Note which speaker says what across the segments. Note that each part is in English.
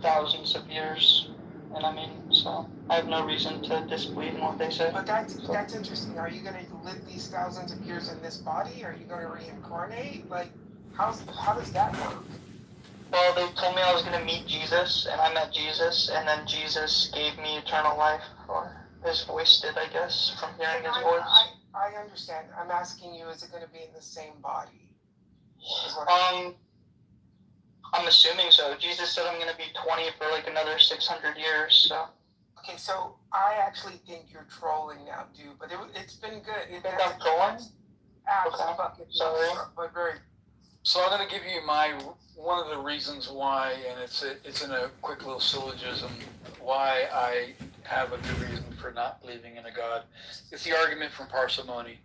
Speaker 1: thousands of years. And I mean, so I have no reason to disbelieve in what they say.
Speaker 2: But that's interesting. Are you going to live these thousands of years in this body? Are you going to reincarnate? Like, how does that work?
Speaker 1: Well, they told me I was going to meet Jesus, and I met Jesus, and then Jesus gave me eternal life, or his voice did, I guess, from hearing his voice.
Speaker 2: I understand. I'm asking you, is it going to be in the same body?
Speaker 1: I'm assuming so. Jesus said I'm going to be 20 for like another 600 years, so.
Speaker 2: Okay, so I actually think you're trolling now, dude, but it's been good.
Speaker 1: You think I'm trolling?
Speaker 2: Absolutely.
Speaker 1: Sorry.
Speaker 2: But very.
Speaker 3: So I'm going to give you one of the reasons why, and it's in a quick little syllogism, why I have a good reason for not believing in a God. It's the argument from parsimony.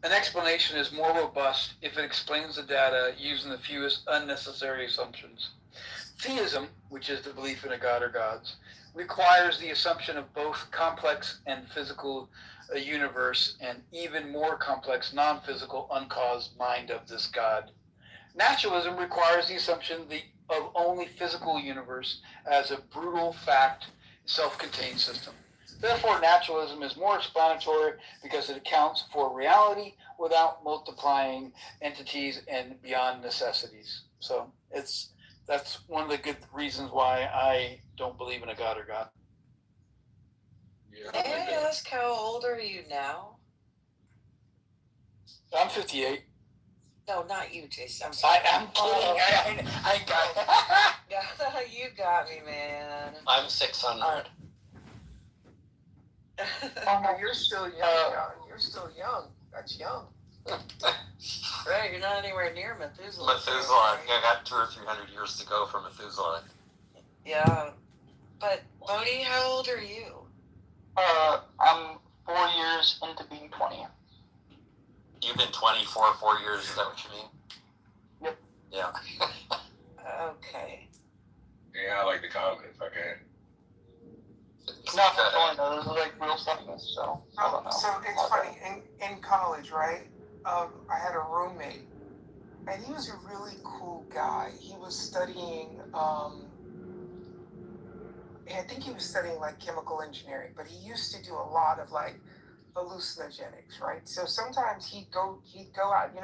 Speaker 3: An explanation is more robust if it explains the data using the fewest unnecessary assumptions. Theism, which is the belief in a God or gods, requires the assumption of both complex and physical universe and even more complex non-physical uncaused mind of this God. Naturalism requires the assumption of only physical universe as a brutal fact, self-contained system. Therefore, naturalism is more explanatory because it accounts for reality without multiplying entities and beyond necessities. So that's one of the good reasons why I don't believe in a God or God.
Speaker 4: Yeah, may I ask how old are you now?
Speaker 3: I'm 58.
Speaker 4: No, not you, Jason. I'm sorry.
Speaker 3: I'm kidding. I got it.
Speaker 4: You got me, man.
Speaker 5: I'm 600.
Speaker 2: You're still young, John. You're still young. That's young.
Speaker 4: Right, you're not anywhere near Methuselah.
Speaker 5: Methuselah. I got 200 or 300 years to go for Methuselah.
Speaker 4: Yeah. But, Bodhi, how old are you?
Speaker 1: I'm 4 years into being 20.
Speaker 5: You've been 24 4 years, is that what you mean?
Speaker 1: Yep.
Speaker 5: Yeah.
Speaker 4: Okay.
Speaker 6: Yeah, I like the comment if I can.
Speaker 1: Not funny though, this is like real stuff, so I don't know.
Speaker 2: So it's funny, in college, right, I had a roommate, and he was a really cool guy. He was studying, I think he was studying like chemical engineering, but he used to do a lot of like hallucinogenics, right? So sometimes he'd go out,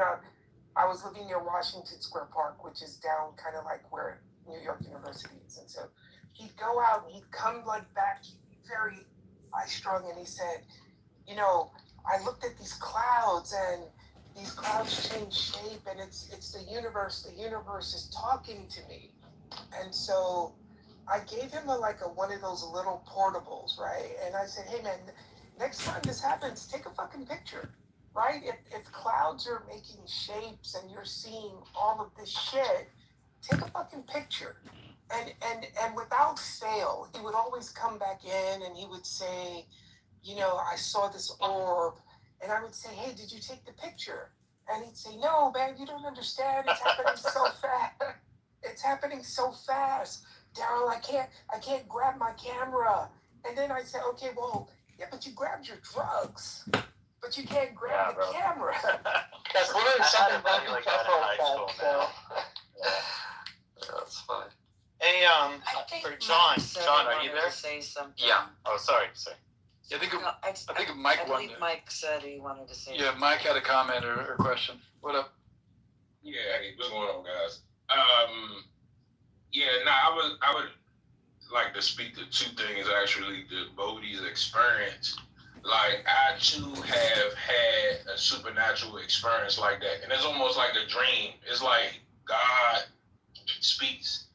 Speaker 2: I was living near Washington Square Park, which is down kind of like where New York University is, and so he'd go out and he'd come like back very high-strung, and he said, I looked at these clouds, and these clouds change shape, and it's the universe is talking to me. And so I gave him one of those little portables, right? And I said, hey man, next time this happens, take a fucking picture, right? If clouds are making shapes and you're seeing all of this shit, take a fucking picture. And without fail, he would always come back in and he would say, I saw this orb. And I would say, hey, did you take the picture? And he'd say, no, man, you don't understand. It's happening so fast. It's happening so fast. Daryl, I can't grab my camera. And then I said, okay, well, yeah, but you grabbed your drugs. But you can't grab the camera.
Speaker 1: That's literally something
Speaker 5: about like that in high school now. Yeah, that's fine.
Speaker 7: Hey, John, are you there?
Speaker 4: Say something.
Speaker 5: Yeah.
Speaker 7: Oh, sorry.
Speaker 3: I think
Speaker 4: Mike
Speaker 3: Mike wanted to.
Speaker 4: Mike said he wanted to say
Speaker 3: Yeah, Mike had a comment or question. What up?
Speaker 6: Yeah, hey, what's going on, guys? I would like to speak to two things, actually, the Bodhi's experience. Like, I, too, have had a supernatural experience like that. And it's almost like a dream. It's like God speaks.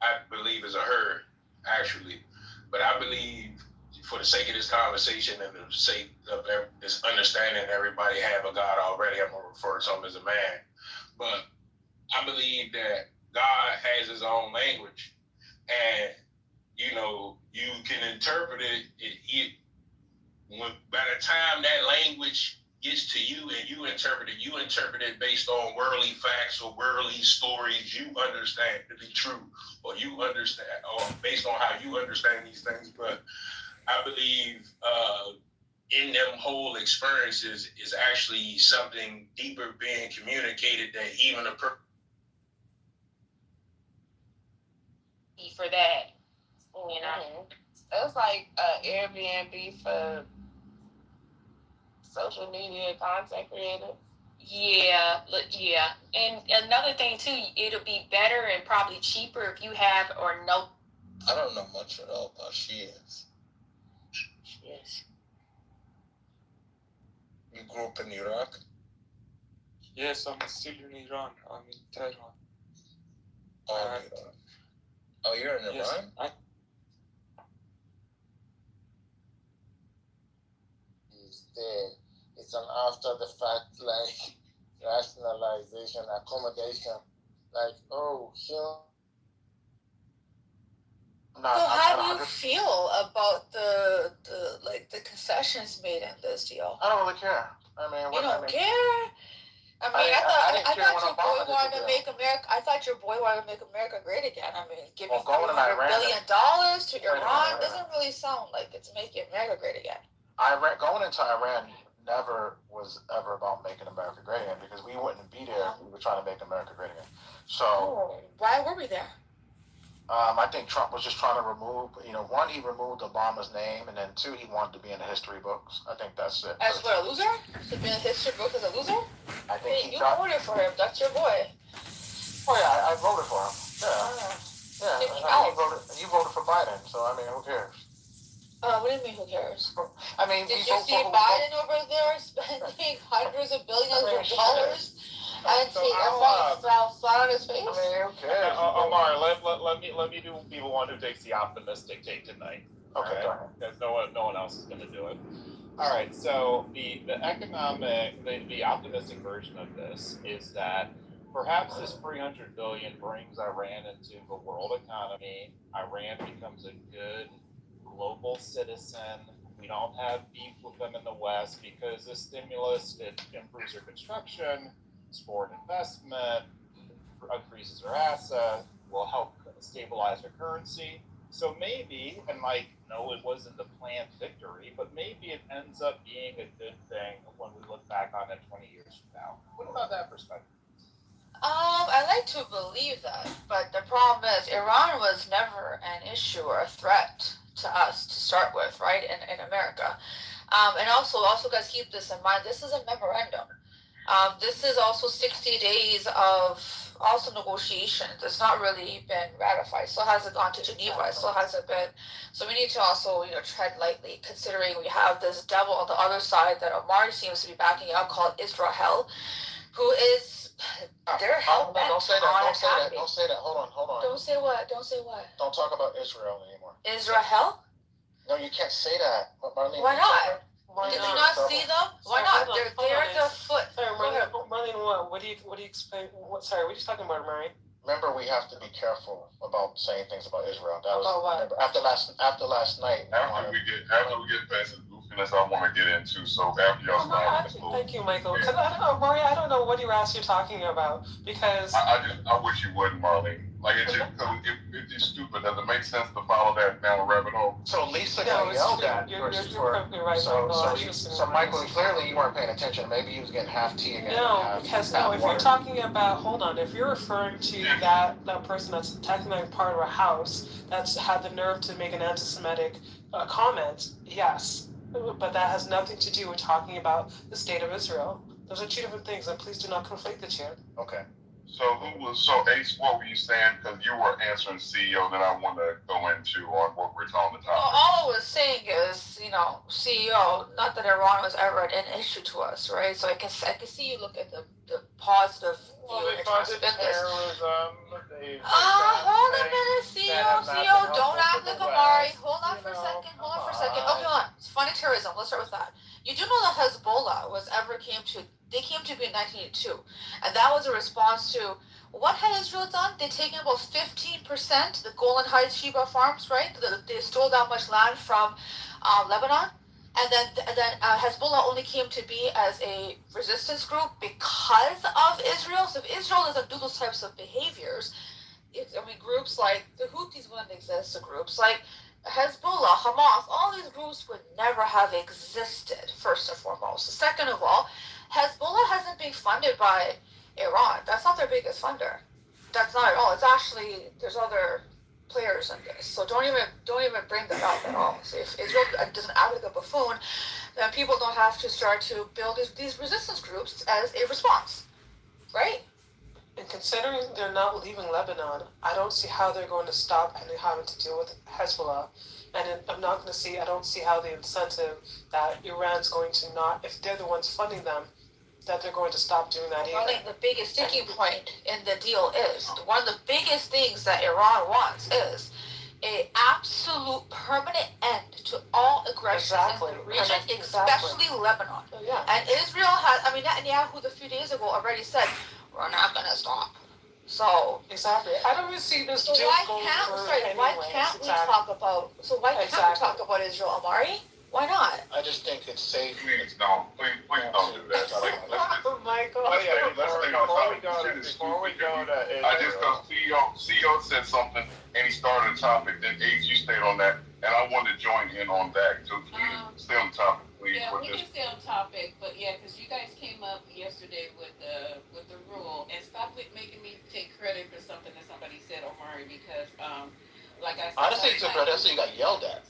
Speaker 6: I believe as a herd, actually. But I believe, for the sake of this conversation and the sake of this understanding everybody have a God already, I'm going to refer to him as a man. But I believe that God has his own language. And, you can interpret it by the time that language gets to you and you interpret it based on worldly facts or worldly stories you understand to be true, or you understand, or based on how you understand these things. But I believe in them whole experiences is actually something deeper being communicated that even a
Speaker 8: for that. You know,
Speaker 4: it was like Airbnb for social media content creators.
Speaker 8: Yeah, yeah. And another thing too, it'll be better and probably cheaper if you have or know.
Speaker 5: I don't know much at all about Shias.
Speaker 8: Yes.
Speaker 5: You grew up in Iraq?
Speaker 9: Yes, I'm still in Iran. I'm in Tehran.
Speaker 5: Oh, Iran. Oh, you're in
Speaker 9: Yes,
Speaker 5: Iran? He's there. It's an after the fact, like, rationalization, accommodation. Like, oh, sure.
Speaker 10: So how do you feel about the concessions made in this deal?
Speaker 7: I don't really care. I mean,
Speaker 10: You don't care? I mean, I thought your boy wanted to make America. I thought your boy wanted to make America great again. I mean, giving $300 billion to Iran doesn't really sound like it's making America great again.
Speaker 7: Going into Iran never was ever about making America great again, because we wouldn't be there if we were trying to make America great again. So
Speaker 10: why were we there?
Speaker 7: I think Trump was just trying to remove, one, he removed Obama's name, and then two, he wanted to be in the history books. I think that's it.
Speaker 10: As what, a loser? To be in the history book as a loser?
Speaker 7: I think
Speaker 10: you voted for him. That's your boy.
Speaker 7: Oh yeah, I voted for him. Yeah. You voted for Biden, so I mean, who cares?
Speaker 10: What do you mean, who cares?
Speaker 7: I mean,
Speaker 10: did you see Biden over there spending hundreds of billions of dollars? And he fell flat on his face.
Speaker 7: I mean, who cares?
Speaker 11: Omar, let me be the one who takes the optimistic take tonight.
Speaker 7: Okay, go ahead.
Speaker 11: Because no one else is going to do it. All right. So the optimistic version of this is that perhaps this $300 billion brings Iran into the world economy. Iran becomes a good global citizen. We don't have beef with them in the West because this stimulus, it improves their construction, foreign investment, increases their assets, will help stabilize their currency. So maybe, and no, it wasn't the planned victory, but maybe it ends up being a good thing when we look back on it 20 years from now. What about that perspective?
Speaker 10: I like to believe that, but the problem is Iran was never an issue or a threat to us to start with, right, in America. And also guys, keep this in mind, this is a memorandum. This is also 60 days of also negotiations. It's not really been ratified. Still hasn't gone to Geneva. It still hasn't been. So we need to also, tread lightly, considering we have this devil on the other side that Omar seems to be backing up, called Israel, who is they're hell bent
Speaker 7: Don't say that. Don't say that. Hold on.
Speaker 10: Don't say what?
Speaker 7: Don't talk about Israel anymore.
Speaker 10: Israel?
Speaker 7: No, you can't say that. Marlene,
Speaker 10: why not? Did you not
Speaker 2: So,
Speaker 10: see them? Why not? They're the foot.
Speaker 2: Sorry, Marlene, what do you explain? Sorry, what are you talking about, Marlene?
Speaker 7: Remember, we have to be careful about saying things about Israel. That was
Speaker 2: About what?
Speaker 7: remember, after last night.
Speaker 6: After we get past the goofiness I want to get into, so after y'all start,
Speaker 2: Thank you, Michael. Because I don't know, Maria, I don't know what you're talking about, because
Speaker 6: I wish you wouldn't, Marlene. Like, it's just stupid. Does it make sense to follow that down a rabbit hole?
Speaker 7: So Lisa got yelled at.
Speaker 2: You're perfectly right,
Speaker 7: So Michael, clearly you weren't paying attention. Maybe he was getting half tea again.
Speaker 2: No, because if you're talking about, hold on, if you're referring to that person that's technically part of a house that's had the nerve to make an anti-Semitic comment, yes, but that has nothing to do with talking about the state of Israel. Those are two different things, and please do not conflate the two.
Speaker 7: Okay.
Speaker 6: So Ace, what were you saying? Because you were answering CEO that I want to go into on what we're talking about.
Speaker 10: Well, all I was saying is, CEO, not that Iran was ever an issue to us, right? So I can see you look at the positive view in terms of business. Hold a minute, CEO, don't act like Amari. Hold on for a second. Okay, hold on. It's funny terrorism. Let's start with that. You do know that Hezbollah came to be in 1982, and that was a response to what had Israel done? They'd taken about 15%, the Golan Heights Sheba farms, right? They stole that much land from Lebanon, and then Hezbollah only came to be as a resistance group because of Israel. So if Israel doesn't do those types of behaviors, groups like the Houthis wouldn't exist. So groups like Hezbollah, Hamas, all these groups would never have existed, first and foremost. Second of all, Hezbollah hasn't been funded by Iran. That's not their biggest funder. That's not at all. It's actually, there's other players in this. So don't even bring that up at all. So if Israel doesn't act like a buffoon, then people don't have to start to build these resistance groups as a response, right?
Speaker 2: And considering they're not leaving Lebanon, I don't see how they're going to stop and having to deal with Hezbollah. And I don't see how the incentive that Iran's going to not, if they're the ones funding them, that they're going to stop doing that either.
Speaker 10: I think the biggest sticking point in the deal is, one of the biggest things that Iran wants is a absolute permanent end to all aggression in the region, especially Lebanon.
Speaker 2: Yeah.
Speaker 10: And Israel has, Netanyahu a few days ago already said, we're not going to stop. So
Speaker 2: exactly, I don't really see this.
Speaker 10: So why can't we talk about Israel, Amari? Why not?
Speaker 7: I just think it's safe.
Speaker 6: Please don't do that.
Speaker 2: Oh my God.
Speaker 7: Oh, yeah, before we go to Israel,
Speaker 6: I just thought CEO said something and he started a topic. Then Ace, you stayed on that, and I wanted to join in on that. So can you stay on topic, please?
Speaker 12: Yeah, we can stay on topic, but yeah, because you guys came up yesterday with the rule, and stop making me take credit for something that somebody said, Omari, because like I said,
Speaker 7: honestly, took credit, so you got yelled at.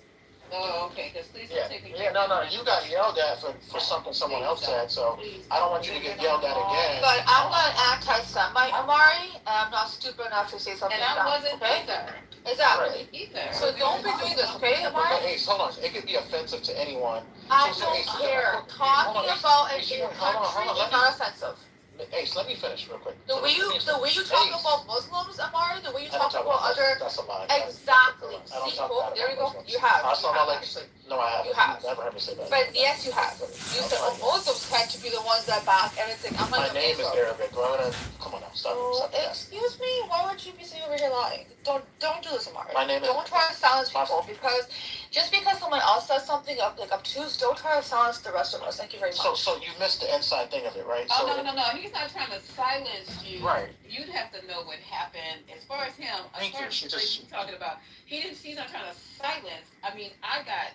Speaker 12: Oh, okay, because please
Speaker 7: Yeah,
Speaker 12: don't take me.
Speaker 7: yeah, no, you got yelled at for something someone else said, so I don't want you to get yelled at again.
Speaker 10: But I'm not anti-Semite, Amari, and I'm not stupid enough to say something.
Speaker 12: And I wasn't either.
Speaker 10: Exactly.
Speaker 12: Either.
Speaker 10: So don't be doing this, okay, Amari?
Speaker 7: Hey, hold on, it could be offensive to anyone.
Speaker 10: I don't care. Talking about a country is not offensive.
Speaker 7: Ace, let me finish real quick.
Speaker 10: The way you talk about Muslims, Amari, the way you talk about other,
Speaker 7: that's a lie.
Speaker 10: exactly.
Speaker 7: I don't
Speaker 10: See,
Speaker 7: talk
Speaker 10: oh,
Speaker 7: bad
Speaker 10: there you
Speaker 7: about
Speaker 10: go.
Speaker 7: Muslims.
Speaker 10: You have.
Speaker 7: Actually. No, I haven't.
Speaker 10: You have.
Speaker 7: Never heard me say that.
Speaker 10: But yes, you have. You said, oh, Muslims tend to be the ones that back everything. I'm
Speaker 7: My
Speaker 10: like,
Speaker 7: name is Arabic. Come on now, stop that.
Speaker 10: Excuse me, why would you be sitting over here lying? Don't do this, Amari.
Speaker 7: My name is.
Speaker 10: Don't try to silence people because just because someone else says something obtuse, don't try to silence the rest of us. Thank you very much.
Speaker 7: So you missed the inside thing of it, right?
Speaker 12: Oh, no. He's not trying to silence you.
Speaker 7: Right.
Speaker 12: You'd have to know what happened. As far as him, as far as he's talking about, he's not trying to silence. I mean, I got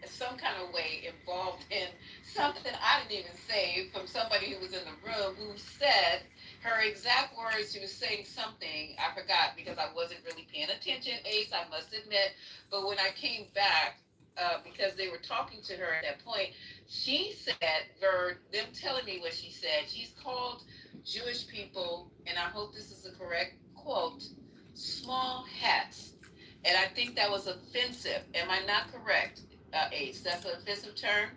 Speaker 12: some kind of way involved in something I didn't even say from somebody who was in the room who said her exact words. She was saying something, I forgot because I wasn't really paying attention, Ace, I must admit. But when I came back, because they were talking to her at that point, she said, them telling me what she said, she's called Jewish people, and I hope this is a correct quote, small hats. And I think that was offensive. Am I not correct, Ace? That's an offensive term?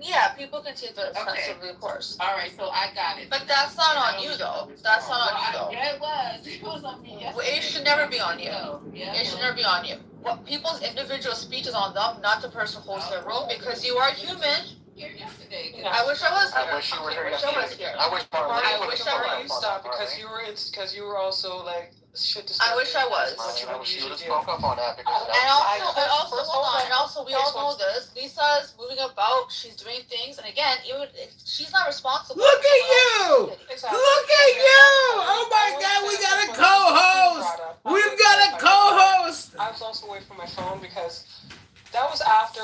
Speaker 10: Yeah, people can take that offensively, of course.
Speaker 12: All right, so I got it.
Speaker 10: But that's not on you, though. That's not on you, though.
Speaker 12: Yeah, it was. It was on me yesterday.
Speaker 10: It should never be on you.
Speaker 12: Yeah,
Speaker 10: it should never be on you. What people's individual speech is on them, not the person hosting the room, because you are human.
Speaker 12: Here yesterday.
Speaker 10: I wish I was here.
Speaker 7: I wish you were here yesterday.
Speaker 2: I wish you stopped because you were also like shit disturbing.
Speaker 10: I wish I was.
Speaker 7: I wish you would have spoke up on that because
Speaker 10: and also we all know this. Lisa's moving about. She's doing things, and again, even she's not responsible.
Speaker 13: Look at you!
Speaker 2: Exactly.
Speaker 13: Look at you! Oh my God, we got a co-host. We've got a co-host.
Speaker 2: I was also away from my phone because that was after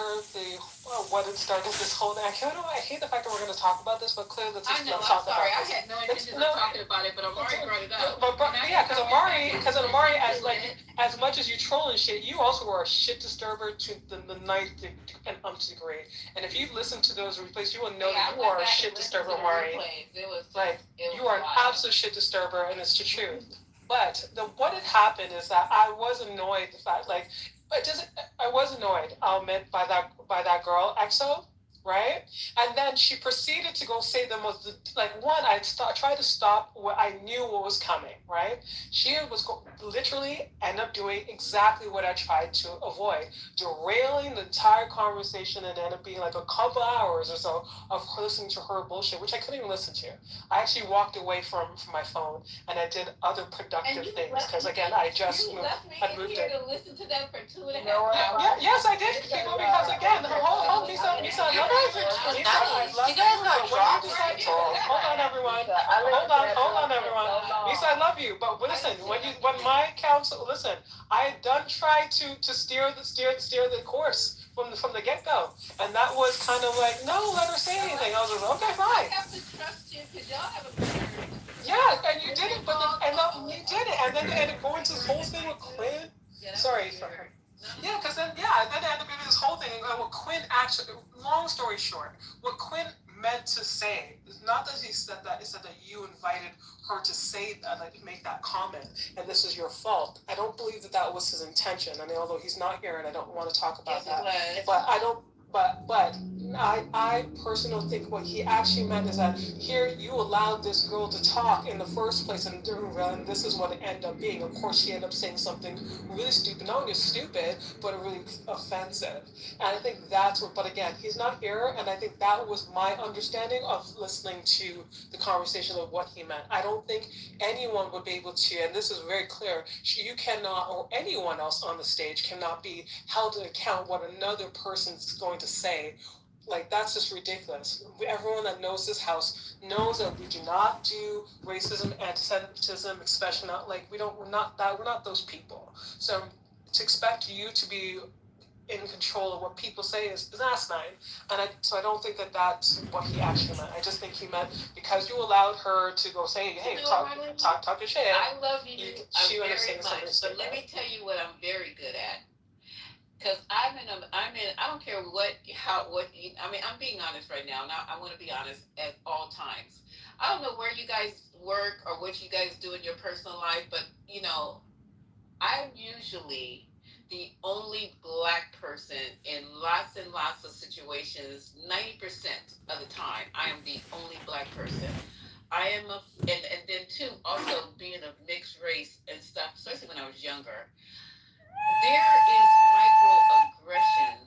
Speaker 2: what had started this whole thing. I hate the fact that we're going to talk about this, but clearly let's
Speaker 12: I'm sorry. I had no intention of talking about it, but Amari brought it up.
Speaker 2: But because Amari, as much as you troll and shit, you also were a shit disturber to the ninth and umpth degree. And if you listen to those replays, you will know that you are a shit disturber, Amari. You are an absolute shit disturber, and it's the truth. But what had happened is that I was annoyed. The fact, I was annoyed. I'll admit by that girl, EXO, right? And then she proceeded to go say the most tried to stop what I knew what was coming, right? She was literally end up doing exactly what I tried to avoid, derailing the entire conversation, and ended up being like a couple hours or so of her listening to her bullshit, which I couldn't even listen to. I actually walked away from my phone and I did other productive things because again I just moved
Speaker 12: here to listen to them for 2.5
Speaker 2: hours. Yes, I did, people, because again, Lisa,
Speaker 10: you guys got dropped.
Speaker 2: Hold on, everyone. Lisa, I love you, but listen, when my counsel, listen, I had done try to steer the course from the get go, and that was kind of like, no, let her say anything. I was like, okay, fine.
Speaker 12: I have to trust you because y'all have a beard.
Speaker 2: Yeah, and you did it, but you did it, and then it go into this whole thing with Quinn. Sorry for her. Yeah, because then and then it had to be this whole thing. And what Quinn actually, long story short, what Quinn meant to say is not that he said that; it said that you invited her to say that, like make that comment, and this is your fault. I don't believe that that was his intention. I mean, although he's not here, and I don't want to talk about that. But I don't. But I personally don't think what he actually meant is that here you allowed this girl to talk in the first place, and this is what it ended up being. Of course, she ended up saying something really stupid. Not only stupid, but really offensive. And I think that's what. But again, he's not here, and I think that was my understanding of listening to the conversation of what he meant. I don't think anyone would be able to, and this is very clear. You cannot, or anyone else on the stage cannot be held to account what another person's going to say. Like, that's just ridiculous. Everyone that knows this house knows that we do not do racism, anti-Semitism, especially not like we're not those people. So to expect you to be in control of what people say is asinine, and I don't think that that's what he actually meant. I just think he meant because you allowed her to go say, hey, talk your shit.
Speaker 12: I love you
Speaker 2: She
Speaker 12: very
Speaker 2: understands
Speaker 12: much,
Speaker 2: something
Speaker 12: but let me tell you what I'm very good at. Because I don't care I mean, I'm being honest right now. Now, I want to be honest at all times. I don't know where you guys work or what you guys do in your personal life, but, I'm usually the only Black person in lots and lots of situations. 90% of the time, I am the only Black person. I am and then too, also being of mixed race and stuff, especially when I was younger. There is microaggressions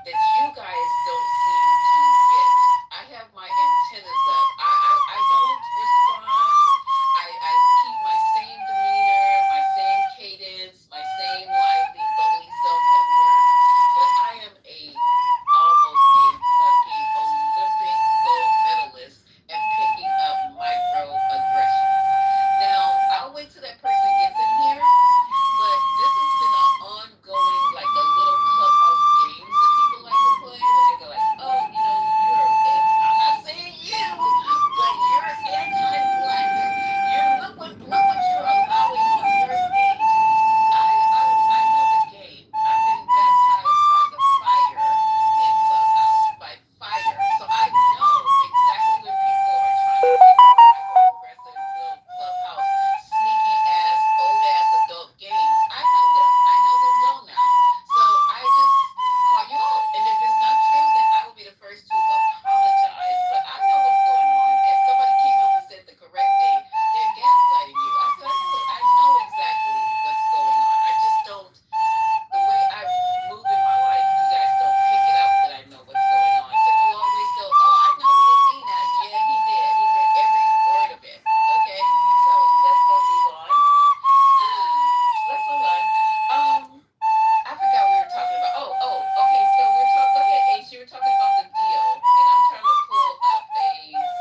Speaker 12: that you guys don't seem to get. I have my antennas up. I don't respond. I keep my same demeanor, my same cadence, my same lively, bubbly self at work. But I am almost a fucking Olympic gold medalist at picking up microaggressions. Now, I'll wait till that person gets in here. But this has been an ongoing, like a little clubhouse games that people like to play, where they go like, oh, I'm not saying you, but you're anti-Black. Look what you're allowing on your stage. I know the game. I've been baptized by the fire in Clubhouse, by fire. So I know exactly when people are trying to make microaggressive little Clubhouse sneaky ass, old ass adult games. I know them. I know them well now. So I just call you out. And if it's not true, then I will be the first to apologize. But I know what's going on. And somebody came up and said the correct thing. They're gaslighting you. I said, I know exactly what's going on. I just don't. The way I move in my life, you guys don't pick it up that I know what's going on. So you always go, oh, I know he didn't mean that. Yeah, he did. He meant every word of it. Okay? So let's go move on. Let's move on. I forgot what we were talking about. Okay. So go ahead, Ace. You were talking about the deal, and I'm trying to pull up a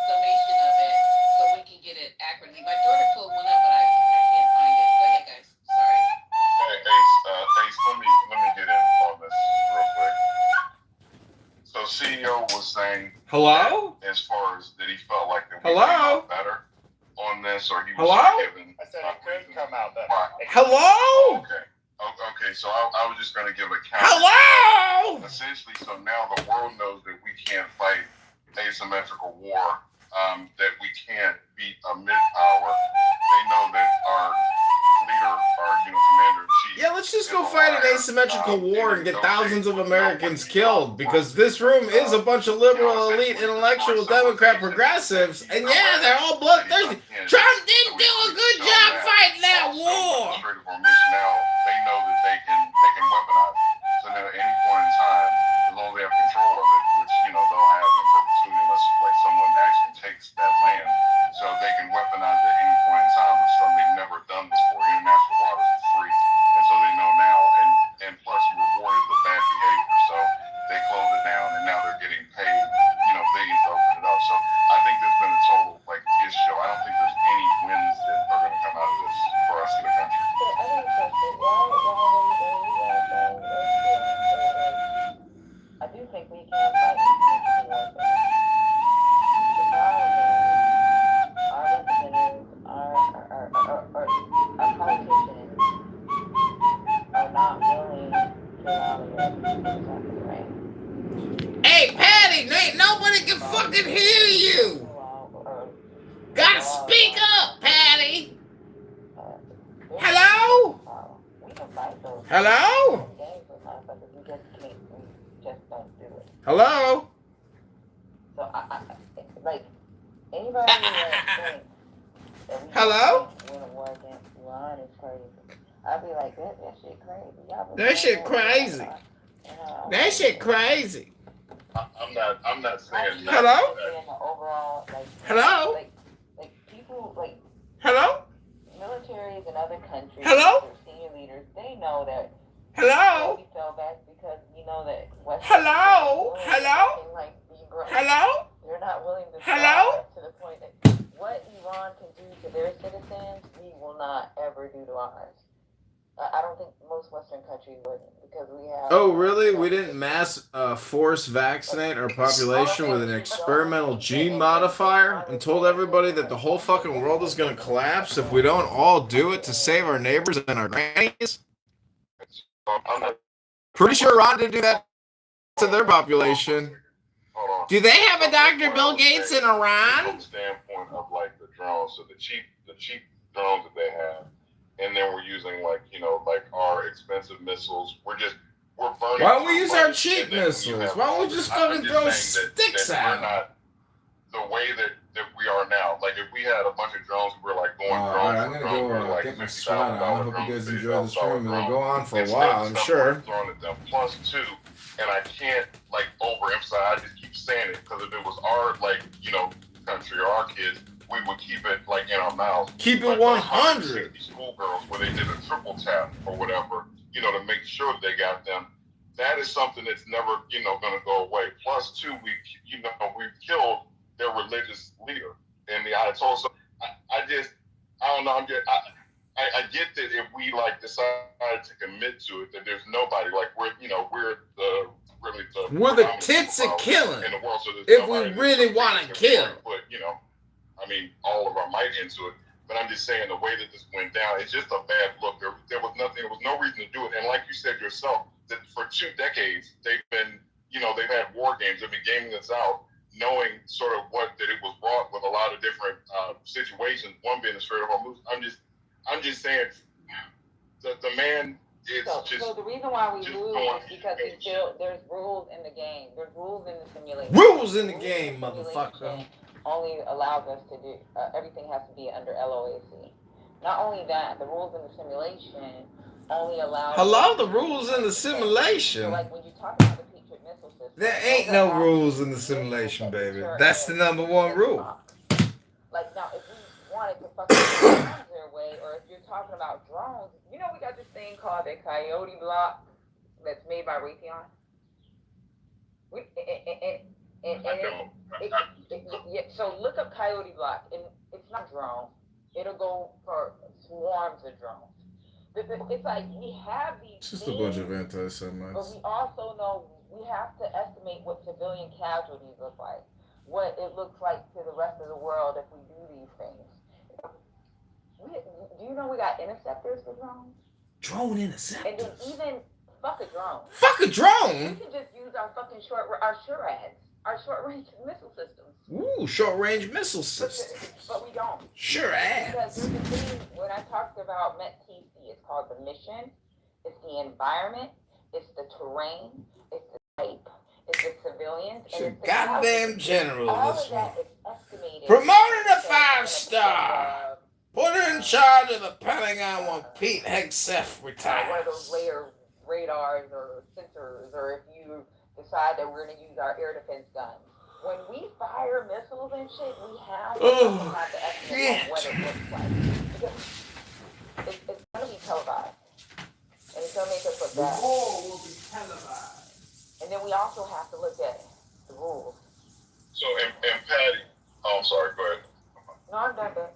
Speaker 12: summation of it so we can get it accurately. My daughter pulled one up, but I can't find it. Go ahead, guys. Sorry.
Speaker 14: Hey, Ace, let me get in on this real quick. So CEO was saying,
Speaker 13: hello,
Speaker 14: as far as that he felt like that we
Speaker 13: hello,
Speaker 14: came out better on this, or he was
Speaker 13: hello,
Speaker 14: given.
Speaker 7: I said it could come out better.
Speaker 13: hello.
Speaker 14: Okay, so I was just going to give a count.
Speaker 13: Hello.
Speaker 14: Essentially, so now the world knows that we can't fight asymmetrical war, that we can't beat a mid-power. They know that our leader, our commander-in-chief.
Speaker 13: Yeah, let's just go fight an asymmetrical war and get thousands of Americans killed, because this room is a bunch of liberal, elite, intellectual, Democrat progressives, and yeah, they're all bloodthirsty. Trump didn't do a good job fighting that war.
Speaker 14: Now they know that they can weaponize it. So now at any point in time, as long as they have control of it, which they'll have in perpetuity unless like someone actually takes that land, so they can weaponize it at any point in time, which is something they've never done before. International waters are free, and so they know now. And plus, you rewarded the bad behavior, so they closed it down, and now they're getting paid, billions to open it up. So I think there's been a total issue. I don't think there's any wins that are going to come out of this for us in the country.
Speaker 2: So I have a question. Why
Speaker 13: Hey, Patty, ain't nobody can fucking hear you. Gotta speak up, Patty. Hello? Hello? Hello? Hello? That shit crazy. That shit crazy.
Speaker 14: I'm not saying that.
Speaker 13: Hello? Hello? Hello?
Speaker 15: Militaries in other countries,
Speaker 13: Hello?
Speaker 15: their senior leaders, they know that
Speaker 13: Hello?
Speaker 15: we fell back because you know that West
Speaker 13: Hello? Hello?
Speaker 15: like
Speaker 13: Hello?
Speaker 15: they're not willing to
Speaker 13: Hello?
Speaker 15: to the point that what Iran can do to their citizens, we will not ever do to ours. I don't think most Western countries would because we have.
Speaker 13: Oh, really? We didn't mass force vaccinate our population with an experimental gene modifier and told everybody that the whole fucking world is going to collapse if we don't all do it to save our neighbors and our grannies? Pretty sure Iran did do that to their population. Do they have a Dr. Bill Gates in Iran?
Speaker 14: From the standpoint of like the drones, so the cheap drones that they have, and then we're using like our expensive missiles. We're burning.
Speaker 13: Why don't we
Speaker 14: through
Speaker 13: use our
Speaker 14: money,
Speaker 13: cheap
Speaker 14: and then you
Speaker 13: missiles?
Speaker 14: have
Speaker 13: Why don't we
Speaker 14: all
Speaker 13: just
Speaker 14: this-
Speaker 13: fucking
Speaker 14: I'm just
Speaker 13: throw
Speaker 14: saying
Speaker 13: sticks
Speaker 14: that
Speaker 13: at
Speaker 14: we're
Speaker 13: them?
Speaker 14: not the way that we are now. Like if we had a bunch of drones, we're like going drones.
Speaker 13: Alright, I'm
Speaker 14: for
Speaker 13: gonna
Speaker 14: drones,
Speaker 13: go
Speaker 14: we're like
Speaker 13: get my
Speaker 14: $50,000
Speaker 13: sweat on. I hope you
Speaker 14: drones,
Speaker 13: guys enjoy this
Speaker 14: $50,000
Speaker 13: room. It'll
Speaker 14: drones.
Speaker 13: go on for a
Speaker 14: Instead
Speaker 13: while,
Speaker 14: of
Speaker 13: I'm
Speaker 14: stuff
Speaker 13: sure.
Speaker 14: we're throwing at them. Plus two, and I can't like overemphasize. I just keep saying it because if it was our country or our kids, we would keep it like in our mouths.
Speaker 13: Keep it
Speaker 14: Like
Speaker 13: 100.
Speaker 14: 160 schoolgirls where they did a triple tap or whatever, to make sure that they got them. That is something that's never, going to go away. Plus two, we've killed their religious leader. And the Ayatollah. I don't know. I get that if we like decide to commit to it, that there's nobody like we're the
Speaker 13: We're the tits of killing.
Speaker 14: in the world. So
Speaker 13: If we really want to kill.
Speaker 14: Put all of our might into it. But I'm just saying the way that this went down, it's just a bad look. There was nothing. There was no reason to do it. And like you said yourself, that for 2 decades they've been, they've had war games. They've been gaming this out, knowing sort of that it was wrought with a lot of different situations. One being the Strait of Hormuz. I'm just saying that the man is
Speaker 15: So the reason why we lose is because there's rules in the game. There's rules in the simulation.
Speaker 13: Rules in the game, motherfucker.
Speaker 15: Only allows us to do everything has to be under LOAC. Not only that, the rules in the simulation only allow.
Speaker 13: Hello, the rules in the simulation.
Speaker 15: So like when you talk about the Patriot missile system,
Speaker 13: There ain't no rules in the simulation, baby. That's the number one rule.
Speaker 15: Like now, if we wanted to fucking drones their way, or if you're talking about drones, we got this thing called the Coyote block that's made by Raytheon. So look up Coyote block, and it's not drone. It'll go for swarms of drones. It's like we have these.
Speaker 13: It's just a bunch of anti-Semites.
Speaker 15: But we also know we have to estimate what civilian casualties look like, what it looks like to the rest of the world if we do these things. Do you know we got interceptors for drones?
Speaker 13: Drone interceptors.
Speaker 15: And then even fuck a drone.
Speaker 13: Fuck a drone.
Speaker 15: We can just use our fucking short range missile systems.
Speaker 13: Ooh, short range missile system.
Speaker 15: But we don't.
Speaker 13: Sure ass.
Speaker 15: Because there's a thing when I talked about METTC, it's called the mission, it's the environment, it's the terrain, it's the type, it's the civilians, and it's the
Speaker 13: goddamn general.
Speaker 15: All
Speaker 13: This
Speaker 15: of
Speaker 13: one.
Speaker 15: that is estimated.
Speaker 13: Promoted a 5-star. Put her in charge of the Pentagon when Pete Hegseth retires.
Speaker 15: One of those layer radars or sensors, or if you decide that we're going to use our air defense guns. When we fire missiles and shit, we have to estimate what it looks like. Because it's going to be televised. And it's going to make us look bad.
Speaker 13: The war will be televised.
Speaker 15: And then we also have to look at the rules.
Speaker 14: So, and Patty, I'm sorry, go ahead.
Speaker 15: No, I'm done, Ben.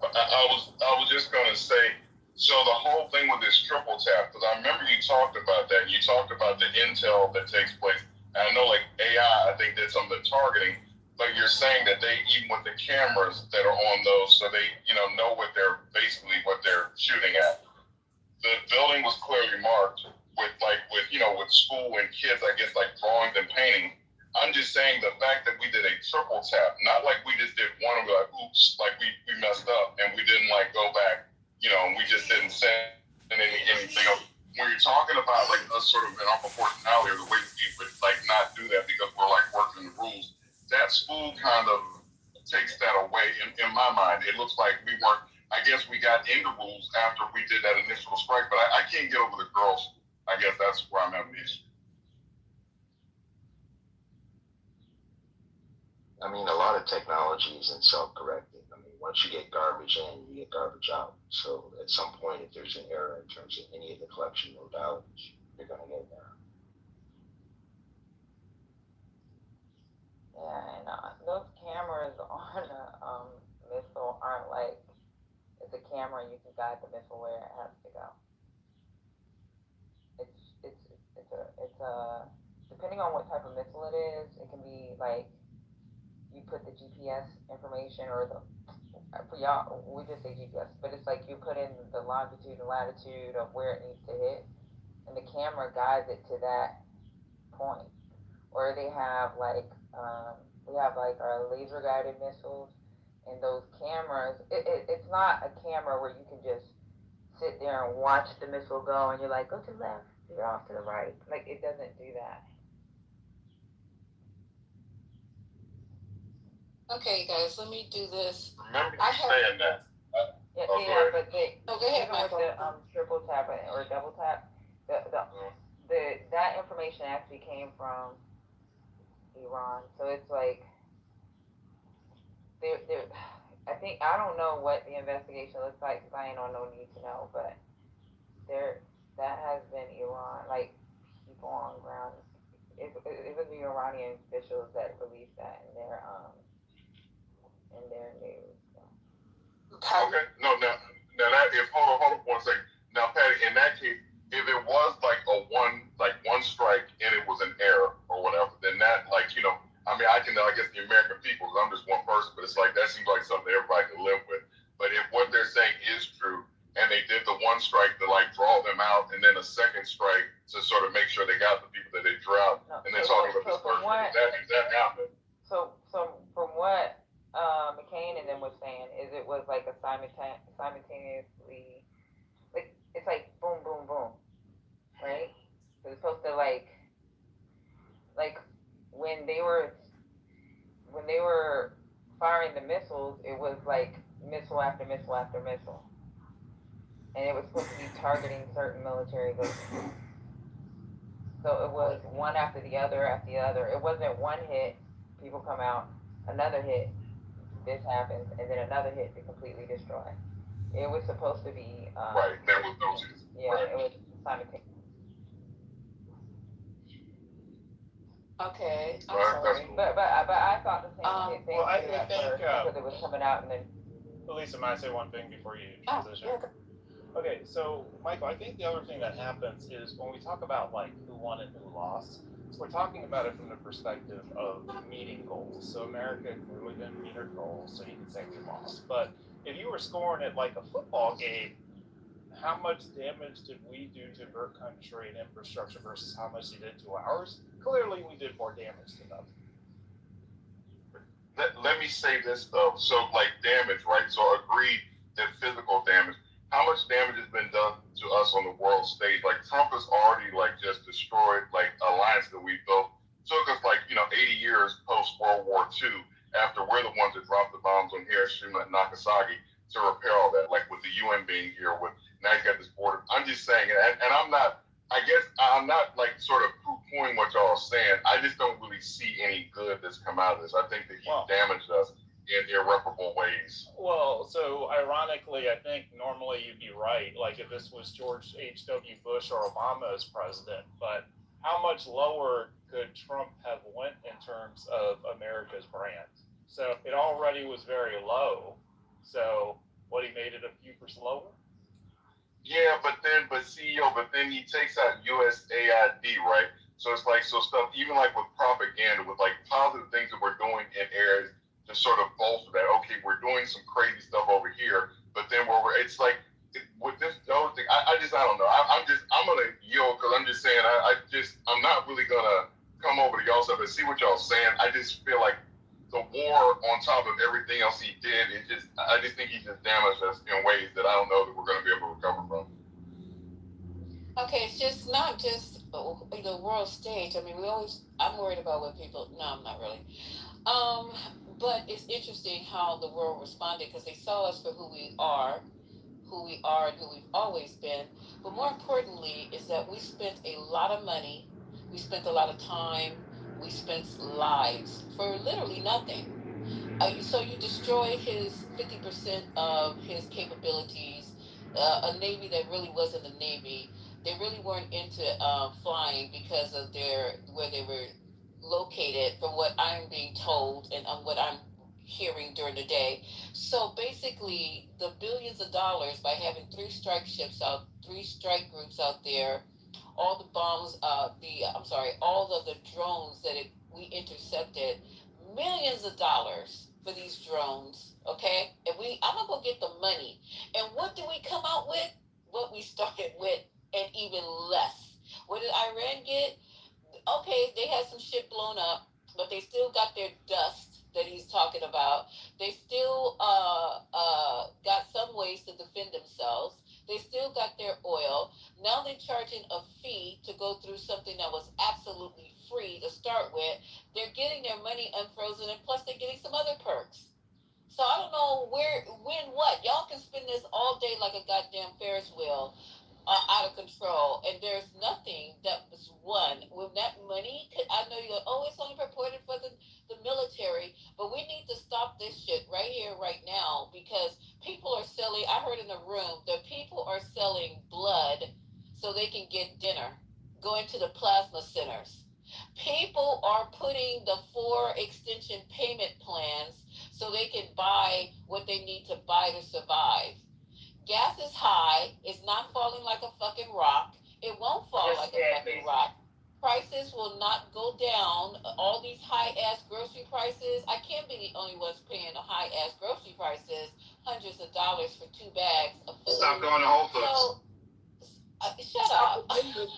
Speaker 14: I was just gonna say, so the whole thing with this triple tap, because I remember you talked about that, and you talked about the intel that takes place. And I know like AI, I think did some of the targeting, but you're saying that they, even with the cameras that are on those, so they, know what they're shooting at. the building was clearly marked with school and kids, I guess, like drawings and painting. I'm just saying the fact that we did a triple tap, not like we just did one and we're like, oops, like we messed up and we didn't like go back, and we just didn't send anything else. When you're talking about like us sort of in our proportionality or the way we would like not do that because we're like working the rules, that school kind of takes that away in my mind. It looks like we weren't, I guess we got in the rules after we did that initial strike, but I can't get over the girls. I guess that's where I'm having the issue.
Speaker 16: I mean, a lot of technology isn't self-correcting. I mean, once you get garbage in, you get garbage out. So at some point, if there's an error in terms of any of the collection modalities, you're going to get an error.
Speaker 15: Yeah, and those cameras on a missile aren't like it's a camera and you can guide the missile where it has to go. It's a depending on what type of missile it is, it can be like you put the GPS information or for y'all, we just say GPS, but it's like you put in the longitude and latitude of where it needs to hit, and the camera guides it to that point. Or they have like, we have like our laser guided missiles, and those cameras, it's not a camera where you can just sit there and watch the missile go and you're like, go to the left, you're off to the right. Like, it doesn't do that.
Speaker 10: Okay, guys, let me do this.
Speaker 14: Remember you saying that.
Speaker 15: But
Speaker 10: go ahead,
Speaker 15: even with
Speaker 10: Michael.
Speaker 15: the triple tap or double tap, that information actually came from Iran. So it's like I don't know what the investigation looks like because I ain't on no need to know, but that has been Iran, like people on ground. It was the Iranian officials that released that in their news. So.
Speaker 14: Okay. No, now that if hold on 1 second. Now, Patty, in that case, if it was like one strike and it was an error or whatever, then that I mean, I guess the American people, because I'm just one person, but it's like that seems like something everybody can live with. But if what they're saying is true, and they did the one strike to like draw them out, and then a second strike to sort of make sure they got the people that they drew out, and they're talking about this person, that happened.
Speaker 15: So from what McCain and them was saying, is it was like a simultaneously, like it's like boom, boom, boom, right? So it's supposed to like when they were firing the missiles, it was like missile after missile after missile, and it was supposed to be targeting certain military bases. So it was one after the other after the other. It wasn't one hit, people come out, another hit, this happens, and then another hit to completely destroy. It was supposed to be
Speaker 14: right. There was no chance.
Speaker 15: Yeah, right. It was simultaneous.
Speaker 10: Okay, I'm
Speaker 15: sorry,
Speaker 10: cool.
Speaker 15: but I thought the same thing
Speaker 7: well, I
Speaker 15: too at
Speaker 7: think,
Speaker 15: first because it was coming out and then.
Speaker 7: Lisa, might I say one thing before you transition? Okay, so Michael, I think the other thing that happens is when we talk about like who won and who lost, we're talking about it from the perspective of meeting goals. So America clearly didn't meet her goals, so you can say we lost. But if you were scoring at like a football game, how much damage did we do to their country and infrastructure versus how much they did to ours? Clearly, we did more damage to them.
Speaker 14: Let me say this though. So like damage, right? So agreed that physical damage. How much damage has been done to us on the world stage? Like Trump has already like just destroyed like alliance that we built. Took us like 80 years post World War II after we're the ones that dropped the bombs on Hiroshima and Nagasaki to repair all that. Like with the UN being here, with now you got this border. I'm just saying, and I'm not. I guess I'm not like sort of poo-pooing what y'all are saying. I just don't really see any good that's come out of this. I think that he damaged us in irreparable ways.
Speaker 7: Well, so ironically, I think normally you'd be right. Like if this was George H.W. Bush or Obama as president, but how much lower could Trump have went in terms of America's brand? So it already was very low. So what, he made it a few percent lower?
Speaker 14: Yeah, but then he takes out USAID, right? So it's like, so stuff, even like with propaganda, with like positive things that we're doing in areas to sort of bolster that, okay, we're doing some crazy stuff over here, but then it's like, with this whole thing, I don't know. I'm gonna yield because I'm just saying I'm not really gonna come over to y'all stuff and see what y'all saying. I just feel like the war on top of everything else he did, I just think he just damaged us in ways that I don't know that we're gonna be able to recover from.
Speaker 12: Okay, it's just not just the world stage. I mean, I'm worried about what people. No, I'm not really. But it's interesting how the world responded because they saw us for who we are, and who we've always been. But more importantly, is that we spent a lot of money, we spent a lot of time, we spent lives for literally nothing. So you destroy his 50% of his capabilities. A navy that really wasn't a navy. They really weren't into flying because of where they were located, from what I'm being told and what I'm hearing during the day. So basically, the billions of dollars by having three strike groups out there, all the bombs, all of the drones that we intercepted, millions of dollars for these drones, okay? And I'm gonna go get the money. And what do we come out with? What we started with, and even less. What did Iran get? Okay, they had some shit blown up, but they still got their dust that he's talking about. They still got some ways to defend themselves. They still got their oil. Now they're charging a fee to go through something that was absolutely free to start with. They're getting their money unfrozen, and plus they're getting some other perks. So I don't know when, what. Y'all can spend this all day like a goddamn Ferris wheel, out of control, and there's nothing that was won with that money. I know you're like, oh, it's only purported for the military, but we need to stop this shit right here, right now, because people are selling. I heard in the room that people are selling blood so they can get dinner, going to the plasma centers. People are putting the 4 extension payment plans so they can buy what they need to buy to survive. Gas is high. It's not falling like a fucking rock. It won't fall like a fucking rock. Prices will not go down. All these high ass grocery prices. I can't be the only ones paying the high ass grocery prices, hundreds of dollars for 2 bags of food.
Speaker 16: Stop going to Whole Foods.
Speaker 12: So, shut up. I can go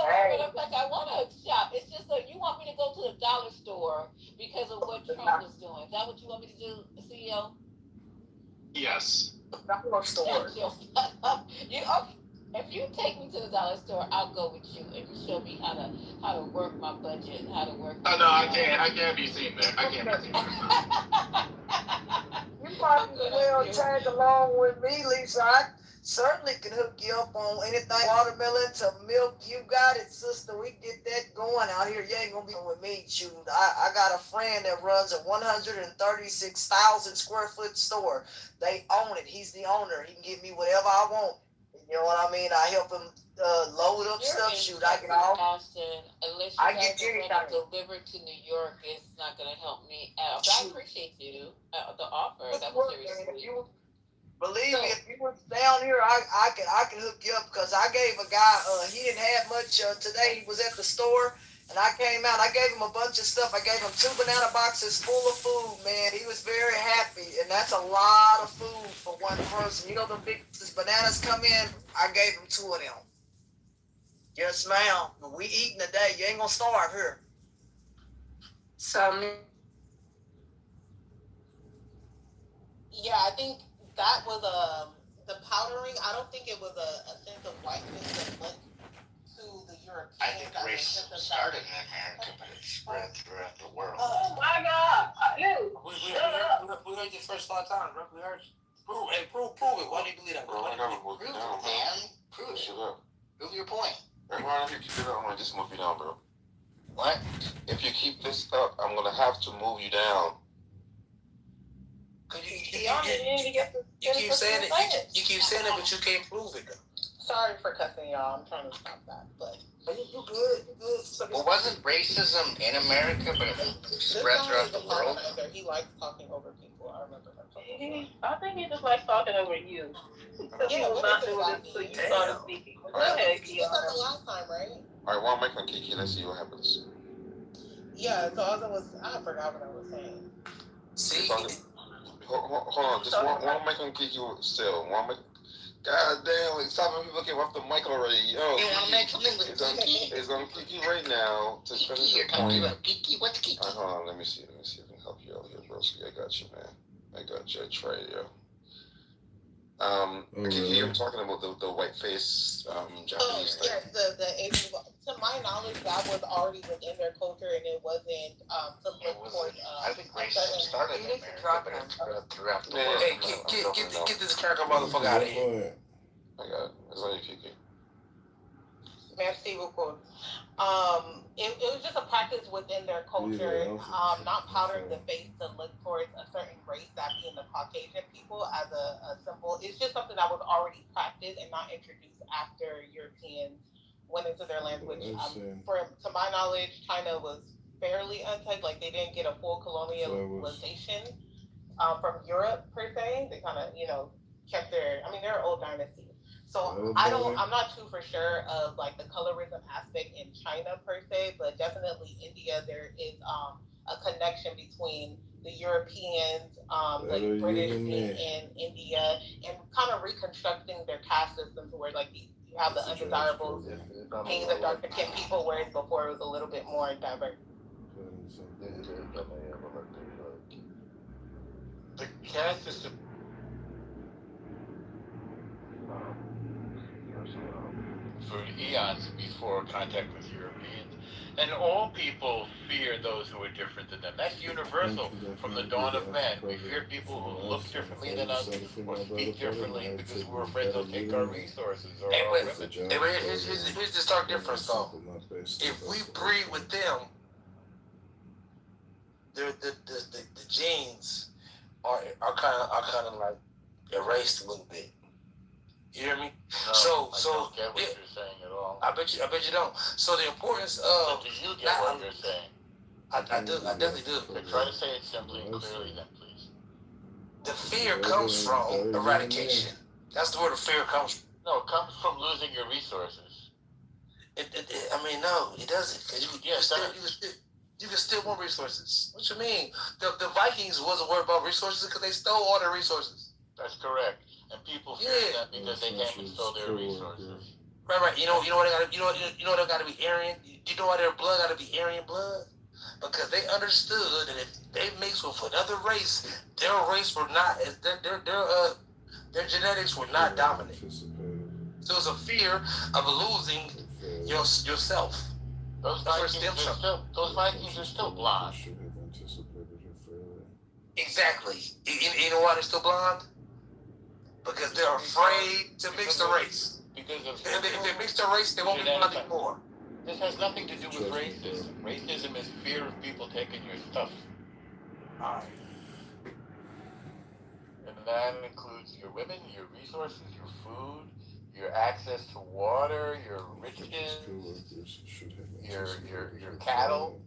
Speaker 12: wherever the fuck I want to shop. It's just that you want me to go to the dollar store because of what Trump was doing. Is that what you want me to do, CEO?
Speaker 16: Yes.
Speaker 2: Dollar store.
Speaker 12: If you take me to the dollar store, I'll go with you and you show me how to work my budget, how to work.
Speaker 16: Oh no, I can't be seen there. I can't be seen there.
Speaker 17: You might as well tag along with me, Lisa. I certainly can hook you up on anything watermelon to milk. You got it, sister. We get that going out here. You ain't gonna be with me shooting. I got a friend that runs a 136,000 square foot store. They own it. He's the owner. He can give me whatever I want. You know what I mean? I help him load up stuff. Shoot, I get all.
Speaker 12: Austin, unless you guys are delivered to New York, it's not gonna help me out. But I appreciate you, the offer. That was very sweet.
Speaker 17: Believe me, if you was down here, I can hook you up because I gave a guy. He didn't have much today. He was at the store, and I came out. I gave him a bunch of stuff. I gave him 2 banana boxes full of food. Man, he was very happy, and that's a lot of food for one person. You know, the big bananas come in. I gave him 2 of them. Yes, ma'am. We eating today. You ain't gonna starve here.
Speaker 10: So,
Speaker 18: yeah, I think that was the powdering. I don't think it was a sense of whiteness that went to the Europeans.
Speaker 16: I think race started in America, but it spread throughout the world.
Speaker 17: Oh my God!
Speaker 16: We heard you first a lot of times, bro. We heard you. Prove it. Why do you believe that? Bro, I gotta move you down, man. Prove it. Prove your point. Everyone, if you keep it up, I'm gonna just move you down, bro. What? If you keep this up, I'm gonna have to move you down.
Speaker 17: You keep saying it. You keep saying it, but you can't prove it.
Speaker 18: Sorry for cussing y'all. I'm trying to stop that, but
Speaker 17: You good? You good?
Speaker 16: Well, wasn't racism in America, but it spread throughout the world?
Speaker 18: He likes talking over people. I remember him talking.
Speaker 8: I think he just likes talking over you. Because he was not doing it until you started speaking. Go ahead,
Speaker 18: You did that the last time, right?
Speaker 14: All right, well, I'm making Kiki. Let's see what happens.
Speaker 18: Yeah, so I forgot what I was saying.
Speaker 14: See? Hold on, just one making Kiki still.
Speaker 16: God damn, like, stop when people came off the mic already. Yo,
Speaker 18: They want to make something with
Speaker 16: it's on Kiki right now to finish
Speaker 18: Kiki,
Speaker 16: the
Speaker 18: come
Speaker 16: point.
Speaker 18: on, Kiki, what's Kiki?
Speaker 16: Hold on, let me see if I can help you out here, broski. I got you, man. I got you. I tried, yo. Kiki, you were talking about the white face Japanese thing.
Speaker 18: Yes, the Asian. To my knowledge, that was already within their culture, and it wasn't to look towards.
Speaker 16: I think racism started in America, but it spread throughout the
Speaker 2: Hey,
Speaker 16: world.
Speaker 2: get this character motherfucker out of here.
Speaker 16: I got it. It's on you, Kiki.
Speaker 18: Merci beaucoup. It was just a practice within their culture, not powdering the face to look towards a certain race, that being the Caucasian people, as a symbol. It's just something that was already practiced and not introduced after Europeans went into their land, which, to my knowledge, China was fairly untouched. Like, they didn't get a full colonialization from Europe, per se. They kind of, kept they're an old dynasty. So I'm not too for sure of like the colorism aspect in China per se, but definitely India, there is a connection between the Europeans, like British in India, and kind of reconstructing their caste system to where like you have the undesirables, being the darker skinned people, whereas before it was a little bit more diverse.
Speaker 16: The caste system.
Speaker 11: For eons before contact with Europeans, and all people fear those who are different than them. That's universal from the dawn of man. We fear people who look differently than us or speak differently because we're afraid they'll take our resources or our women.
Speaker 2: Here's the stark difference, though. If we breed with them, the genes are kind of like erased a little bit. You hear me?
Speaker 11: No, I don't get what you're saying at all.
Speaker 2: I bet you don't. So the importance of.
Speaker 11: So do you get what you're saying?
Speaker 2: I definitely do.
Speaker 11: Okay, try to say it simply and clearly then, please.
Speaker 2: The fear comes from eradication. That's the where the fear comes from.
Speaker 11: No, it comes from losing your resources.
Speaker 2: No, it doesn't. Because you can still want resources. What you mean? The Vikings wasn't worried about resources because they stole all their resources.
Speaker 11: That's correct. And people fear that because they came and stole their resources.
Speaker 2: Right. You know what they got? You know they got to be Aryan. You know why their blood got to be Aryan blood? Because they understood that if they mixed with another race, their race were not their genetics were not dominant. So it's a fear of losing yourself.
Speaker 11: Those Vikings are still blonde.
Speaker 2: Exactly. You know why they're still blonde? Because they're afraid to mix the race.
Speaker 11: Because
Speaker 2: if they mix the race, they won't be blonde anymore.
Speaker 11: This has nothing to do with racism. Racism is fear of people taking your stuff.
Speaker 2: Alright.
Speaker 11: And that includes your women, your resources, your food, your access to water, your riches, your cattle.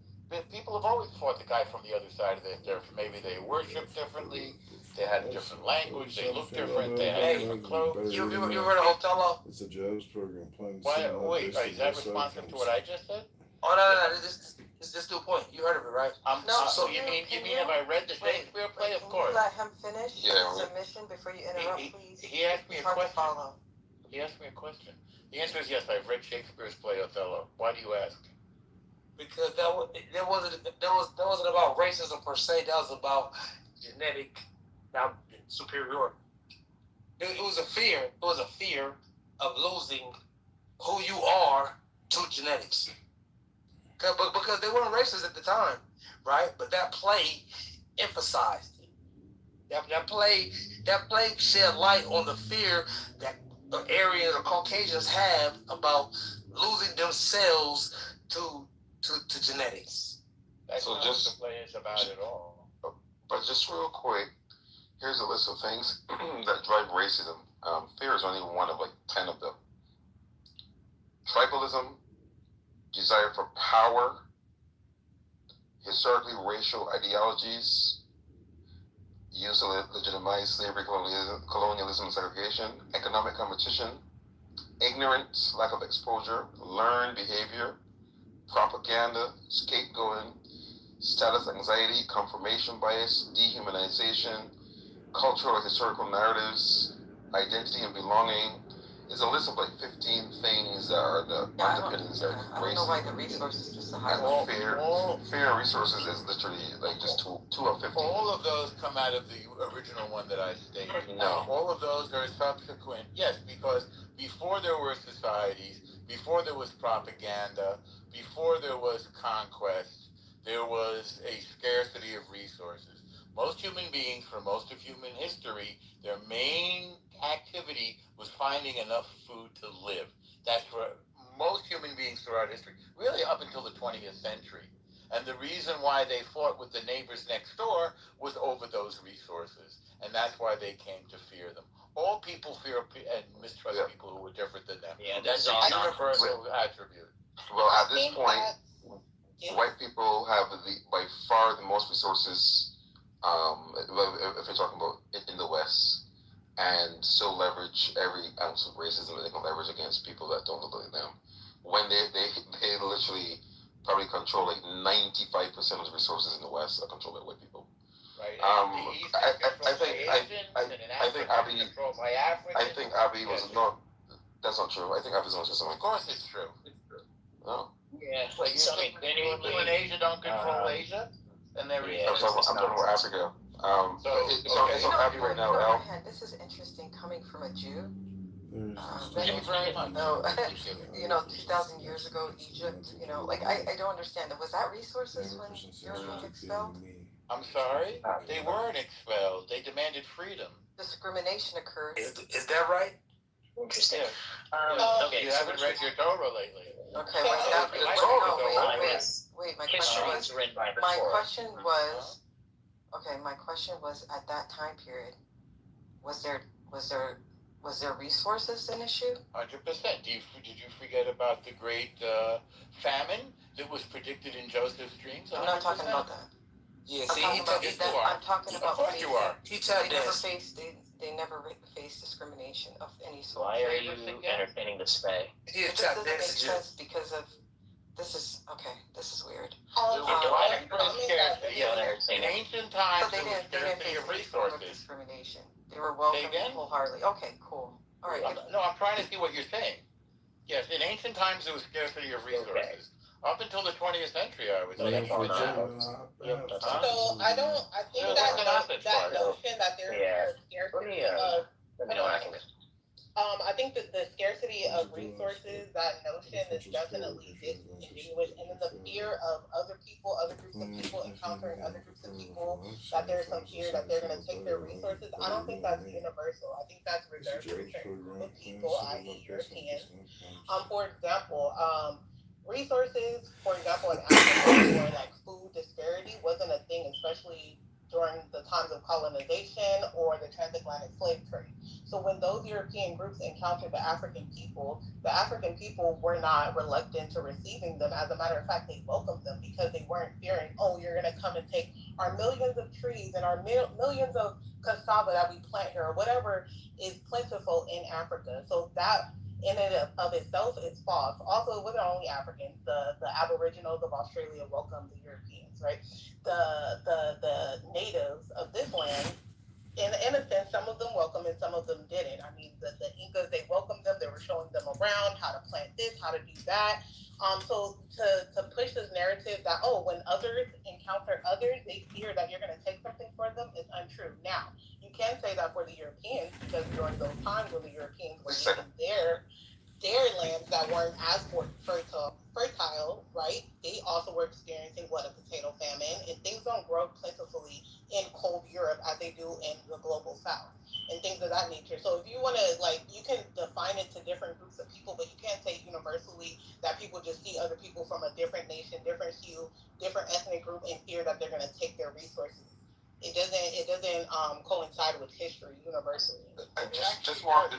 Speaker 11: People have always fought the guy from the other side of the maybe they worship differently, they had a different language, they look different, they had different clothes.
Speaker 2: You heard of Othello?
Speaker 13: It's a jobs program.
Speaker 11: Wait, is that responsive to what I just said?
Speaker 2: Oh no, this new point. You heard of it, right?
Speaker 11: So you mean have I read the Shakespeare play? Of course.
Speaker 4: Let him finish his submission before you interrupt, please.
Speaker 11: He asked me a question. He asked me a question. The answer is yes. I've read Shakespeare's play Othello. Why do you ask?
Speaker 2: Because that wasn't about racism per se. That was about genetic superiority. It was a fear. It was a fear of losing who you are to genetics. Because they weren't racist at the time, right? But that play emphasized it. That play shed light on the fear that Aryans or Caucasians have about losing themselves to genetics.
Speaker 11: That's not what the play is about at all.
Speaker 14: But just real quick, here's a list of things that drive racism. Fear is only one of like 10 of them. Tribalism, desire for power, historically racial ideologies, use to legitimize slavery, colonialism, and segregation, economic competition, ignorance, lack of exposure, learned behavior, propaganda, scapegoating, status anxiety, confirmation bias, dehumanization, cultural or historical narratives,
Speaker 19: identity and belonging. It's a list of like 15 things that are the underpinnings of
Speaker 4: I don't know why the resources just so high.
Speaker 19: and fair resources is literally like just two of 15.
Speaker 16: All of those come out of the original one that I stated.
Speaker 19: No.
Speaker 16: All of those are subsequent. Yes, because before there were societies, before there was propaganda, before there was conquest, there was a scarcity of resources. Most human beings, for most of human history, their main activity was finding enough food to live. That's for most human beings throughout history, really up until the 20th century. And the reason why they fought with the neighbors next door was over those resources. And that's why they came to fear them. All people fear and mistrust people who were different than them.
Speaker 20: Yeah,
Speaker 16: that's a universal attribute.
Speaker 19: Well, at this point, white people have by far the most resources. If you're talking about in the West, and so leverage every ounce of racism that they can leverage against people that don't look like them. When they literally probably control like 95% of the resources in the West are controlled by white people.
Speaker 16: Right.
Speaker 19: I think Abby was not. That's not true. I think Abby's not just something.
Speaker 16: Of course, it's true.
Speaker 19: No.
Speaker 20: Yeah.
Speaker 16: Well, you think people in Asia don't control Asia? And they're
Speaker 19: I'm talking about Africa. It's on Abby right now, Al.
Speaker 4: This is interesting coming from a Jew.
Speaker 16: Thank you very much.
Speaker 4: No, 2,000 years ago, Egypt, like I don't understand. Was that resources when you were being expelled?
Speaker 16: I'm sorry? They weren't expelled. They demanded freedom.
Speaker 4: Discrimination occurred.
Speaker 16: Is that right?
Speaker 20: Interesting.
Speaker 16: Okay, you haven't read your Torah lately.
Speaker 4: Okay, wait, my question was at that time period, was there resources an issue?
Speaker 16: 100%. Did you forget about the great famine that was predicted in Joseph's dreams? 100%.
Speaker 4: I'm not talking about that.
Speaker 16: Yeah,
Speaker 4: I'm talking about
Speaker 16: Of course you are.
Speaker 4: they never faced discrimination of any sort.
Speaker 20: Why are you entertaining this spay?
Speaker 4: It just doesn't make sense because of this is weird.
Speaker 16: In ancient times,
Speaker 4: they didn't face any form of discrimination. They were welcomed wholeheartedly. Okay, cool. All right.
Speaker 16: No, I'm trying to see what you're saying. Yes, in ancient times there was scarcity of resources. Up until the 20th century, I would say.
Speaker 18: So I think that notion that there's a scarcity of I think that the scarcity of resources, that notion is definitely disingenuous, and then the fear of other groups of people encountering other groups of people, that there's some fear that they're going to take their resources. I don't think that's universal. I think that's reserved for certain group of people, i.e. Europeans. For example, resources, for example, in Africa, where like food disparity wasn't a thing, especially during the times of colonization or the transatlantic slave trade. So when those European groups encountered the African people were not reluctant to receiving them. As a matter of fact, they welcomed them because they weren't fearing, oh, you're going to come and take our millions of trees and our millions of cassava that we plant here, or whatever is plentiful in Africa. So that in and of itself is false. Also, it wasn't only Africans. The Aboriginals of Australia welcomed the Europeans, right? The natives of this land, in a sense, some of them welcomed and some of them didn't. I mean, the Incas, they welcomed them. They were showing them around how to plant this, how to do that. So to push this narrative that, oh, when others encounter others, they fear that you're going to take something for them is untrue. Now, you can say that for the Europeans, because during those times when the Europeans were using their lands that weren't as fertile, right? They also were experiencing a potato famine, and things don't grow plentifully in cold Europe as they do in the global South, and things of that nature. So if you want to, you can define it to different groups of people, but you can't say universally that people just see other people from a different nation, different hue, different ethnic group, and fear that they're going to take their resources. It doesn't coincide with history universally.
Speaker 19: Just one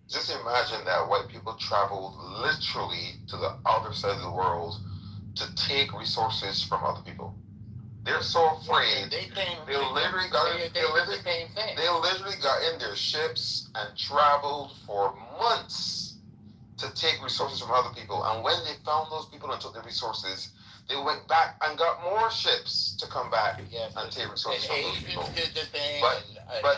Speaker 19: Just imagine that white people traveled literally to the other side of the world to take resources from other people. They're so afraid. They literally got in their ships and traveled for months to take resources from other people. And when they found those people and took the resources, They went back and got more ships to come back and take resources from those
Speaker 11: Asians
Speaker 19: people.
Speaker 11: did the thing,
Speaker 19: But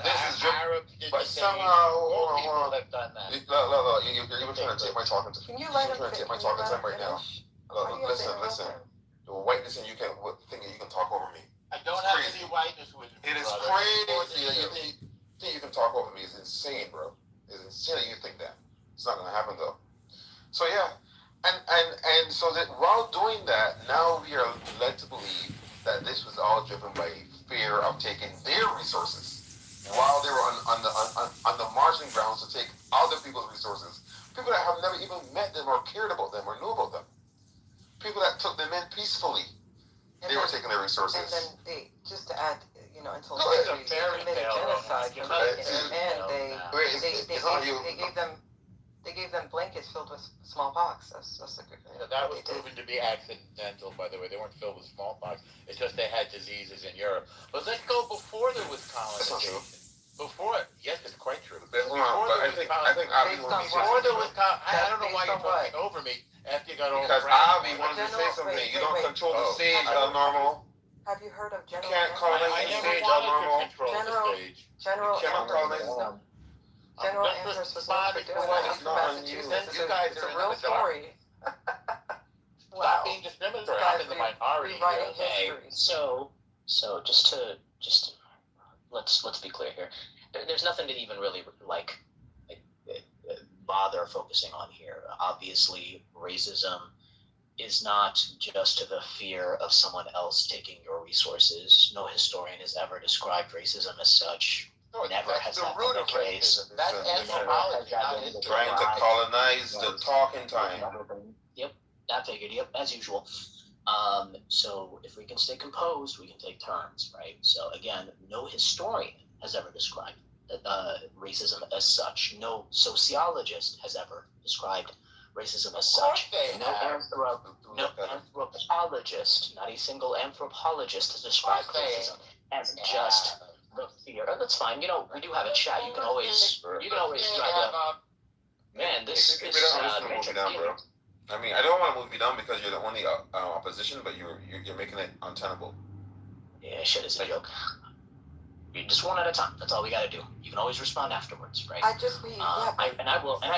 Speaker 19: this is
Speaker 11: Arabs did
Speaker 19: but
Speaker 11: the thing.
Speaker 19: somehow,
Speaker 11: More
Speaker 19: hold
Speaker 11: people
Speaker 19: on.
Speaker 11: have done that.
Speaker 19: Look, you're even trying to take my talking time.
Speaker 2: Can you let him
Speaker 19: You're trying to take my
Speaker 2: can you
Speaker 19: talking
Speaker 2: let
Speaker 19: time
Speaker 2: him
Speaker 19: right now.
Speaker 2: finish?
Speaker 19: Look,
Speaker 2: Why do you have to
Speaker 19: listen.
Speaker 2: interrupt him?
Speaker 19: The whiteness and you can think that you can talk over me.
Speaker 11: I don't
Speaker 19: It's
Speaker 11: have
Speaker 19: crazy.
Speaker 11: any whiteness with me,
Speaker 19: It is
Speaker 11: brother.
Speaker 19: crazy that you think you can talk over me. It's insane, bro. It's insane that you think that. It's not gonna happen though. So yeah, and so that while doing that, now we are led to believe that this was all driven by fear of taking their resources, while they were on the marching grounds to take other people's resources. People that have never even met them or cared about them or knew about them. People that took them in peacefully. They were taking their resources.
Speaker 4: And then they, just to add, until
Speaker 19: No,
Speaker 4: they
Speaker 19: it's a
Speaker 11: fairy
Speaker 4: committed
Speaker 11: tale,
Speaker 4: genocide, they gave them blankets filled with smallpox. That's a good thing.
Speaker 11: That was proven to be accidental, by the way. They weren't filled with smallpox. It's just they had diseases in Europe. But let's go before there was colonization. Before, yes, it's quite true.
Speaker 19: Hold on, but I think Avi
Speaker 11: before
Speaker 19: wants to say
Speaker 11: there was
Speaker 19: something.
Speaker 11: I don't know why you're talking over me after you got all
Speaker 19: Because Avi wanted to say something. You don't control the stage, normal.
Speaker 4: Have you heard of
Speaker 19: You
Speaker 4: General
Speaker 19: can't colonize the stage, normal.
Speaker 4: General
Speaker 19: You cannot colonize
Speaker 4: General Amherst was known for doing that. I'm from Massachusetts. It's a real story.
Speaker 11: Stop being discriminatory. I'm in the minority here.
Speaker 20: Okay, so just let's be clear here. There's nothing to even really bother focusing on here. Obviously, racism is not just the fear of someone else taking your resources. No historian has ever described racism as such. Never has that been the case.
Speaker 11: That's anthropology.
Speaker 19: Trying to colonize the talking time.
Speaker 20: Yep, I figured. Yep, as usual. So if we can stay composed, we can take turns, right? So again, no historian has ever described racism as such. No sociologist has ever described racism as such. No anthropologist, not a single anthropologist has described racism as just the fear. Oh, that's fine. We do have a chat. You can always try to. Man, this
Speaker 19: Move you down, bro. I mean, I don't want to move you down because you're the only opposition, but you're making it untenable.
Speaker 20: Yeah, shit is a joke. Just one at a time. That's all we gotta do. You can always respond afterwards, right?
Speaker 4: I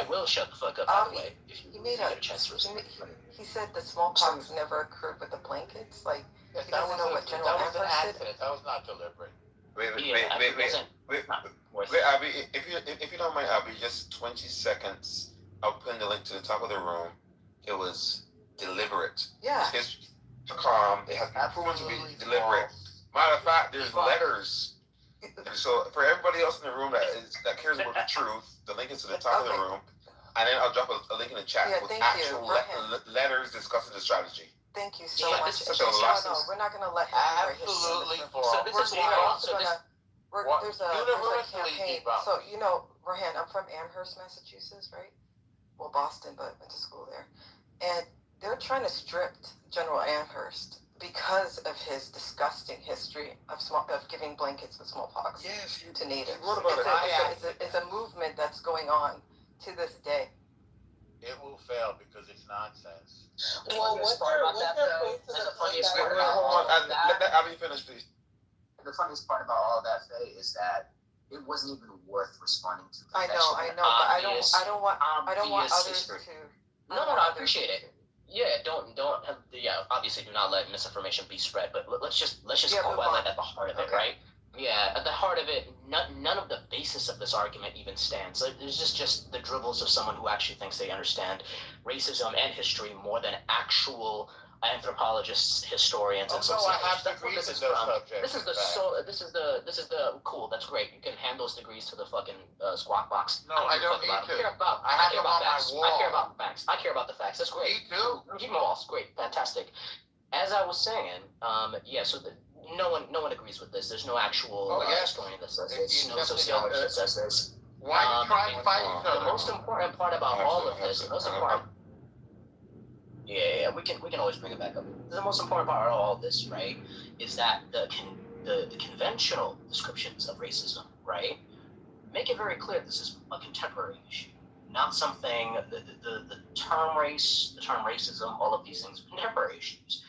Speaker 4: will shut the fuck up. By the way, if you get a chance to respond. He said the smallpox never occurred with the blankets. Like he doesn't know what General Amherst did.
Speaker 11: That was not deliberate.
Speaker 19: Wait, Abby, if you don't mind, Abby, just 20 seconds. I'll pin the link to the top of the room. It was deliberate.
Speaker 4: Yeah.
Speaker 19: It's calm. It has been proven to be deliberate. Matter of fact, there's letters. And so for everybody else in the room that cares about the truth, the link is to the top of the room. And then I'll drop a link in the chat with actual letters discussing the strategy.
Speaker 4: Thank you so much. No, we're not going to let him write history.
Speaker 11: So this is
Speaker 4: there's a campaign. So, Rahan, I'm from Amherst, Massachusetts, right? Well, Boston, but went to school there. And they're trying to strip General Amherst because of his disgusting history of giving blankets with smallpox to natives.
Speaker 19: What about
Speaker 4: it's a movement that's going on to this day.
Speaker 11: It will fail because it's nonsense.
Speaker 20: Well, what's part about that though? And the funniest part about all of that.
Speaker 19: Let Abby finish, please.
Speaker 20: The funniest part about all of that, Faye, is that it wasn't even worth responding to.
Speaker 4: I know, but I don't want others to.
Speaker 20: No, I appreciate it. Yeah, obviously do not let misinformation be spread, but let's just call it at the heart of it, right? Yeah, at the heart of it, none of the basis of this argument even stands. There's just the dribbles of someone who actually thinks they understand racism and history more than actual anthropologists, historians, and sociologists. This is the cool. That's great. You can hand those degrees to the fucking squawk box.
Speaker 11: No, I don't need to.
Speaker 20: I care about facts. I care about the facts. I care about the facts. That's great.
Speaker 11: Me too.
Speaker 20: Keep them all. Great, fantastic. As I was saying, no one agrees with this. There's no actual historian that says this. No sociologist that says this.
Speaker 11: Why you try and fight each other?
Speaker 20: The most important part about all of this, the most important. Yeah, we can always bring it back up. The most important part of all of this, right, is that the conventional descriptions of racism, right, make it very clear this is a contemporary issue, not something. The term race, the term racism, all of these things are contemporary issues.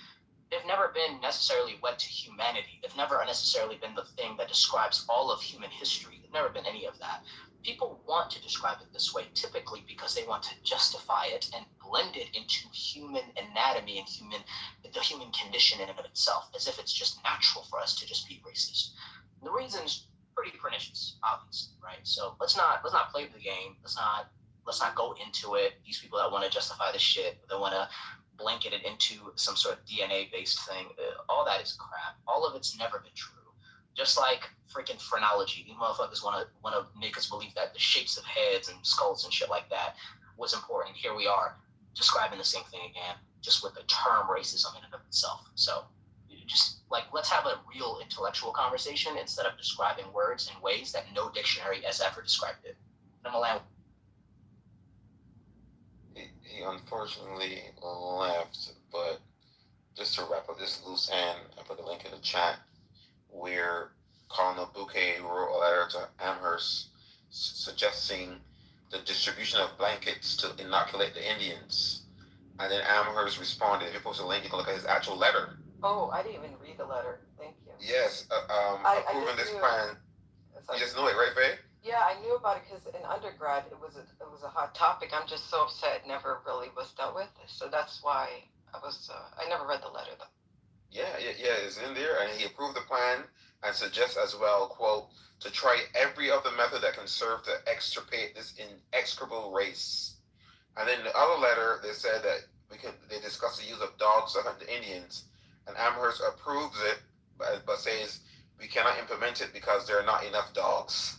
Speaker 20: they've never been necessarily wed to humanity. They've never necessarily been the thing that describes all of human history. They've never been any of that. People want to describe it this way typically because they want to justify it and blend it into human anatomy and the human condition in and of itself, as if it's just natural for us to just be racist. And the reason's pretty pernicious, obviously, right? So let's not play the game. Let's not go into it. These people that want to justify this shit, they want to blanket it into some sort of DNA-based thing. All that is crap. All of it's never been true. Just like freaking phrenology, these motherfuckers want to make us believe that the shapes of heads and skulls and shit like that was important. Here we are describing the same thing again, just with the term racism in and of itself. So just like, let's have a real intellectual conversation instead of describing words in ways that no dictionary has ever described it. And I'm allowed.
Speaker 19: He unfortunately left, but just to wrap up this loose end, I put the link in the chat where Colonel Bouquet wrote a letter to Amherst suggesting the distribution of blankets to inoculate the Indians. And then Amherst responded. If you post a link, you can look at his actual letter.
Speaker 4: Oh, I didn't even read the letter. Thank you.
Speaker 19: Yes, approving this plan. You just knew it, right, Faye?
Speaker 4: Yeah, I knew about it because in undergrad it was a hot topic. I'm just so upset it never really was dealt with. So that's why I never read the letter though.
Speaker 19: Yeah, it's in there, and he approved the plan and suggests as well, quote, to try every other method that can serve to extirpate this inexorable race. And then the other letter, they said that they discussed the use of dogs to hunt the Indians, and Amherst approves it, but says we cannot implement it because there are not enough dogs.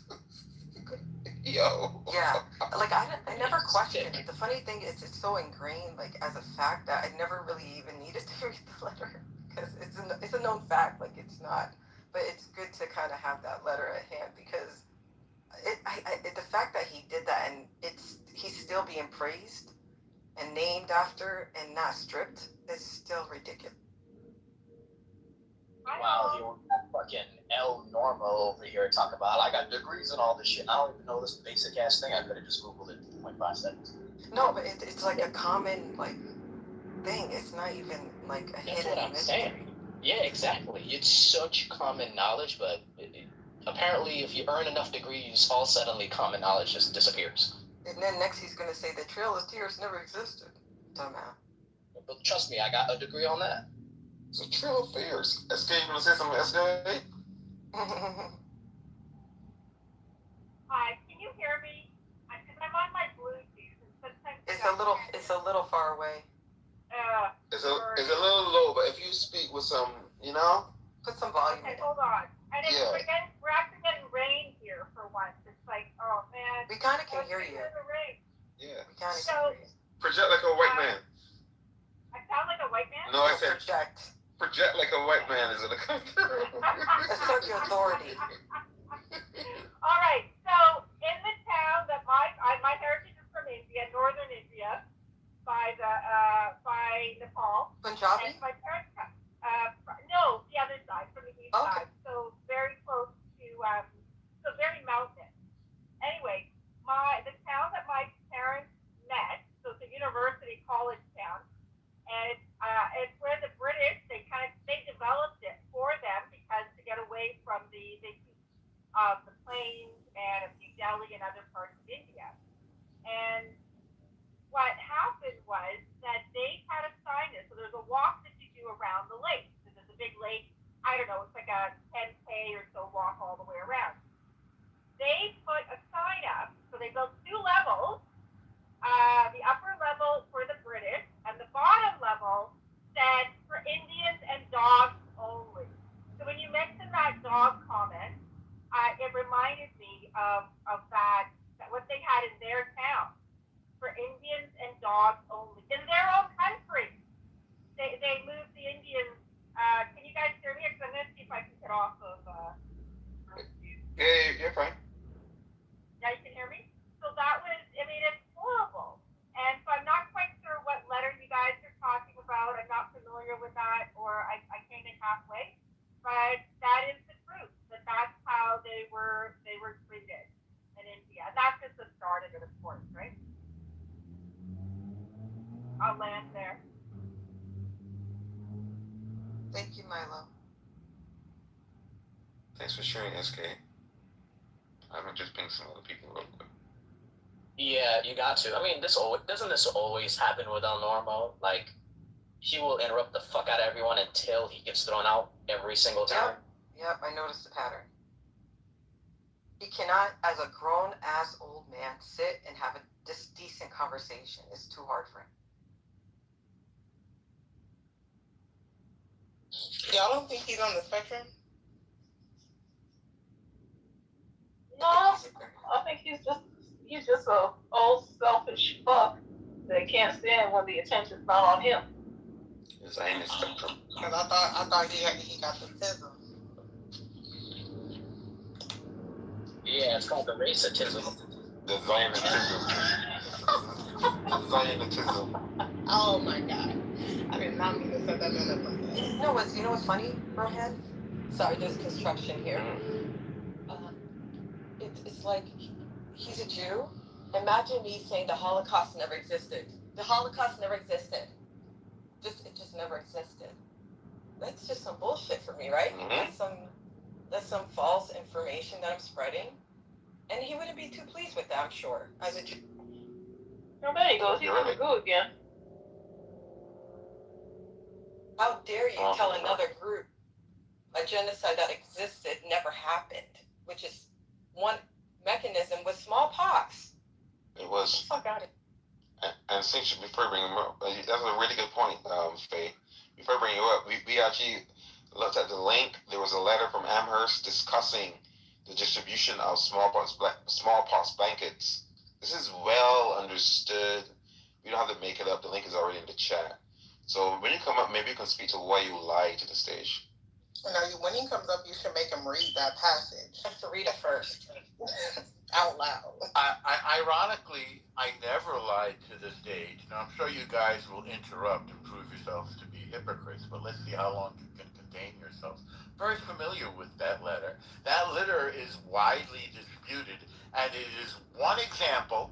Speaker 19: Yo.
Speaker 4: Yeah, like I never questioned it. The funny thing is, it's so ingrained, like as a fact, that I never really even needed to read the letter because it's a known fact. Like it's not, but it's good to kind of have that letter at hand because the fact that he did that and he's still being praised and named after and not stripped is still ridiculous.
Speaker 20: Wow, you fucking El Normo over here talking about I got degrees and all this shit. I don't even know this basic ass thing. I could have just Googled it in 0.5 seconds.
Speaker 4: No, but it's like a common like thing. It's not even like a hidden.
Speaker 20: That's what I'm saying. Yeah, exactly. It's such common knowledge, but apparently if you earn enough degrees, all suddenly common knowledge just disappears.
Speaker 4: And then next he's gonna say the Trail of Tears never existed. Somehow.
Speaker 20: But trust me, I got a degree on that.
Speaker 19: It's a Trail of Fears. SK, you want to say something, SK?
Speaker 21: Hi, can you hear me? Because I'm on my Bluetooth. And sometimes
Speaker 4: it's a little far away.
Speaker 19: It's a little low, but if you speak with some,
Speaker 4: put some volume.
Speaker 21: Okay, hold on. And we're actually getting rain here for once. It's like, oh man.
Speaker 4: We kind of can hear you.
Speaker 21: The rain.
Speaker 19: Yeah.
Speaker 4: We kind of can hear you.
Speaker 19: Project like a white man.
Speaker 21: I sound like a white man?
Speaker 19: No, I said project like a white man is in the country.
Speaker 4: Assert your authority.
Speaker 21: All right. So in the town that my heritage is from India, northern India, by Nepal.
Speaker 4: Punjabi?
Speaker 21: And my parents, no, the other side, from the east side. So very close to, so very mountainous. Anyway, the town that my parents met, so it's a university college town, and it's where the British, they developed it for them because to get away from the plains and of New Delhi and other parts of India. And what happened was that they had a sign there. So there's a walk that you do around the lake. So there's a big lake. I don't know, it's like a 10K or so walk all the way around. They put a sign up. So they built 2 levels. The upper level for the British and the bottom level said for Indians and dogs only. So when you mentioned that dog comment, it reminded me of that what they had in their town for Indians and dogs only in their own country. They moved the Indians. Can you guys hear me? Because I'm going to see if I can get off of.
Speaker 19: Yeah, you're fine.
Speaker 21: Yeah, you can hear me. So that was. I mean, it's horrible. And so I'm not quite sure what letter you guys are talking about. I'm not familiar with that, or I came in halfway. But that is the truth. That's how they were treated in India. And that's just the start of it, of course, right? I'll land there.
Speaker 4: Thank you, Milo.
Speaker 19: Thanks for sharing, SK. I'm gonna just ping some other people real quick.
Speaker 20: Yeah, you got to. I mean, doesn't this always happen with El Normo? Like, he will interrupt the fuck out of everyone until he gets thrown out every single time.
Speaker 4: Yep, I noticed the pattern. He cannot, as a grown-ass old man, sit and have a decent conversation. It's too hard for him.
Speaker 18: Y'all don't think he's on the spectrum?
Speaker 10: No, I think he's just a old selfish fuck that can't stand when the attention's not on him.
Speaker 19: It's a spectrum.
Speaker 18: Because I thought he got the tism.
Speaker 20: Yeah, it's called the racism.
Speaker 19: The Zionism. The Zionism.
Speaker 18: Oh my god. I did not mean to set that man up like that.
Speaker 4: You know what's funny, Rohan? Sorry, there's construction here. It's like he's a Jew. Imagine me saying the Holocaust never existed. The Holocaust never existed. It just never existed. That's just some bullshit for me, right? That's some false information that I'm spreading. And he wouldn't be too pleased with that, I'm sure, as a Jew.
Speaker 10: Oh, there he goes. He's gonna go again.
Speaker 4: How dare you tell another group a genocide that existed never happened, which is one mechanism with smallpox.
Speaker 19: It was.
Speaker 4: Fuck out of it.
Speaker 19: And since before I bring him up, that's a really good point, Faye. Before I bring you up, we actually looked at the link. There was a letter from Amherst discussing the distribution of smallpox blankets. This is well understood. We don't have to make it up. The link is already in the chat. So when you come up, maybe you can speak to why you lied to the stage.
Speaker 18: No, when he comes up, you should make him read that passage.
Speaker 4: I have to read it first.
Speaker 18: Out loud.
Speaker 1: Ironically, I never lied to the stage. Now, I'm sure you guys will interrupt and prove yourselves to be hypocrites, but let's see how long you can contain yourselves. Very familiar with that letter. That letter is widely disputed, and it is one example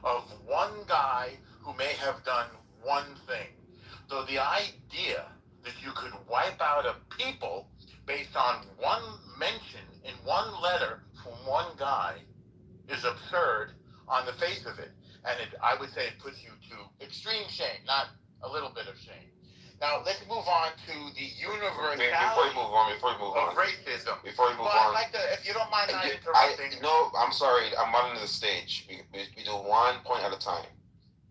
Speaker 1: of one guy who may have done one thing. So the idea that you could wipe out a people based on one mention in one letter from one guy is absurd on the face of it. And I would say it puts you to extreme shame, not a little bit of shame. Now, let's move on to the universality
Speaker 19: Before you move on.
Speaker 1: of racism.
Speaker 19: Before you move on.
Speaker 1: I'd like to, if you don't mind not interrupting.
Speaker 19: No, I'm sorry. I'm running the stage. We do 1 point at a time.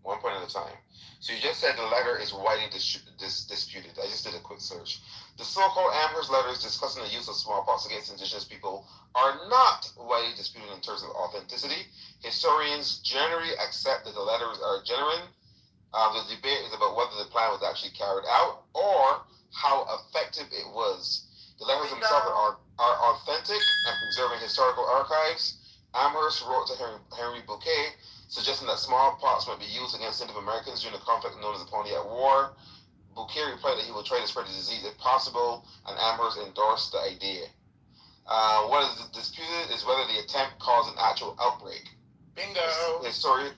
Speaker 19: 1 point at a time. So you just said the letter is widely disputed. I just did a quick search. The so-called Amherst letters discussing the use of smallpox against indigenous people are not widely disputed in terms of authenticity. Historians generally accept that the letters are genuine. The debate is about whether the plan was actually carried out or how effective it was. The letters themselves are authentic and preserving historical archives. Amherst wrote to Henry Bouquet, suggesting that smallpox might be used against Native Americans during the conflict known as the Pontiac War. Bouquet replied that he would try to spread the disease if possible, and Amherst endorsed the idea. What is disputed is whether the attempt caused an actual outbreak.
Speaker 1: Bingo.
Speaker 19: So it's whether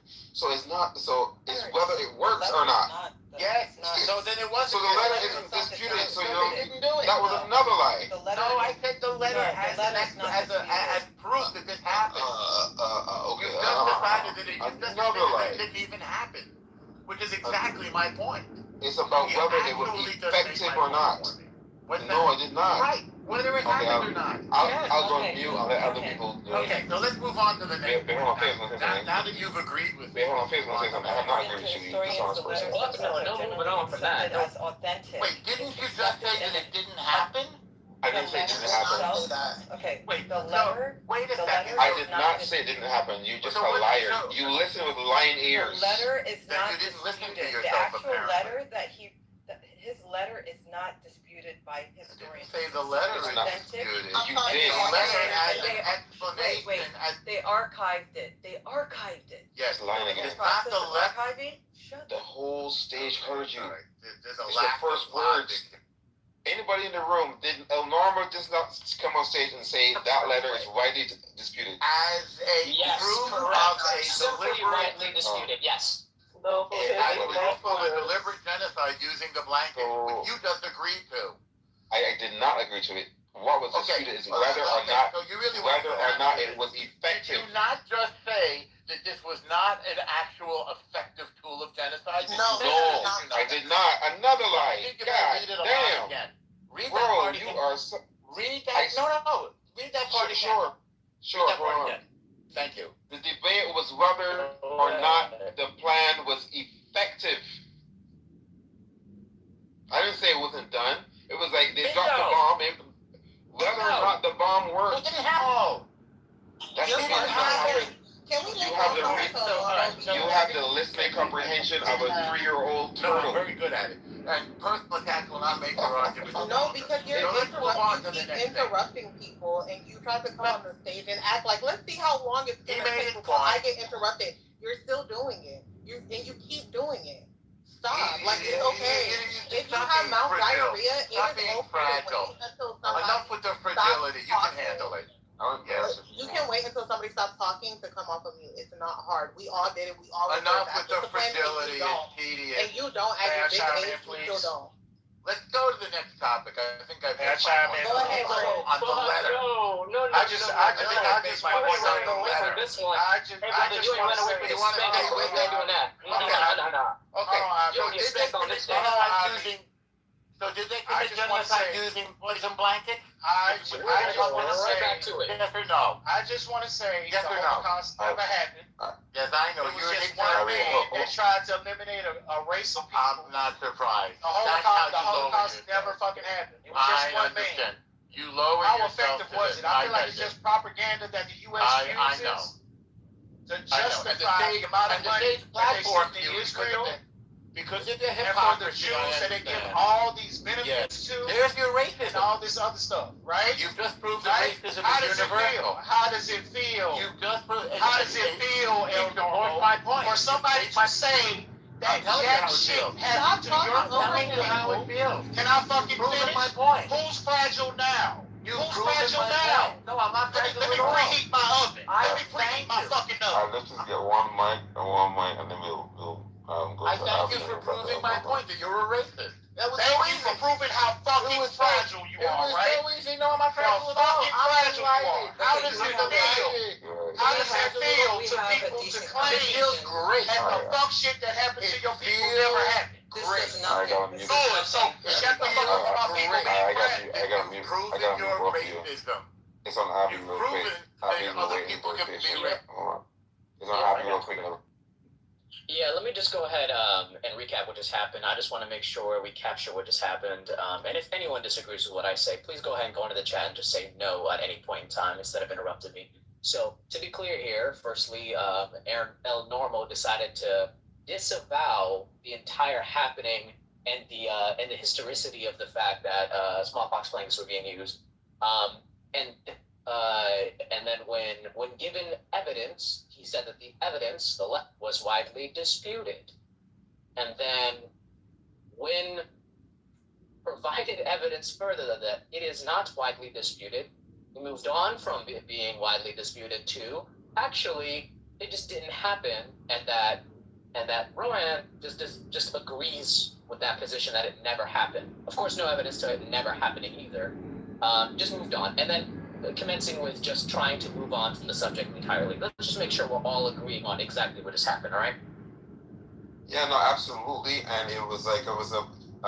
Speaker 19: it works or not.
Speaker 1: Yes. So then it wasn't.
Speaker 19: So the letter isn't disputed. So
Speaker 1: didn't do it.
Speaker 19: That was another lie.
Speaker 1: No, I said the letter as proof that this happened.
Speaker 19: Okay.
Speaker 1: You just decided that it didn't even happen, which is exactly my point.
Speaker 19: It's about whether it would be effective or not. No, I did not.
Speaker 1: Right. Whether it happened or not.
Speaker 19: I'll go on mute. I'll let other people do it.
Speaker 1: Okay, so let's move on to the next.
Speaker 19: Hold on,
Speaker 1: now that you've agreed with me.
Speaker 19: Hold on, Faye's gonna say something. I have not agreed with you. Dishonest person.
Speaker 20: No, moving on from that.
Speaker 4: As authentic.
Speaker 1: Wait, didn't you just say that it didn't happen?
Speaker 19: I didn't say it didn't happen.
Speaker 4: Okay,
Speaker 1: wait,
Speaker 4: the letter.
Speaker 1: Wait a second.
Speaker 19: I did not say it didn't happen. You just a liar. You listen with lying ears.
Speaker 4: The letter is
Speaker 1: Then
Speaker 4: not
Speaker 1: you didn't listen to
Speaker 4: disputed. The
Speaker 1: yourself,
Speaker 4: actual
Speaker 1: apparently.
Speaker 4: letter his letter is not disputed by historians.
Speaker 1: Say the letter is not
Speaker 4: authentic.
Speaker 1: disputed.
Speaker 19: You did.
Speaker 1: The letter has an explanation.
Speaker 4: Wait. They archived it.
Speaker 1: Yes,
Speaker 19: lying again.
Speaker 1: It's not the letter.
Speaker 4: Archiving? Shut
Speaker 19: The whole stage heard you.
Speaker 1: All right, there's a
Speaker 19: It's
Speaker 1: lack
Speaker 19: the first
Speaker 1: of
Speaker 19: words.
Speaker 1: logic.
Speaker 19: Anybody in the room, El Norma does not come on stage and say that letter is widely disputed.
Speaker 1: As a proof of a
Speaker 20: Simply
Speaker 1: deliberate
Speaker 20: widely disputed. Yes.
Speaker 1: proof of a deliberate genocide using the blanket, which you just agreed to.
Speaker 19: I did not agree to it. What was disputed is whether or not it was effective.
Speaker 1: Did you not just say that this was not an actual effective tool of genocide?
Speaker 19: No, I did not. Another lie. God damn.
Speaker 1: Read
Speaker 19: Bro,
Speaker 1: that part
Speaker 19: you
Speaker 1: again.
Speaker 19: are so...
Speaker 1: Read that. No. Read that part again.
Speaker 19: Sure.
Speaker 1: Read that part again. Thank you.
Speaker 19: The debate was whether or not the plan was effective. I didn't say it wasn't done. It was like they dropped the bomb. Whether or not the bomb worked.
Speaker 1: It didn't happen.
Speaker 19: That's not happen. You have the listening comprehension of a 3-year-old turtle.
Speaker 1: No, I'm very good at it. And personal attacks will not make your argument.
Speaker 4: No, because you're interrupting people, and you try to come on the stage and act like, let's see how long it's going to take before I get interrupted. You're still doing it. You keep doing it. Stop. Like, it's okay. If you have mouth diarrhea, it is okay to wait until somebody
Speaker 1: Enough with the fragility. You can handle it.
Speaker 19: Yes.
Speaker 4: You can wait until somebody stops talking to come off of mute. It's not hard. We all did it. We all
Speaker 1: enough with the fragility and tedious.
Speaker 4: And you don't. At your big age, you still don't.
Speaker 1: Let's go to the next topic. I think I've
Speaker 4: Go ahead,
Speaker 1: on the letter.
Speaker 9: No. I just want to say.
Speaker 1: So did they commit genocide using poison blankets?
Speaker 9: I just want to say,
Speaker 1: yes or no?
Speaker 9: I just want to say,
Speaker 1: yes
Speaker 9: the
Speaker 1: or no?
Speaker 9: Holocaust never happened.
Speaker 1: Yes, I know.
Speaker 9: It was just one man that tried to eliminate a race of people.
Speaker 1: I'm not surprised.
Speaker 9: The Holocaust never fucking happened. It was just one man.
Speaker 1: You lower
Speaker 9: How
Speaker 1: yourself
Speaker 9: effective was it? I feel like it's just propaganda that the U.S. uses to justify the amount of money that they send to Israel.
Speaker 1: Because of your
Speaker 9: And for the
Speaker 1: hypocrisy,
Speaker 9: Jews that they give all these benefits to,
Speaker 1: there's your racism,
Speaker 9: and all this other stuff, right?
Speaker 1: You've just proved that racism is universal.
Speaker 9: How does it feel?
Speaker 1: You've just proved.
Speaker 9: How does it feel, El Normo, for somebody to say that jack shit happened to your people? Can I fucking finish?
Speaker 1: My point.
Speaker 9: Who's fragile now? Who's fragile now?
Speaker 1: No, I'm not fragile
Speaker 9: Let me preheat my oven. Let me preheat my fucking oven.
Speaker 19: Let's just get one mic, and then we'll go
Speaker 1: I thank you for proving my point that you're a racist. That was
Speaker 9: Thank you for proving how fucking fragile you are, right?
Speaker 1: It was so easy. No, I'm not fragile at all.
Speaker 9: Fucking fragile you are. How does it feel? How does it feel to people to claim that the fuck shit that happened to your people never happened?
Speaker 4: Great.
Speaker 9: Good. So shut the fuck up about people being fragile.
Speaker 19: I got mute both of you. It's on Abby real quick. Abby
Speaker 1: other people can be racist.
Speaker 19: It's on Abby real quick.
Speaker 20: Yeah, let me just go ahead and recap what just happened. I just want to make sure we capture what just happened. And if anyone disagrees with what I say, please go ahead and go into the chat and just say no at any point in time instead of interrupting me. So to be clear here, firstly, El Normo decided to disavow the entire happening and the historicity of the fact that smallpox blankets were being used. And then when given evidence, he said that the evidence, was widely disputed. And then when provided evidence further that it is not widely disputed, he moved on from it being widely disputed to actually it just didn't happen, and that Rohan just agrees with that position that it never happened. Of course, no evidence to it never happening either. Just moved on, and then commencing with just trying to move on from the subject entirely. Let's just make sure we're all agreeing on exactly what has happened, all right?
Speaker 19: Yeah, no, absolutely. And it was a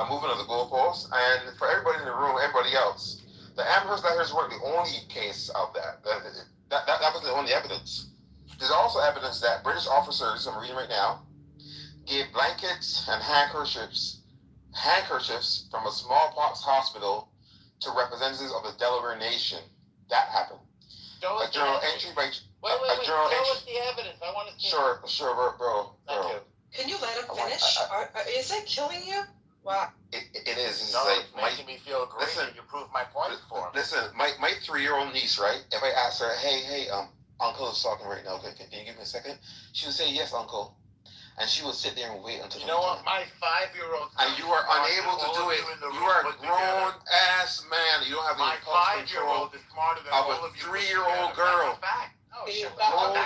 Speaker 19: movement of the goalposts. And for everybody in the room, everybody else, the Amherst letters weren't the only case of that. That was the only evidence. There's also evidence that British officers, I'm reading right now, gave blankets and handkerchiefs from a smallpox hospital to representatives of the Delaware Nation. That happened. A journal entry by
Speaker 1: Wait. Show us the evidence. I want to see.
Speaker 19: Sure, bro.
Speaker 1: Thank you.
Speaker 4: Can you let him finish? Is it killing you? Wow.
Speaker 19: It is. It's
Speaker 1: no,
Speaker 19: like
Speaker 1: it's making me feel great. Listen, you proved my point for him.
Speaker 19: Listen, my 3-year-old niece, right? If I ask her, hey, Uncle is talking right now. Can you give me a second? She would say, yes, Uncle. And she would sit there and wait until.
Speaker 1: You know what? My 5-year-old.
Speaker 19: And you are unable to do it. You are a grown ass man. You don't have the impulse control
Speaker 1: is smarter than
Speaker 19: of a 3-year-old girl.
Speaker 1: No,
Speaker 19: grown man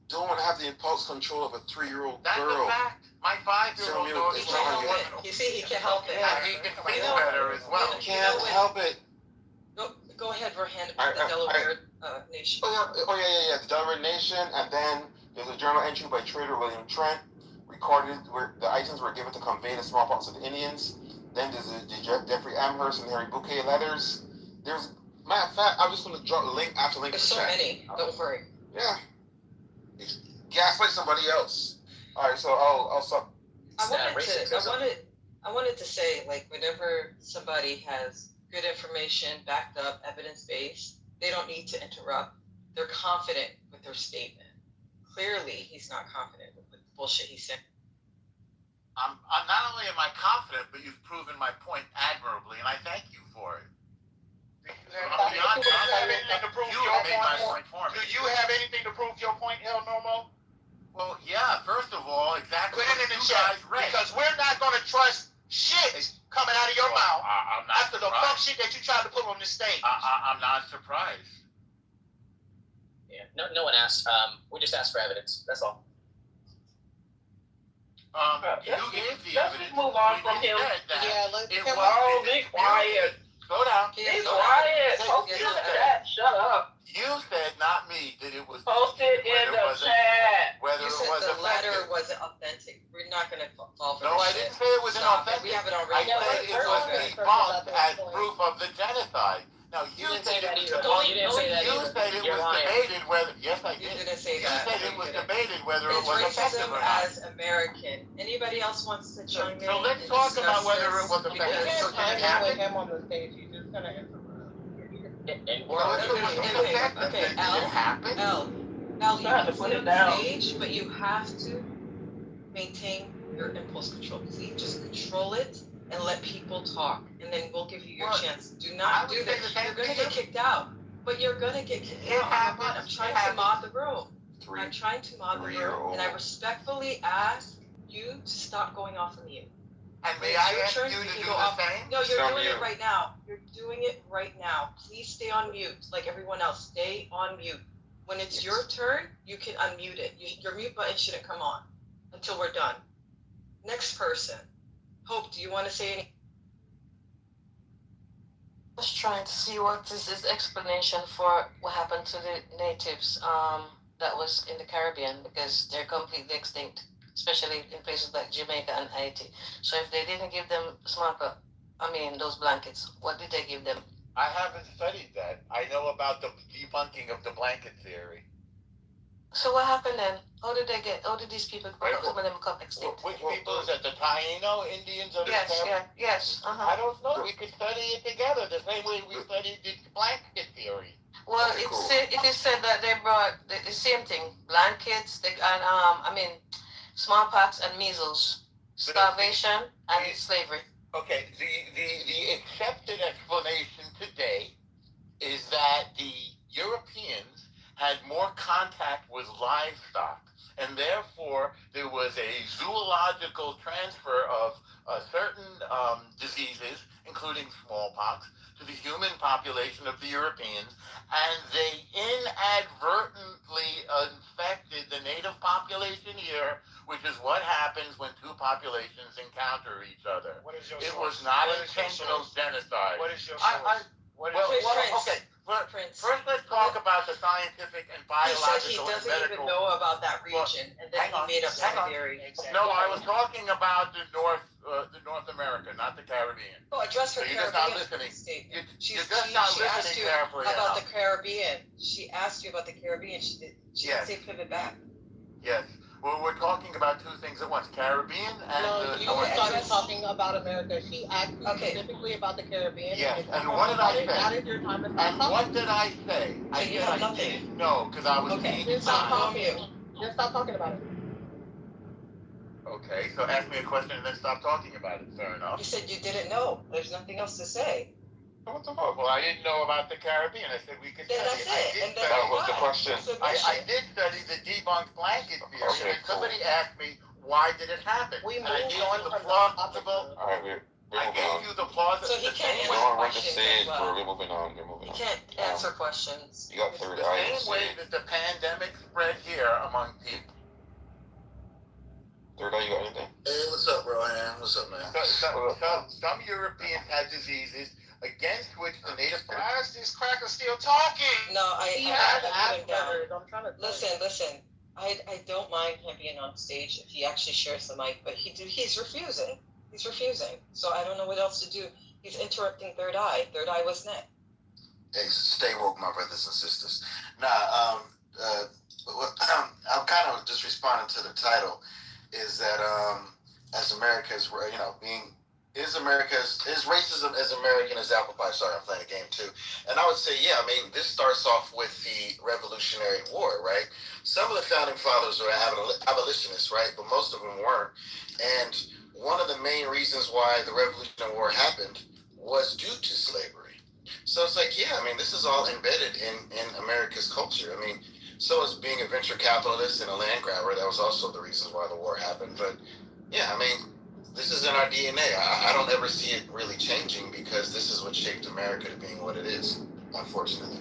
Speaker 19: don't have have the impulse control of a 3-year-old
Speaker 1: That's
Speaker 19: girl.
Speaker 1: a fact. My 5-year-old daughter.
Speaker 4: He can't help it. You see, he can't help it.
Speaker 1: And he can think better as well.
Speaker 19: You can't help it.
Speaker 4: Go ahead, Rohan, the Delaware Nation.
Speaker 19: Yeah. The Delaware Nation, and then there's a journal entry by Trader William Trent, recorded where the items were given to convey the smallpox to the Indians. Then there's the Jeffrey Amherst and Harry Bouquet letters. There's, matter of fact, I'm just going to drop link after link.
Speaker 4: There's so many. Don't worry.
Speaker 19: Yeah. Gaslight somebody else. All right, so I'll stop.
Speaker 4: I wanted to say, like, whenever somebody has good information, backed up, evidence-based, they don't need to interrupt. They're confident with their statement. Clearly, he's not confident with the bullshit he said.
Speaker 1: I'm not only am I confident, but you've proven my point admirably, and I thank you for it.
Speaker 9: Do you have anything to prove your point? Do you have anything to prove your point, El Normo?
Speaker 1: Well, yeah. First of all, exactly.
Speaker 9: Put it in the chat, because we're not going to trust shit coming out of your mouth after the fuck shit that you tried to put on this stage.
Speaker 1: I'm not surprised.
Speaker 20: Yeah. No one asked. We just asked for evidence. That's all.
Speaker 1: You gave the evidence.
Speaker 3: Let's move on from him.
Speaker 1: Yeah, let's
Speaker 3: be quiet.
Speaker 1: Slow down.
Speaker 3: Be quiet. Shut up.
Speaker 1: You said, not me, that it was
Speaker 3: posted in the chat.
Speaker 1: Whether
Speaker 4: you
Speaker 1: it
Speaker 4: said
Speaker 1: was
Speaker 4: the letter wasn't authentic. We're not going to fall for
Speaker 1: No, I
Speaker 4: shit.
Speaker 1: didn't say it was inauthentic.
Speaker 4: We have it on
Speaker 1: I
Speaker 4: radio.
Speaker 1: said it was debunked as proof of the genocide. Now, you said it was debated. You said it was debated whether. Yes, I did.
Speaker 4: You didn't say
Speaker 1: that. You said it was debated whether it was effective
Speaker 4: racism
Speaker 1: or not.
Speaker 4: as American. Anybody else wants to chime in?
Speaker 1: So let's talk about whether it was effective.
Speaker 18: You can't chime in with him on the stage. He's just gonna interrupt.
Speaker 4: Al, you can sit on the stage, but you have to maintain your impulse control. Please just control it and let people talk, and then we'll give you your chance. Do not do that. You're gonna get kicked out, but you're gonna get kicked out. I'm trying to mod the room. I'm trying to mod the room, and I respectfully ask you to stop going off on mute.
Speaker 1: And may I ask you to do the same?
Speaker 4: No, you're doing it right now. You're doing it right now. Please stay on mute, like everyone else. Stay on mute. When it's your turn, you can unmute it. Your mute button shouldn't come on until we're done. Next person. Hope, do you want to say anything?
Speaker 22: I was trying to see what is his explanation for what happened to the natives that was in the Caribbean, because they're completely extinct, especially in places like Jamaica and Haiti. So if they didn't give them those blankets, what did they give them?
Speaker 1: I haven't studied that. I know about the debunking of the blanket theory.
Speaker 22: So what happened then? How did these people some of them become extinct?
Speaker 1: Which people is that? The Taino Indians of the Caribbean?
Speaker 22: Yes.
Speaker 1: I don't know. We could study it together the same way we studied the blanket theory.
Speaker 22: Well, it is said that they brought the same thing: blankets, smallpox and measles, starvation and slavery.
Speaker 1: Okay, the accepted explanation today is that the Europeans had more contact with livestock, and therefore there was a zoological transfer of certain diseases, including smallpox, to the human population of the Europeans, and they inadvertently infected the native population here, which is what happens when two populations encounter each other.
Speaker 9: What is your
Speaker 1: It
Speaker 9: source?
Speaker 1: was not
Speaker 9: What is your
Speaker 1: intentional
Speaker 9: source?
Speaker 1: genocide.
Speaker 9: What is your source?
Speaker 1: Okay. First, let's talk about the scientific and biological.
Speaker 4: He said he doesn't even know about that region, and then he made up some theory.
Speaker 1: No, I was talking about the North America, not the Caribbean.
Speaker 4: Oh, address her
Speaker 1: so
Speaker 4: Caribbean.
Speaker 1: You're just not listening. You're just not listening carefully
Speaker 4: about the Caribbean. She asked you about the Caribbean. She didn't say pivot back.
Speaker 1: Yes. Well, we're talking about two things at once: Caribbean and.
Speaker 18: No, you started talking about America. She asked you specifically about the Caribbean.
Speaker 1: Yes, and what did I say?
Speaker 18: That is your time.
Speaker 1: And what did I say?
Speaker 4: I said nothing.
Speaker 1: No, because I was
Speaker 18: being. Just stop talking about it.
Speaker 1: Okay, so ask me a question and then stop talking about it. Fair enough.
Speaker 4: You said you didn't know. There's nothing else to say.
Speaker 1: What the fuck? Well, I didn't know about the Caribbean. I said we could study it.
Speaker 19: That was the question.
Speaker 1: I did study the debunked blanket theory.
Speaker 19: Okay,
Speaker 1: and somebody asked me, why did it happen?
Speaker 18: We
Speaker 1: and I
Speaker 18: moved
Speaker 1: gave
Speaker 18: on
Speaker 1: you the
Speaker 18: from
Speaker 1: plausible.
Speaker 19: All right, we're
Speaker 1: I gave you the plausible.
Speaker 4: So he can't
Speaker 19: You
Speaker 4: answer
Speaker 19: don't run the
Speaker 4: questions.
Speaker 19: stage, bro. We're moving on.
Speaker 4: He can't answer questions.
Speaker 19: You got third
Speaker 1: The
Speaker 19: eye.
Speaker 1: same way that the pandemic spread here among people,
Speaker 5: What's up, man?
Speaker 1: Some Europeans had diseases against which the native.
Speaker 9: Why is this cracker still talking?
Speaker 4: No,
Speaker 10: I'm trying to
Speaker 4: listen. I don't mind him being on stage if he actually shares the mic, but he's refusing. So I don't know what else to do. He's interrupting Third Eye. Third Eye was next.
Speaker 5: Hey, stay woke, my brothers and sisters. I'm kind of just responding to the title. Is that as America's, is racism as American as apple pie? Sorry, I'm playing a game too. And I would say, yeah. I mean, this starts off with the Revolutionary War, right? Some of the founding fathers were abolitionists, right? But most of them weren't. And one of the main reasons why the Revolutionary War happened was due to slavery. So it's like, yeah, I mean, this is all embedded in America's culture. I mean, so is being a venture capitalist and a land grabber. That was also the reasons why the war happened. But yeah, I mean, this is in our DNA. I don't ever see it really changing because this is what shaped America to being what it is, unfortunately.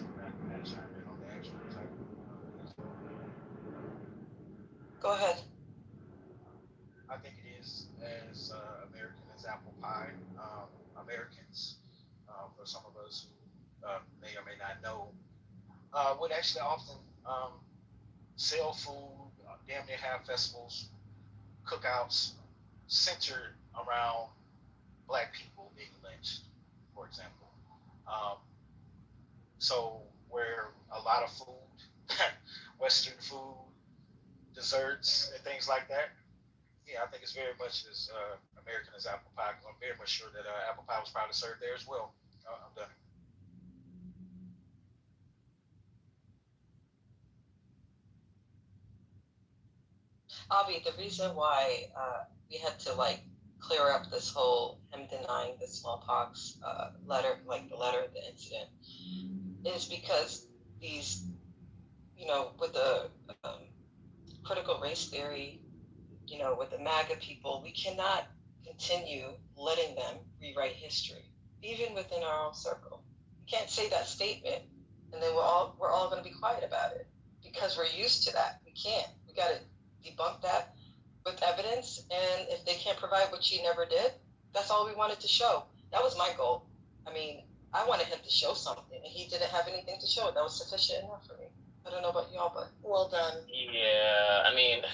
Speaker 4: Go ahead.
Speaker 6: I think it is as American as apple pie. Americans, for some of us who may or may not know, would actually often sell food, damn near have festivals, cookouts, centered around Black people being lynched, for example. So where a lot of food, Western food, desserts, and things like that, yeah, I think it's very much as American as apple pie. I'm very much sure that apple pie was probably served there as well. I'm done.
Speaker 4: Avi, the reason why we had to clear up this whole him denying the smallpox letter, the incident, is because these, with the critical race theory, with the MAGA people, we cannot continue letting them rewrite history, even within our own circle. We can't say that statement and then we're all going to be quiet about it because we're used to that. We can't. We got to debunk that with evidence, and if they can't provide what she never did, that's all we wanted to show. That was my goal. I mean, I wanted him to show something, and he didn't have anything to show. That was sufficient enough for me. I don't know about y'all, but well done.
Speaker 20: Yeah, I mean,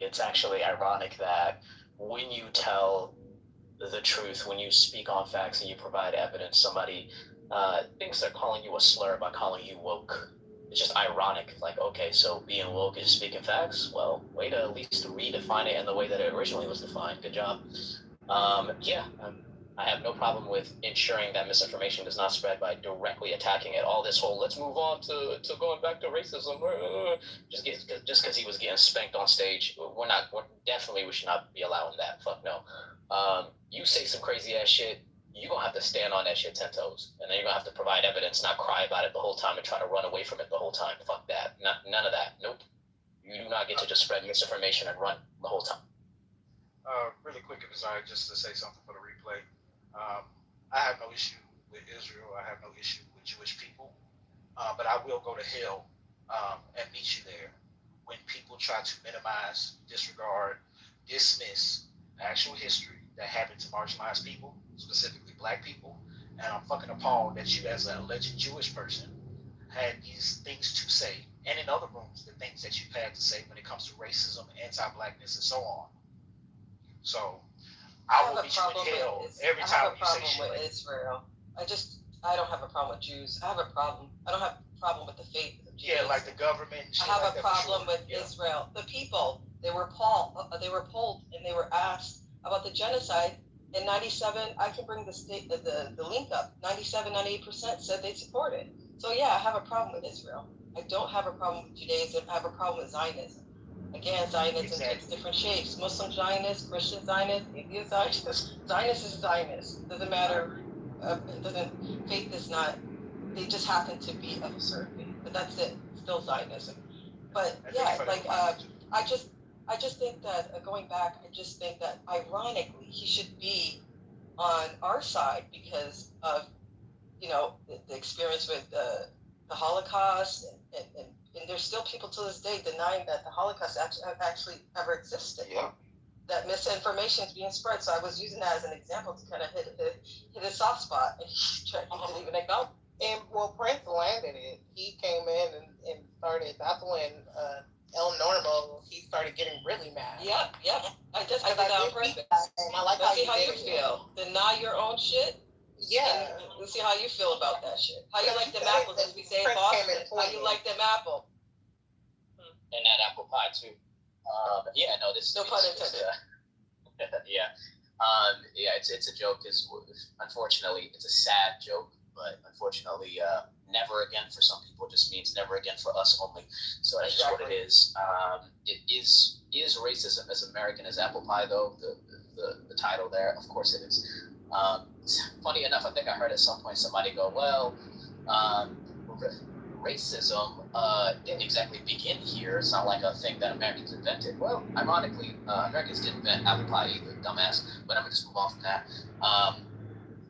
Speaker 20: it's actually ironic that when you tell the truth, when you speak on facts and you provide evidence, somebody thinks they're calling you a slur by calling you woke. It's just ironic. Like, okay, so being woke is speaking facts? Well, way to at least redefine it in the way that it originally was defined. Good job. I have no problem with ensuring that misinformation does not spread by directly attacking it. All this whole, let's move on to going back to racism. Just because he was getting spanked on stage, we should not be allowing that. Fuck no. You say some crazy ass shit, you're going to have to stand on that shit 10 toes. And then you're going to have to provide evidence, not cry about it the whole time and try to run away from it the whole time. Fuck that. None of that. Nope. You do not get to just spread misinformation and run the whole time.
Speaker 6: Really quick, if it's all right, just to say something for the replay. I have no issue with Israel. I have no issue with Jewish people. But I will go to hell and meet you there when people try to minimize, disregard, dismiss actual history that happened to marginalized people, specifically Black people. And I'm fucking appalled that you, as an alleged Jewish person, had these things to say, and in other rooms, the things that you've had to say when it comes to racism, anti-Blackness, and so on. So I will meet you in hell every time you say shit.
Speaker 4: I have a problem with Israel. I don't have a problem with Jews. I don't have a problem with the faith of Jews.
Speaker 6: Yeah, like the government.
Speaker 4: I have a problem with Israel. The people, they were polled and they were asked about the genocide. In 97, I can bring the link up. 97, 98% said they support it. So yeah, I have a problem with Israel. I don't have a problem with Judaism. I have a problem with Zionism. Again, Zionism takes different shapes. Muslim Zionist, Christian Zionist, atheist Zionist. Zionist is Zionist. Doesn't matter. Faith is not. They just happen to be of a certain faith. But that's it. Still Zionism. But yeah, I just think that going back, I just think that ironically he should be on our side because of the experience with the Holocaust and there's still people to this day denying that the Holocaust actually ever existed.
Speaker 5: Yeah.
Speaker 4: that misinformation is being spread. So I was using that as an example to kind of hit a soft spot, and he didn't even acknowledge.
Speaker 18: And well, Prince landed it. He came in and started. That's when El Normo, he started getting really mad.
Speaker 4: Yep. I did that on purpose.
Speaker 18: And I like
Speaker 4: Let's
Speaker 18: how
Speaker 4: see how you
Speaker 18: did it.
Speaker 4: feel. Deny your own shit.
Speaker 18: Yeah.
Speaker 4: And let's see how you feel about that shit. How you like them apples, as we say in
Speaker 18: Prince
Speaker 4: Boston.
Speaker 18: came in
Speaker 4: How you like them apples.
Speaker 20: And that apple pie too. Yeah, no, this
Speaker 4: no pun intended.
Speaker 20: Yeah. It's a joke. Is unfortunately it's a sad joke, but unfortunately, never again for some people just means never again for us only. So that's just what it is. It is racism as American as apple pie though. The title there, of course it is. Funny enough, I think I heard at some point somebody go, well, racism didn't exactly begin here. It's not like a thing that Americans invented. Well, ironically, Americans didn't invent apple pie either, dumbass. But I'm going to just move on from that.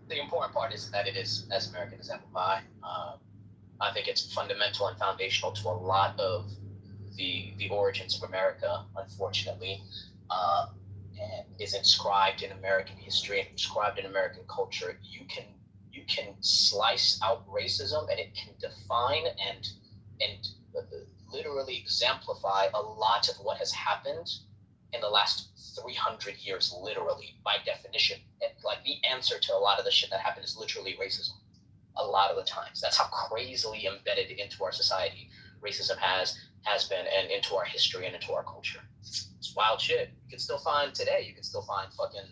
Speaker 20: The important part is that it is as American as apple pie. I think it's fundamental and foundational to a lot of the origins of America, unfortunately, and is inscribed in American history and inscribed in American culture. You can slice out racism, and it can define and literally exemplify a lot of what has happened in the last 300 years, literally, by definition. And like the answer to a lot of the shit that happened is literally racism. A lot of the times. That's how crazily embedded into our society racism has been, and into our history and into our culture. It's wild shit. You can still find today, fucking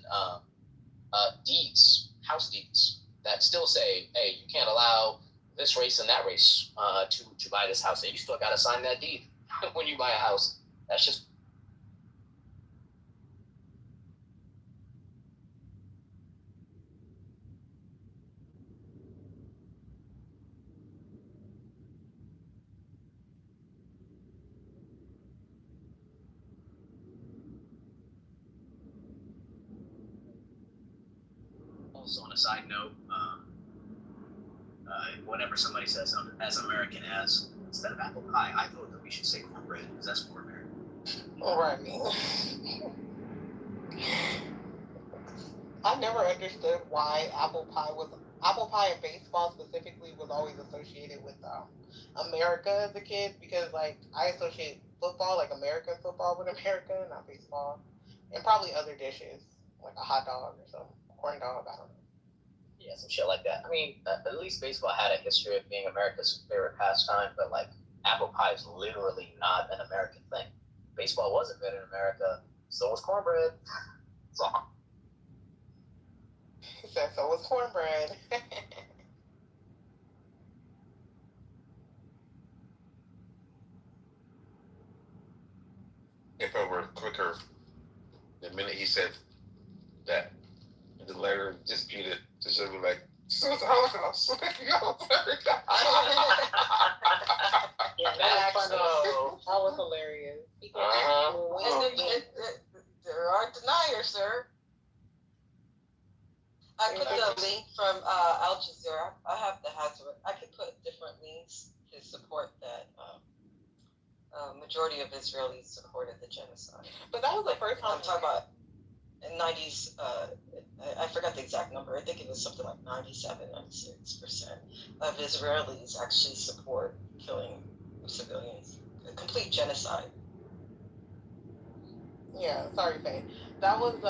Speaker 20: deeds, house deeds, that still say, hey, you can't allow this race and that race to buy this house. And you still got to sign that deed when you buy a house. That's just... Also, on a side note, whenever somebody says as American as, instead of apple pie, I thought that we should say cornbread, because that's more American.
Speaker 18: Right. I never understood why apple pie and baseball specifically was always associated with America as a kid, because like I associate football, like American football, with America, not baseball, and probably other dishes like a hot dog or some corn dog. I don't know.
Speaker 20: Yeah, some shit like that. I mean, at least baseball had a history of being America's favorite pastime, but like apple pie is literally not an American thing. Baseball was invented in America, so was cornbread. So
Speaker 18: was cornbread.
Speaker 5: If I were quicker, the minute he said that, the letter disputed, to show me like, so it's the Holocaust.
Speaker 18: Yeah, that was hilarious.
Speaker 4: There are deniers, sir. I put the link from Al Jazeera. I have the hazard. I could put different links to support that. Majority of Israelis supported the genocide.
Speaker 18: But that was the first time.
Speaker 4: I'm talking about in 90s. I forgot the exact number. I think it was something like 96% of Israelis actually support killing civilians. A complete genocide.
Speaker 18: Yeah, sorry, Faye. That was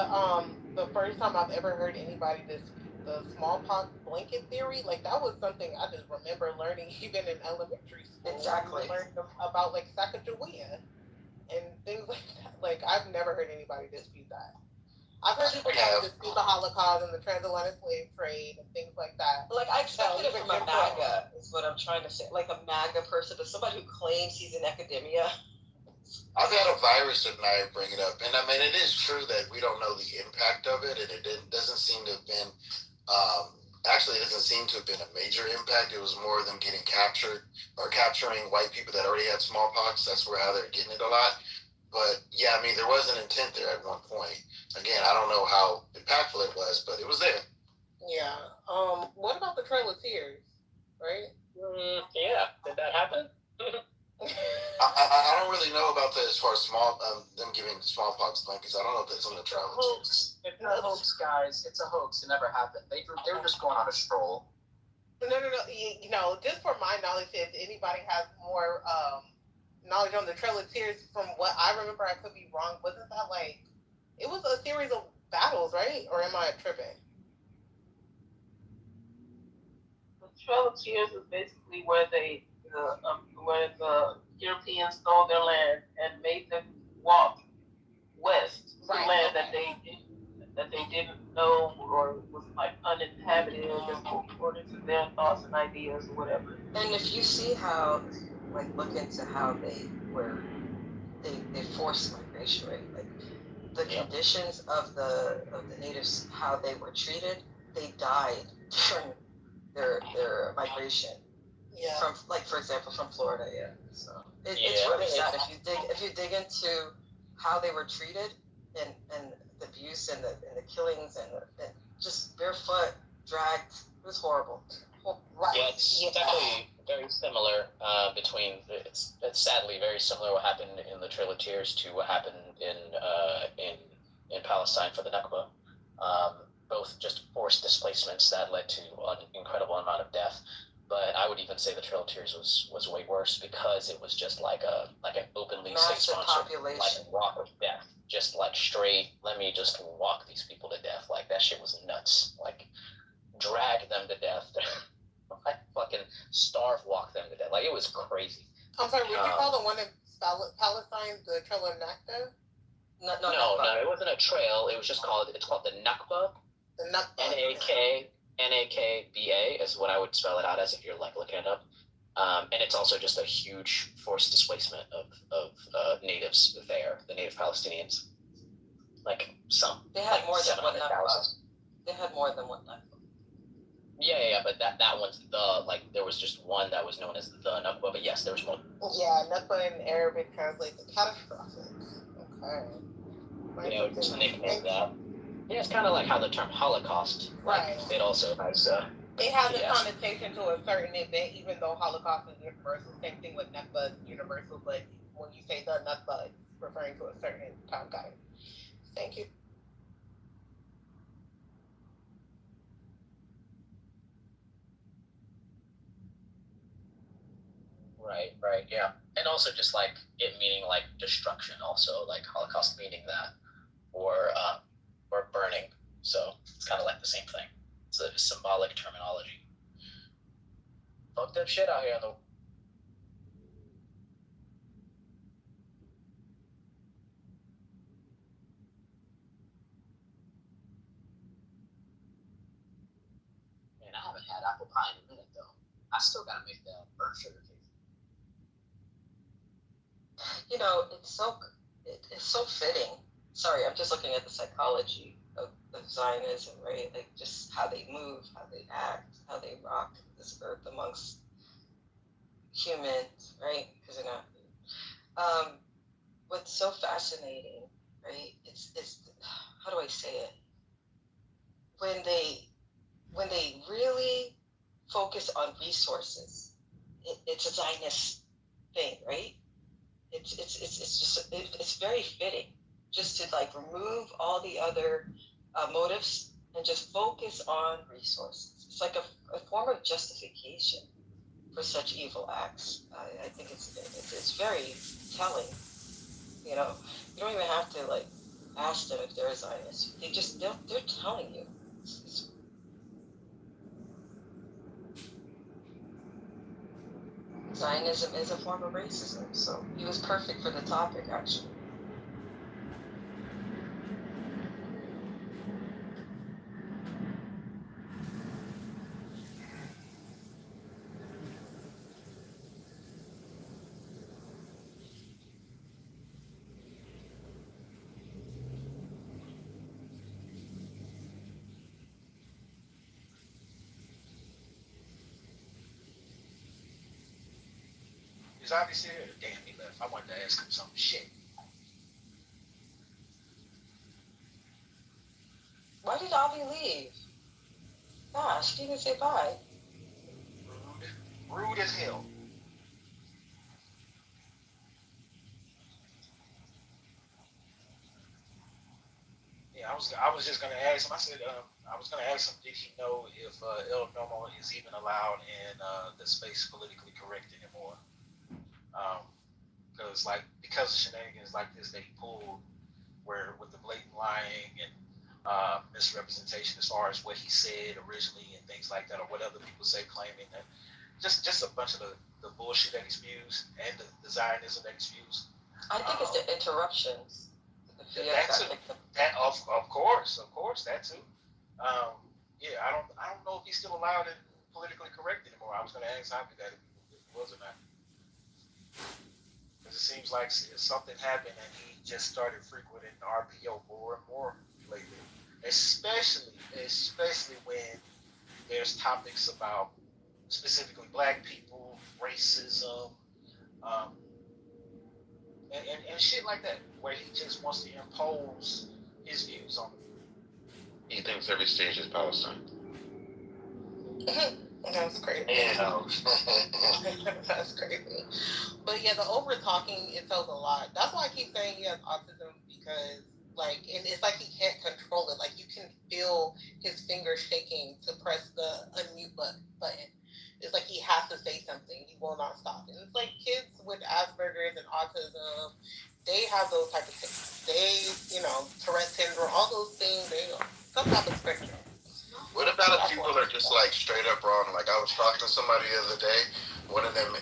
Speaker 18: the first time I've ever heard anybody dispute the smallpox blanket theory. Like that was something I just remember learning even in elementary school.
Speaker 4: Exactly.
Speaker 18: We learned about like Sacagawea and things like that. Like I've never heard anybody dispute that. I've heard people dispute the Holocaust and the transatlantic slave trade and things like that.
Speaker 4: Like I expected it from a MAGA, is what I'm trying to say. Like a MAGA person, but somebody who claims he's in academia.
Speaker 5: I've had a virus tonight bring it up, and I mean it is true that we don't know the impact of it, and it doesn't seem to have been. Actually, it doesn't seem to have been a major impact. It was more them getting captured or capturing white people that already had smallpox. That's how they're getting it a lot. But yeah, I mean there was an intent there at one point. Again, I don't know how impactful it was, but it was there.
Speaker 18: Yeah. What about the Trail of Tears? Right?
Speaker 20: Yeah. Did that happen?
Speaker 5: I don't really know about that as far as them giving smallpox blankets. I don't know if that's on the travel
Speaker 20: It's a hoax, guys. It's a hoax. It never happened. They were just going on a stroll.
Speaker 18: No. You know, just for my knowledge, if anybody has more knowledge on the Trail of Tears, from what I remember, I could be wrong. Wasn't that like it was a series of battles, right? Or am I tripping?
Speaker 3: The Trail of Tears is basically where where the Europeans stole their land and made them walk west to land that they didn't know or was like uninhabited according to their thoughts and ideas or whatever.
Speaker 4: And if you see how, like, look into how they forced migration, right? Like the conditions of the natives, how they were treated, they died during their migration. Yeah. From, like, for example, from Florida. Yeah. So it's really sad if you dig into how they were treated and the abuse and the killings and just barefoot dragged. It was horrible.
Speaker 20: Right. Yeah, it's definitely very similar between. It's sadly very similar what happened in the Trail of Tears to what happened in Palestine for the Nakba. Both just forced displacements that led to an incredible amount of death. But I would even say the Trail of Tears was way worse because it was just like an openly state-sponsored like walk of death, just like straight. Let me just walk these people to death. Like that shit was nuts. Like drag them to death. Like fucking starve walk them to death. Like it was crazy.
Speaker 18: I'm sorry. Would you call the one in Palestine the Trail of Nakba?
Speaker 20: No. It wasn't a trail. It was just called. It's called the Nakba. The Nakba. NAKBA is what I would spell it out as if you're like looking it up. And it's also just a huge forced displacement of natives there, the native Palestinians. Like some.
Speaker 4: They had more than one Nakba. They had more than one Nakba.
Speaker 20: Yeah, but that one's there was just one that was known as the Nakba, but yes, there was one.
Speaker 18: Yeah, Nakba in Arabic translates to catastrophic. Okay.
Speaker 20: Yeah, it's a nickname that. Yeah, it's kind of like how the term Holocaust. Right. It also has.
Speaker 18: It has a connotation to a certain event, even though Holocaust is universal. Same thing with Nakba is universal, but when you say the Nakba, it's referring to a certain time guide. Thank you.
Speaker 20: Right, yeah. And also just like it meaning like destruction also, like Holocaust meaning that. Or burning. So it's kind of like the same thing. It's a symbolic terminology. Fucked up shit out here on the. Man, I haven't had apple pie in a minute though. I still gotta make that burnt sugar cake.
Speaker 4: You know, it's so fitting. Sorry, I'm just looking at the psychology of Zionism, right? Like just how they move, how they act, how they rock this earth amongst humans, right? Because they're not. What's so fascinating, right? It's how do I say it? When they really focus on resources, it's a Zionist thing, right? It's very fitting just to like remove all the other motives and just focus on resources. It's like a form of justification for such evil acts. I think it's very telling. You know, you don't even have to like ask them if they're a Zionist. They're telling you. Zionism is a form of racism, so he was perfect for the topic, actually.
Speaker 6: He's obviously here. Damn, he left. I wanted to ask him some shit.
Speaker 4: Why did Avi leave? Gosh, he didn't say bye.
Speaker 6: Rude as hell. Yeah, I was just gonna ask him. I said I was gonna ask him, did he know if El Normo is even allowed in the space politically correct anymore? Because of shenanigans like this that he pulled, where with the blatant lying and misrepresentation as far as what he said originally and things like that, or what other people say, claiming that just a bunch of the bullshit that he spews and the Zionism that he spews.
Speaker 4: I think it's the interruptions.
Speaker 6: That too. That of course, that too. Yeah, I don't know if he's still allowed and politically correct anymore. I was going to ask Happy that if he was or not, because it seems like something happened and he just started frequenting RPO more and more lately, especially when there's topics about specifically black people, racism, um, and shit like that, where he just wants to impose his views on them.
Speaker 19: He thinks every stage is Palestine.
Speaker 18: That's crazy.
Speaker 19: Yeah.
Speaker 18: That's crazy. But yeah, the over talking, it tells a lot. That's why I keep saying he has autism, because and it's like he can't control it. Like, you can feel his fingers shaking to press the unmute button. It's like he has to say something. He will not stop. And it's like kids with Asperger's and autism, they have those type of things. They, Tourette syndrome, all those things, they some type of spectrum.
Speaker 5: What about if people are just like straight up wrong? Like, I was talking to somebody the other day, one of them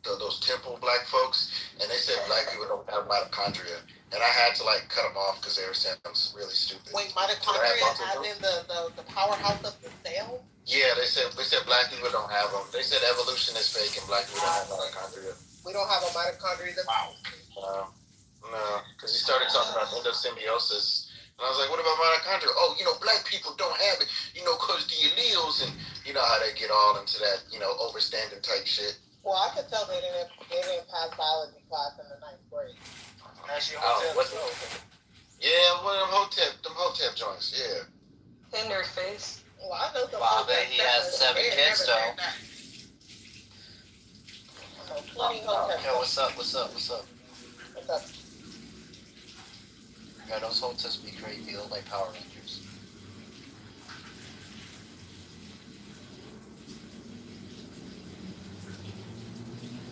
Speaker 5: those temple black folks, and they said black people don't have mitochondria. And I had to like cut them off because they were saying I'm really stupid.
Speaker 18: Wait, mitochondria as in the powerhouse of the cell?
Speaker 5: Yeah, they said black people don't have them. They said evolution is fake and black people don't have mitochondria.
Speaker 18: We don't have a mitochondria.
Speaker 5: Wow. No, because he started talking about endosymbiosis. And I was like, what about mitochondria? Oh, black people don't have it, because the alleles, and you know how they get all into that, overstanding type shit.
Speaker 18: Well, I could tell they didn't pass biology class in the 9th grade.
Speaker 5: Yeah, one of them Hotep joints, yeah.
Speaker 4: In their face.
Speaker 18: Well, I know some
Speaker 7: Wow, bet he has 7 kids, though.
Speaker 18: Yo,
Speaker 7: what's up?
Speaker 18: What's up?
Speaker 7: Yeah, those Hoteps be crazy. They look like Power Rangers.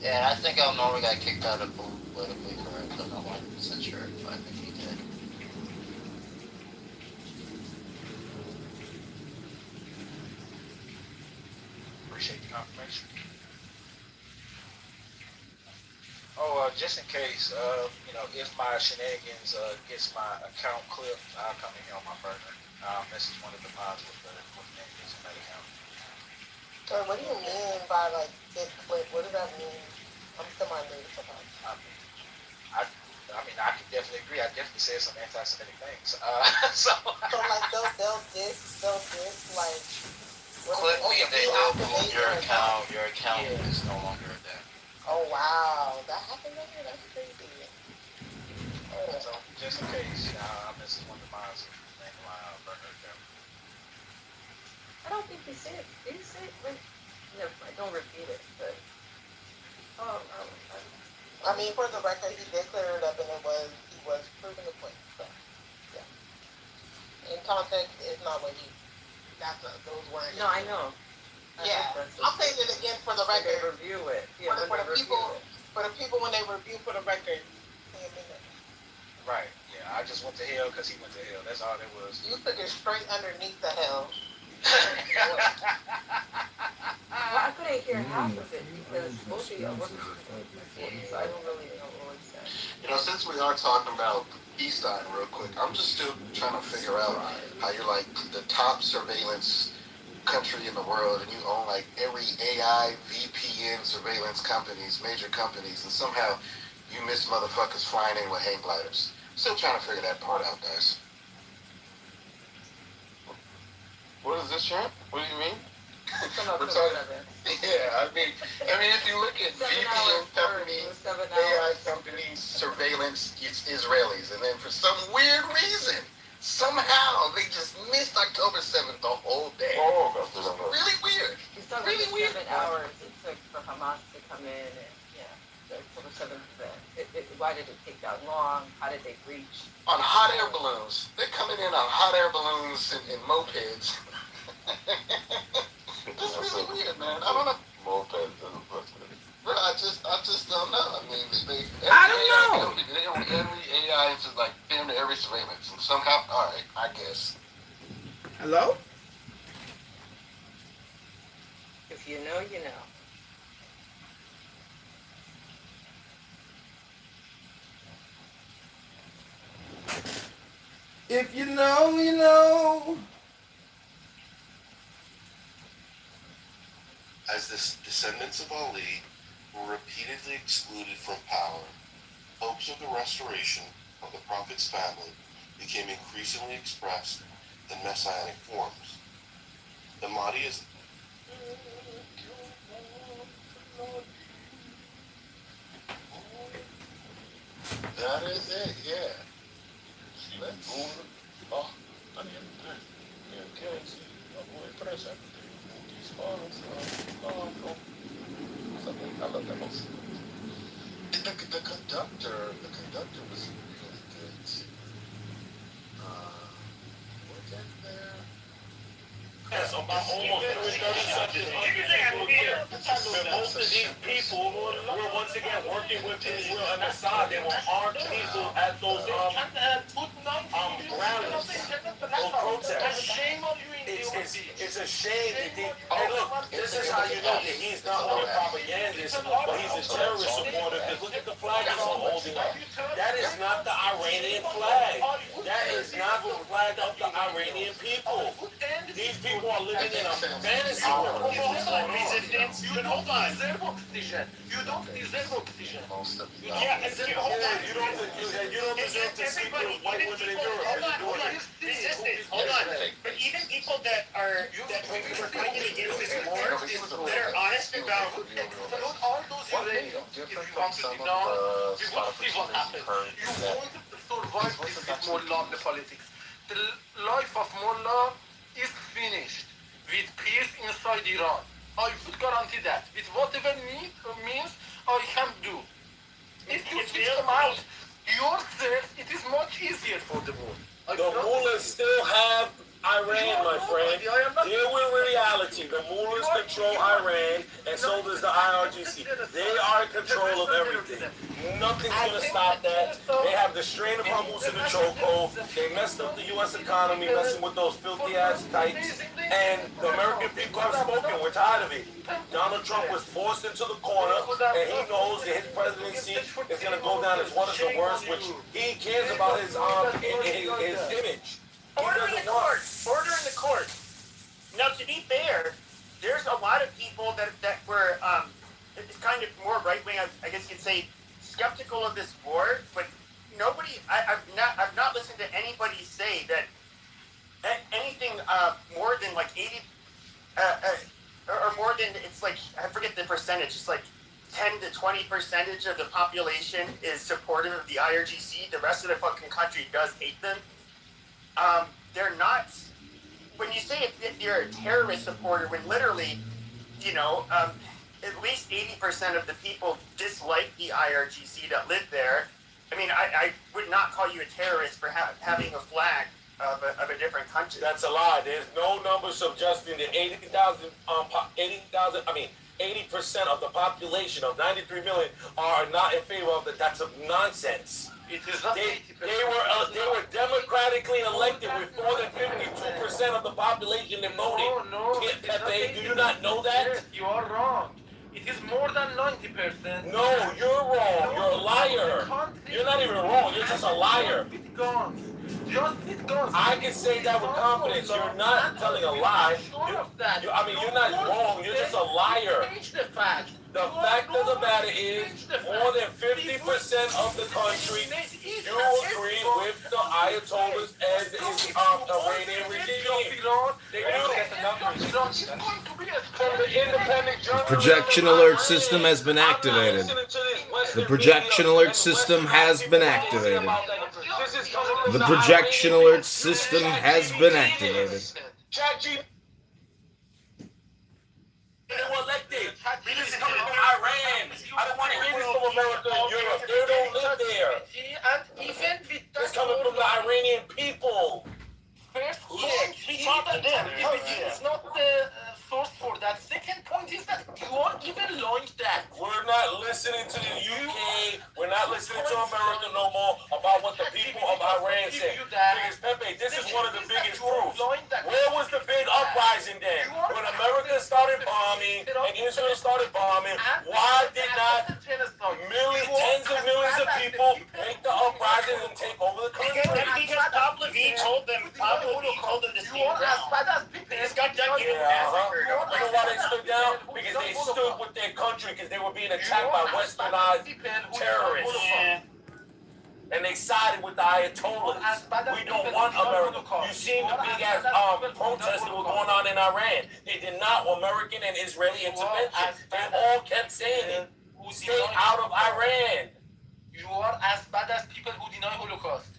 Speaker 7: Yeah, I think El Normo got kicked out of politically correct. I'm not 100% sure, but I think he did.
Speaker 6: Appreciate the confirmation. Oh, just in case, if my shenanigans gets my account clipped, I'll come in here on my burner. I'll message one of the mods with the name of that account.
Speaker 18: So what do you mean by get clipped? What does that mean? I'm still my new about.
Speaker 6: I mean, I can definitely agree. I definitely said some anti-Semitic things.
Speaker 18: They'll diss
Speaker 7: Clip me, they will move your account. Your account is no longer there.
Speaker 18: Oh wow, that happened later? That's crazy.
Speaker 6: Oh. So just in case, this is one of the mods name burner account.
Speaker 4: I don't think he said it. Did he say it? Wait, never mind. Don't repeat it. But
Speaker 18: I mean, for the record, he did clear it up, and he was proving the point. So yeah. In context, it's not what those weren't.
Speaker 4: No, I know.
Speaker 18: Yeah, I'm saying it again for the record.
Speaker 4: They review it. Yeah,
Speaker 18: for the people when they review for the record.
Speaker 6: Right. Yeah, I just went to hell because he went to hell. That's all it was.
Speaker 18: You took it straight underneath the hell.
Speaker 4: Well, I couldn't hear half of it because both of y'all wasn't so I don't really know what he said.
Speaker 5: Since we are talking about Eastside real quick, I'm just still trying to figure out how you're like the top surveillance country in the world, and you own like every AI, VPN surveillance companies, major companies, and somehow you miss motherfuckers flying in with hang gliders. Still trying to figure that part out, guys. What is this, champ? What do you mean? We're talking. Yeah, I mean, if you look at VPN companies, AI companies, surveillance, it's Israelis, and then for some weird reason, somehow they just missed October 7th the whole day. Oh, that's
Speaker 4: really weird. It's talking really weird. 7 hours it took for Hamas to come in, and yeah. for the southern event? Why did it take that long? How did they reach?
Speaker 5: On hot air balloons. They're coming in on hot air balloons and mopeds. That's really weird, man. I don't know. Mopeds. Bro, I just don't know. I mean,
Speaker 13: I don't know.
Speaker 5: Every AI into like damn near every surveillance, and somehow, all right, I guess.
Speaker 13: Hello?
Speaker 4: If you know, you know.
Speaker 13: If you know, you know.
Speaker 12: As the descendants of Ali were repeatedly excluded from power, hopes of the restoration of the Prophet's family became increasingly expressed in messianic forms. The Mahdi is...
Speaker 5: That is it, yeah. Let's move. Oh, okay. I love that most. The conductor was really good too. Look at there.
Speaker 15: Yes, about almost 30-something people here. Most of these people were once again working with Israel and Assad. They were armed people at those rallies, those protests. It's a shame that they, hey look, this is how you know that he's not only a propagandist, but he's a terrorist supporter. Because look at the flag he's holding up. That is not the Iranian flag. That is not the flag of the Iranian people. These people are living in a fantasy world.
Speaker 9: Hold on. You don't deserve oxygen. You don't deserve oxygen.
Speaker 15: You don't deserve to sleep with white women in Europe.
Speaker 9: Hold on. But even people that are coming against this war, that are honest about all those Iranians, if you want to sit down, you want to see what happens. You won't survive this with Mullah and the politics. The life of Mullah is finished with peace inside Iran. I would guarantee that. With whatever means I can do. If you kick them out yourself, it is much easier for the world.
Speaker 15: The mullahs still have Iran, my friend. Deal with reality. The mullahs control Iran, and so does the IRGC. They are in control of everything. Nothing's going to stop that. They have the strain of Hormuz in the chokehold. They messed up the U.S. economy, messing with those filthy-ass kites. And the American people have spoken. We're tired of it. Donald Trump was forced into the corner, and he knows that his presidency is going to go down as one of the worst, which he cares about his image.
Speaker 9: Order in the court. Order in the court. Now, to be fair, there's a lot of people that were it's kind of more right wing. I guess you'd say skeptical of this war, but nobody. I've not listened to anybody say that anything more than like 80 or more than, it's like, I forget the percentage. It's like 10 to 20% of the population is supportive of the IRGC. The rest of the fucking country does hate them. They're not, when you say if you're a terrorist supporter, when literally, you know, at least 80% of the people dislike the IRGC that live there. I mean, I would not call you a terrorist for having a flag of a different country.
Speaker 15: That's a lie. There's no number suggesting that 80% of the population of 93 million are not in favor of it. That's nonsense.
Speaker 9: It is not
Speaker 15: they were democratically elected with more than 52% of the population that voted.
Speaker 9: No,
Speaker 15: Pepe, do you not know that?
Speaker 9: Yes, you are wrong. It is more than 90%.
Speaker 15: No, you're wrong. You're a liar. You're not even wrong. You're just a liar. I can say that with confidence. You're not telling a lie. You're not wrong. You're just a liar. The fact of the matter is, more than 50% of the country do agree with the Ayatollahs and the Iranian regime.
Speaker 13: The projection alert system has been activated. The projection alert system has been activated. The projection alert system has been activated.
Speaker 15: They were elected. This is coming from Iran. I don't want to hear this from America and Europe. They don't live there.
Speaker 16: And even with
Speaker 15: It's coming from the Iranian people.
Speaker 16: First,
Speaker 9: we talked to them.
Speaker 16: It's not the source for that. Second point is that you are even lying that.
Speaker 15: We're not listening to the UK. We're not listening to America no more about what the people of Iran say. Because Pepe, this is one of the biggest proofs. Where was the big uprising then? When America started bombing and Israel started bombing, why did not tens of millions of people make the uprising and take over the country?
Speaker 9: Because Pablo V told them to stand down. It's got done getting massacred.
Speaker 15: You know why they stood down? Because they stood with their country because they were being attacked by westernized terrorists.
Speaker 9: Yeah.
Speaker 15: And they sided with the Ayatollahs. We don't want America. You seen the big ass protests that were going on in Iran. They did not want American and Israeli intervention. They all kept saying it. Stay out of Iran.
Speaker 16: You are as bad as people who deny Holocaust.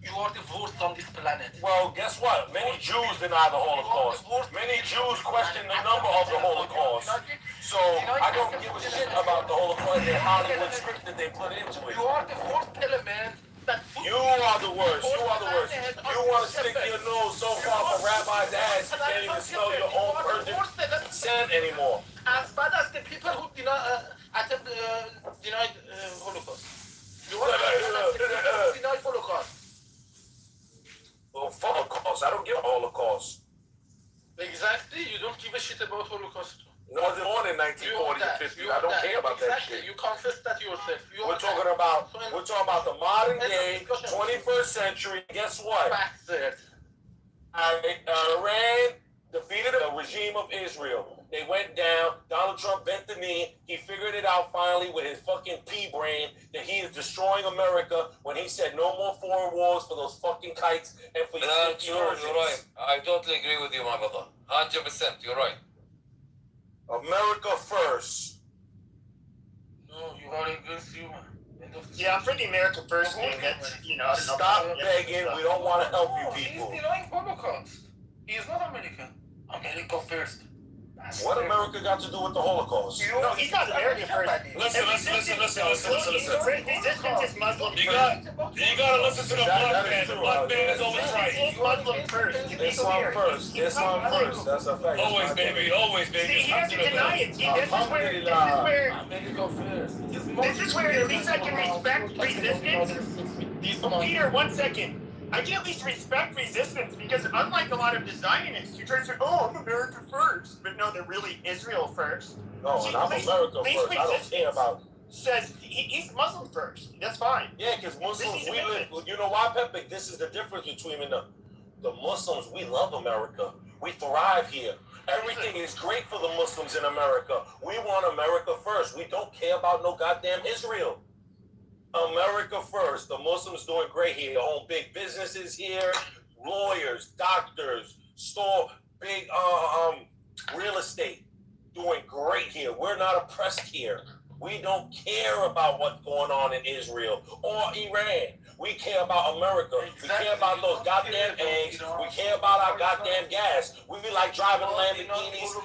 Speaker 16: You are the worst on this planet.
Speaker 15: Well, guess what? Many Jews deny the Holocaust. Many Jews question the number of the Holocaust. So I don't give a shit about the Holocaust, the Hollywood script that they put into it.
Speaker 16: You are the worst element.
Speaker 15: You are the worst. You are the worst. You want to stick your nose so far for Rabbi's ass you can't even smell your own perfect scent anymore.
Speaker 16: As bad as the people who denied Holocaust. You are denied Holocaust.
Speaker 15: Well, Holocaust. I don't give a Holocaust.
Speaker 16: Exactly. You don't give a shit about Holocaust.
Speaker 15: No, it was born in 1940s and 50s. I don't care about that shit.
Speaker 16: You confess that yourself.
Speaker 15: We're talking about the modern day, 21st century. Guess what? Iran defeated the regime of Israel. They went down. Donald Trump bent the knee. He figured it out finally with his fucking pea brain that he is destroying America when he said no more foreign wars for those fucking kites and for
Speaker 8: you're right. I totally agree with you, my brother. 100%. You're right.
Speaker 15: America first.
Speaker 16: No, you are against human.
Speaker 9: Yeah, I'm for the America first thing. That's,
Speaker 15: Stop begging. We don't want to help you people.
Speaker 16: He's denying Holocaust. He is not American. America first.
Speaker 15: What America got to do with the Holocaust?
Speaker 9: No, he's not American first.
Speaker 8: Listen.
Speaker 9: Resistance is Muslim
Speaker 8: You gotta listen to the black man. The black man is always right.
Speaker 9: It's Muslim first.
Speaker 15: Islam first. Islam first. That's a fact.
Speaker 8: Always, baby. Always, baby.
Speaker 9: See, he doesn't deny it. See, this is where at least I can respect resistance. Peter, 1 second. I can at least respect resistance because unlike a lot of the Zionists who try to say, "Oh, I'm America first," but no, they're really Israel first.
Speaker 15: No, and I'm America first. I don't care about.
Speaker 9: Says he's Muslim first. That's fine.
Speaker 15: Yeah, because Muslims, we live. You know why, Pepe? This is the difference between the Muslims. We love America. We thrive here. Everything is great for the Muslims in America. We want America first. We don't care about no goddamn Israel. America first. The Muslims doing great here. Own big businesses here, lawyers, doctors, big real estate. Doing great here. We're not oppressed here. We don't care about what's going on in Israel or Iran. We care about America. We care about those goddamn eggs. We care about our goddamn gas. We be like driving Lamborghinis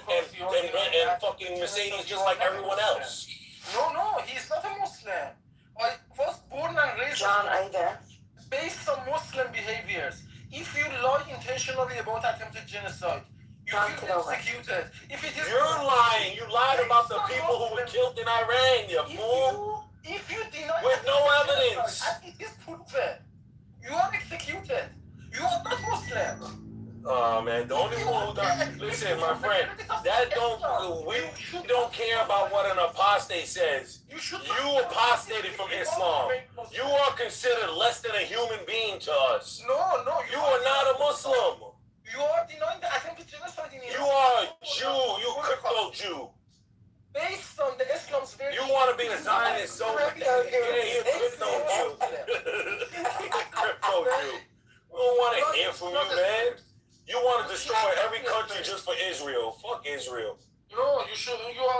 Speaker 15: and fucking Mercedes just like everyone else.
Speaker 16: No, he's not a Muslim. I was born and raised
Speaker 2: John, are you there?
Speaker 16: based on Muslim behaviors. If you lie intentionally about attempted genocide, you will be executed. If it is
Speaker 15: You're lying. You lied about the people who were killed in Iran, you fool.
Speaker 16: If you deny
Speaker 15: with no evidence,
Speaker 16: and it is proven, you are executed. You are not Muslim.
Speaker 15: Oh man, the only one who does, listen, my friend, we don't care about what an apostate says. You apostated from Islam. You are considered less than a human being to us.
Speaker 16: No,
Speaker 15: you are not a Muslim.
Speaker 16: You are denying the attempted genocide in
Speaker 15: You are a Jew. You crypto Jew.
Speaker 16: Based on the Islam's very
Speaker 15: you want to be a Zionist so bad. Yeah, you're crypto Jew. Crypto Jew. We don't want to hear from you, man. You want to destroy every country just for Israel. Fuck Israel.
Speaker 16: No,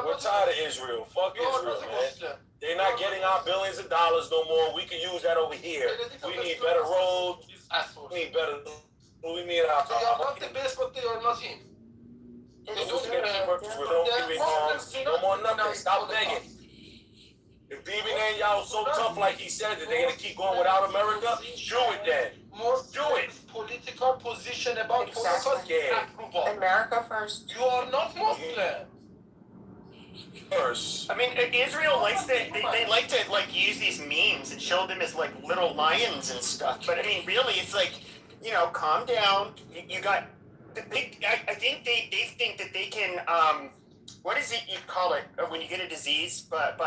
Speaker 15: We're tired of Israel. Fuck Israel, man. They're not getting our billions of dollars no more. We can use that over here. We need better roads. We need better. We need our.
Speaker 16: So you are not the best, but they are not him.
Speaker 15: Don't give me arms. No more nothing. Stop begging. If Bibi Netanyahu so tough like he said that they're gonna keep going without America, do it then. Do it.
Speaker 16: Political position about
Speaker 2: Exactly.
Speaker 16: approval.
Speaker 2: America first.
Speaker 16: You are not Muslim.
Speaker 15: First.
Speaker 9: I mean, Israel likes to, they like to, like, use these memes and show them as, like, little lions and stuff. But, I mean, really, it's like, you know, calm down. You got, I think they think that they can, what is it you call it when you get a disease? But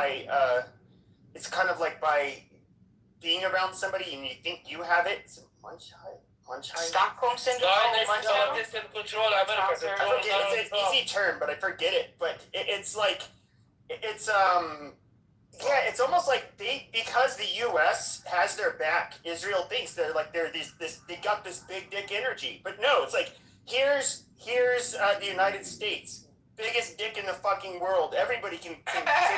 Speaker 9: it's kind of like by being around somebody and you think you have it. It's
Speaker 10: Stockholm syndrome.
Speaker 8: It's in control.
Speaker 9: I forget. It's an easy term, but I forget it. But it's like, it's yeah, it's almost like because the U.S. has their back. Israel thinks they got this big dick energy, but no, it's like here's the United States, biggest dick in the fucking world. Everybody can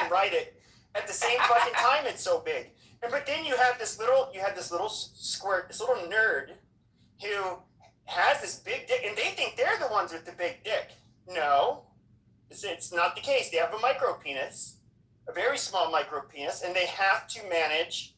Speaker 9: write it. At the same fucking time, it's so big. But then you have this little squirt, this little nerd who has this big dick, and they think they're the ones with the big dick. No, it's not the case. They have a micro penis, a very small micro penis, and they have to manage.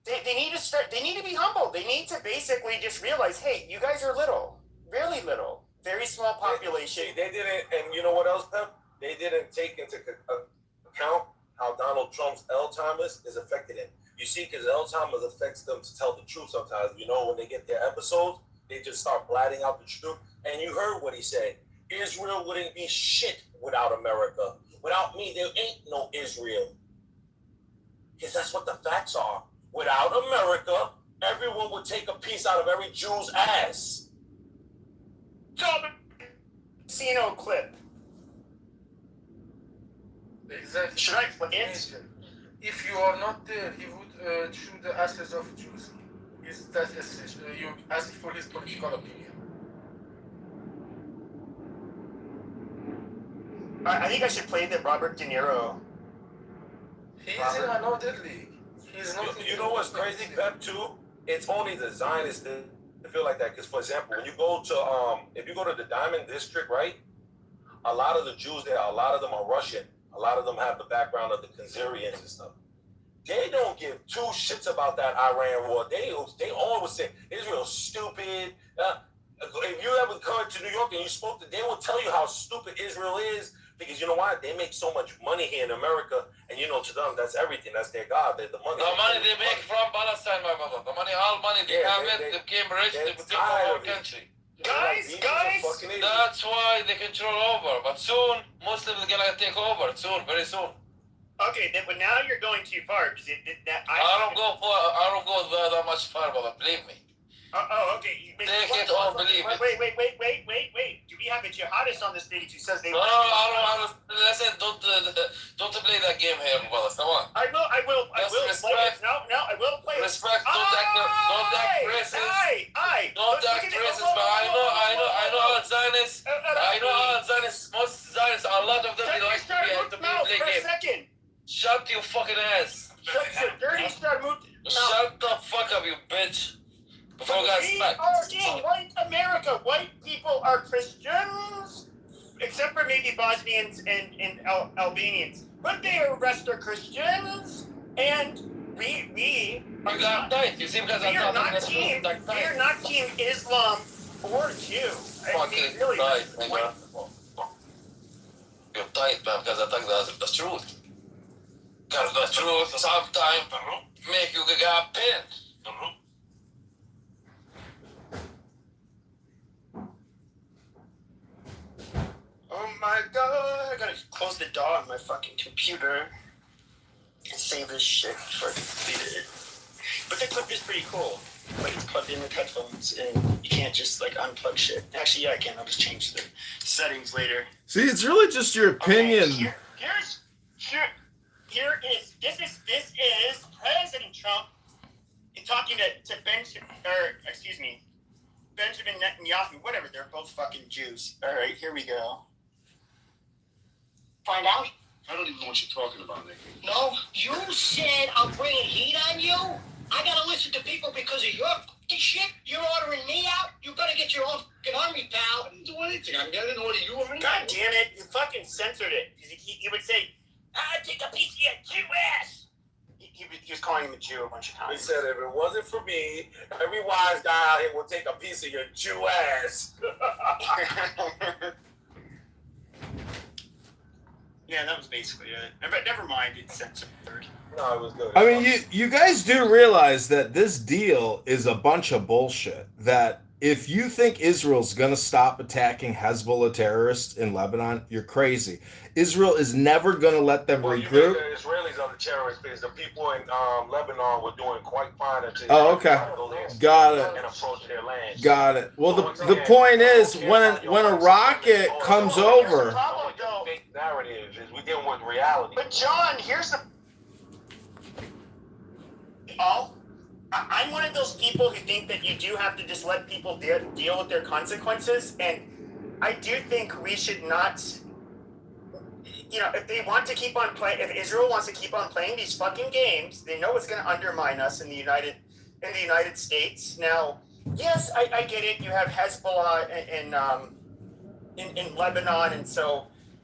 Speaker 9: They need to start. They need to be humble. They need to basically just realize, hey, you guys are little, really little, very small population.
Speaker 15: They didn't, and you know what else, Pep? They didn't take into account how Donald Trump's Alzheimer's is affecting him. You see, because Alzheimer's affects them to tell the truth sometimes. You know, when they get their episodes, they just start blatting out the truth. And you heard what he said. Israel wouldn't be shit without America. Without me, there ain't no Israel. Because that's what the facts are. Without America, everyone would take a piece out of every Jew's ass.
Speaker 9: Casino clip.
Speaker 16: Exactly.
Speaker 9: Should I play it?
Speaker 16: If you are not there, he would shoot the ashes of Jews. You ask for his political opinion.
Speaker 9: I think I should play the Robert De Niro.
Speaker 16: He's in another league. He's not.
Speaker 15: You know what's crazy, Pep? Too. It's only the Zionists that feel like that. Because, for example, when you go to if you go to the Diamond District, right? A lot of the Jews there, a lot of them are Russian. A lot of them have the background of the Khazarians and stuff. They don't give two shits about that Iran war. They always say Israel's stupid. If you ever come to New York and you spoke to, they will tell you how stupid Israel is because you know why? They make so much money here in America, and you know to them that's everything. That's their God. They're the money.
Speaker 8: The money they make from Palestine, my brother. The money, all money they have it. They became rich. They became our country.
Speaker 9: Guys,
Speaker 8: that's why they control over. But soon, Muslims are gonna take over. Soon, very soon.
Speaker 9: Okay, but now you're going too far because
Speaker 8: I don't go that much far, brother. Believe me.
Speaker 9: Okay.
Speaker 8: Take it or believe it.
Speaker 9: Wait. Do we have a jihadist on the stage who says they?
Speaker 8: No, I don't. Listen, don't play that game here, brother. Come on.
Speaker 9: I will
Speaker 8: respect.
Speaker 9: No, I will play.
Speaker 8: Respect. Don't act racist. Don't act racist. But I know all Zionists. I know all Zionists. Most Zionists, a lot of them, they like to play game.
Speaker 9: Second.
Speaker 8: Shut your fucking ass.
Speaker 9: Shut
Speaker 8: the fuck up, you bitch. Before we got smacked.
Speaker 9: We are in white America. White people are Christians, except for maybe Bosnians and Albanians. But they are rest are Christians, and we are
Speaker 8: not tight. You see, because we are not
Speaker 9: team Islam or Jew.
Speaker 8: Fucking
Speaker 9: really
Speaker 8: tight, nigga. You're tight, man, because I think that's the truth. Because the truth sometimes make you get pinned.
Speaker 9: Oh my god, I gotta close the door on my fucking computer and save this shit before I complete it. But the clip is pretty cool. Like it's plugged in with headphones and you can't just like unplug shit. Actually, yeah, I can. I'll just change the settings later.
Speaker 13: See, it's really just your opinion.
Speaker 9: Okay, this is President Trump talking to Benjamin Netanyahu, whatever, they're both fucking Jews. Alright, here we go. Find out?
Speaker 14: I don't even know what you're talking about, Nick.
Speaker 17: No, you said I'm bringing heat on you? I gotta listen to people because of your shit? You're ordering me out? You better get your own fucking
Speaker 16: me, pal. I didn't do anything. I didn't order you or anything.
Speaker 9: God damn it! You fucking censored it. He would say, take a piece of your Jew ass. He was calling him a Jew a bunch of times.
Speaker 15: He said, if it wasn't for me, every wise guy out here would take a piece of your Jew ass.
Speaker 9: Yeah, that was basically it. But never mind, it's censored.
Speaker 15: No, it was good.
Speaker 13: I mean, you guys do realize that this deal is a bunch of bullshit. That if you think Israel's going to stop attacking Hezbollah terrorists in Lebanon, you're crazy. Israel is never going to let them regroup.
Speaker 15: You think the Israelis are the terrorists because the people in Lebanon were doing quite fine until
Speaker 13: okay. Got it.
Speaker 15: And approach their land.
Speaker 13: Got it. Well, the point is, when a rocket comes over...
Speaker 9: The problem, though,
Speaker 15: narrative is we deal with reality.
Speaker 9: But John, here's the... I'm one of those people who think that you do have to just let people deal with their consequences, and I do think we should not, if they want to keep on playing, if Israel wants to keep on playing these fucking games, they know it's going to undermine us in the United States. Now, yes, I get it. You have Hezbollah in Lebanon, and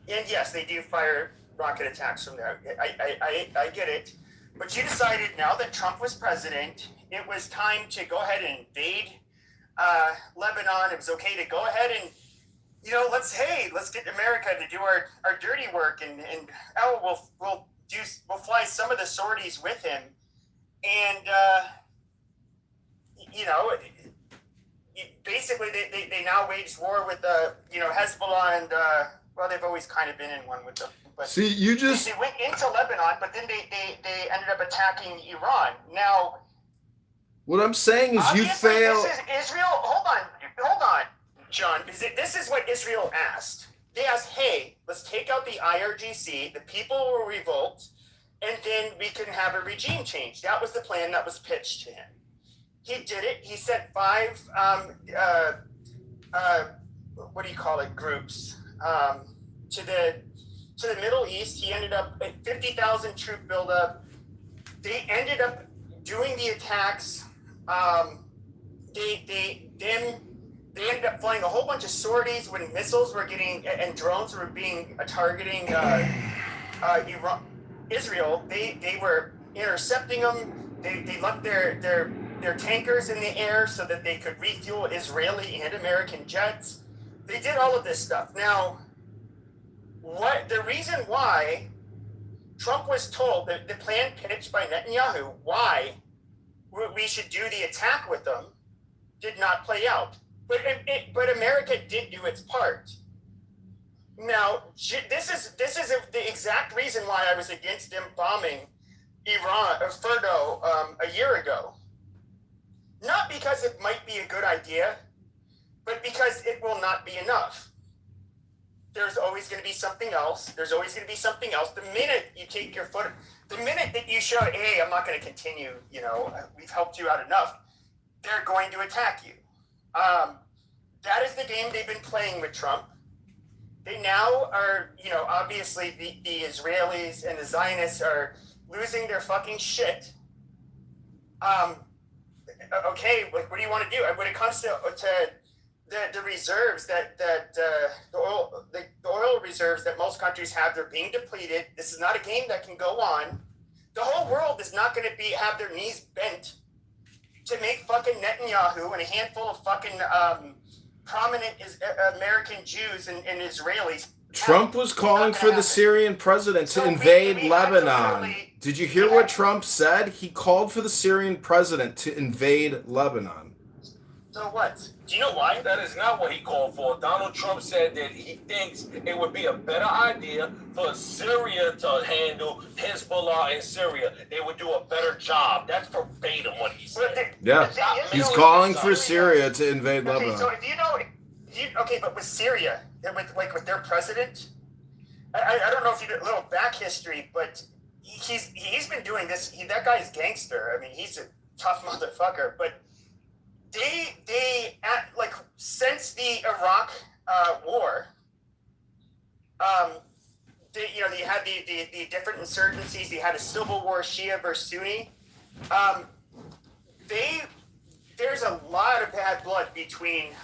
Speaker 9: yes, they do fire rocket attacks from there. I get it. But you decided now that Trump was president, it was time to go ahead and invade Lebanon. It was okay to go ahead and, let's get America to do our dirty work, and we'll fly some of the sorties with him, and basically they now waged war with Hezbollah and they've always kind of been in one with them. But
Speaker 13: see, you just...
Speaker 9: They went into Lebanon, but then they ended up attacking Iran. Now...
Speaker 13: What I'm saying is you fail...
Speaker 9: This is Israel... Hold on, John. This is what Israel asked. They asked, hey, let's take out the IRGC, the people will revolt, and then we can have a regime change. That was the plan that was pitched to him. He did it. He sent 5, groups to the Middle East. He ended up at 50,000 troop buildup. They ended up doing the attacks. They ended up flying a whole bunch of sorties when missiles were getting and drones were being targeting Israel. They were intercepting them. They left their tankers in the air so that they could refuel Israeli and American jets. They did all of this stuff. Now, the reason why Trump was told that the plan pitched by Netanyahu, why we should do the attack with them, did not play out. But America did do its part. Now, this is the exact reason why I was against them bombing Iran or Fordo a year ago. Not because it might be a good idea, but because it will not be enough. There's always going to be something else. The minute you take your foot, the minute that you show, hey, I'm not going to continue, we've helped you out enough, they're going to attack you. That is the game they've been playing with Trump. They now are, obviously the Israelis and the Zionists are losing their fucking shit. Okay, what do you want to do? When it comes to the reserves the oil reserves that most countries have, they're being depleted. This is not a game that can go on. The whole world is not going to have their knees bent to make fucking Netanyahu and a handful of fucking prominent American Jews and Israelis.
Speaker 13: Trump was calling for the Syrian president to invade Lebanon. Did you hear what Trump said? He called for the Syrian president to invade Lebanon.
Speaker 9: So what? Do you know why?
Speaker 15: That is not what he called for. Donald Trump said that he thinks it would be a better idea for Syria to handle Hezbollah in Syria. They would do a better job. That's verbatim what he said.
Speaker 13: Yeah, he's calling for Syria to invade Lebanon.
Speaker 9: Okay, so if but with Syria, with their president, I don't know if you know a little back history, but he's been doing this. That guy's gangster. I mean, he's a tough motherfucker, but. They since the Iraq war, you had the different insurgencies. You had a civil war, Shia versus Sunni. There's a lot of bad blood between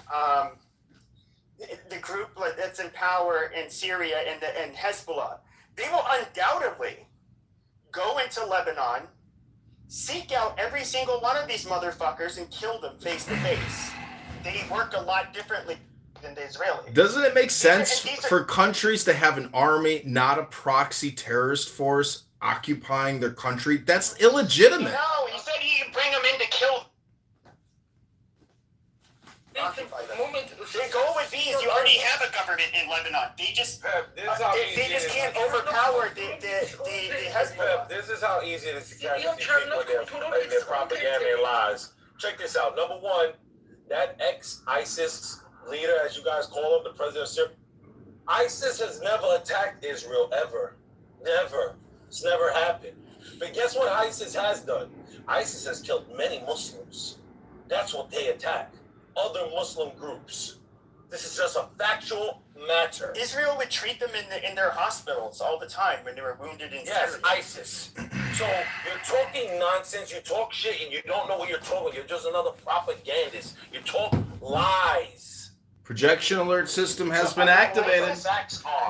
Speaker 9: the group that's in power in Syria and Hezbollah, they will undoubtedly go into Lebanon, seek out every single one of these motherfuckers and kill them face to face. They work a lot differently than the Israelis.
Speaker 13: Doesn't it make sense for countries to have an army, not a proxy terrorist force occupying their country? That's illegitimate.
Speaker 9: No, he said he'd bring them in to kill. They go with these. You already have a government in Lebanon. They just can't overpower the Hezbollah.
Speaker 15: This is how easy it is to catch these people with their propaganda and lies. Check this out. Number one, that ex-ISIS leader, as you guys call him, the president of Syria, ISIS has never attacked Israel, ever. Never. It's never happened. But guess what ISIS has done? ISIS has killed many Muslims. That's what they attack. Other Muslim groups. This is just a factual matter.
Speaker 9: Israel would treat them in their hospitals all the time when they were wounded in Syria.
Speaker 15: Yes, ISIS. So you're talking nonsense, you talk shit, and you don't know what you're talking. You're just another propagandist. You talk lies.
Speaker 13: Projection alert system has been activated.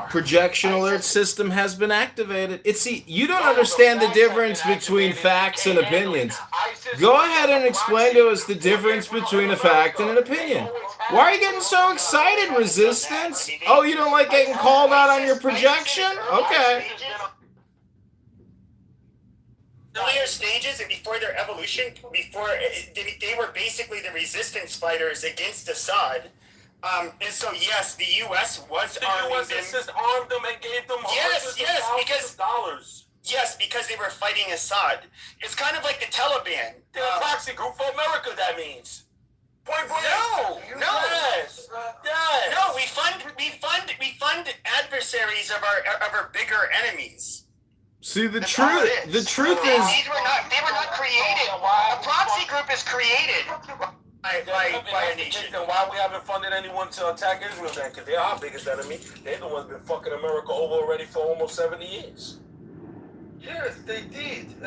Speaker 13: Projection alert system has been activated. You don't understand the difference between facts and opinions. Go ahead and explain to us the difference between a fact and an opinion. Why are you getting so excited, Resistance? Oh, you don't like getting called out on your projection? Okay.
Speaker 9: Earlier stages and before their evolution, before they were basically the resistance fighters against Assad. And so yes, the U.S. was arming them.
Speaker 15: The U.S. armed them and gave them
Speaker 9: because
Speaker 15: dollars.
Speaker 9: Yes, because they were fighting Assad. It's kind of like the Taliban.
Speaker 15: They're a proxy group for America. That means. Point blank.
Speaker 9: No.
Speaker 15: Yes.
Speaker 9: No, we fund adversaries of our bigger enemies.
Speaker 13: See, the truth is
Speaker 9: they were not created. A proxy group is created by a nation.
Speaker 15: Then why we haven't funded anyone to attack Israel then? Because they're our biggest enemy. They're the ones been fucking America over already for almost 70 years.
Speaker 8: Yes, they did.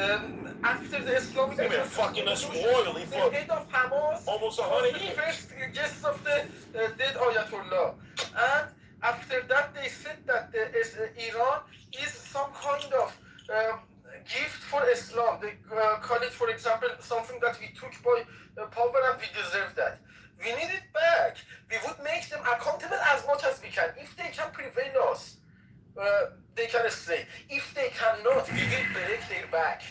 Speaker 8: After the Islamic
Speaker 15: They've been fucking us royally for
Speaker 8: the head of Hamas
Speaker 15: almost 100 years.
Speaker 8: The first guest of the dead Ayatollah. And after that, they said that Iran is some kind of gift for Islam. They call it, for example, something that we took by power and we deserve that. We need it back. We would make them accountable as much as we can. If they can prevail us, they can stay. If they cannot, we will break their back.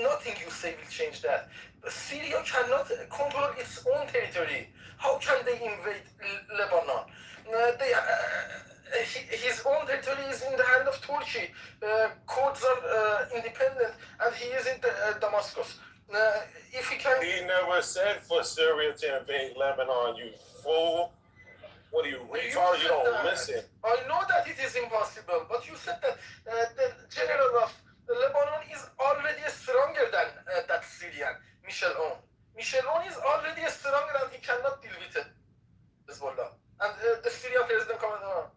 Speaker 8: Nothing you say will change that. Syria cannot control its own territory. How can they invade Lebanon? His own territory is in the hand of Turkey. Kurds are independent, and he is in Damascus. If he can,
Speaker 15: he never said for Syria to invade Lebanon. You fool! What are you retarded? You don't listen.
Speaker 8: I know that it is impossible, but you said that the general of Lebanon is already stronger than that Syrian, Michel Aoun. Michel Aoun is already stronger and he cannot deal with it. Hezbollah. And the Syrian president commander.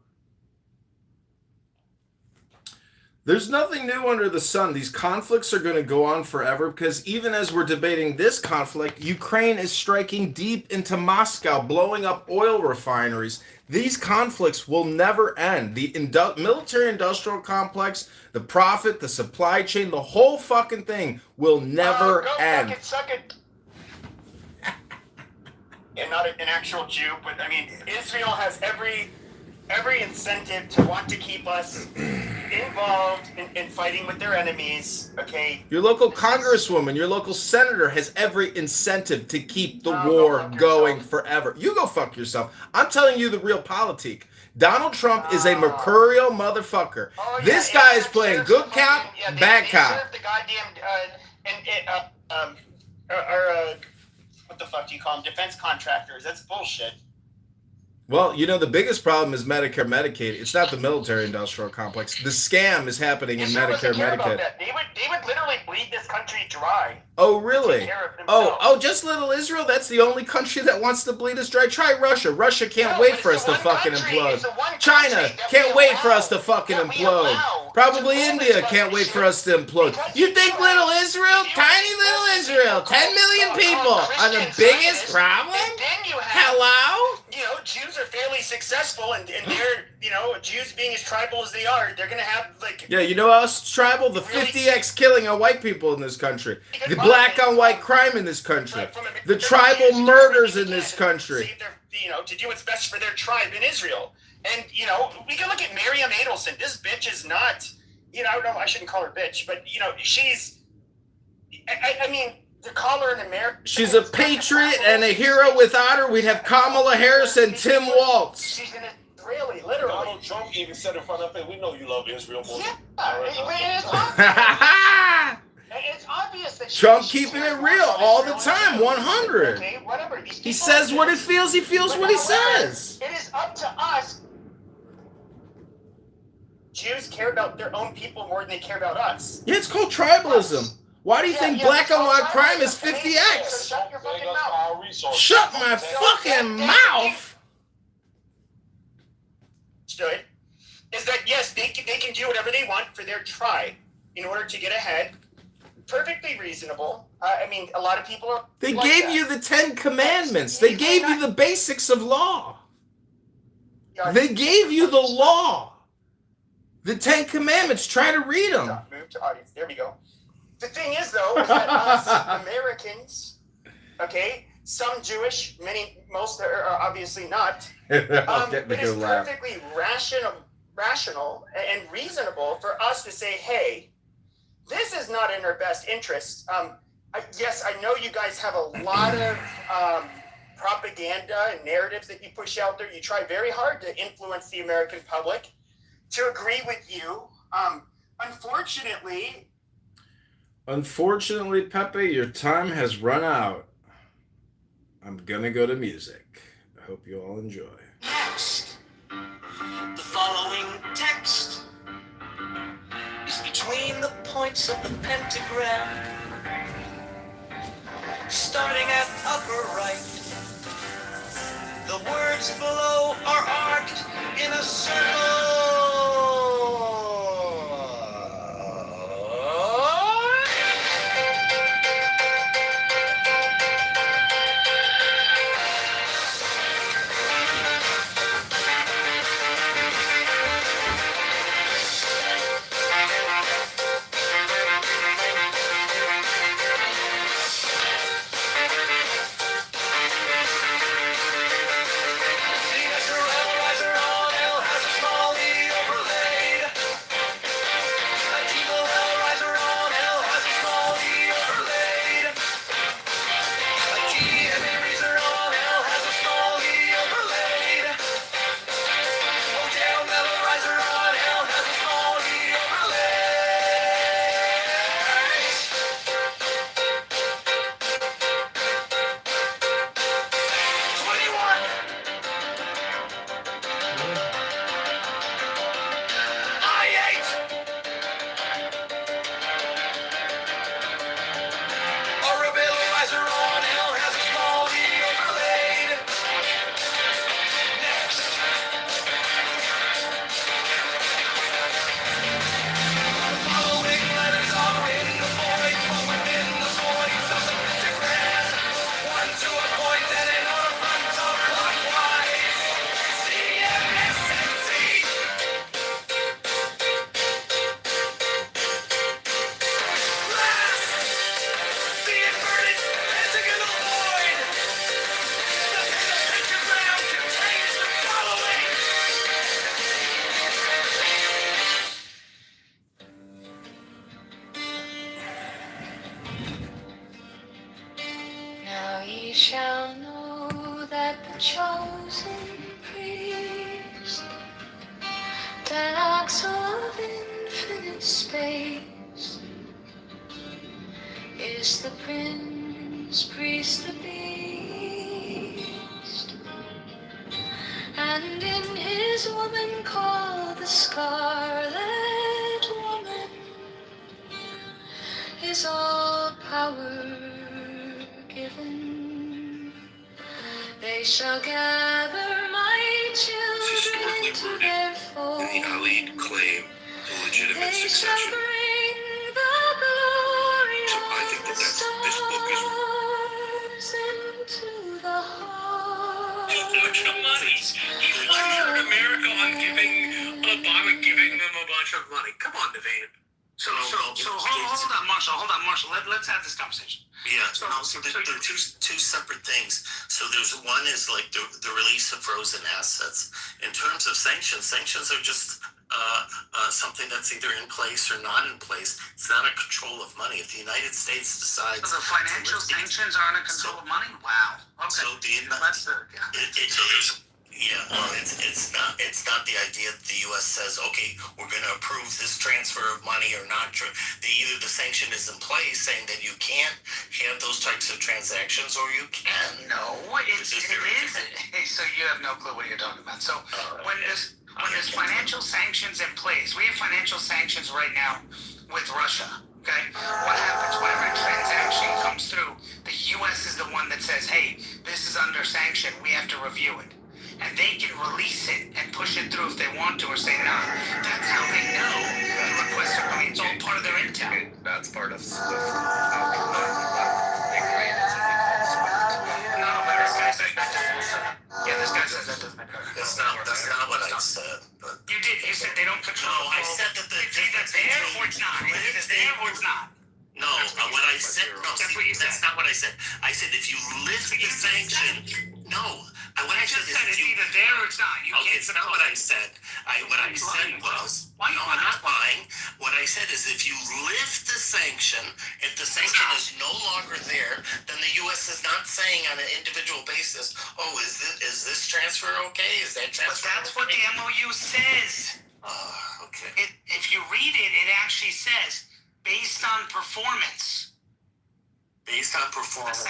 Speaker 13: There's nothing new under the sun. These conflicts are going to go on forever because even as we're debating this conflict, Ukraine is striking deep into Moscow, blowing up oil refineries. These conflicts will never end. The military-industrial complex, the profit, the supply chain, the whole fucking thing will never end.
Speaker 9: Suck it. And not an actual Jew, but I mean, Israel has every incentive to want to keep us involved in fighting with their enemies, okay?
Speaker 13: Your local congresswoman, your local senator has every incentive to keep the war going forever. You go fuck yourself. I'm telling you the real politique. Donald Trump is a mercurial motherfucker. This guy is playing good cop, bad cop.
Speaker 9: The goddamn, what the fuck do you call them? Defense contractors. That's bullshit.
Speaker 13: Well, you know, the biggest problem is Medicare, Medicaid. It's not the military-industrial complex. The scam is happening in Medicare, Medicaid.
Speaker 9: They would literally bleed this country dry.
Speaker 13: Oh, really? Oh, just little Israel? That's the only country that wants to bleed us dry? Try Russia. Russia can't wait for us to fucking implode. China can't wait for us to fucking implode. Probably India can't wait for us to implode. You think little Israel, tiny little Israel, 10 million people are the biggest problem? Hello?
Speaker 9: You know, Jews are fairly really successful, and they're, Jews being as tribal as they are, they're gonna have
Speaker 13: Yeah, you know what else is tribal? The 50x killing of white people in this country, the black on white crime in this country, the tribal murders in this country.
Speaker 9: To do what's best for their tribe in Israel. And we can look at Miriam Adelson. This bitch is not, I don't know. I shouldn't call her bitch, but she's. I mean, to call her an American.
Speaker 13: She's a patriot and a hero. Without her, we'd have Kamala Harris and Tim Walz.
Speaker 9: She's an Israeli, literally.
Speaker 15: Donald Trump even said in front of it, we know you love Israel more.
Speaker 9: Yeah, it's obvious that
Speaker 13: Trump keeping it real all the time, 100.
Speaker 9: Okay, whatever.
Speaker 13: He says what it feels. He feels what he says.
Speaker 9: It is up to us. Jews care about their own people more than they care about us.
Speaker 13: Yeah, it's called tribalism. Why do you think black on white crime is 50x?
Speaker 9: Shut your fucking mouth.
Speaker 13: Shut my fucking mouth.
Speaker 9: Understood. Is that yes, they can do whatever they want for their tribe in order to get ahead. Perfectly reasonable. I mean, a lot of people are.
Speaker 13: They gave you the 10 Commandments. They gave you the basics of law. They gave you the law. The 10 Commandments. Try to read them.
Speaker 9: Move to audience. There we go. The thing is, though, is that us Americans, okay, some Jewish, most are obviously not. It is perfectly rational and reasonable for us to say, hey, this is not in our best interest. Yes, I know you guys have a lot of propaganda and narratives that you push out there. You try very hard to influence the American public to agree with you.
Speaker 13: Unfortunately, Pepe, your time has run out. I'm gonna go to music. I hope you all enjoy.
Speaker 11: Next, the following text is between the points of the pentagram, starting at upper right. The words below are arced in a circle.
Speaker 21: Shall know that the chosen priest, that axle of infinite space, is the prince, priest, the beast, and in his woman called the Scarlet Woman is all power given. They shall gather my children into their fold.
Speaker 12: And the Ali claim the legitimate
Speaker 21: They shall
Speaker 12: succession.
Speaker 21: bring the glory
Speaker 12: So I think that this book is
Speaker 21: into the heart.
Speaker 11: bunch of money. He lectured America on Obama giving them a bunch of money. Come on, Devane.
Speaker 1: So hold on, Marshall. Let's have this conversation.
Speaker 22: Yeah, so they're two separate things. So there's one is like the release of frozen assets. In terms of sanctions are just something that's either in place or not in place. It's not a control of money. If the United States decides,
Speaker 1: So the financial sanctions aren't a control of money. Wow. Okay.
Speaker 22: So it's not the idea that the U.S. says, okay, we're going to approve this transfer of money or not. Either the sanction is in place saying that you can't have those types of transactions, or you can.
Speaker 1: No, it is. So you have no clue what you're talking about. So when there's financial sanctions in place, we have financial sanctions right now with Russia. Okay, what happens whenever a transaction comes through? The U.S. is the one that says, "Hey, this is under sanction. We have to review it." And they can release it and push it through if they want to, or say no. That's how they know the requests are coming. It's all part of their intel.
Speaker 23: That's part of SWIFT. They created something called SWIFT.
Speaker 1: No, but this guy says that doesn't. Yeah, this guy says that doesn't occur.
Speaker 22: That's not what I said. But
Speaker 1: you did. You said they don't control.
Speaker 22: No, I said that
Speaker 1: it's either there or it's not. It's there or it's not.
Speaker 22: No, what I said. No,
Speaker 1: that's what you said.
Speaker 22: That's not what I said. I said if you lift the sanction. No. What I said is
Speaker 1: it's either there or it's not.
Speaker 22: Okay, it's not what I said. What I said was, no, I'm not lying. What I said is if you lift the sanction, if the sanction is no longer there, then the U.S. is not saying on an individual basis, oh, is this transfer okay? Is that transfer
Speaker 1: But that's what the MOU says.
Speaker 22: Okay.
Speaker 1: If you read it, it actually says, based on performance.
Speaker 22: Based on performance,
Speaker 1: the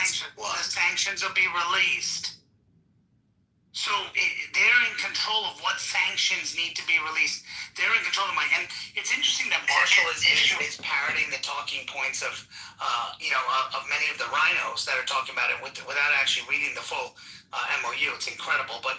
Speaker 1: sanctions will be released. So they're in control of what sanctions need to be released. They're in control of money. And it's interesting that Marshall is parroting the talking points of many of the rhinos that are talking about it without actually reading the full MOU. It's incredible. But,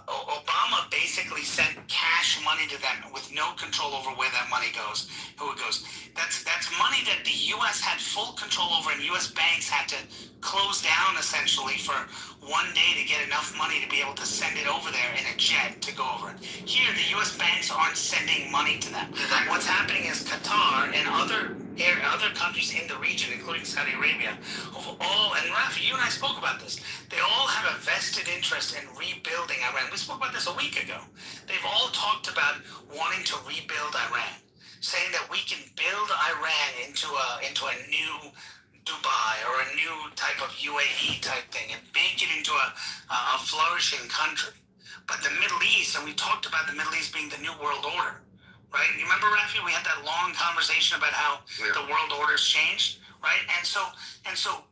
Speaker 1: Obama basically sent cash money to them with no control over where that money goes, who it goes. That's money that the U.S. had full control over, and U.S. banks had to close down essentially for one day to get enough money to be able to send it over there in a jet to go over it. Here, the U.S. banks aren't sending money to them. What's happening is Qatar and other countries in the region, including Saudi Arabia, and Rafi, you and I spoke about this. They all have a vested interest in rebuilding Iran. We spoke about this a week ago. They've all talked about wanting to rebuild Iran, saying that we can build Iran into a new Dubai or a new type of UAE type thing and make it into a flourishing country. But the Middle East, and we talked about the Middle East being the new world order, right? You remember, Rafi, we had that long conversation about how the world order's changed, right? And so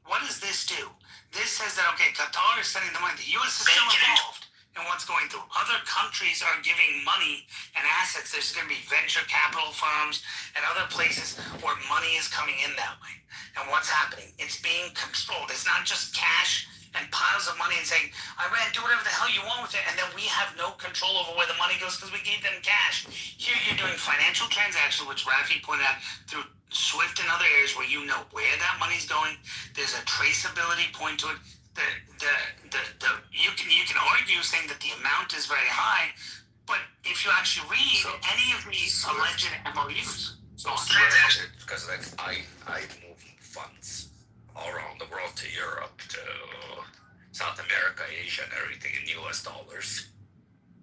Speaker 1: what does this do? This says that, okay, Qatar is sending the money. The U.S. is still involved in what's going through. Other countries are giving money and assets. There's going to be venture capital firms and other places where money is coming in that way. And what's happening? It's being controlled. It's not just cash and piles of money and saying, Iran, do whatever the hell you want with it, and then we have no control over where the money goes because we gave them cash. Here you're doing financial transactions, which Rafi pointed out, through SWIFT and other areas where you know where that money's going. There's a traceability point to it. You can argue saying that the amount is very high, but if you actually read any of these alleged MOUs, transactions,
Speaker 23: because I move funds all around the world, to Europe, to South America, Asia, and everything in U.S. dollars.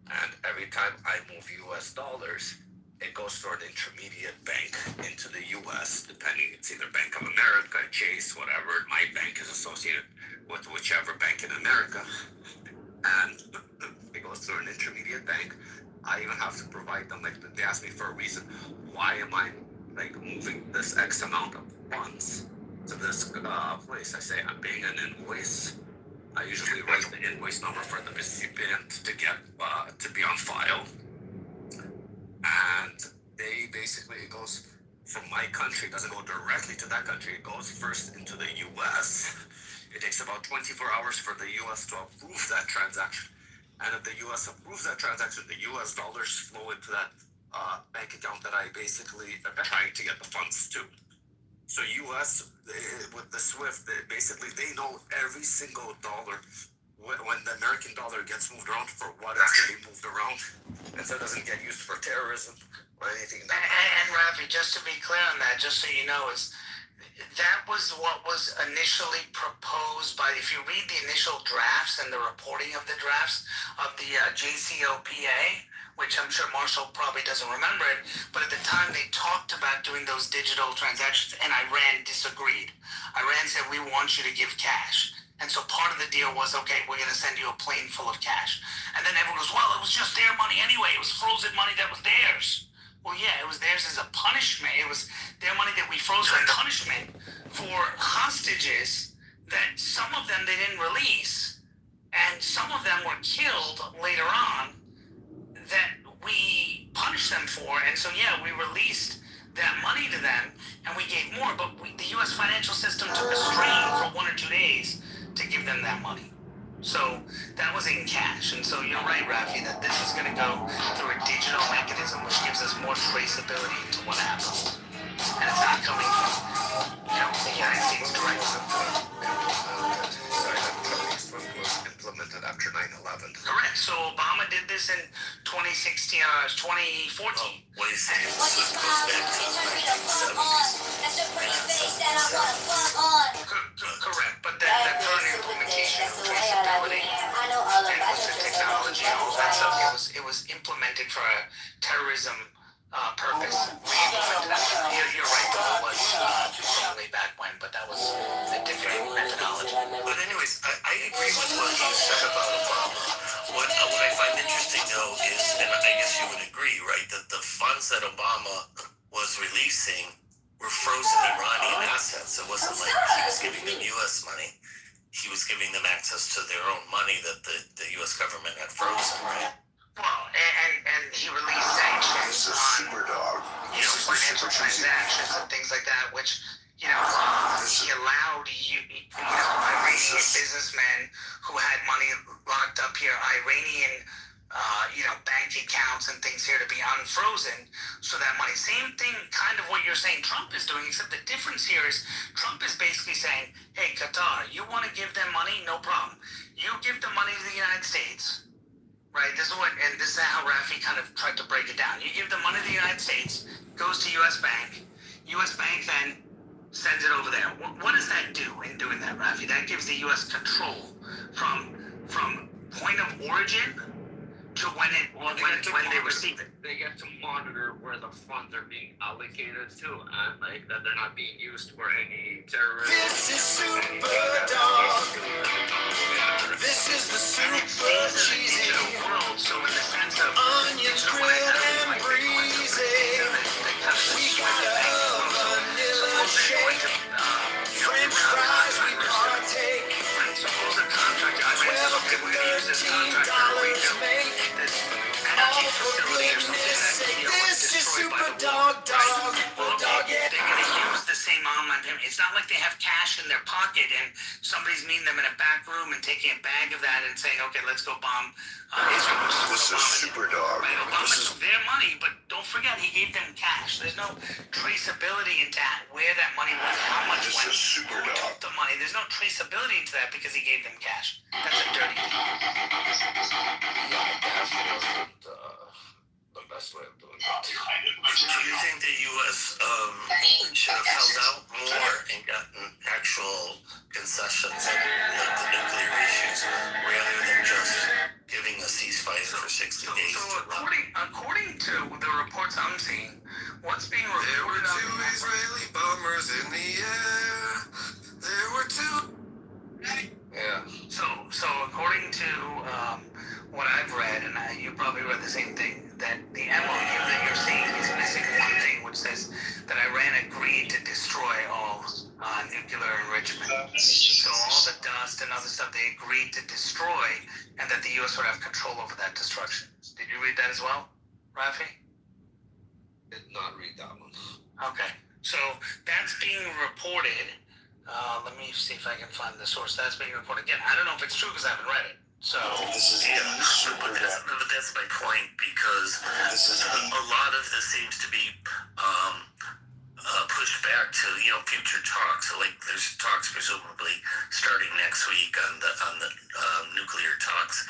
Speaker 23: And every time I move U.S. dollars, it goes through an intermediate bank into the U.S., depending, it's either Bank of America, Chase, whatever. My bank is associated with whichever bank in America. And it goes through an intermediate bank. I even have to provide them, they ask me for a reason. Why am I, moving this X amount of funds to this place? I say, I'm paying an invoice. I usually write the invoice number for the recipient to get, to be on file. And it goes from my country, it doesn't go directly to that country, it goes first into the US. It takes about 24 hours for the US to approve that transaction. And if the US approves that transaction, the US dollars flow into that bank account that I basically am trying to get the funds to. So US, with the SWIFT, they know every single dollar when the American dollar gets moved around, for what it's going to be moved around, and so it doesn't get used for terrorism or anything.
Speaker 1: And Rafi, just to be clear on that, just so you know, is that was what was initially proposed by, if you read the initial drafts and the reporting of the drafts of the JCOPA, which I'm sure Marshall probably doesn't remember it, but at the time they talked about doing those digital transactions, and Iran disagreed. Iran said, we want you to give cash. And so part of the deal was, okay, we're going to send you a plane full of cash. And then everyone goes, well, it was just their money anyway. It was frozen money that was theirs. Well, yeah, it was theirs as a punishment. It was their money that we froze as punishment for hostages that some of them they didn't release, and some of them were killed later on that we punished them for. And so, yeah, we released that money to them, and we gave more, but the U.S. financial system took a strain for 1 or 2 days to give them that money. So that was in cash. And so you're right, Rafi, that this is going to go through a digital mechanism which gives us more traceability into what happened. And it's not coming from, the United States directly.
Speaker 23: Implemented after 9/11.
Speaker 1: Correct. So Obama did this in 2016, 2014.
Speaker 23: What he's saying is this goes back to the 1970s.
Speaker 1: Correct. But that current implementation of traceability and with the technology and all that stuff, it was implemented for a terrorism purpose. You're right, though, it was way back when, but that was a different methodology.
Speaker 23: But anyways, I agree with what you said about Obama. What I find interesting, though, is, and I guess you would agree, right, that the funds that Obama was releasing were frozen Iranian assets. It wasn't like he was giving them U.S. money. He was giving them access to their own money that the U.S. government had frozen, right?
Speaker 1: Well, and he released sanctions on, financial transactions and things like that, which, he allowed, Iranian businessmen who had money locked up here, Iranian, bank accounts and things here to be unfrozen. So that money, same thing, kind of what you're saying Trump is doing, except the difference here is Trump is basically saying, hey, Qatar, you want to give them money? No problem. You give the money to the United States. Right, this is how Rafi kind of tried to break it down. You give the money to the United States, goes to U.S. Bank. U.S. Bank then sends it over there. What does that do in doing that, Rafi? That gives the U.S. control from point of origin to when they receive it.
Speaker 3: They get to monitor where the funds are being allocated to, and that they're not being used for any terrorism.
Speaker 11: This is Super Dog. This is the Super Cheesy
Speaker 1: world. So in the sense of
Speaker 11: onions grilled and breezy, we got a vanilla shake, French fries we partake.
Speaker 1: Suppose a contract,
Speaker 11: $12 to $13 make. All for goodness sake, this is Super Dog.
Speaker 1: They're going to use the same online payment. It's not like they have cash in their pocket and somebody's meeting them in a back room and taking a bag of that and saying, okay, let's go bomb Israel.
Speaker 11: This is Super Dog.
Speaker 1: Right? Obama took their money, but don't forget he gave them cash. There's no traceability into where that money went, how much went, who took the money. There's no traceability into that because he gave them cash. That's a dirty deal.
Speaker 23: The best way of doing it. Do you think the U.S. should have held out more and gotten actual concessions on the nuclear issues rather than just giving a ceasefire for 60 days?
Speaker 1: So according to the reports I'm seeing, what's being reported on...
Speaker 11: There were 2 Israeli bombers in the air. There were 2...
Speaker 1: Yeah. So according to what I've read, and you probably read the same thing, that the MOU that you're seeing is missing one thing, which says that Iran agreed to destroy all nuclear enrichment. So all the dust and other stuff they agreed to destroy, and that the U.S. would have control over that destruction. Did you read that as well, Rafi?
Speaker 23: Did not read that one.
Speaker 1: Okay. So that's being reported. Let me see if I can find the source. That's being reported. Again, I don't know if it's true because I haven't read it. So
Speaker 23: but that's my point, because a lot of this seems to be
Speaker 22: pushed back to future talks. So like there's talks presumably starting next week on the nuclear talks.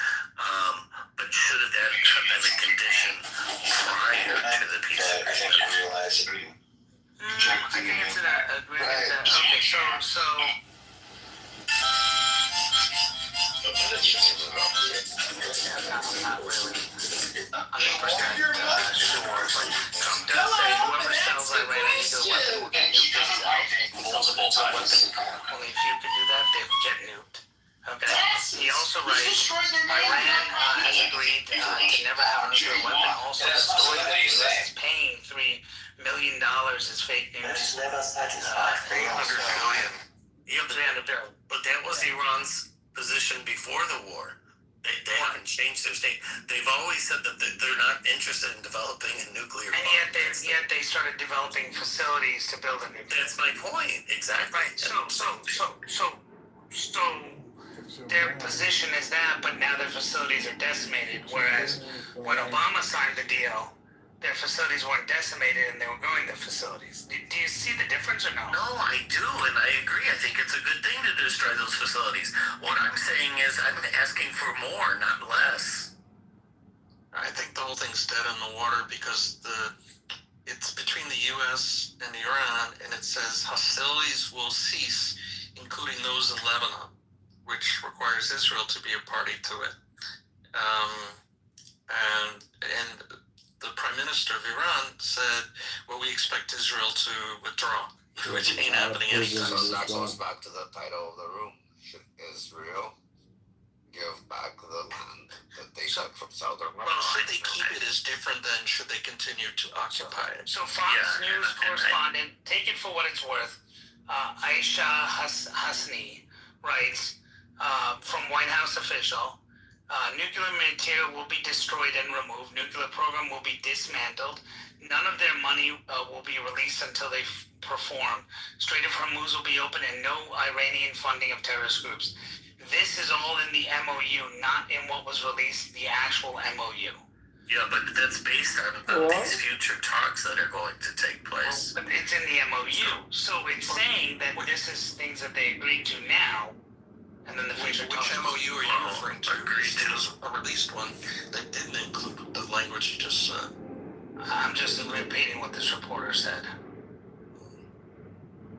Speaker 22: But should have that have been a condition prior to the peace agreement?
Speaker 1: I can answer that. Agree with that. Okay, so. I'm not really 100% sure, but Trump does say whoever sells Iran a nuclear weapon will get nuked themselves. He sells a nuclear weapon. Only a few can do that, they will get nuked. Okay. He also writes, Iran has agreed to never have a nuclear weapon. Also, the story that the U.S. is paying $3 million is fake news.
Speaker 22: 300 billion. Yeah, 300 billion. But that was Iran's position before the war. They haven't changed their state. They've always said that they're not interested in developing a nuclear bomb.
Speaker 1: And yet they started developing facilities to build a nuclear.
Speaker 22: That's my point. Exactly.
Speaker 1: Right. So their position is that, but now their facilities are decimated. Whereas when Obama signed the deal, their facilities weren't decimated and they were growing their facilities. Do you see the difference or no?
Speaker 22: No, I do, and I agree. I think it's a good thing to destroy those facilities. What I'm saying is I'm asking for more, not less.
Speaker 7: I think the whole thing's dead in the water because it's between the U.S. and Iran, and it says hostilities will cease, including those in Lebanon, which requires Israel to be a party to it. And the Prime Minister of Iran said, well, we expect Israel to withdraw, which ain't happening anytime
Speaker 23: So
Speaker 7: soon.
Speaker 23: that goes back to the title of the room. Should Israel give back the land that they took from Southern Lebanon?
Speaker 7: Well, should they keep it is different than should they continue to occupy it.
Speaker 1: So Fox News correspondent, take it for what it's worth, Aisha Hasni writes, from White House official, nuclear material will be destroyed and removed. Nuclear program will be dismantled. None of their money will be released until they perform. Strait of Hormuz will be open and no Iranian funding of terrorist groups. This is all in the MOU, not in what was released, the actual MOU.
Speaker 22: Yeah, but that's based on these future talks that are going to take place.
Speaker 1: But it's in the MOU. So it's saying that this is things that they agreed to now. And then the future
Speaker 7: Which MOU are you referring to? There was a released one that didn't include the language you just said.
Speaker 1: I'm just repeating what this reporter said.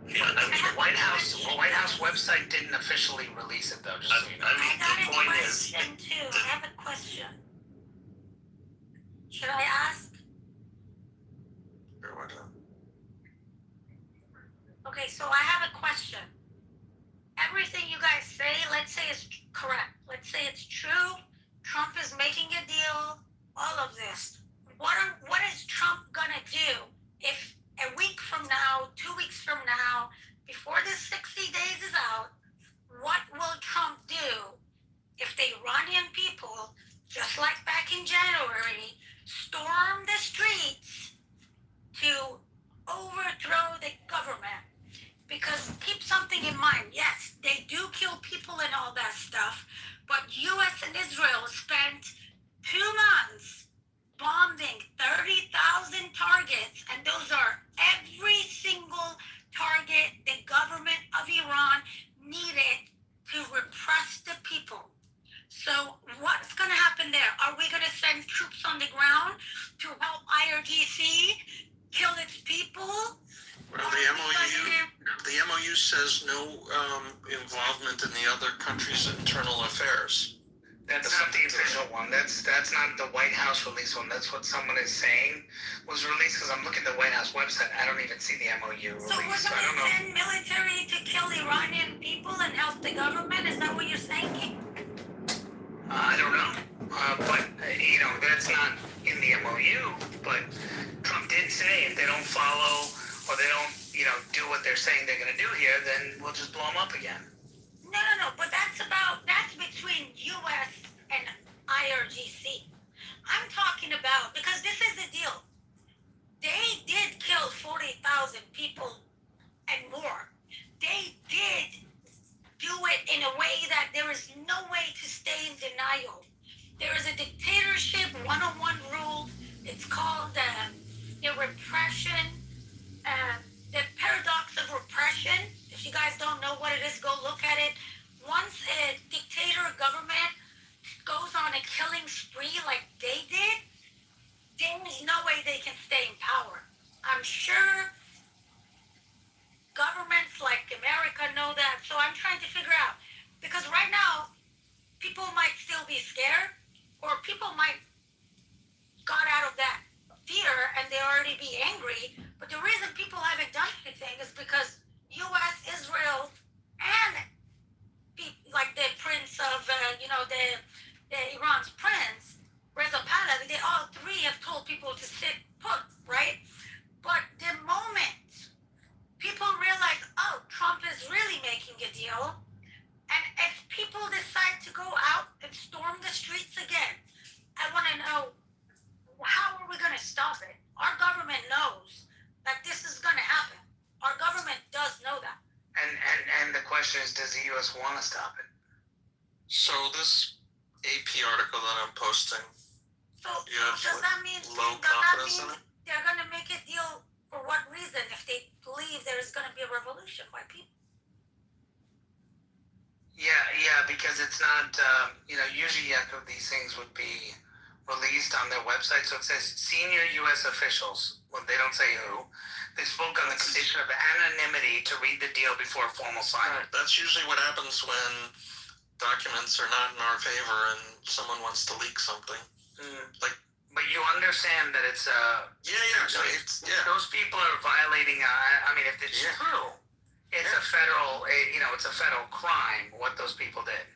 Speaker 22: Yeah,
Speaker 1: The White House website didn't officially release it, though. Just so you know.
Speaker 22: The point is,
Speaker 19: I have a question. Should I ask?
Speaker 7: Sure, why not?
Speaker 19: Okay, so I have a question. Everything you guys say, let's say it's correct. Let's say it's true. Trump is making a deal. All of this. What is Trump gonna do if a week from now, 2 weeks from now, before this 60 days is out? What will Trump do if the Iranian people, just like back in January, storm the streets to overthrow the government? Because keep something in mind, yes, they do kill people and all that stuff, but U.S. and Israel spent 2 months bombing 30,000 targets, and those are every single target the government of Iran needed to repress the people. So what's going to happen there? Are we going to send troops on the ground to help IRGC kill its people?
Speaker 7: Well, the MOU says no involvement in the other country's internal affairs.
Speaker 1: That's not the official one. That's not the White House release one. That's what someone is saying was released. Because I'm looking at the White House website, I don't even see the MOU release.
Speaker 19: So we're going to send military to kill Iranian people and help the government? Is that what you're saying?
Speaker 1: I don't know. But that's not in the MOU. But Trump did say if they don't follow or they don't, do what they're saying they're going to do here, then we'll just blow them up again.
Speaker 19: No, but that's between U.S. and IRGC. I'm talking about, because this is the deal. They did kill 40,000 people and more. They did do it in a way that there is no way to stay in denial. There is a dictatorship 101 rule. It's called the repression the paradox of repression. If you guys don't know what it is, go look at it. Once a dictator government goes on a killing spree like they did, there's no way they can stay in power. I'm sure governments like America know that, so I'm trying to figure out. Because right now, people might still be scared, or people might got out of that fear and they already be angry. But the reason people haven't done anything is because U.S., Israel, and like the prince of, the Iran's prince, Reza Pahlavi, they all three have told people to sit put, right? But the moment people realize, oh, Trump is really making a deal, and if people decide to go out and storm the streets again, I want to know, how are we going to stop it? Our government knows that this is going to happen. Our government does know that.
Speaker 1: And the question is, does the U.S. want to stop it?
Speaker 7: So this AP article that I'm posting,
Speaker 19: So
Speaker 7: you have
Speaker 19: does that mean
Speaker 7: low confidence in it?
Speaker 19: they're going to make a deal for what reason if they believe there's going to be a revolution by people?
Speaker 1: Yeah, because it's not, usually these things would be released on their website. So it says senior U.S. officials, well, they don't say who, they spoke on the condition of anonymity to read the deal before formal signing.
Speaker 7: That's usually what happens when documents are not in our favor and someone wants to leak something.
Speaker 1: But you understand that it's those people are violating. If it's true, it's a federal. It's a federal crime what those people did.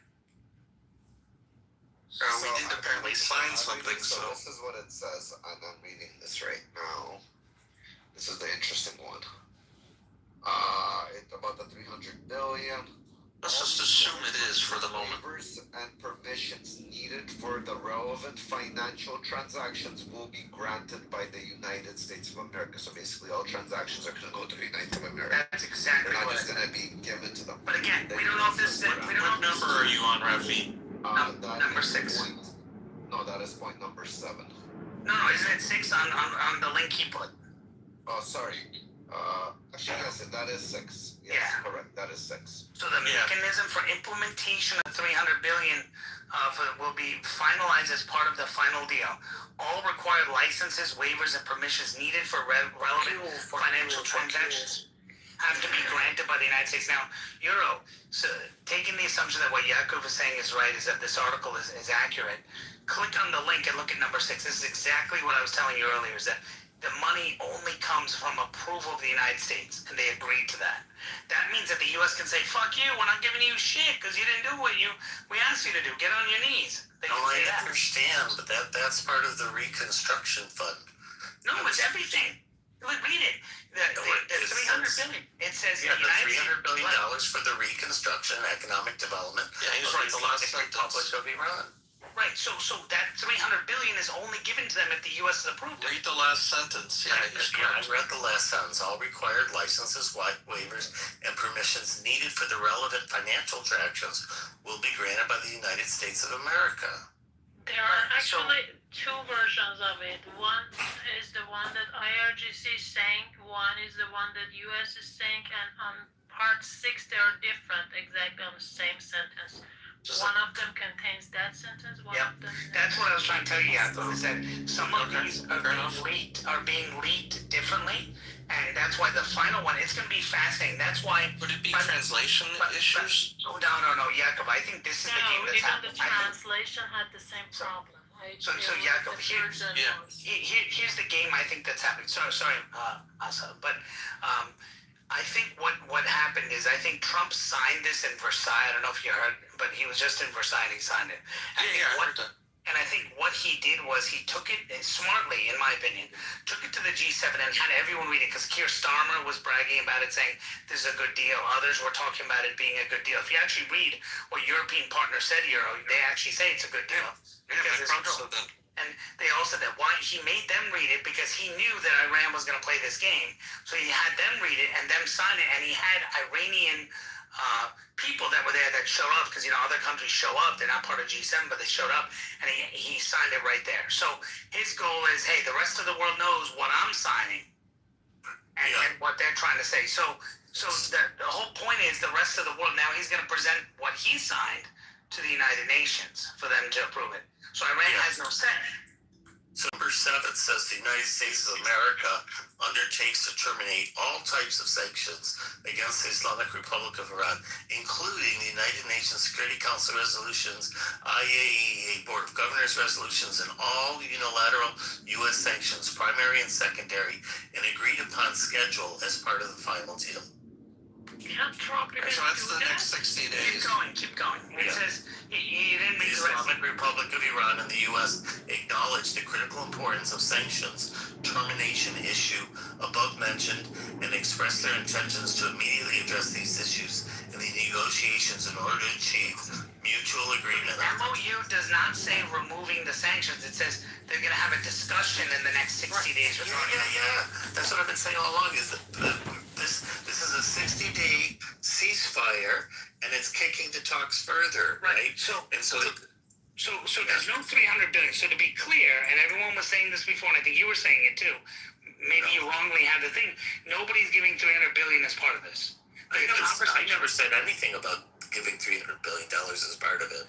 Speaker 7: So we did apparently sign something. So
Speaker 6: this is what it says, and I'm reading this right now. This is the interesting one. It's about the $300 billion.
Speaker 7: Let's just assume it is for the moment.
Speaker 6: Waivers and permissions needed for the relevant financial transactions will be granted by the United States of America. So basically, all transactions are going to go to the United States of America.
Speaker 1: That's exactly
Speaker 6: They're not
Speaker 1: what
Speaker 6: just going to be given to them.
Speaker 1: But again, we don't know if this.
Speaker 7: What number are you on, Rafi?
Speaker 1: Number 6.
Speaker 6: No, that is point number 7.
Speaker 1: No, isn't it 6 on the link he put?
Speaker 6: Oh, sorry. Actually, yes, that is 6. Yes, correct. That is 6.
Speaker 1: So the mechanism for implementation of $300 billion will be finalized as part of the final deal. All required licenses, waivers, and permissions needed for relevant financial transactions have to be granted by the United States. Now, so taking the assumption that what Yaakov is saying is right, is that this article is accurate, click on the link and look at number 6. This is exactly what I was telling you earlier, is that the money only comes from approval of the United States, and they agreed to that. That means that the U.S. can say, fuck you, we're not giving you shit because you didn't do what we asked you to do. Get on your knees. They can say that.
Speaker 22: Understand, but that's part of the Reconstruction Fund.
Speaker 1: No, it's everything. Read it. The $300 billion. It says
Speaker 22: the $300 billion for the reconstruction and economic development.
Speaker 7: Yeah, he's right. The last
Speaker 22: Republic of Iran.
Speaker 1: Right, so that $300 billion is only given to them if the U.S. has approved it.
Speaker 7: Read the last sentence. Yeah,
Speaker 22: I read the last sentence. All required licenses, waivers, and permissions needed for the relevant financial transactions will be granted by the United States of America.
Speaker 18: There are actually 2 versions of it. One is the one that IRGC is saying, one is the one that U.S. is saying, and on part 6 they are different, exactly on the same sentence. One of them contains that sentence, one of them...
Speaker 1: That's what I was trying to tell you, Yaakov, is that some of these are being leaked differently, and that's why the final one, it's going to be fascinating. That's why...
Speaker 7: Would it be translation issues?
Speaker 1: No, Yaakov, I think this is the game that's happening.
Speaker 18: The translation had the same problem.
Speaker 1: So Yaakov, here's the game I think that's happening. Sorry, Asa, but... I think what happened is I think Trump signed this in Versailles. I don't know if you heard, but he was just in Versailles and he signed it. I heard that. And I think what he did was he took it smartly, in my opinion, took it to the G7 and had everyone read it, because Keir Starmer was bragging about it, saying this is a good deal. Others were talking about it being a good deal. If you actually read what European partners said, they actually say it's a good deal. And they all said that. Why he made them read it, because he knew that Iran was going to play this game. So he had them read it and them sign it, and he had Iranian people that were there that showed up, because other countries show up. They're not part of G7, but they showed up, and he signed it right there. So his goal is, hey, the rest of the world knows what I'm signing, and what they're trying to say. So the whole point is the rest of the world, now he's going to present what he signed to the United Nations for them to approve it. So Iran has no say.
Speaker 22: So number 7 says the United States of America undertakes to terminate all types of sanctions against the Islamic Republic of Iran, including the United Nations Security Council resolutions, IAEA Board of Governors resolutions, and all unilateral U.S. sanctions, primary and secondary, and agreed upon schedule as part of the final deal.
Speaker 18: Can't Trump even
Speaker 22: So that's
Speaker 18: do
Speaker 22: the
Speaker 18: that?
Speaker 22: next 60 days.
Speaker 1: Keep going. It says he didn't
Speaker 22: The
Speaker 1: make the rest.
Speaker 22: Islamic Republic of Iran and the U.S. acknowledge the critical importance of sanctions termination issue above mentioned and express their intentions to immediately address these issues in the negotiations in order to achieve mutual agreement.
Speaker 1: The MOU does not say removing the sanctions. It says they're going to have a discussion in the next 60 days.
Speaker 22: Yeah. That's what I've been saying all along. Is that this is a 60-day ceasefire, and it's kicking the talks further, right?
Speaker 1: So there's no 300 billion. So to be clear, and everyone was saying this before, and I think you were saying it too. Maybe you wrongly had the thing. Nobody's giving 300 billion as part of this.
Speaker 22: I never said anything about giving $300 billion as part of it.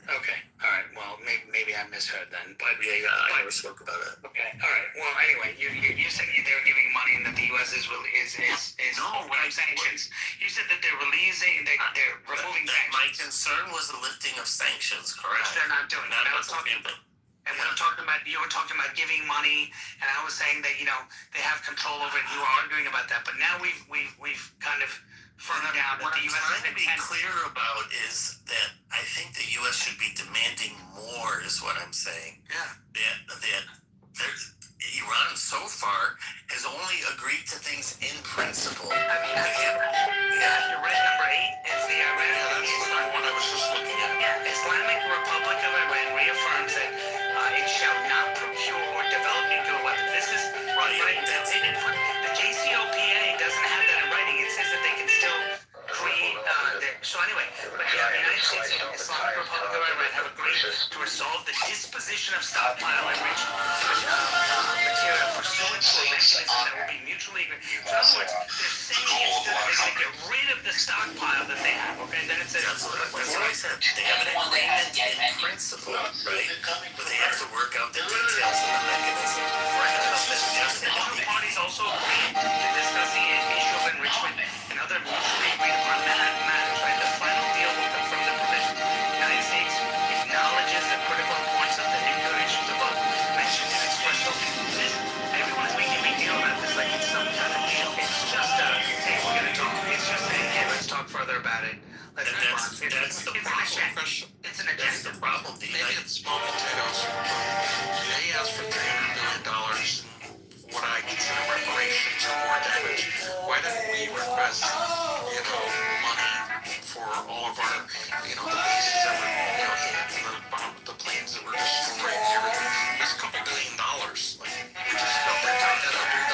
Speaker 1: Okay. All right. Well, maybe I misheard then. But
Speaker 22: I never spoke about it.
Speaker 1: Okay. All right. Well, anyway, you said they were giving money and that the U.S. is
Speaker 22: No, what I'm saying
Speaker 1: sanctions. You said that they're releasing, they're removing sanctions.
Speaker 22: My concern was the lifting of sanctions, correct?
Speaker 1: Which they're not doing.
Speaker 22: Not about talking about.
Speaker 1: And when I'm talking about, you were talking about giving money, and I was saying that they have control over it. You were arguing about that, but now we've kind of firmed down that the U.S.
Speaker 22: What I'm trying to be clear about is that I think the U.S. should be demanding more, is what I'm saying.
Speaker 1: Yeah.
Speaker 22: That Iran so far has only agreed to things in principle.
Speaker 1: I mean, you're right. Number 8 is the Iran.
Speaker 22: That's the one I was just looking at.
Speaker 1: Yeah, Islamic Republic of Iran reaffirms that it shall not procure or develop nuclear weapons. This is right. That's it. The JCPOA doesn't have that in writing. It says that they can still create. So anyway, but the United States and Islamic Republic of Iran have agreed to resolve the disposition of stockpile enriched material pursuant to a mechanism that will be mutually agreed. So in other words, they're saying they're going to get rid of the stockpile that they have. Okay, then it says
Speaker 22: that's what I said. They have an agreement in principle, right? But they have to work out the details of the mechanism.
Speaker 1: The two parties also agreed to discuss the issue of enrichment and other mutually agreed upon matters. Right, the final deal will confirm the provision. The United States acknowledges the critical importance of the nuclear issues above mentioned and expressed. So everyone's making a big deal about this like it's some kind of deal. It's just hey, we're gonna talk. It's just hey, let's talk further about it. Let's move on.
Speaker 22: That's the problem.
Speaker 1: It's an agenda.
Speaker 22: That's the problem.
Speaker 7: Maybe it's small potatoes. They asked for $300 billion, what I consider reparations or more damage. Why didn't we request, money for all of our, the bases that were, hit, the planes that were destroyed and everything? It's a couple $1 billion. Like, we just don't protect that under the.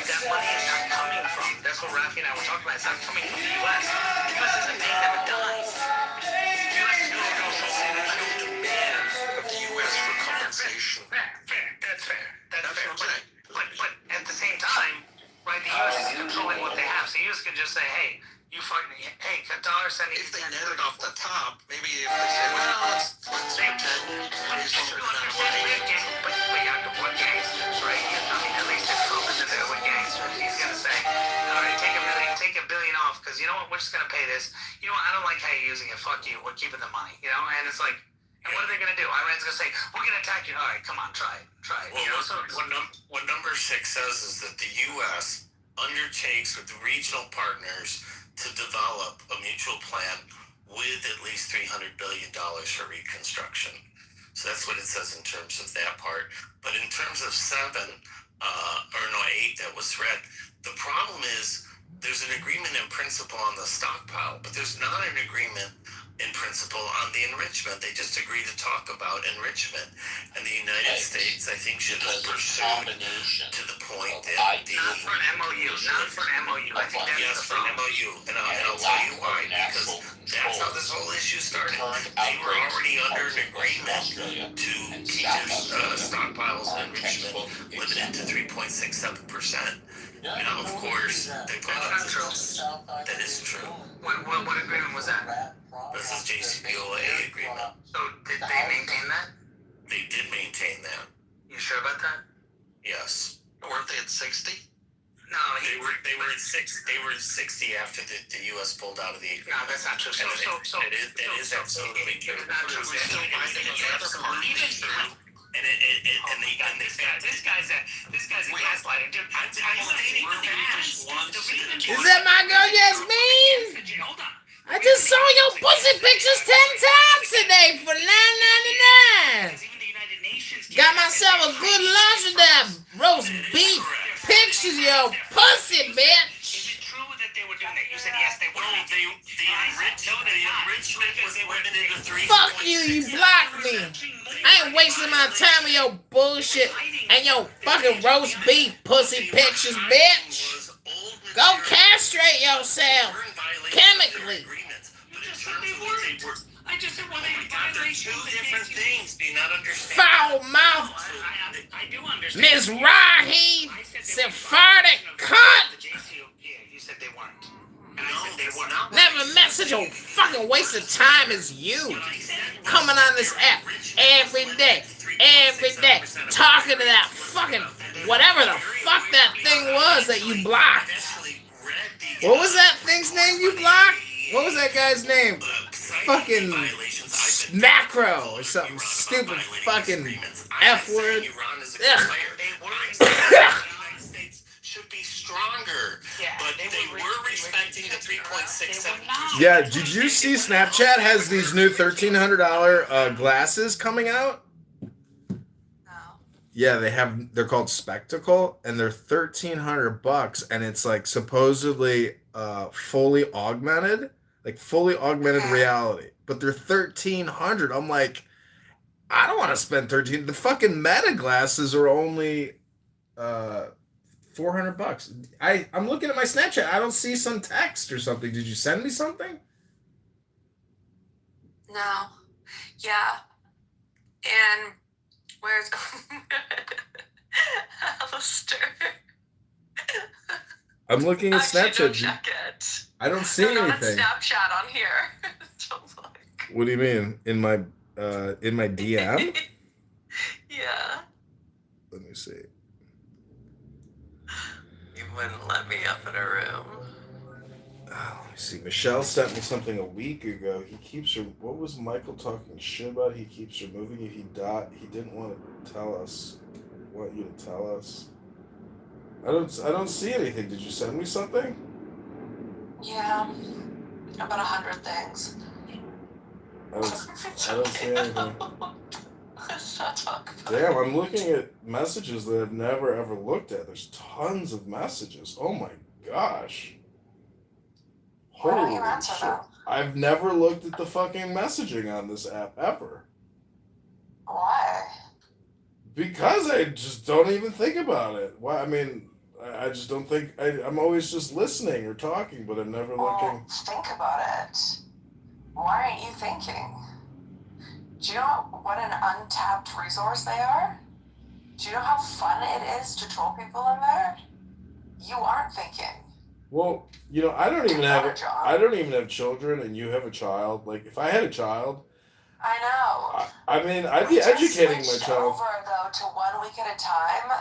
Speaker 1: That money is not coming from. That's what Rafi and I were talking about. It's not coming from the U.S. The U.S. isn't paying them a dime. The U.S. is doing no demand
Speaker 7: of the U.S. for compensation.
Speaker 1: Fair. That's fair. But at the same time, right, the U.S. is controlling what they have. So the U.S. can just say, hey, Qatar sending.
Speaker 7: If they net it off the top, maybe if they say, well, let's pretend there's a certain amount of money.
Speaker 1: But Jacob, what gangsters, right? I mean, at least if Trump is in there with gangsters, he's gonna say, all right, take $1 billion off, because you know what, we're just gonna pay this. You know what, I don't like how you're using it. Fuck you. We're keeping the money. And it's like, and what are they gonna do? Iran's gonna say, we're gonna attack you. All right, come on, try it.
Speaker 22: Well, what number 6 says is that the U.S. undertakes with the regional partners to develop a mutual plan with at least $300 billion for reconstruction. So that's what it says in terms of that part. But in terms of 8 that was read, the problem is there's an agreement in principle on the stockpile, but there's not an agreement in principle on the enrichment. They just agreed to talk about enrichment. And the United States, I think, should have pursued to the point that
Speaker 1: not for an MOU. I think that's
Speaker 22: for an MOU. And I'll tell you why. Because that's how this whole issue started. They were already under an agreement
Speaker 16: Australia
Speaker 22: to
Speaker 16: and
Speaker 22: keep
Speaker 16: South
Speaker 22: their
Speaker 16: Australia
Speaker 22: stockpiles
Speaker 16: are
Speaker 22: and enrichment
Speaker 16: textbook
Speaker 22: limited to
Speaker 16: examples.
Speaker 22: 3.67%.
Speaker 16: Yeah,
Speaker 22: Now, of course, they put
Speaker 1: That's
Speaker 22: up
Speaker 1: not
Speaker 22: the
Speaker 1: true.
Speaker 22: that is true.
Speaker 1: What agreement was that?
Speaker 22: This is JCPOA agreement.
Speaker 1: So did they maintain that?
Speaker 22: They did maintain that.
Speaker 1: You sure about that?
Speaker 22: Yes.
Speaker 7: Weren't they at 60?
Speaker 1: No,
Speaker 22: They were at 60 after the U.S. pulled out of the agreement.
Speaker 1: No, that's not true.
Speaker 22: It is absolutely true.
Speaker 1: It's not true.
Speaker 22: It is absolutely true. And this guy's a gaslighter. Dude, I'm stating the facts.
Speaker 13: Is that my girl Yasmin?
Speaker 1: Hold on.
Speaker 13: I just saw your pussy pictures 10 times today for $9.99. Got myself a good lunch with that roast beef. Pictures of your pussy, bitch.
Speaker 1: Is it true that they were doing that? You said yes, they were.
Speaker 22: The enrichment was limited to 3.
Speaker 13: Fuck you, you blocked me. I ain't wasting my time with your bullshit and your fucking roast beef pussy pictures, bitch. Go castrate yourself chemically.
Speaker 1: I just said, well, they
Speaker 22: They're two different things. Do you not understand?
Speaker 13: Foul mouth.
Speaker 1: I do understand.
Speaker 13: Miss Rahi, Sephardic cunt.
Speaker 1: You said they weren't. And I said they were not.
Speaker 13: Never met such a fucking waste of time as you. Coming on this app every day, talking to that fucking whatever the fuck that thing was that you blocked. What was that thing's name you blocked? What was that guy's name? Fucking macro or something stupid fucking F word.
Speaker 22: Should be stronger, but they were respecting the 3.67%.
Speaker 13: Yeah, did you see Snapchat has these new $1,300 glasses coming out?
Speaker 10: No.
Speaker 13: Yeah, they're called Spectacle, and they're $1,300, and it's like supposedly fully augmented reality. But they're $1,300. I'm like, I don't want to spend $1,300. The fucking Meta glasses are only $400. I'm looking at my Snapchat. I don't see some text or something. Did you send me something?
Speaker 10: No. Yeah. And where's Alistair?
Speaker 13: I'm looking at
Speaker 10: Actually,
Speaker 13: Snapchat.
Speaker 10: don't check it.
Speaker 13: I don't see
Speaker 10: No, not
Speaker 13: anything.
Speaker 10: Snapchat on here. Don't look.
Speaker 13: What do you mean? In my DM?
Speaker 10: Yeah.
Speaker 13: Let me see.
Speaker 10: You wouldn't let me up in a room.
Speaker 13: Oh, let me see. Michelle sent me something a week ago. He keeps her. What was Michael talking shit about? He keeps removing you. He didn't want to tell us. Want you to tell us. I don't see anything. Did you send me something?
Speaker 10: Yeah. About 100 things.
Speaker 13: I don't see anything.
Speaker 10: Let's not talk about
Speaker 13: Damn, I'm looking at messages that I've never ever looked at. There's tons of messages. Oh my gosh.
Speaker 10: Why don't you
Speaker 13: Holy
Speaker 10: answer
Speaker 13: shit.
Speaker 10: them?
Speaker 13: I've never looked at the fucking messaging on this app ever.
Speaker 10: Why?
Speaker 13: Because I just don't even think about it. Why? I mean, I just don't think. I'm always just listening or talking, but I'm never looking.
Speaker 10: Think about it. Why aren't you thinking? Do you know what an untapped resource they are? Do you know how fun it is to troll people in there? You aren't thinking.
Speaker 13: Well, I don't even have children, and you have a child. Like, if I had a child,
Speaker 10: I know.
Speaker 13: I mean, I'd be educating my
Speaker 10: switched
Speaker 13: child.
Speaker 10: over, though, to 1 week at a time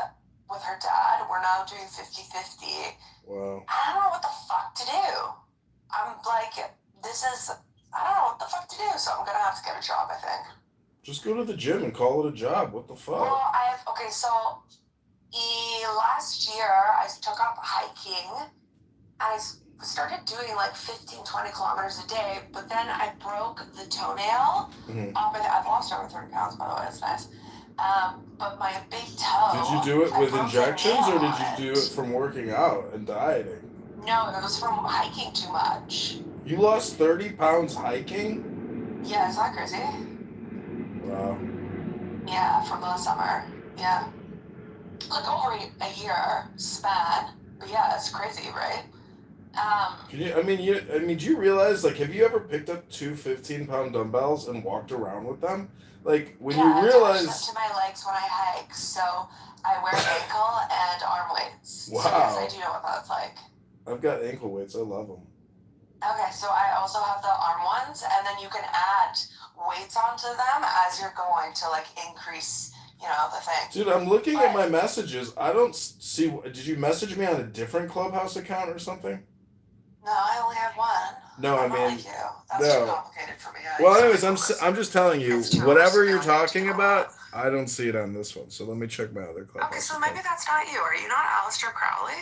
Speaker 10: with her dad. We're now doing 50-50.
Speaker 13: Wow.
Speaker 10: I don't know what the fuck to do. I'm like, I don't know what the fuck to do, so I'm gonna have to get a job, I think.
Speaker 13: Just go to the gym and call it a job. What the fuck?
Speaker 10: Well, so last year I took up hiking, and I started doing like 15-20 kilometers a day, but then I broke the toenail. I've lost over 30 pounds, by the way. It's nice. But my big toe.
Speaker 13: Did you do it with injections, or did you do it from working out and dieting?
Speaker 10: No, it was from hiking too much.
Speaker 13: You lost 30 pounds hiking?
Speaker 10: Yeah, is that crazy?
Speaker 13: Wow.
Speaker 10: Yeah, from last summer. Yeah. Like over a year span. But yeah, it's crazy, right?
Speaker 13: Do you realize, like, have you ever picked up two 15-pound dumbbells and walked around with them? Like, when you realize...
Speaker 10: attach them to my legs when I hike, so I wear ankle and arm weights.
Speaker 13: Wow.
Speaker 10: So yes, I do know what that's like.
Speaker 13: I've got ankle weights. I love them.
Speaker 10: Okay, so I also have the arm ones, and then you can add weights onto them as you're going to, like, increase, the thing.
Speaker 13: Dude, I'm looking at my messages. I don't see... Did you message me on a different Clubhouse account or something?
Speaker 10: No, I only have one.
Speaker 13: No,
Speaker 10: I'm
Speaker 13: I
Speaker 10: not
Speaker 13: mean...
Speaker 10: like you. That's too complicated for me.
Speaker 13: Well, anyways, I'm just telling you, whatever you're talking about, I don't see it on this one. So let me check my other Clubhouse
Speaker 10: Okay, so
Speaker 13: account.
Speaker 10: maybe that's not you. Are you not Aleister Crowley?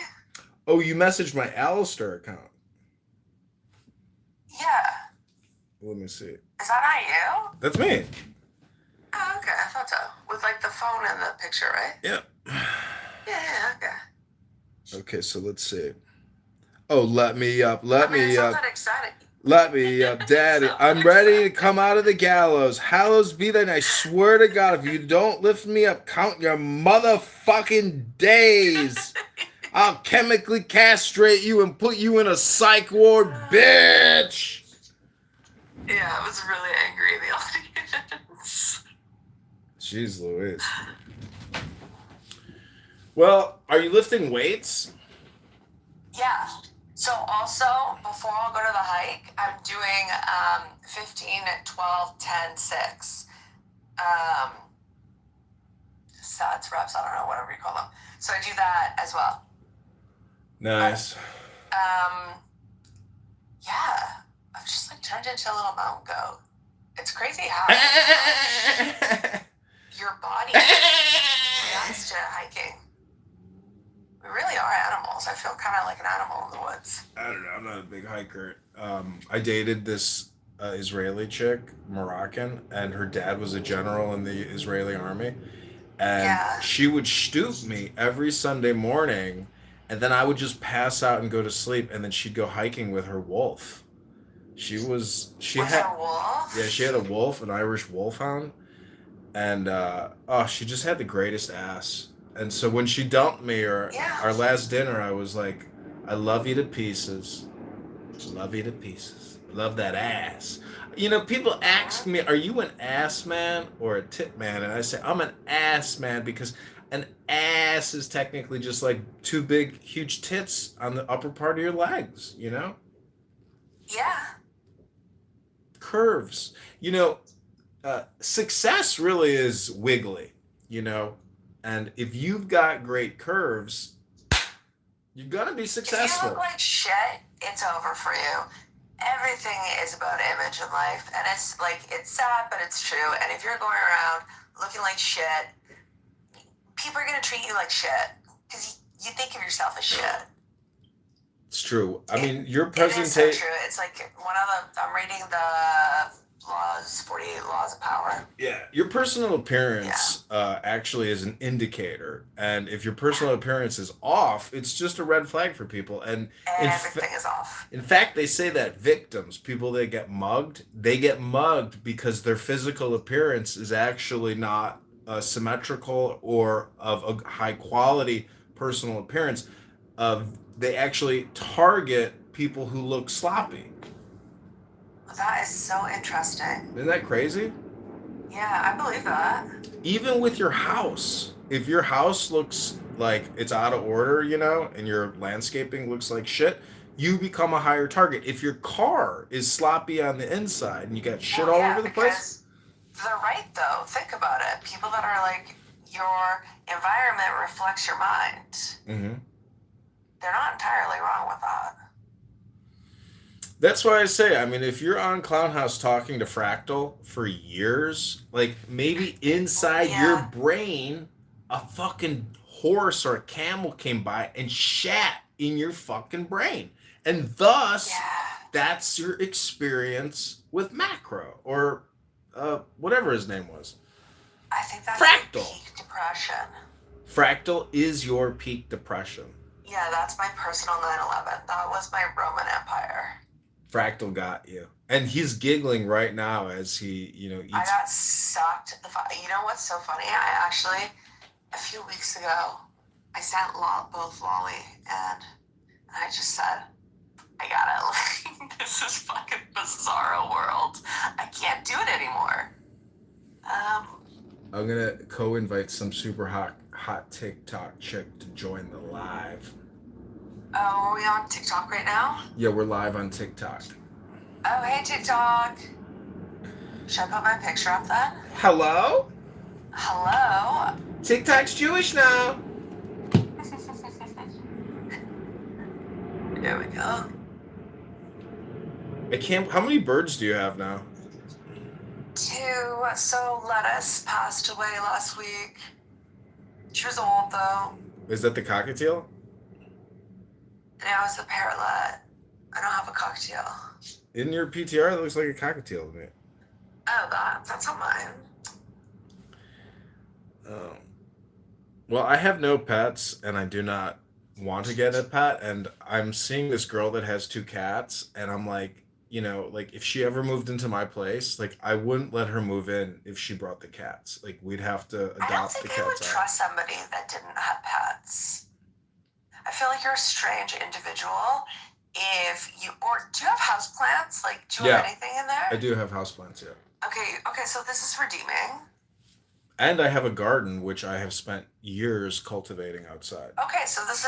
Speaker 13: Oh, you messaged my Alistair account.
Speaker 10: Yeah.
Speaker 13: Let me see.
Speaker 10: Is that not you?
Speaker 13: That's me.
Speaker 10: Oh, okay. I thought so. With, like, the phone in the picture, right?
Speaker 13: Yep.
Speaker 10: Yeah, okay.
Speaker 13: Okay, so let's see. Oh, let me up. Let me
Speaker 10: it's
Speaker 13: up.
Speaker 10: not that exciting.
Speaker 13: Let me up, Daddy. I'm ready to come out of the gallows. Hallows be thy name. I swear to God, if you don't lift me up, count your motherfucking days. I'll chemically castrate you and put you in a psych ward, bitch.
Speaker 10: Yeah, I was really angry in the audience.
Speaker 13: Jeez Louise. Well, are you lifting weights?
Speaker 10: Yeah. So also, before I'll go to the hike, I'm doing 15, 12, 10, 6. Sets, reps, I don't know, whatever you call them. So I do that as well.
Speaker 13: Nice.
Speaker 10: Yeah. I've just, like, turned into a little mountain goat. It's crazy how your body reacts to hiking. We really are animals. I feel kind of like an animal in the woods.
Speaker 13: I don't know. I'm not a big hiker. I dated this Israeli chick, Moroccan, and her dad was a general in the Israeli army. And she would stoop me every Sunday morning, and then I would just pass out and go to sleep, and then she'd go hiking with her wolf. She had
Speaker 10: her wolf?
Speaker 13: Yeah, she had a wolf, an Irish wolfhound, and she just had the greatest ass. And so when she dumped me, or our last dinner, I was like, I love you to pieces. Love you to pieces. Love that ass. People ask me, are you an ass man or a tit man? And I say, I'm an ass man because an ass is technically just like two big, huge tits on the upper part of your legs,
Speaker 10: Yeah.
Speaker 13: Curves. Success really is wiggly, and if you've got great curves, you're gonna be successful.
Speaker 10: If you look like shit, it's over for you. Everything is about image in life, and it's sad, but it's true. And if you're going around looking like shit, people are gonna treat you like shit because you think of yourself as shit.
Speaker 13: It's true. I mean, your
Speaker 10: presentation. It is so
Speaker 13: presentation.
Speaker 10: true. It's like I'm reading the 48 laws of power.
Speaker 13: Yeah, your personal appearance actually is an indicator, and if your personal appearance is off, it's just a red flag for people. And
Speaker 10: everything is off.
Speaker 13: In fact, they say that victims, people that get mugged, they get mugged because their physical appearance is actually not symmetrical or of a high quality personal appearance. They actually target people who look sloppy.
Speaker 10: That is so interesting.
Speaker 13: Isn't that crazy?
Speaker 10: Yeah, I believe that.
Speaker 13: Even with your house, if your house looks like it's out of order, and your landscaping looks like shit, you become a higher target. If your car is sloppy on the inside and you got shit all over the place.
Speaker 10: They're right, though. Think about it. People that are like, your environment reflects your mind.
Speaker 13: Mm-hmm.
Speaker 10: They're not entirely wrong with that.
Speaker 13: That's why I say, I mean, if you're on Clownhouse talking to Fractal for years, like maybe inside your brain, a fucking horse or a camel came by and shat in your fucking brain. And thus, that's your experience with Macro or whatever his name was.
Speaker 10: I think that's
Speaker 13: Fractal.
Speaker 10: Peak depression.
Speaker 13: Fractal is your peak depression.
Speaker 10: Yeah, that's my personal 9/11. That was my Roman Empire.
Speaker 13: Fractal got you. And he's giggling right now as he, eats.
Speaker 10: I got sucked. You know what's so funny? I actually, a few weeks ago, I sent both Lolly and I just said,
Speaker 4: I gotta, this is fucking bizarro world. I can't do it anymore.
Speaker 13: I'm gonna co-invite some super hot TikTok chick to join the live.
Speaker 4: Oh, are we on TikTok right now?
Speaker 13: Yeah, we're live on TikTok.
Speaker 4: Oh, hey, TikTok. Should I put my picture up then?
Speaker 13: Hello?
Speaker 4: Hello?
Speaker 13: TikTok's Jewish now.
Speaker 4: There we go.
Speaker 13: I can't. How many birds do you have now?
Speaker 4: 2. So Lettuce passed away last week. She was old though.
Speaker 13: Is that the cockatiel?
Speaker 4: Now it's the parrotlet. I don't have a cocktail.
Speaker 13: In your PTR, it looks like a cockatiel to me.
Speaker 4: Oh, that's not mine.
Speaker 13: Well, I have no pets, and I do not want to get a pet. And I'm seeing this girl that has 2 cats, and I'm like, you know, like if she ever moved into my place, like I wouldn't let her move in if she brought the cats. Like we'd have to adopt the cats.
Speaker 4: I don't think I would trust somebody that didn't have pets. I feel like you're a strange individual. If you, or do you have houseplants? Like, do you have anything in there?
Speaker 13: I do have houseplants, yeah.
Speaker 4: Okay, so this is redeeming.
Speaker 13: And I have a garden, which I have spent years cultivating outside.
Speaker 4: Okay, so that's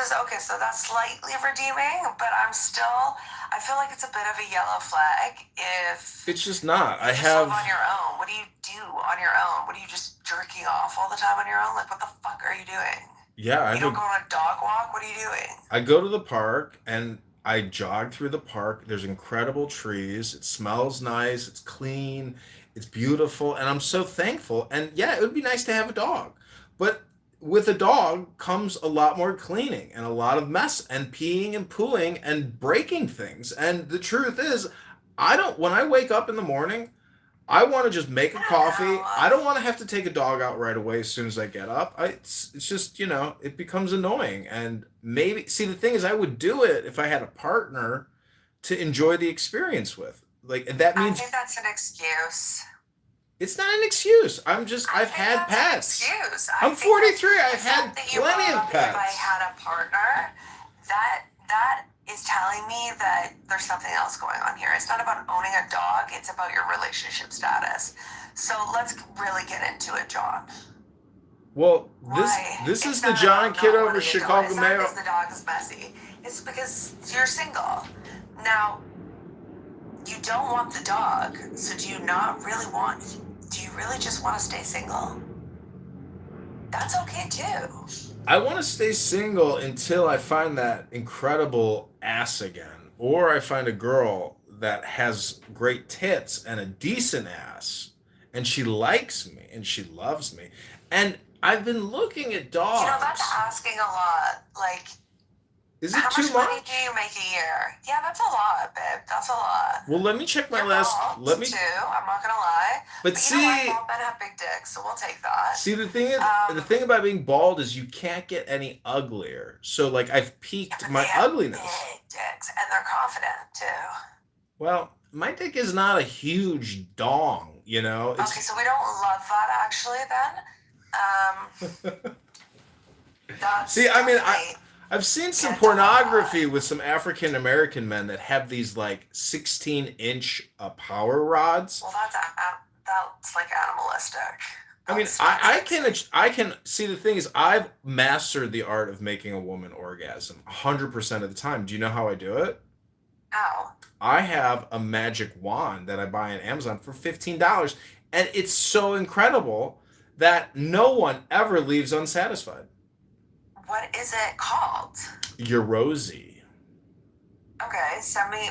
Speaker 4: slightly redeeming, but I feel like it's a bit of a yellow flag if
Speaker 13: It's just not. I
Speaker 4: you
Speaker 13: have.
Speaker 4: live on your own. What do you do on your own? What are you just jerking off all the time on your own? Like, what the fuck are you doing?
Speaker 13: Yeah,
Speaker 4: You don't go on a dog walk? What are you doing?
Speaker 13: I go to the park and I jog through the park. There's incredible trees. It smells nice. It's clean. It's beautiful. And I'm so thankful. And yeah, it would be nice to have a dog. But with a dog comes a lot more cleaning and a lot of mess and peeing and pooing and breaking things. And the truth is, when I wake up in the morning, I want to just make a coffee. I don't want to have to take a dog out right away as soon as I get up. It's just, you know, it becomes annoying. And maybe, see, the thing is, I would do it if I had a partner to enjoy the experience with. Like, that means...
Speaker 4: I think that's an excuse.
Speaker 13: It's not an excuse. I've had pets.
Speaker 4: Excuse.
Speaker 13: I'm 43. I've had plenty of pets.
Speaker 4: If I had a partner, that is telling me that there's something else going on here. It's not about owning a dog. It's about your relationship status. So let's really get into it, John.
Speaker 13: Well, this is the John Kitover Chicago Mayoral.
Speaker 4: It's not because the dog is messy. It's because you're single. Now, you don't want the dog, so do you really just want to stay single? That's okay too.
Speaker 13: I want to stay single until I find that incredible ass again. Or I find a girl that has great tits and a decent ass. And she likes me and she loves me. And I've been looking at dogs.
Speaker 4: You know, that's asking a lot. Like,
Speaker 13: is it
Speaker 4: how
Speaker 13: too
Speaker 4: much money do you make a year? Yeah, that's a lot, babe. That's a lot.
Speaker 13: Well, let me check my
Speaker 4: Your
Speaker 13: last.
Speaker 4: balls,
Speaker 13: Let me.
Speaker 4: too. I'm not gonna lie.
Speaker 13: But
Speaker 4: you know
Speaker 13: see,
Speaker 4: what? Men have big dicks, so we'll take that.
Speaker 13: See, the thing about being bald is you can't get any uglier. So, like, I've peaked my ugliness.
Speaker 4: Big dicks, and they're confident too.
Speaker 13: Well, my dick is not a huge dong, you know.
Speaker 4: Okay, so we don't love that actually. Then,
Speaker 13: see, I mean, I've seen some pornography with some African American men that have these like 16-inch power rods.
Speaker 4: Well, that's like animalistic.
Speaker 13: I mean, I can see. The thing is, I've mastered the art of making a woman orgasm 100% of the time. Do you know how I do it?
Speaker 4: How?
Speaker 13: I have a magic wand that I buy on Amazon for $15, and it's so incredible that no one ever leaves unsatisfied.
Speaker 4: What is it called?
Speaker 13: You're Rosie.
Speaker 4: Okay,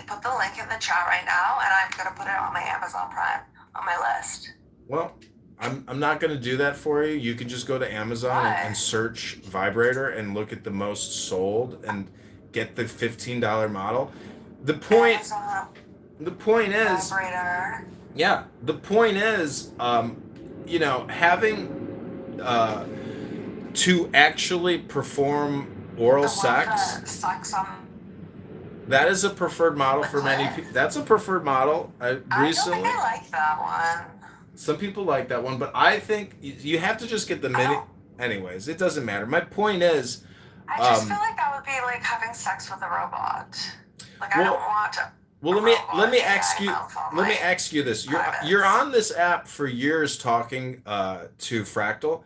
Speaker 4: put the link in the chat right now, and I'm gonna put it on my Amazon Prime on my list.
Speaker 13: Well, I'm not gonna do that for you. You can just go to Amazon and search vibrator and look at the most sold and get the $15 model. The point is,
Speaker 4: vibrator.
Speaker 13: Yeah, the point is, you know, having to actually perform oral sex. That is a preferred model for many people. That's a preferred model.
Speaker 4: I don't think I like that one.
Speaker 13: Some people like that one, but I think you have to just get the mini. Anyways, it doesn't matter. My point is,
Speaker 4: I just feel like that would be like having sex with a robot. Like, I don't want to.
Speaker 13: Well, let me ask you this. You're on this app for years talking to Fractal,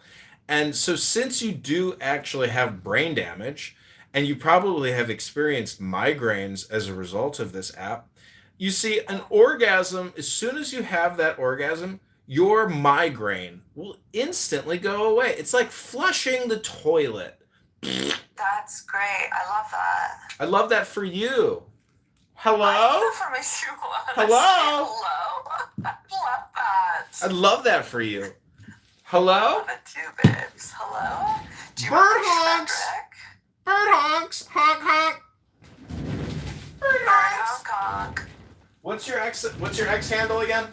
Speaker 13: and so since you do actually have brain damage, and you probably have experienced migraines as a result of this app, you see an orgasm. As soon as you have that orgasm, your migraine will instantly go away. It's like flushing the toilet.
Speaker 4: That's great. I love that.
Speaker 13: I love that for you. Hello?
Speaker 4: I love that for me too.
Speaker 13: Hello?
Speaker 4: Hello? I love that.
Speaker 13: I love that for you. Hello?
Speaker 4: I love it too, babes. Hello? Do you
Speaker 13: Bird
Speaker 4: want my
Speaker 13: honks!
Speaker 4: Shredrick?
Speaker 13: Bird honks! Honk honk! Bird honks!
Speaker 4: Honk honk.
Speaker 13: What's your X handle again?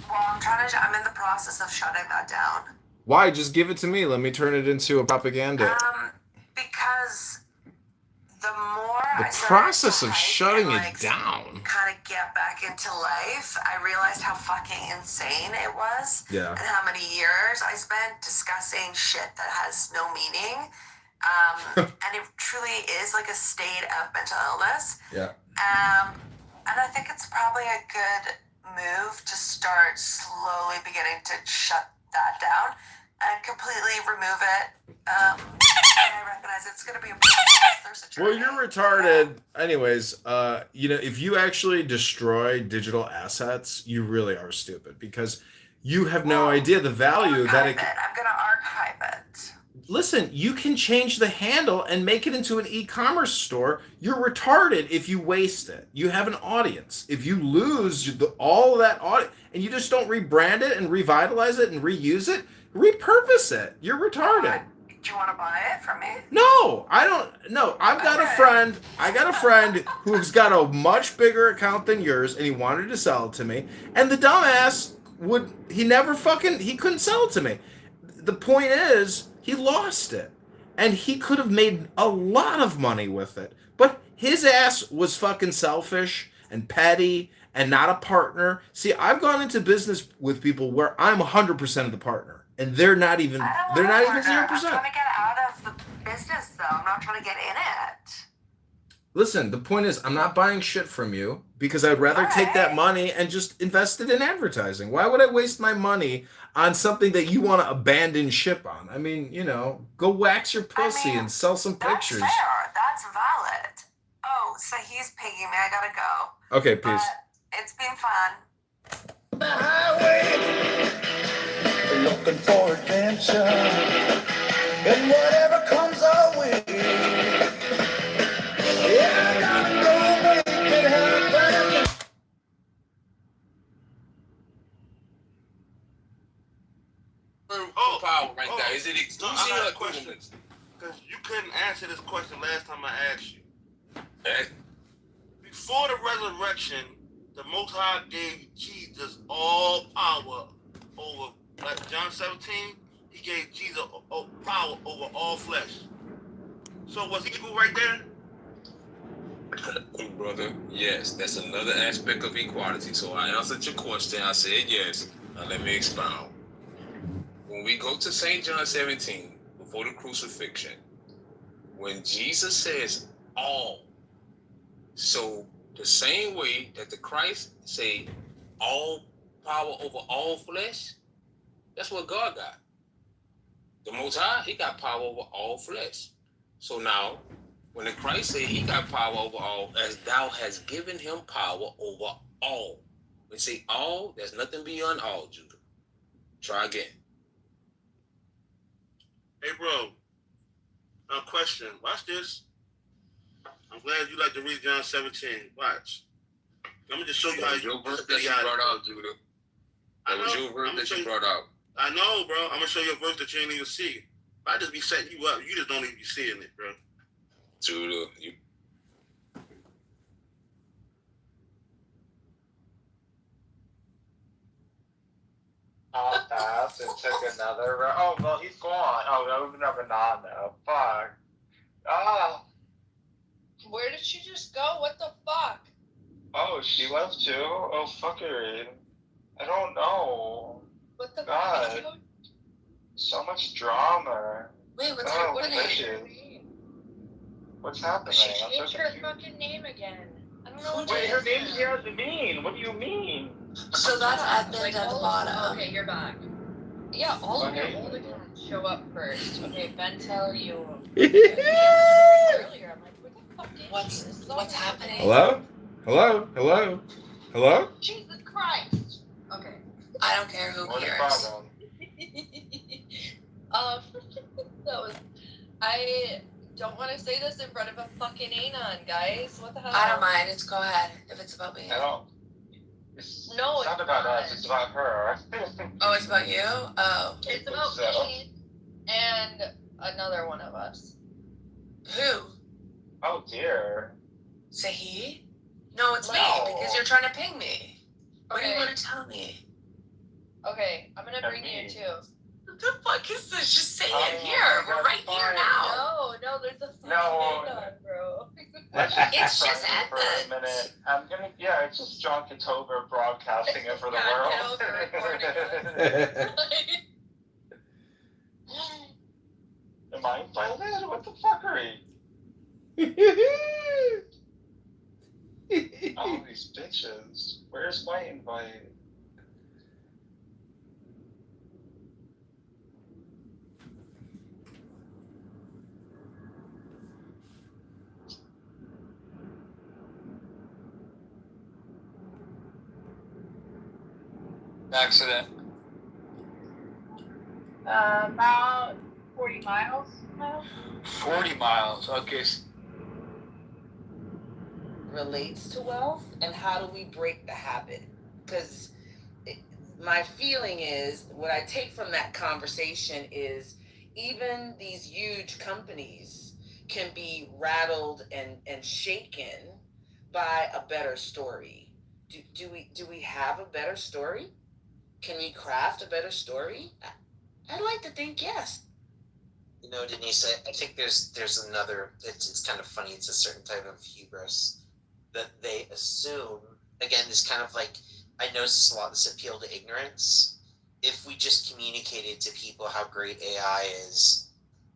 Speaker 4: Well, I'm in the process of shutting that down.
Speaker 13: Why? Just give it to me. Let me turn it into a propaganda.
Speaker 4: Because the more
Speaker 13: The process of shutting it down.
Speaker 4: kind of get back into life, I realized how fucking insane it was.
Speaker 13: Yeah.
Speaker 4: And how many years I spent discussing shit that has no meaning. And it truly is like a state of mental illness.
Speaker 13: Yeah.
Speaker 4: And I think it's probably a good move to start slowly beginning to shut that down and completely remove it. And I recognize it's going to be a process.
Speaker 13: Well, you're retarded. Anyways, if you actually destroy digital assets, you really are stupid because you have no idea the value that it.
Speaker 4: I'm going to archive it.
Speaker 13: Listen, you can change the handle and make it into an e-commerce store. You're retarded if you waste it. You have an audience. If you lose all of that audience and you just don't rebrand it and revitalize it and reuse it, repurpose it. You're retarded.
Speaker 4: Do you want to buy it from me?
Speaker 13: No, I don't. No, I've got a friend. I got a friend who's got a much bigger account than yours, and he wanted to sell it to me. And the dumbass he couldn't sell it to me. The point is, he lost it. And he could have made a lot of money with it. But his ass was fucking selfish and petty and not a partner. See, I've gone into business with people where I'm 100% of the partner. And they're not even 0%.
Speaker 4: I'm trying to get out of the business, though. I'm not trying to get in it.
Speaker 13: Listen, the point is, I'm not buying shit from you because I'd rather take that money and just invest it in advertising. Why would I waste my money on something that you want to abandon ship on? I mean, go wax your pussy and sell some pictures.
Speaker 4: That's fair. That's valid. Oh, so he's pinging me. I gotta go.
Speaker 13: Okay, peace.
Speaker 4: It's been fun.
Speaker 11: The highway, looking for adventure, and whatever comes our way. Yeah, I gotta go make it happen.
Speaker 14: Power right there. Is it exclusive or equivalent? Because you couldn't answer this question last time I asked you. Before the resurrection, the Most High gave Jesus all power over, like John 17, he gave Jesus power over all flesh. So was he equal right there?
Speaker 15: Brother, yes, that's another aspect of equality. So I answered your question. I said yes. Now let me expound. When we go to St. John 17, before the crucifixion, when Jesus says all, so the same way that the Christ say all power over all flesh, that's what God got. The Most High, he got power over all flesh. So now, when the Christ say he got power over all, as thou hast given him power over all. When you say all, there's nothing beyond all, Judah. Try again.
Speaker 14: Hey, bro. Question. Watch this. I'm glad you like to read John 17. Watch. Let me just show you how
Speaker 15: your verse that you brought out, Judah. That was your verse that you brought out.
Speaker 14: I know, bro. I'm gonna show you a verse that you ain't even see. I just be setting you up. You just don't even be seeing it, bro.
Speaker 15: Judah, you.
Speaker 8: I'll pass and take another round. Oh, well, he's gone. Oh, no, we've never not now. Fuck. Ah.
Speaker 10: Where did she just go? What the fuck?
Speaker 8: Oh, she left too? Oh, fuckery. I don't know.
Speaker 10: What the
Speaker 8: God.
Speaker 10: fuck?
Speaker 8: So much drama.
Speaker 10: Wait, what's
Speaker 8: Oh,
Speaker 10: happening?
Speaker 8: bitches.
Speaker 16: What's happening?
Speaker 10: She changed her fucking name again. I don't know what
Speaker 16: Wait,
Speaker 10: it
Speaker 16: her
Speaker 10: is
Speaker 16: name
Speaker 10: now.
Speaker 16: she has to mean. What do you mean?
Speaker 10: So that's admin
Speaker 2: Like,
Speaker 10: at the bottom.
Speaker 2: okay, you're back.
Speaker 10: Yeah, all of
Speaker 16: Okay.
Speaker 10: your old accounts show up first. Okay, Ben tell you earlier. I'm like, what the fuck did what's happening?
Speaker 13: Hello? Hello? Hello? Hello?
Speaker 10: Jesus Christ. Okay. I don't care who cares. That was. I don't want to say this in front of a fucking anon, guys. What the hell? I don't mind. It's go ahead if it's about me.
Speaker 16: I don't.
Speaker 10: It's
Speaker 16: not about us. It's about her.
Speaker 10: Oh, it's about you? Oh. It's about
Speaker 16: So.
Speaker 10: me and another one of us. Who?
Speaker 16: Oh dear.
Speaker 10: Say he? No, it's me because you're trying to ping me. What do you want to tell me? Okay, I'm gonna bring you too. What the fuck is this? Just say it here. We're right here now. No, there's a fucking on, bro. It's just
Speaker 16: for a minute. I'm gonna. Yeah, it's just John Kitover broadcasting it for the world. Am I invited? What the fuckery? All these bitches. Where's my invite?
Speaker 5: Accident.
Speaker 10: About 40 miles.
Speaker 5: 40 miles. Okay.
Speaker 20: Relates to wealth, and how do we break the habit? Because my feeling is, what I take from that conversation is, even these huge companies can be rattled and shaken by a better story. Do we have a better story? Can we craft a better story? I'd like to think yes.
Speaker 24: You know, Denise, I think there's another. It's kind of funny. It's a certain type of hubris that they assume. Again, this kind of like, I notice a lot, this appeal to ignorance. If we just communicated to people how great AI is,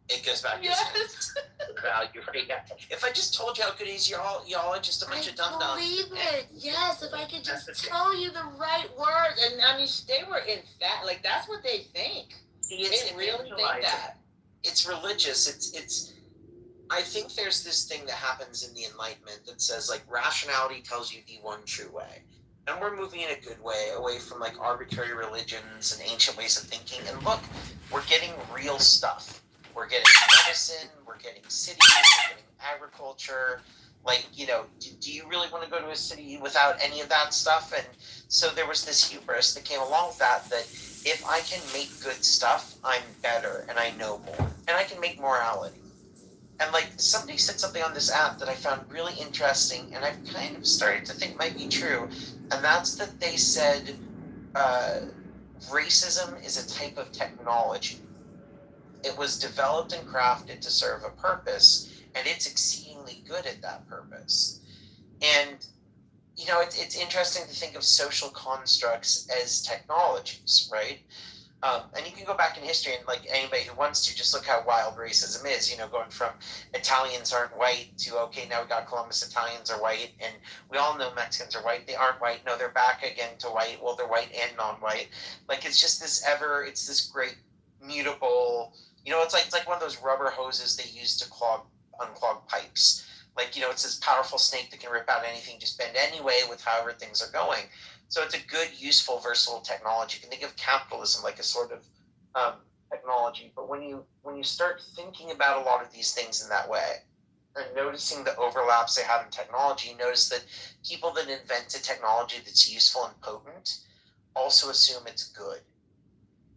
Speaker 24: it goes back to the value. Right? If I just told you how good it is, y'all are just a bunch of dum dums.
Speaker 20: Believe it. Yes, if I could just tell you the right words. And I mean, they were in fact, like, that's what they think.
Speaker 24: See,
Speaker 20: they really think that.
Speaker 24: It's religious. It's. I think there's this thing that happens in the Enlightenment that says, like, rationality tells you the one true way. And we're moving in a good way, away from, like, arbitrary religions and ancient ways of thinking. And look, we're getting real stuff. We're getting medicine, we're getting cities, we're getting agriculture. Like, you know, do you really want to go to a city without any of that stuff? And so there was this hubris that came along with that if I can make good stuff, I'm better and I know more. And I can make morality. And, like, somebody said something on this app that I found really interesting, and I've kind of started to think might be true, and that's that they said racism is a type of technology. It was developed and crafted to serve a purpose, and it's exceedingly good at that purpose. And, you know, it's interesting to think of social constructs as technologies, right? And you can go back in history, and, like, anybody who wants to, just look how wild racism is, you know, going from Italians aren't white to, okay, now we got Columbus, Italians are white, and we all know Mexicans are white. They aren't white. No, they're back again to white. Well, they're white and non-white. Like, it's just it's this great mutable, you know, it's like one of those rubber hoses they use to unclog pipes. Like, you know, it's this powerful snake that can rip out anything, just bend anyway with however things are going. So it's a good, useful, versatile technology. You can think of capitalism like a sort of technology. But when you start thinking about a lot of these things in that way and noticing the overlaps they have in technology, you notice that people that invent a technology that's useful and potent also assume it's good.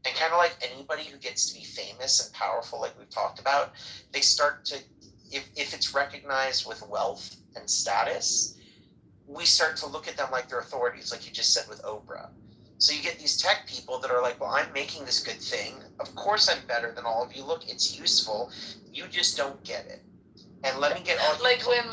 Speaker 24: And kind of like anybody who gets to be famous and powerful, like we've talked about, they start to, if it's recognized with wealth and status, we start to look at them like they're authorities, like you just said with Oprah. So you get these tech people that are like, well, I'm making this good thing. Of course I'm better than all of you. Look, it's useful. You just don't get it. And let me get all
Speaker 20: like when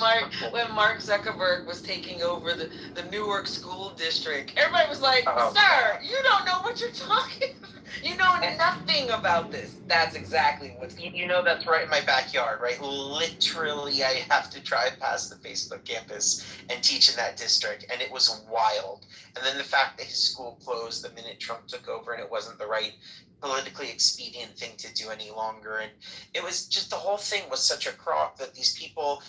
Speaker 20: Mark Zuckerberg was taking over the Newark school district. Everybody was like, sir, you don't know what you're talking about. You know nothing about this. That's exactly what's
Speaker 24: You know that's right in my backyard, right? Literally, I have to drive past the Facebook campus and teach in that district, and it was wild. And then the fact that his school closed the minute Trump took over, and it wasn't the right politically expedient thing to do any longer, and it was just the whole thing was such a crock that these people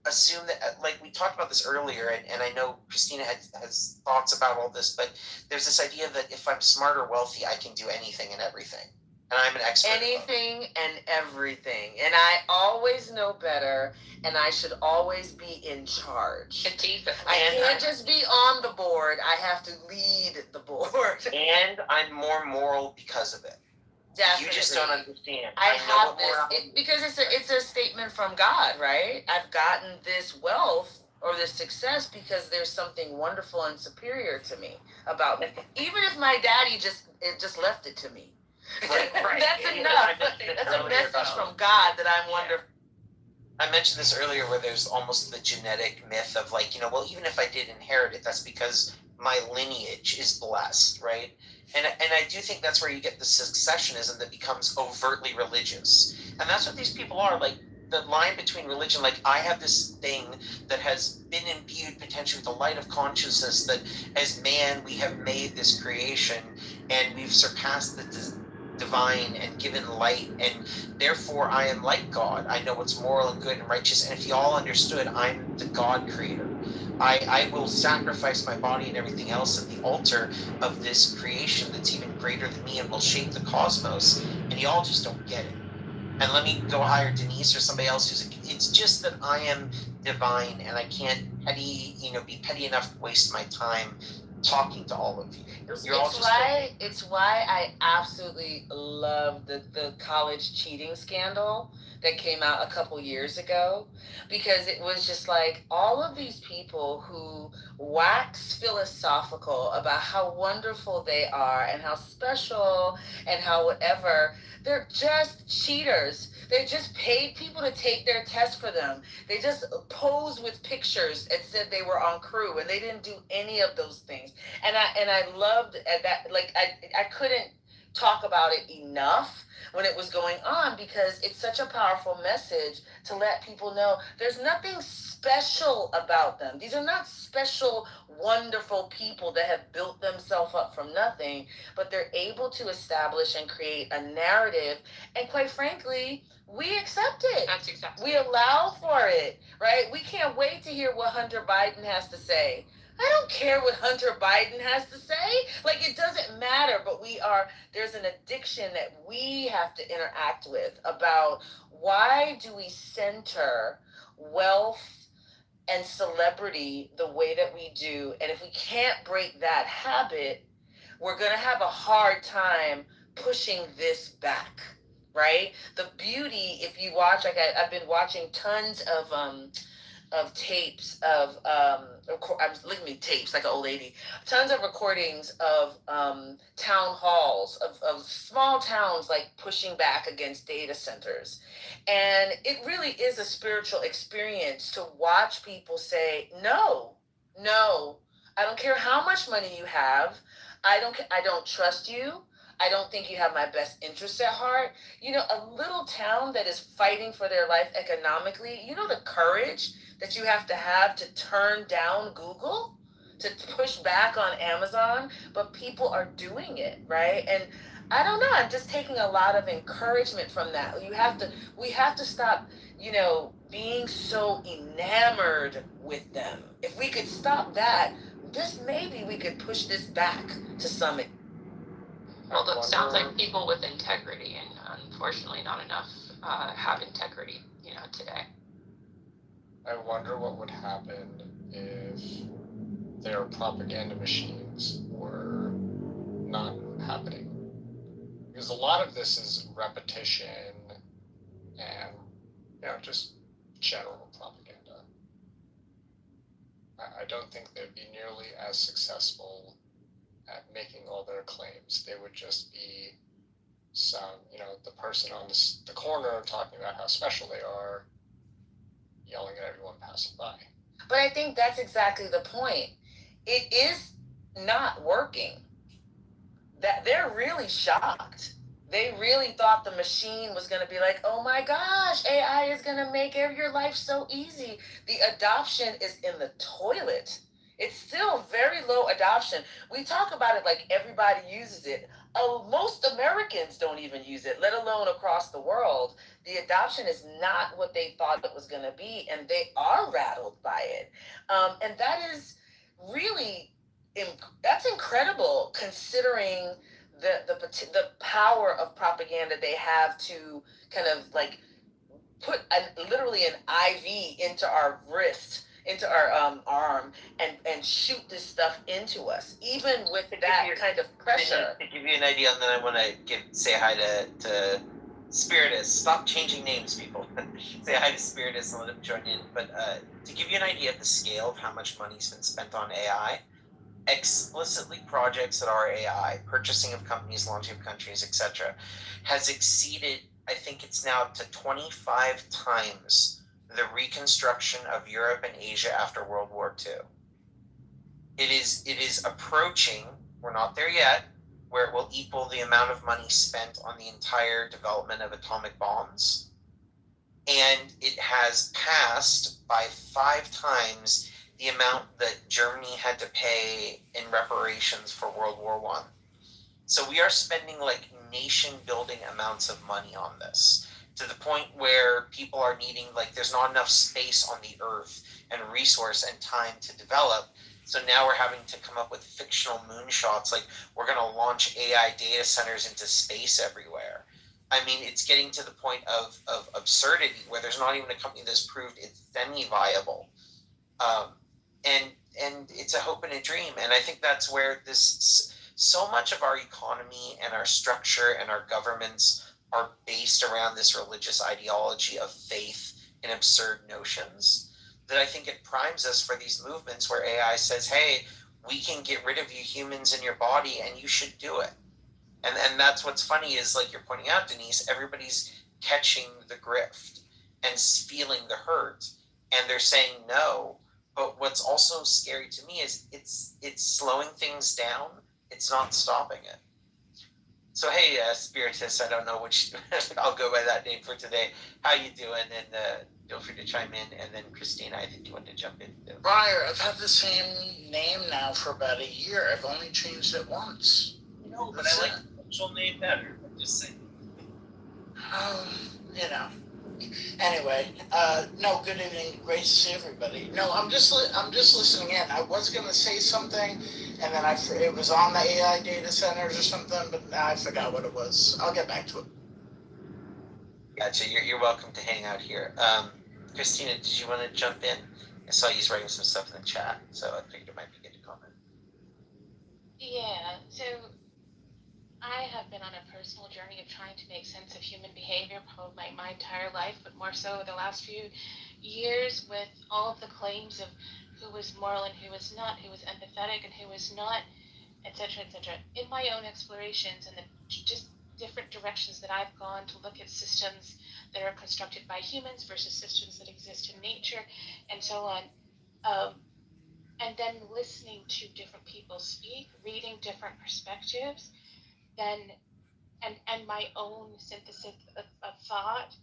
Speaker 24: assume that, like we talked about this earlier, and I know Christina has thoughts about all this, but there's this idea that if I'm smart or wealthy, I can do anything and everything. And I'm an expert.
Speaker 20: Anything and everything. And I always know better, and I should always be in charge. I can't just be on the board. I have to lead the board.
Speaker 24: And I'm more moral because of it.
Speaker 20: Definitely.
Speaker 24: You just don't understand.
Speaker 20: I have this because it's a statement from God, right? I've gotten this wealth or this success because there's something wonderful and superior to me about me. Even if my daddy just left it to me.
Speaker 24: Right.
Speaker 20: That's enough. That's a message from God that I'm wonderful.
Speaker 24: I mentioned this earlier where there's almost the genetic myth of like, well, even if I did inherit it, that's because my lineage is blessed, right? And I do think that's where you get the successionism that becomes overtly religious. And that's what these people are. Like, the line between religion, like, I have this thing that has been imbued potentially with the light of consciousness that as man we have made this creation and we've surpassed the divine and given light, and therefore I am like God. I know what's moral and good and righteous, and if you all understood, I'm the God creator. I will sacrifice my body and everything else at the altar of this creation that's even greater than me and will shape the cosmos, and you all just don't get it. And let me go hire Denise or somebody else it's just that I am divine and I can't be petty enough to waste my time talking to all of you.
Speaker 20: It's why I absolutely love the college cheating scandal that came out a couple years ago, because it was just like all of these people who wax philosophical about how wonderful they are and how special and how whatever, they're just cheaters. They just paid people to take their test for them. They just posed with pictures and said they were on crew, and they didn't do any of those things. And I loved that. Like I couldn't talk about it enough when it was going on, because it's such a powerful message to let people know there's nothing special about them. These are not special, wonderful people that have built themselves up from nothing, but they're able to establish and create a narrative. And quite frankly, we accept it.
Speaker 10: That's exactly.
Speaker 20: We allow for it, right? We can't wait to hear what Hunter Biden has to say. I don't care what Hunter Biden has to say. Like, it doesn't matter, but there's an addiction that we have to interact with about why do we center wealth and celebrity the way that we do. And if we can't break that habit, we're going to have a hard time pushing this back, right? The beauty, if you watch, like I've been watching tons of tapes of I'm looking at me tapes like an old lady. Tons of recordings of town halls of small towns like pushing back against data centers. And it really is a spiritual experience to watch people say, no, I don't care how much money you have. I don't trust you. I don't think you have my best interests at heart. A little town that is fighting for their life economically, the courage that you have to turn down Google, to push back on Amazon, but people are doing it, right? And I don't know, I'm just taking a lot of encouragement from that. We have to stop, being so enamored with them. If we could stop that, maybe we could push this back to some.
Speaker 10: Well, it sounds like people with integrity, and unfortunately not enough have integrity, today.
Speaker 2: I wonder what would happen if their propaganda machines were not happening. Because a lot of this is repetition and, just general propaganda. I don't think they'd be nearly as successful at making all their claims. They would just be some, the person on the corner talking about how special they are, yelling at everyone passing by.
Speaker 20: But I think that's exactly the point. It is not working. that they're really shocked. They really thought the machine was going to be like, oh my gosh, AI is going to make your life so easy. The adoption is in the toilet. It's still very low adoption. We talk about it like everybody uses it. Most Americans don't even use it, let alone across the world. The adoption is not what they thought it was going to be, and they are rattled by it. And that is really, that's incredible considering the power of propaganda they have to kind of like put literally an IV into our wrist, into our arm, and shoot this stuff into us, even with that kind of pressure.
Speaker 24: To give you an idea, and then I want to say hi to Spiritus. Stop changing names, people. Say hi to Spiritus and let him join in. But to give you an idea of the scale of how much money's been spent on AI, explicitly projects that are AI, purchasing of companies, launching of countries, etc., has exceeded, I think it's now up to 25 times the reconstruction of Europe and Asia after World War II. It is approaching, we're not there yet, where it will equal the amount of money spent on the entire development of atomic bombs. And it has passed by 5 times the amount that Germany had to pay in reparations for World War I. So we are spending like nation-building amounts of money on this, to the point where people are needing, like, there's not enough space on the earth and resource and time to develop. So now we're having to come up with fictional moonshots, like we're going to launch AI data centers into space everywhere. I mean, it's getting to the point of absurdity where there's not even a company that's proved it's semi-viable. And it's a hope and a dream. And I think that's where so much of our economy and our structure and our governments are based around this religious ideology of faith in absurd notions, that I think it primes us for these movements where AI says, hey, we can get rid of you humans in your body and you should do it. And that's what's funny is, like you're pointing out, Denise, everybody's catching the grift and feeling the hurt, and they're saying no. But what's also scary to me is it's slowing things down. It's not stopping it. So hey, Spiritus, I don't know which, I'll go by that name for today. How you doing? And feel free to chime in. And then Christina, I think you want to jump in too.
Speaker 9: Briar, I've had the same name now for about a year. I've only changed it once.
Speaker 24: No, but I like the actual name better. I'm just saying.
Speaker 9: You know. Anyway, no, good evening. Great to see everybody. No, I'm just listening in. I was going to say something, and then it was on the AI data centers or something, but now I forgot what it was. I'll get back to it.
Speaker 24: Gotcha. You're welcome to hang out here. Christina, did you want to jump in? I saw you writing some stuff in the chat, so I figured it might be good to comment.
Speaker 12: Yeah, so I have been on a personal journey of trying to make sense of human behavior probably my entire life, but more so the last few years with all of the claims of who was moral and who was not, who was empathetic and who was not, etc., etc. In my own explorations and the just different directions that I've gone to look at systems that are constructed by humans versus systems that exist in nature and so on, and then listening to different people speak, reading different perspectives, then and my own synthesis of thought,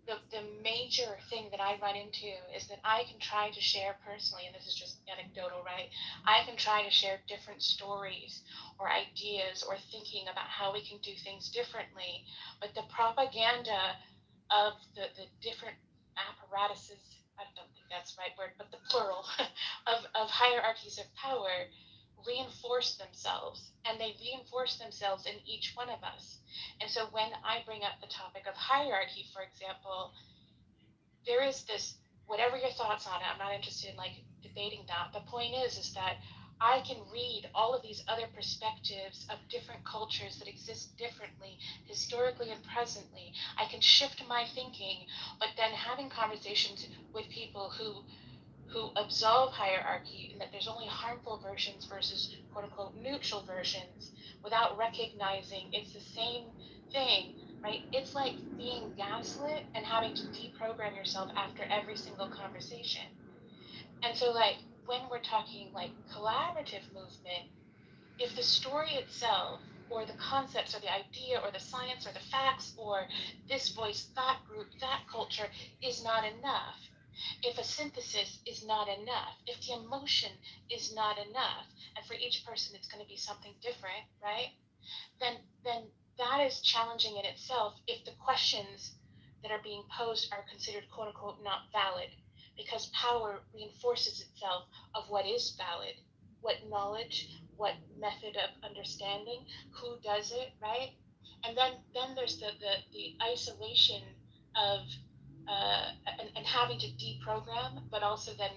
Speaker 12: the major thing that I run into is that I can try to share personally, and this is just anecdotal, right? I can try to share different stories or ideas or thinking about how we can do things differently, but the propaganda of the different apparatuses, I don't think that's the right word, but the plural of hierarchies of power reinforce themselves, and they reinforce themselves in each one of us. And so when I bring up the topic of hierarchy, for example, there is this, whatever your thoughts on it, I'm not interested in like debating that. The point is that I can read all of these other perspectives of different cultures that exist differently, historically and presently. I can shift my thinking, but then having conversations with people who absolve hierarchy and that there's only harmful versions versus quote unquote neutral versions without recognizing it's the same thing, right? It's like being gaslit and having to deprogram yourself after every single conversation. And so like when we're talking like collaborative movement, if the story itself or the concepts or the idea or the science or the facts or this voice, that group, that culture is not enough, if a synthesis is not enough, if the emotion is not enough, and for each person it's going to be something different, right? Then that is challenging in itself if the questions that are being posed are considered quote unquote not valid, because power reinforces itself of what is valid, what knowledge, what method of understanding, who does it, right? And then there's the isolation of and having to deprogram, but also then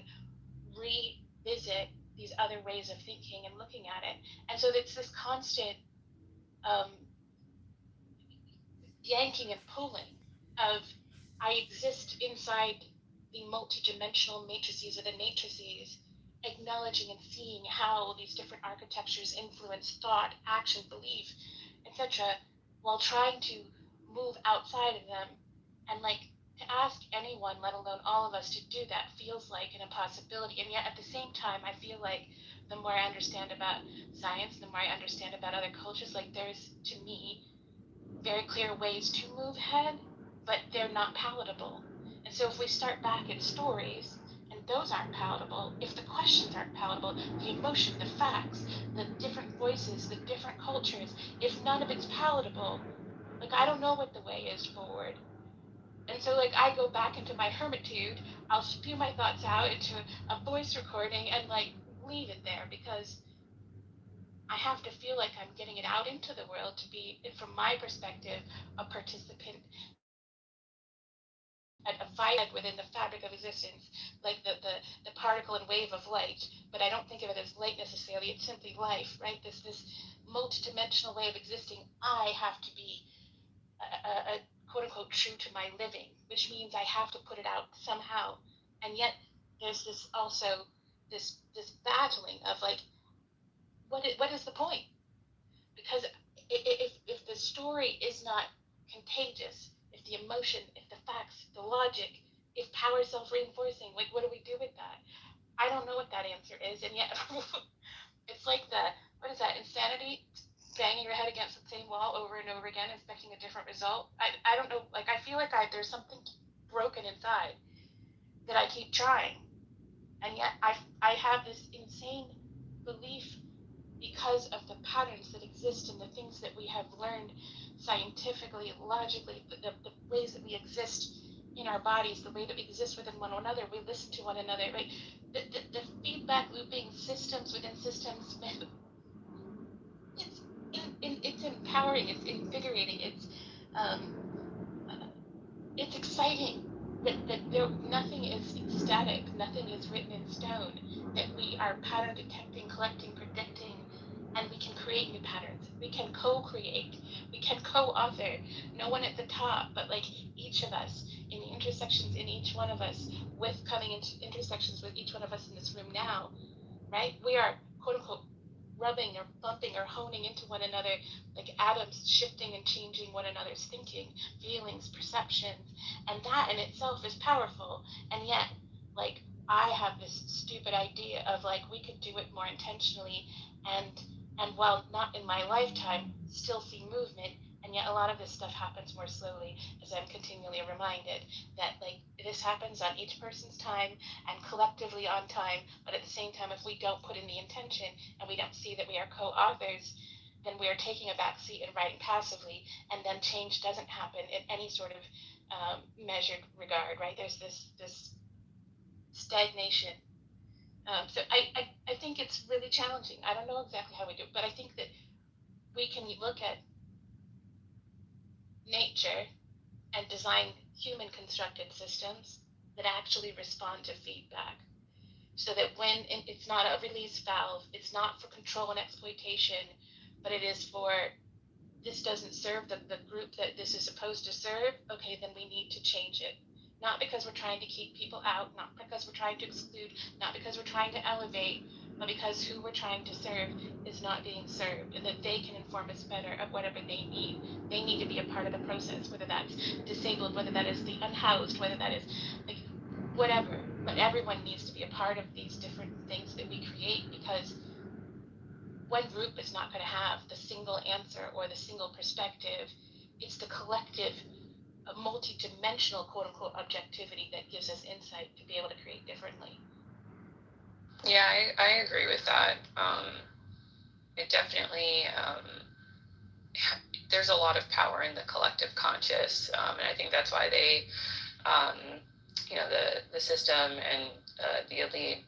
Speaker 12: revisit these other ways of thinking and looking at it. And so it's this constant yanking and pulling of I exist inside the multidimensional matrices or the matrices, acknowledging and seeing how these different architectures influence thought, action, belief, etc., while trying to move outside of them. And like, to ask anyone, let alone all of us, to do that feels like an impossibility. And yet at the same time, I feel like the more I understand about science, the more I understand about other cultures, like there's, to me, very clear ways to move ahead, but they're not palatable. And so if we start back at stories, and those aren't palatable, if the questions aren't palatable, the emotion, the facts, the different voices, the different cultures, if none of it's palatable, like I don't know what the way is forward. And so like I go back into my hermitude, I'll spew my thoughts out into a voice recording and like leave it there, because I have to feel like I'm getting it out into the world to be, from my perspective, a participant and a vibe within the fabric of existence, like the particle and wave of light. But I don't think of it as light necessarily, it's simply life, right? This multidimensional way of existing. I have to be a quote unquote true to my living, which means I have to put it out somehow. And yet there's this also this battling of like, what is the point? Because if the story is not contagious, if the emotion, if the facts, the logic, if power is self-reinforcing, like what do we do with that? I don't know what that answer is, and yet it's like what is that, insanity? Banging your head against the same wall over and over again, expecting a different result. I don't know, like I feel like there's something broken inside that I keep trying, and yet I have this insane belief, because of the patterns that exist and the things that we have learned scientifically, logically, the ways that we exist in our bodies, the way that we exist within one another, we listen to one another, right? The feedback looping systems within systems, it's empowering, it's invigorating, it's exciting. That nothing is static, nothing is written in stone, that we are pattern detecting, collecting, predicting, and we can create new patterns. We can co-create, we can co-author. No one at the top, but like each of us in the intersections in each one of us, with coming into intersections with each one of us in this room now, right? We are quote unquote rubbing or bumping or honing into one another, like atoms shifting and changing one another's thinking, feelings, perceptions, and that in itself is powerful. And yet, like, I have this stupid idea of like we could do it more intentionally, and while not in my lifetime, still see movement. And yet a lot of this stuff happens more slowly, as I'm continually reminded that like this happens on each person's time and collectively on time. But at the same time, if we don't put in the intention and we don't see that we are co-authors, then we are taking a back seat and writing passively, and then change doesn't happen in any sort of measured regard, right? There's this stagnation. So I think it's really challenging. I don't know exactly how we do it, but I think that we can look at nature and design human constructed systems that actually respond to feedback, so that when it's not a release valve, it's not for control and exploitation, but it is for, this doesn't serve the group that this is supposed to serve, okay, then we need to change it. Not because we're trying to keep people out, not because we're trying to exclude, not because we're trying to elevate, but because who we're trying to serve is not being served, and that they can inform us better of whatever they need. They need to be a part of the process, whether that's disabled, whether that is the unhoused, whether that is like whatever. But everyone needs to be a part of these different things that we create, because one group is not going to have the single answer or the single perspective. It's the collective, multi-dimensional, quote-unquote, objectivity that gives us insight to be able to create differently.
Speaker 3: Yeah, I agree with that. It definitely, there's a lot of power in the collective conscious, and I think that's why they, the system and the elite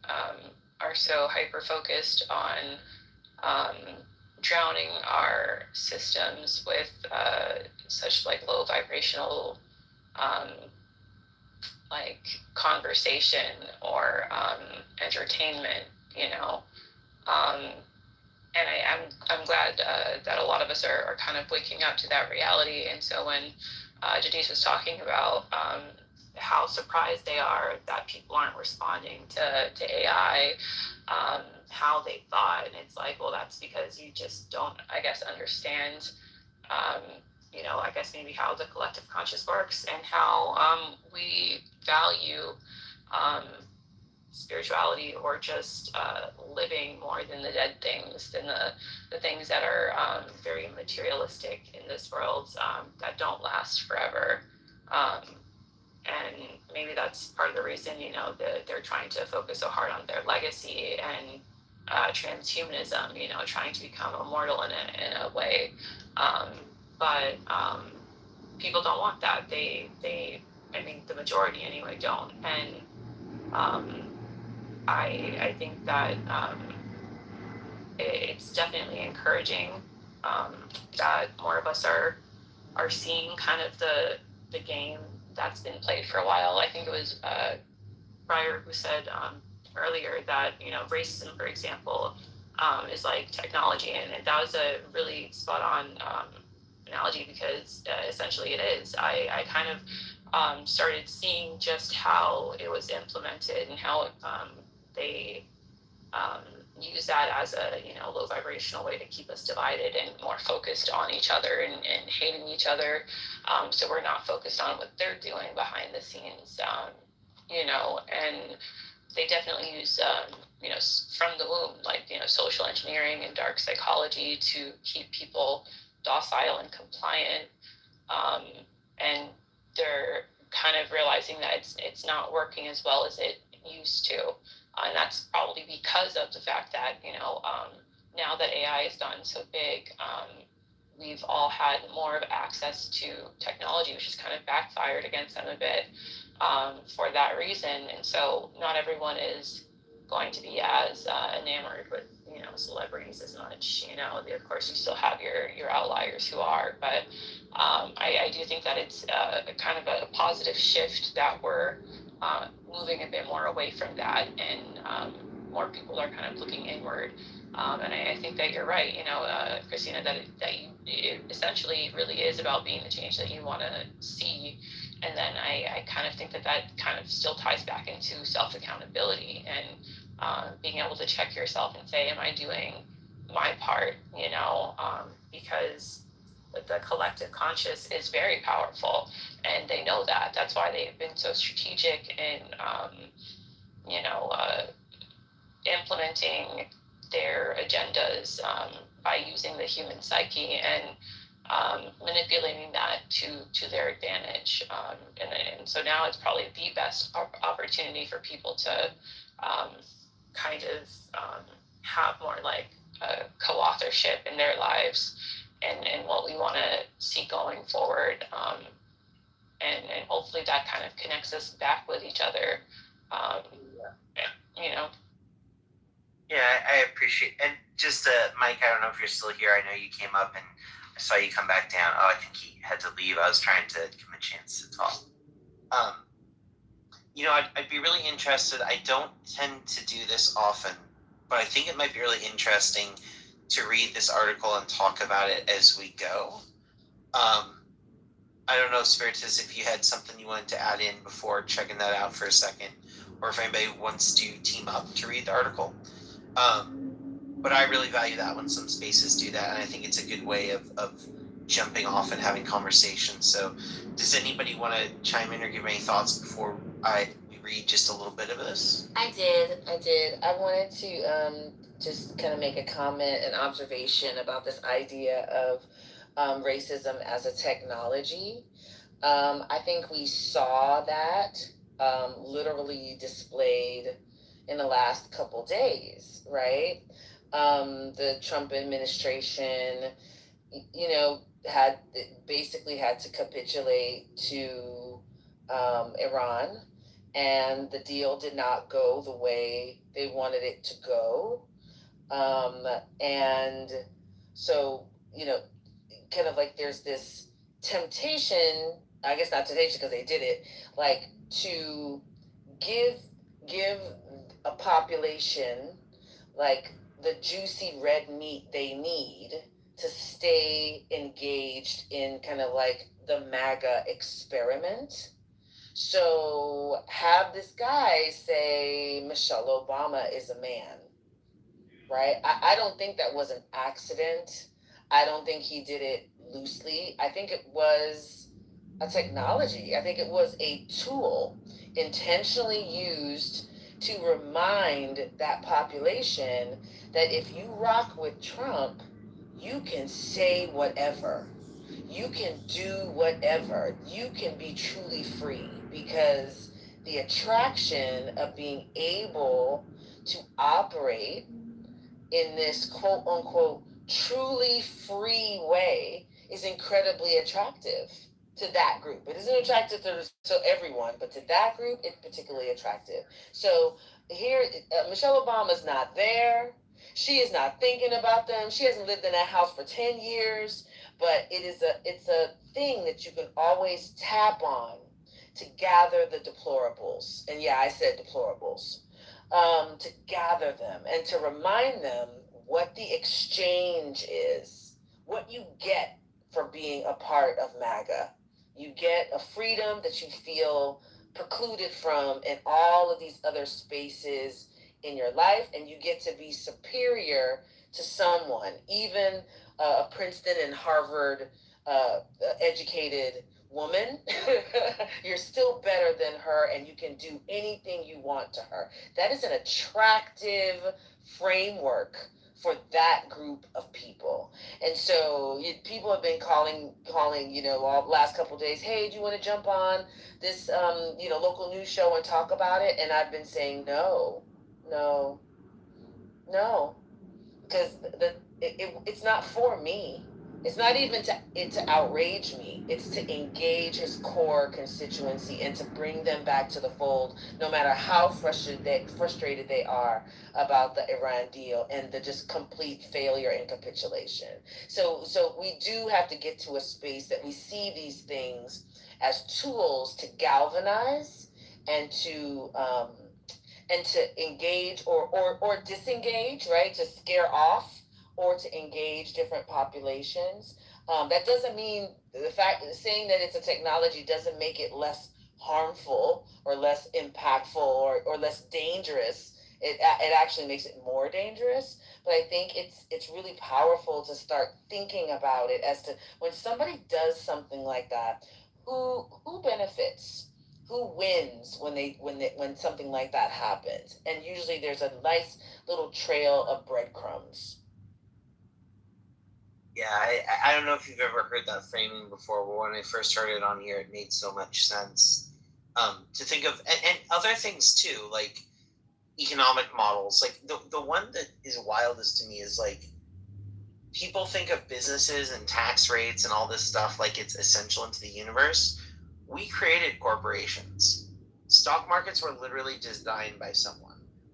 Speaker 3: are so hyper-focused on drowning our systems with such like low vibrational like conversation or entertainment, and I'm glad that a lot of us are kind of waking up to that reality. And so when Jadis was talking about how surprised they are that people aren't responding to AI, how they thought, and it's like, well, that's because you just don't, I guess, understand, I guess maybe how the collective conscious works and how we value spirituality or just living more than the dead things, than the things that are very materialistic in this world, that don't last forever. And maybe that's part of the reason, they're trying to focus so hard on their legacy and transhumanism, trying to become immortal in a way. But people don't want that. I mean, the majority anyway don't. And I think that it's definitely encouraging that more of us are seeing kind of the game that's been played for a while. I think it was Breyer who said earlier that racism, for example, is like technology, and that was a really spot on analogy, because essentially it is. I kind of started seeing just how it was implemented and how they use that as a low vibrational way to keep us divided and more focused on each other and hating each other, so we're not focused on what they're doing behind the scenes, and they definitely use from the womb, like social engineering and dark psychology to keep people docile and compliant, and they're kind of realizing that it's not working as well as it used to. And that's probably because of the fact that, now that AI has gotten so big, we've all had more of access to technology, which has kind of backfired against them a bit for that reason. And so not everyone is going to be as enamored with, celebrities as much. Of course, you still have your outliers who are, but I do think that it's kind of a positive shift that we're moving a bit more away from that, and more people are kind of looking inward. And I think that you're right, Christina, that it essentially really is about being the change that you want to see. And then I kind of think that kind of still ties back into self-accountability and being able to check yourself and say, am I doing my part, because the collective conscious is very powerful, and they know that. That's why they've been so strategic in, implementing their agendas by using the human psyche and manipulating that to their advantage. And so now it's probably the best opportunity for people to kind of have more like co-authorship in their lives and what we want to see going forward. And hopefully that kind of connects us back with each other.
Speaker 24: Yeah, I appreciate. And just Mike, I don't know if you're still here. I know you came up and I saw you come back down. Oh, I think he had to leave. I was trying to give him a chance to talk. I'd be really interested. I don't tend to do this often, but I think it might be really interesting to read this article and talk about it as we go. I don't know, Spiritus, if you had something you wanted to add in before checking that out for a second, or if anybody wants to team up to read the article. But I really value that when some spaces do that, and I think it's a good way of jumping off and having conversations. So does anybody want to chime in or give any thoughts before I read just a little bit of this?
Speaker 17: I did. I wanted to
Speaker 20: just kind of make a comment, an observation about this idea of racism as a technology. I think we saw that literally displayed in the last couple days, right? The Trump administration, had basically had to capitulate to Iran, and the deal did not go the way they wanted it to go. And so, kind of like there's this temptation, I guess not temptation because they did it, like to give a population like the juicy red meat they need to stay engaged in kind of like the MAGA experiment. So have this guy say Michelle Obama is a man, right? I don't think that was an accident. I don't think he did it loosely. I think it was a technology. I think it was a tool intentionally used to remind that population that if you rock with Trump, you can say whatever. You can do whatever. You can be truly free, because the attraction of being able to operate in this quote unquote truly free way is incredibly attractive to that group. It isn't attractive to everyone, but to that group, it's particularly attractive. So here, Michelle Obama's not there. She is not thinking about them. She hasn't lived in that house for 10 years, but it's a thing that you can always tap on to gather the deplorables. And yeah, I said deplorables. To gather them and to remind them what the exchange is, what you get for being a part of MAGA. You get a freedom that you feel precluded from in all of these other spaces in your life, and you get to be superior to someone, even a Princeton and Harvard educated woman. You're still better than her, and you can do anything you want to her. That is an attractive framework for that group of people. And so people have been calling, all the last couple of days, hey, do you want to jump on this, local news show and talk about it? And I've been saying no, because it's not for me. It's not even to outrage me. It's to engage his core constituency and to bring them back to the fold, no matter how frustrated they are about the Iran deal and the just complete failure and capitulation. So we do have to get to a space that we see these things as tools to galvanize and to engage or disengage, right? To scare off or to engage different populations. That doesn't mean saying that it's a technology doesn't make it less harmful or less impactful or less dangerous. It actually makes it more dangerous. But I think it's really powerful to start thinking about it as to when somebody does something like that, who benefits? Who wins when something like that happens? And usually there's a nice little trail of breadcrumbs.
Speaker 24: Yeah, I don't know if you've ever heard that framing before, but when I first started on here, it made so much sense to think of, and other things too, like economic models. Like the one that is wildest to me is like people think of businesses and tax rates and all this stuff like it's essential into the universe. We created corporations. Stock markets were literally designed by someone.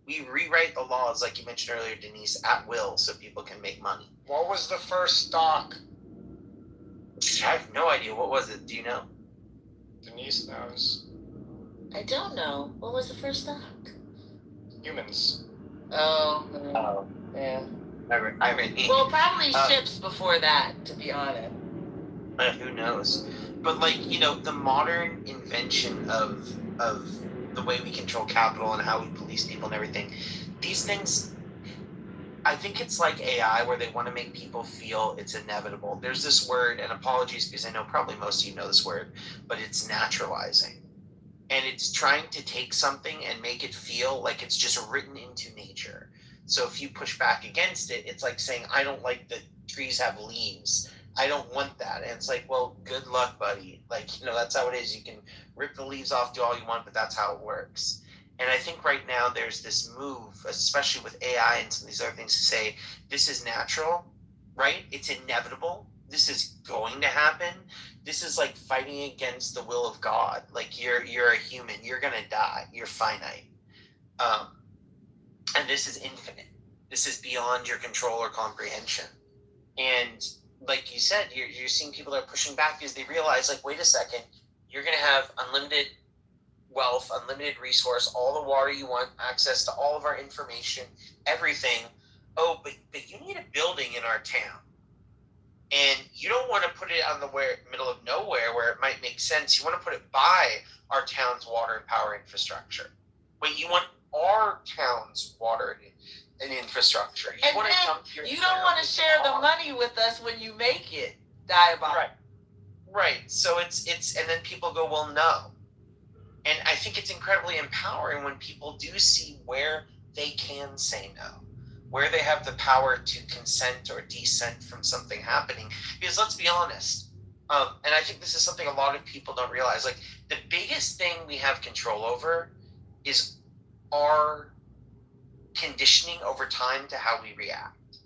Speaker 24: We rewrite the laws, like you mentioned earlier, Denise, at will so people can make money.
Speaker 2: What was the first stock?
Speaker 24: I have no idea. What was it? Do you know?
Speaker 2: Denise knows.
Speaker 20: I don't know. What was the first stock?
Speaker 2: Humans.
Speaker 24: Oh.
Speaker 20: Yeah.
Speaker 24: I read.
Speaker 20: Well, probably ships before that, to be honest.
Speaker 24: Who knows? But the modern invention of the way we control capital and how we police people and everything, these things, I think it's like AI where they want to make people feel it's inevitable. There's this word, and apologies because I know probably most of you know this word, but it's naturalizing. And it's trying to take something and make it feel like it's just written into nature. So if you push back against it, it's like saying, I don't like that trees have leaves. I don't want that. And it's like, well, good luck, buddy. Like, you know, that's how it is. You can rip the leaves off, do all you want, but that's how it works. And I think right now there's this move, especially with AI and some of these other things, to say this is natural, right? It's inevitable. This is going to happen. This is like fighting against the will of God. Like you're a human. You're gonna die. You're finite. And this is infinite. This is beyond your control or comprehension. And like you said, you're seeing people that are pushing back because they realize, like, wait a second, you're going to have unlimited wealth, unlimited resource, all the water you want, access to all of our information, everything. Oh, but you need a building in our town. And you don't want to put it on the middle of nowhere where it might make sense. You want to put it by our town's water and power infrastructure. But you want our town's water and infrastructure. You
Speaker 20: and
Speaker 24: want to come
Speaker 20: then you don't want to share the money with us when you make it. Diabolical.
Speaker 24: Right. So it's and then people go, well, no. And I think it's incredibly empowering when people do see where they can say no, where they have the power to consent or dissent from something happening. Because let's be honest, and I think this is something a lot of people don't realize, like the biggest thing we have control over is our conditioning over time to how we react.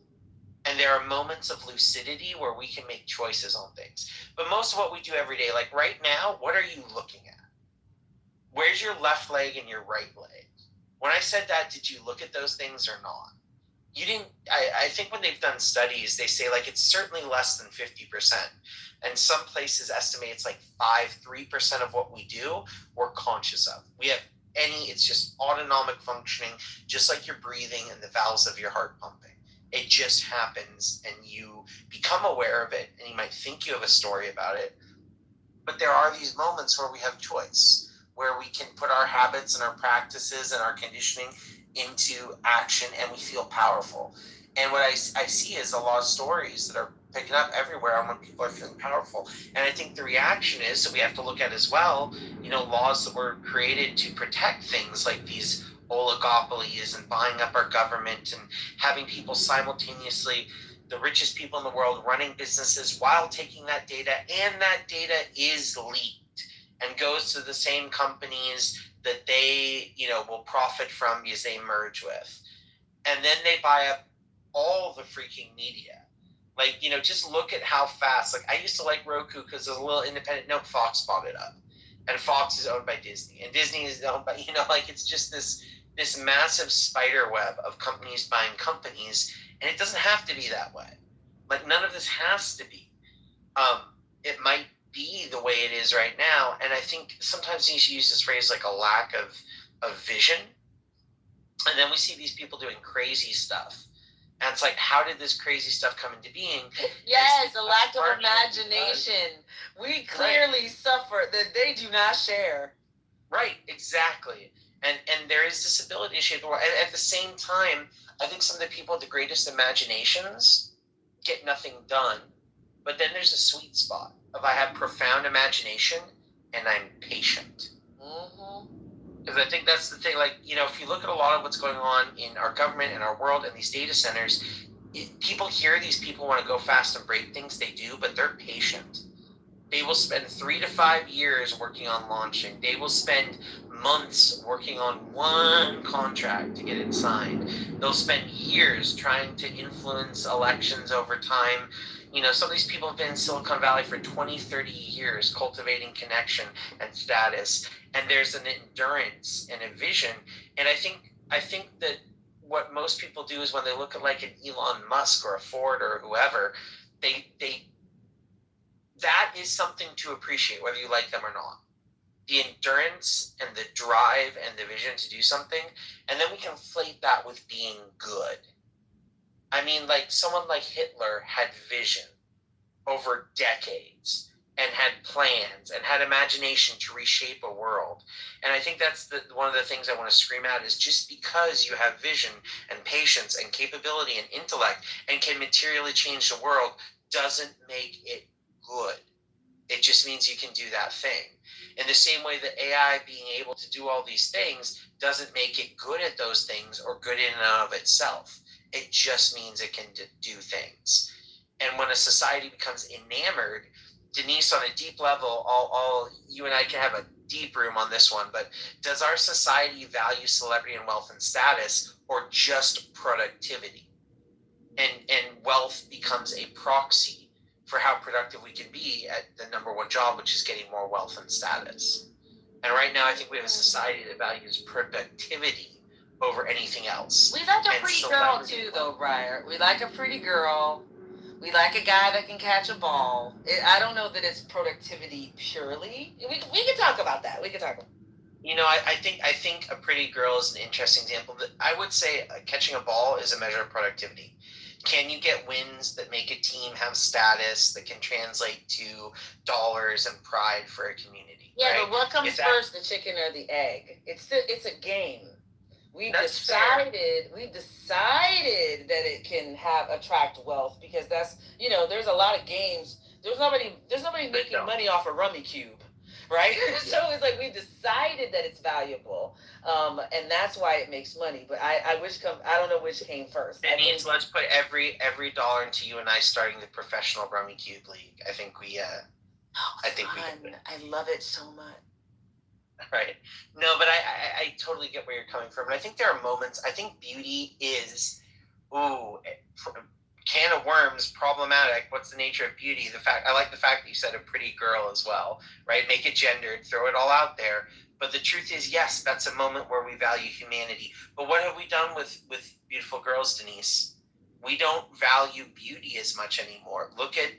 Speaker 24: And there are moments of lucidity where we can make choices on things. But most of what we do every day, like right now, what are you looking at? Where's your left leg and your right leg? When I said that, did you look at those things or not? You didn't. I think when they've done studies, they say like it's certainly less than 50%. And some places estimate it's like 3% of what we do, we're conscious of. We have it's just autonomic functioning, just like your breathing and the valves of your heart pumping. It just happens and you become aware of it and you might think you have a story about it. But there are these moments where we have choice, where we can put our habits and our practices and our conditioning into action and we feel powerful. And what I see is a lot of stories that are picking up everywhere on when people are feeling powerful. And I think the reaction is, so we have to look at as well, you know, laws that were created to protect things like these oligopolies and buying up our government and having people simultaneously, the richest people in the world, running businesses while taking that data, and that data is leaked and goes to the same companies that they, you know, will profit from because they merge with. And then they buy up all the freaking media. Like, you know, just look at how fast, like I used to like Roku because there's a little independent, no, Fox bought it up. And Fox is owned by Disney. And Disney is owned by, you know, like it's just this massive spider web of companies buying companies. And it doesn't have to be that way. Like none of this has to be. It might be the way it is right now. And I think sometimes you should use this phrase like a lack of vision. And then we see these people doing crazy stuff. And it's like, how did this crazy stuff come into being?
Speaker 20: Yes, a lack of imagination. We clearly suffer that they do not share.
Speaker 24: Right, exactly. And there is this ability to shape the world. And at the same time, I think some of the people with the greatest imaginations get nothing done. But then there's a sweet spot of I have profound imagination and I'm patient. Because I think that's the thing, like, you know, if you look at a lot of what's going on in our government and our world and these data centers, people hear these people want to go fast and break things, they do, but they're patient. They will spend 3 to 5 years working on launching. They will spend months working on one contract to get it signed. They'll spend years trying to influence elections over time. You know, some of these people have been in Silicon Valley for 20, 30 years, cultivating connection and status. And there's an endurance and a vision. And I think that what most people do is when they look at like an Elon Musk or a Ford or whoever, they that is something to appreciate, whether you like them or not. The endurance and the drive and the vision to do something. And then we conflate that with being good. I mean, like someone like Hitler had vision over decades and had plans and had imagination to reshape a world. And I think that's one of the things I want to scream out is just because you have vision and patience and capability and intellect and can materially change the world doesn't make it good. It just means you can do that thing. In the same way that AI being able to do all these things doesn't make it good at those things or good in and of itself. It just means it can do things. And when a society becomes enamored, Denise, on a deep level, all you and I can have a deep room on this one, but does our society value celebrity and wealth and status or just productivity? And wealth becomes a proxy for how productive we can be at the number one job, which is getting more wealth and status. And right now, I think we have a society that values productivity over anything else.
Speaker 20: We like a pretty girl too, though, Briar. We like a pretty girl. We like a guy that can catch a ball. I don't know that it's productivity purely. We can talk about that. We can talk about.
Speaker 24: You know, I think a pretty girl is an interesting example. But I would say catching a ball is a measure of productivity. Can you get wins that make a team have status that can translate to dollars and pride for a community?
Speaker 20: Yeah,
Speaker 24: right?
Speaker 20: But what comes first, the chicken or the egg? It's a game. We've decided that it can attract wealth because that's, there's a lot of games. There's nobody making money off a rummy cube. Right? So it's like we've decided that it's valuable, and that's why it makes money. But I don't know which came first.
Speaker 24: It means let's put every dollar into you and I starting the professional Rummy Cube League. I think we
Speaker 20: love it so much.
Speaker 24: Right. No, but I totally get where you're coming from. And I think there are moments. I think beauty is, can of worms, problematic. What's the nature of beauty? I like the fact that you said a pretty girl as well, right? Make it gendered, throw it all out there. But the truth is, yes, that's a moment where we value humanity. But what have we done with beautiful girls, Denise? We don't value beauty as much anymore. Look at,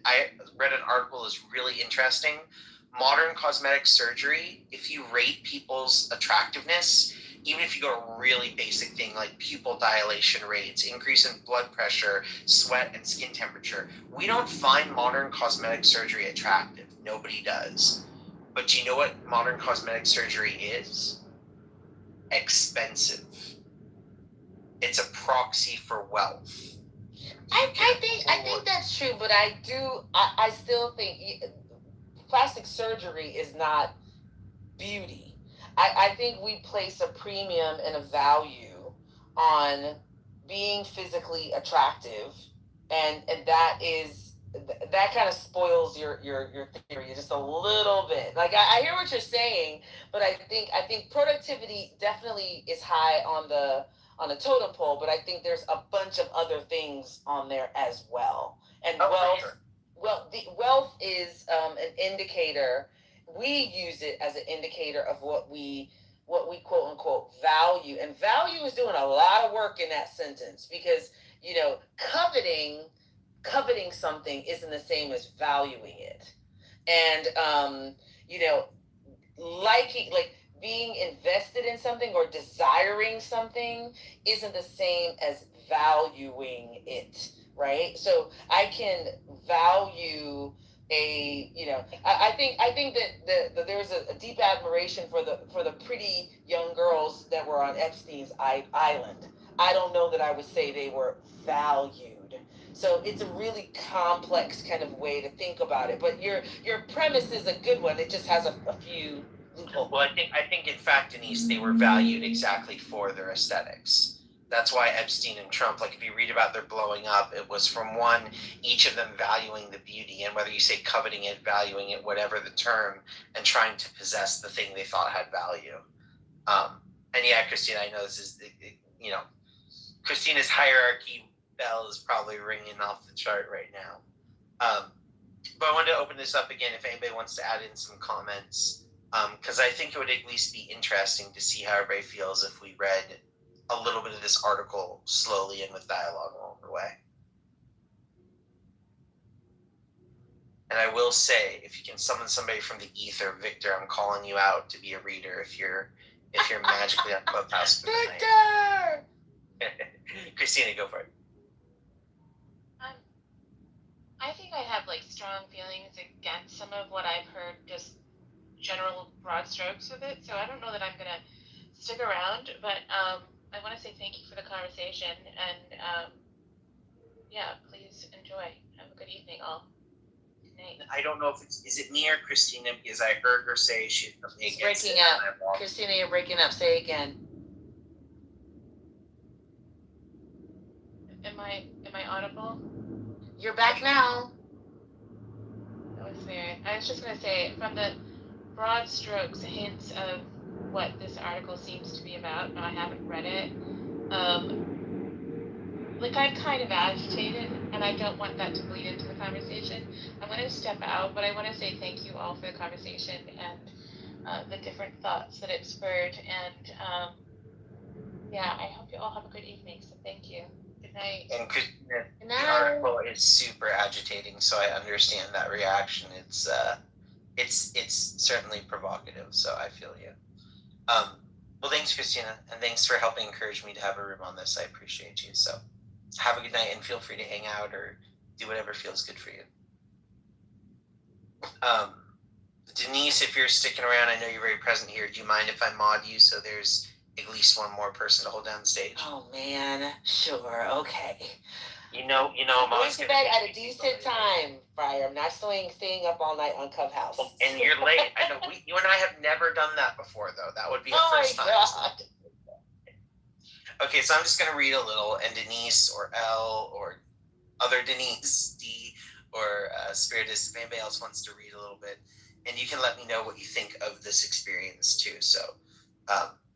Speaker 24: I read an article that's really interesting. Modern cosmetic surgery, if you rate people's attractiveness, even if you go to a really basic thing like pupil dilation rates, increase in blood pressure, sweat, and skin temperature, we don't find modern cosmetic surgery attractive. Nobody does. But do you know what modern cosmetic surgery is? Expensive. It's a proxy for wealth.
Speaker 20: I think that's true, but I still think plastic surgery is not beauty. I think we place a premium and a value on being physically attractive, and that kind of spoils your theory just a little bit. Like I hear what you're saying, but I think productivity definitely is high on the totem pole, but I think there's a bunch of other things on there as well. And wealth is an indicator. We use it as an indicator of what we quote unquote value, and value is doing a lot of work in that sentence because coveting something isn't the same as valuing it, and liking, like being invested in something or desiring something isn't the same as valuing it, right? So I can value I think that there's a deep admiration for the pretty young girls that were on Epstein's island. I don't know that I would say they were valued. So it's a really complex kind of way to think about it. But your premise is a good one. It just has a few loopholes.
Speaker 24: Well, I think in fact, Denise, they were valued exactly for their aesthetics. That's why Epstein and Trump, like if you read about their blowing up, it was from each of them valuing the beauty, and whether you say coveting it, valuing it, whatever the term, and trying to possess the thing they thought had value. And yeah, Christina, I know this is, Christina's hierarchy bell is probably ringing off the chart right now. But I wanted to open this up again if anybody wants to add in some comments, because I think it would at least be interesting to see how everybody feels if we read a little bit of this article slowly and with dialogue along the way. And I will say, if you can summon somebody from the ether, Victor, I'm calling you out to be a reader if you're magically on Clubhouse.
Speaker 20: Victor!
Speaker 24: Christina, go for it.
Speaker 12: I think I have strong feelings against some of what I've heard, just general broad strokes of it. So I don't know that I'm gonna stick around, but I want to say thank you for the conversation, and please enjoy. Have a good evening, all. night.
Speaker 24: I don't know if is it me or Christina, because I heard her say she
Speaker 20: It's breaking up. Christina, you're breaking up. Say again.
Speaker 12: Am I audible?
Speaker 20: You're back now.
Speaker 12: That was weird. I was just gonna say, from the broad strokes, hints of what this article seems to be about. I haven't read it. Like, I'm kind of agitated, and I don't want that to bleed into the conversation. I'm going to step out, but I want to say thank you all for the conversation and the different thoughts that it spurred. And yeah, I hope you all have a good evening. So thank you. Good night.
Speaker 24: And Christina, the article is super agitating, so I understand that reaction. It's certainly provocative, so I feel you. Well, thanks, Christina, and thanks for helping encourage me to have a room on this. I appreciate you. So have a good night, and feel free to hang out or do whatever feels good for you. Denise, if you're sticking around, I know you're very present here. Do you mind if I mod you so there's at least one more person to hold down the stage?
Speaker 20: Oh man, sure, okay.
Speaker 24: You know, I'm
Speaker 20: going to bed at a decent time, Friar. I'm not staying up all night on Clubhouse.
Speaker 24: And you're late. I know. You and I have never done that before, though. That would be a first time.
Speaker 20: God.
Speaker 24: Okay, so I'm just going to read a little, and Denise or L or other Denise, D or Spiritus, if anybody else wants to read a little bit, and you can let me know what you think of this experience too. So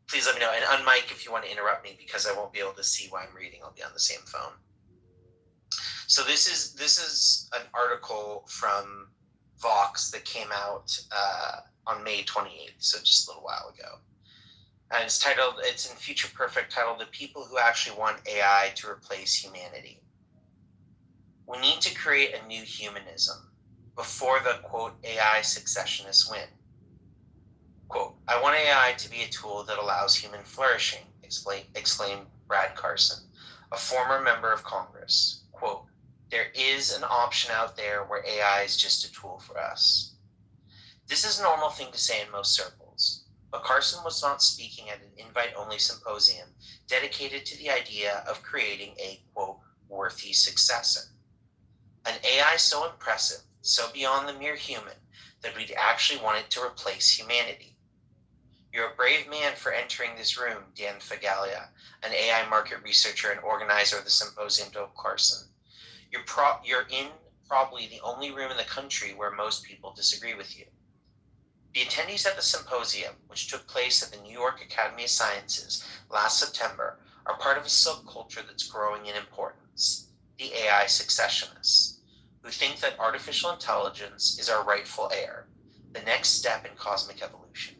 Speaker 24: please let me know, and unmic if you want to interrupt me, because I won't be able to see why I'm reading. I'll be on the same phone. So this is an article from Vox that came out on May 28th, so just a little while ago. And it's in Future Perfect, titled "The People Who Actually Want AI to Replace Humanity." We need to create a new humanism before the, quote, AI successionists win. Quote, "I want AI to be a tool that allows human flourishing," exclaimed Brad Carson, a former member of Congress. Quote, "There is an option out there where AI is just a tool for us." This is a normal thing to say in most circles, but Carson was not speaking at an invite-only symposium dedicated to the idea of creating a, quote, worthy successor. An AI so impressive, so beyond the mere human, that we'd actually want it to replace humanity. You're a brave man for entering this room, Dan Fagalia, an AI market researcher and organizer of the symposium, told Carson. You're in probably the only room in the country where most people disagree with you. The attendees at the symposium, which took place at the New York Academy of Sciences last September, are part of a subculture that's growing in importance, the AI successionists, who think that artificial intelligence is our rightful heir, the next step in cosmic evolution.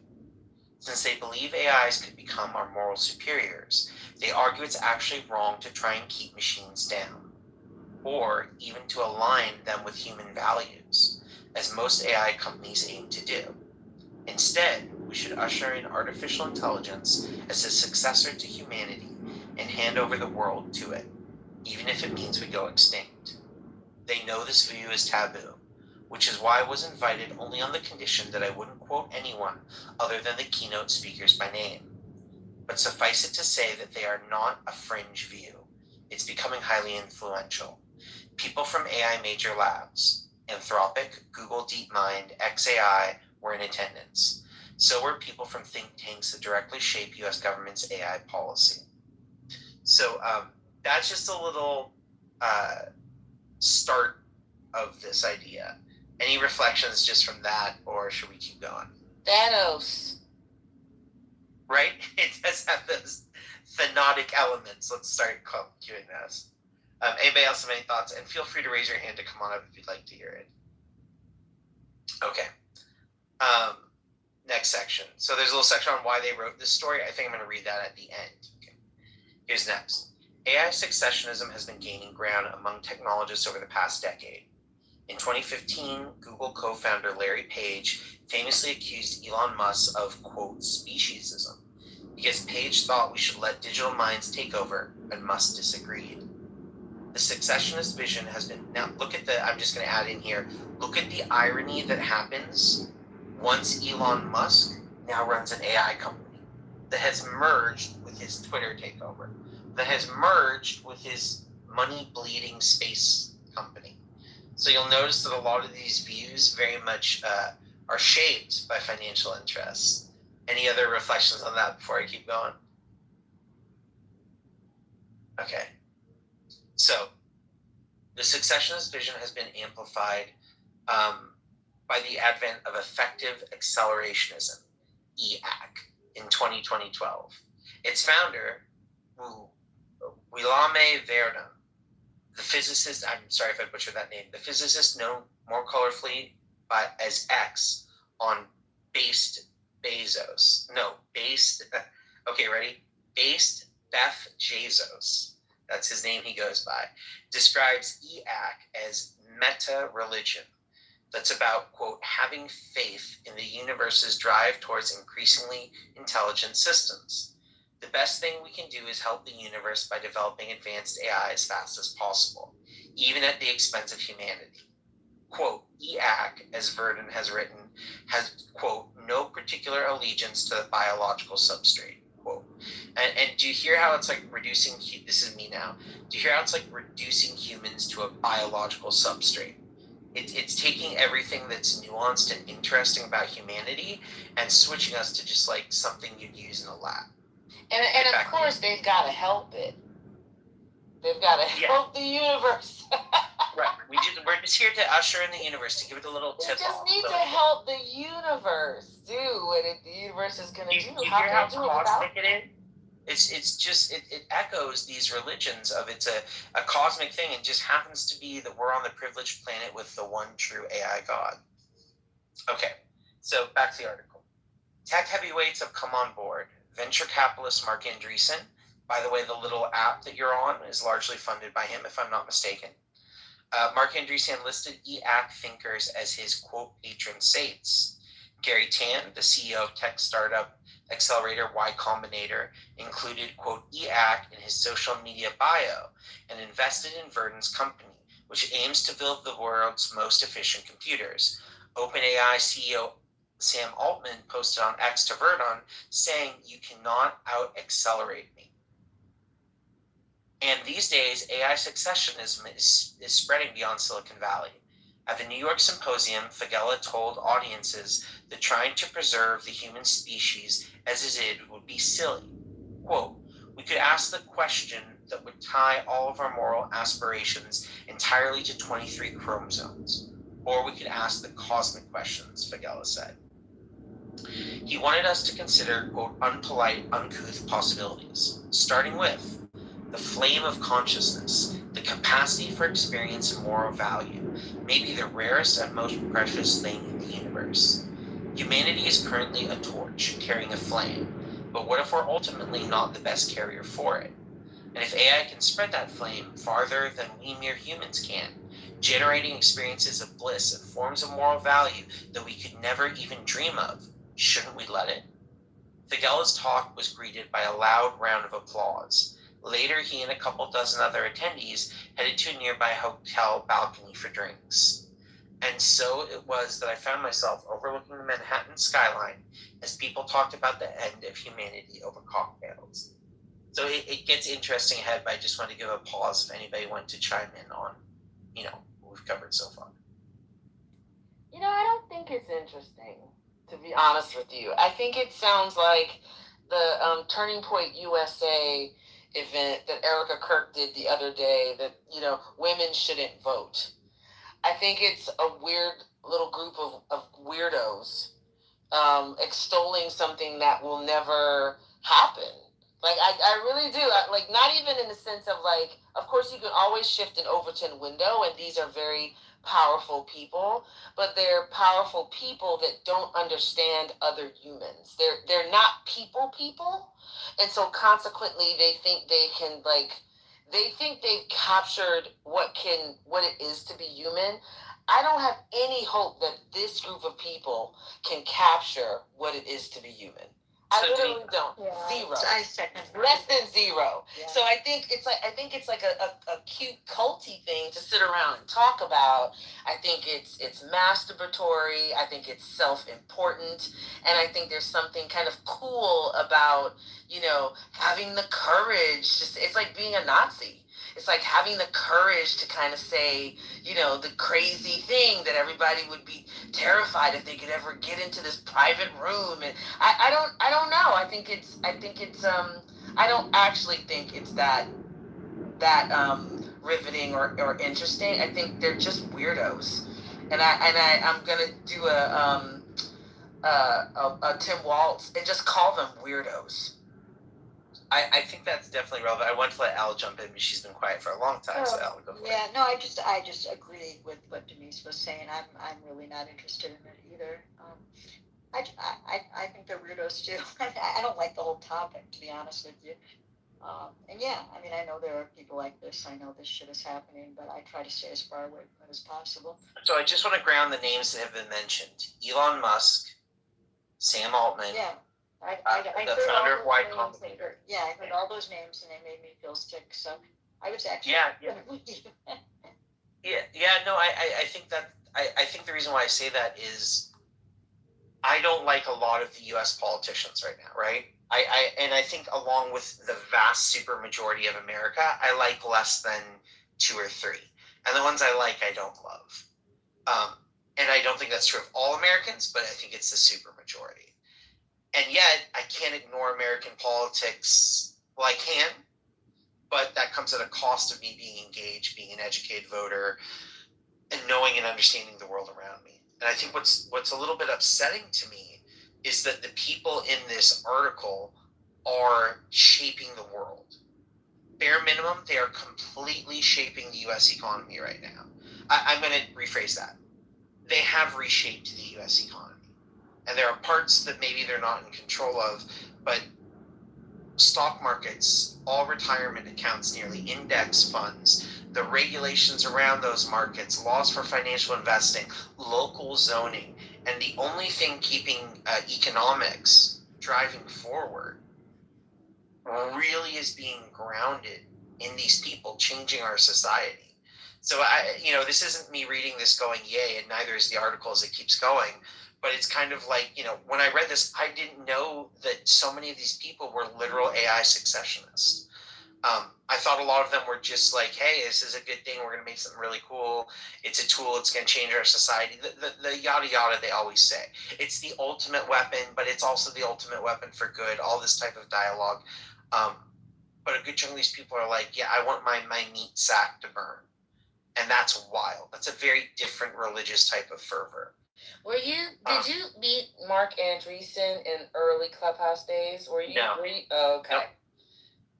Speaker 24: Since they believe AIs could become our moral superiors, they argue it's actually wrong to try and keep machines down, or even to align them with human values, as most AI companies aim to do. Instead, we should usher in artificial intelligence as a successor to humanity and hand over the world to it, even if it means we go extinct. They know this view is taboo, which is why I was invited only on the condition that I wouldn't quote anyone other than the keynote speakers by name. But suffice it to say that they are not a fringe view. It's becoming highly influential. People from AI major labs, Anthropic, Google DeepMind, XAI, were in attendance. So were people from think tanks that directly shape U.S. government's AI policy. So that's just a little start of this idea. Any reflections just from that, or should we keep going?
Speaker 20: Thanos.
Speaker 24: Right? It does have those thenotic elements. Let's start doing this. Anybody else have any thoughts? And feel free to raise your hand to come on up if you'd like to hear it. Okay. Next section. So there's a little section on why they wrote this story. I think I'm going to read that at the end. Okay. Here's next. AI successionism has been gaining ground among technologists over the past decade. In 2015, Google co-founder Larry Page famously accused Elon Musk of, quote, speciesism, because Page thought we should let digital minds take over, and Musk disagreed. The successionist vision has been, now look at I'm just going to add in here, look at the irony that happens once Elon Musk now runs an AI company that has merged with his Twitter takeover, that has merged with his money-bleeding space company, So you'll notice that a lot of these views very much are shaped by financial interests. Any other reflections on that before I keep going? Okay. So the successionist vision has been amplified by the advent of effective accelerationism, EAC, in 2012. Its founder, Guillaume Verdun, the physicist, I'm sorry if I butchered that name, the physicist known more colorfully as X on Based Beth Bezos, that's his name he goes by, describes EAC as meta-religion that's about, quote, having faith in the universe's drive towards increasingly intelligent systems. The best thing we can do is help the universe by developing advanced AI as fast as possible, even at the expense of humanity. Quote, EAC, as Verdun has written, has, quote, no particular allegiance to the biological substrate, quote. And do you hear how it's like reducing, this is me now, do you hear how it's like reducing humans to a biological substrate? It's taking everything that's nuanced and interesting about humanity and switching us to just like something you'd use in a lab.
Speaker 20: And of course, they've got to help it. They've got to help the universe.
Speaker 24: Right. We're just here to usher in the universe, to give it a little tip.
Speaker 20: We just need to help the universe do what the universe is going to do. How can it do it without it?
Speaker 24: It echoes these religions of it's a cosmic thing. It just happens to be that we're on the privileged planet with the one true AI God. Okay, so back to the article. Tech heavyweights have come on board. Venture capitalist Mark Andreessen, by the way, the little app that you're on is largely funded by him, if I'm not mistaken. Mark Andreessen listed EAC thinkers as his, quote, patron saints. Gary Tan, the CEO of tech startup accelerator Y Combinator, included, quote, EAC in his social media bio and invested in Verdun's company, which aims to build the world's most efficient computers. OpenAI CEO Sam Altman posted on X to Verdun saying, "You cannot out-accelerate me." And these days, AI successionism is spreading beyond Silicon Valley. At the New York Symposium, Fagella told audiences that trying to preserve the human species as it is would be silly. Quote, "We could ask the question that would tie all of our moral aspirations entirely to 23 chromosomes. Or we could ask the cosmic questions," Fagella said. He wanted us to consider, quote, unpolite, uncouth possibilities, starting with the flame of consciousness, the capacity for experience and moral value, may be the rarest and most precious thing in the universe. Humanity is currently a torch carrying a flame, but what if we're ultimately not the best carrier for it? And if AI can spread that flame farther than we mere humans can, generating experiences of bliss and forms of moral value that we could never even dream of, shouldn't we let it? Fagella's talk was greeted by a loud round of applause. Later, he and a couple dozen other attendees headed to a nearby hotel balcony for drinks. And so it was that I found myself overlooking the Manhattan skyline as people talked about the end of humanity over cocktails. So it gets interesting ahead, but I just want to give a pause if anybody wanted to chime in on, what we've covered so far.
Speaker 20: I don't think it's interesting, to be honest with you. I think it sounds like the Turning Point USA event that Erica Kirk did the other day, that, women shouldn't vote. I think it's a weird little group of weirdos extolling something that will never happen. Like, I really do. Not even in the sense of, of course you can always shift an Overton window, and these are very powerful people, but they're powerful people that don't understand other humans. They're not people, and so consequently they think they can, they think they've captured what it is to be human. I don't have any hope that this group of people can capture what it is to be human. I literally don't. Yeah. Zero. I second. Less than zero. Yeah. So I think it's like a cute culty thing to sit around and talk about. I think it's masturbatory. I think it's self-important, and I think there's something kind of cool about having the courage. It's like being a Nazi. it's like having the courage to kind of say, you know, the crazy thing that everybody would be terrified if they could ever get into this private room. And I don't know. I think it's I don't actually think it's that riveting or interesting. I think they're just weirdos. And I'm gonna do a Tim Waltz and just call them weirdos.
Speaker 24: I think that's definitely relevant. I want to let Al jump in because she's been quiet for a long time. So Al, go for it.
Speaker 17: Yeah, no, I just agree with what Denise was saying. I'm really not interested in it either. I think they're weirdos too. I don't like the whole topic, to be honest with you. And yeah, I mean, I know there are people like this. I know this shit is happening, but I try to stay as far away from it as possible.
Speaker 24: So I just want to ground the names that have been mentioned: Elon Musk, Sam Altman.
Speaker 17: Yeah. I
Speaker 24: the founder of Y Combinator.
Speaker 17: Yeah, I heard all those names and they made me feel sick. So I was actually
Speaker 24: No, I think that I think the reason why I say that is I don't like a lot of the U.S. politicians right now, right? I think along with the vast super majority of America, I like less than 2 or 3, and the ones I like, I don't love. And I don't think that's true of all Americans, but I think it's the super majority. And yet, I can't ignore American politics. Well, I can, but that comes at a cost of me being engaged, being an educated voter, and knowing and understanding the world around me. And I think what's a little bit upsetting to me is that the people in this article are shaping the world. Bare minimum, they are completely shaping the U.S. economy right now. I'm going to rephrase that. They have reshaped the U.S. economy. And there are parts that maybe they're not in control of, but stock markets, all retirement accounts, nearly index funds, the regulations around those markets, laws for financial investing, local zoning, and the only thing keeping economics driving forward really is being grounded in these people changing our society. So this isn't me reading this going, yay, and neither is the article as it keeps going. But it's kind of like, when I read this, I didn't know that so many of these people were literal AI successionists. I thought a lot of them were just like, hey, this is a good thing. We're going to make something really cool. It's a tool. It's going to change our society. The yada yada they always say. It's the ultimate weapon, but it's also the ultimate weapon for good. All this type of dialogue. But a good chunk of these people are like, yeah, I want my meat sack to burn. And that's wild. That's a very different religious type of fervor.
Speaker 20: Did you meet Mark Andreessen in early Clubhouse days?
Speaker 24: No.
Speaker 20: Okay.
Speaker 24: Nope.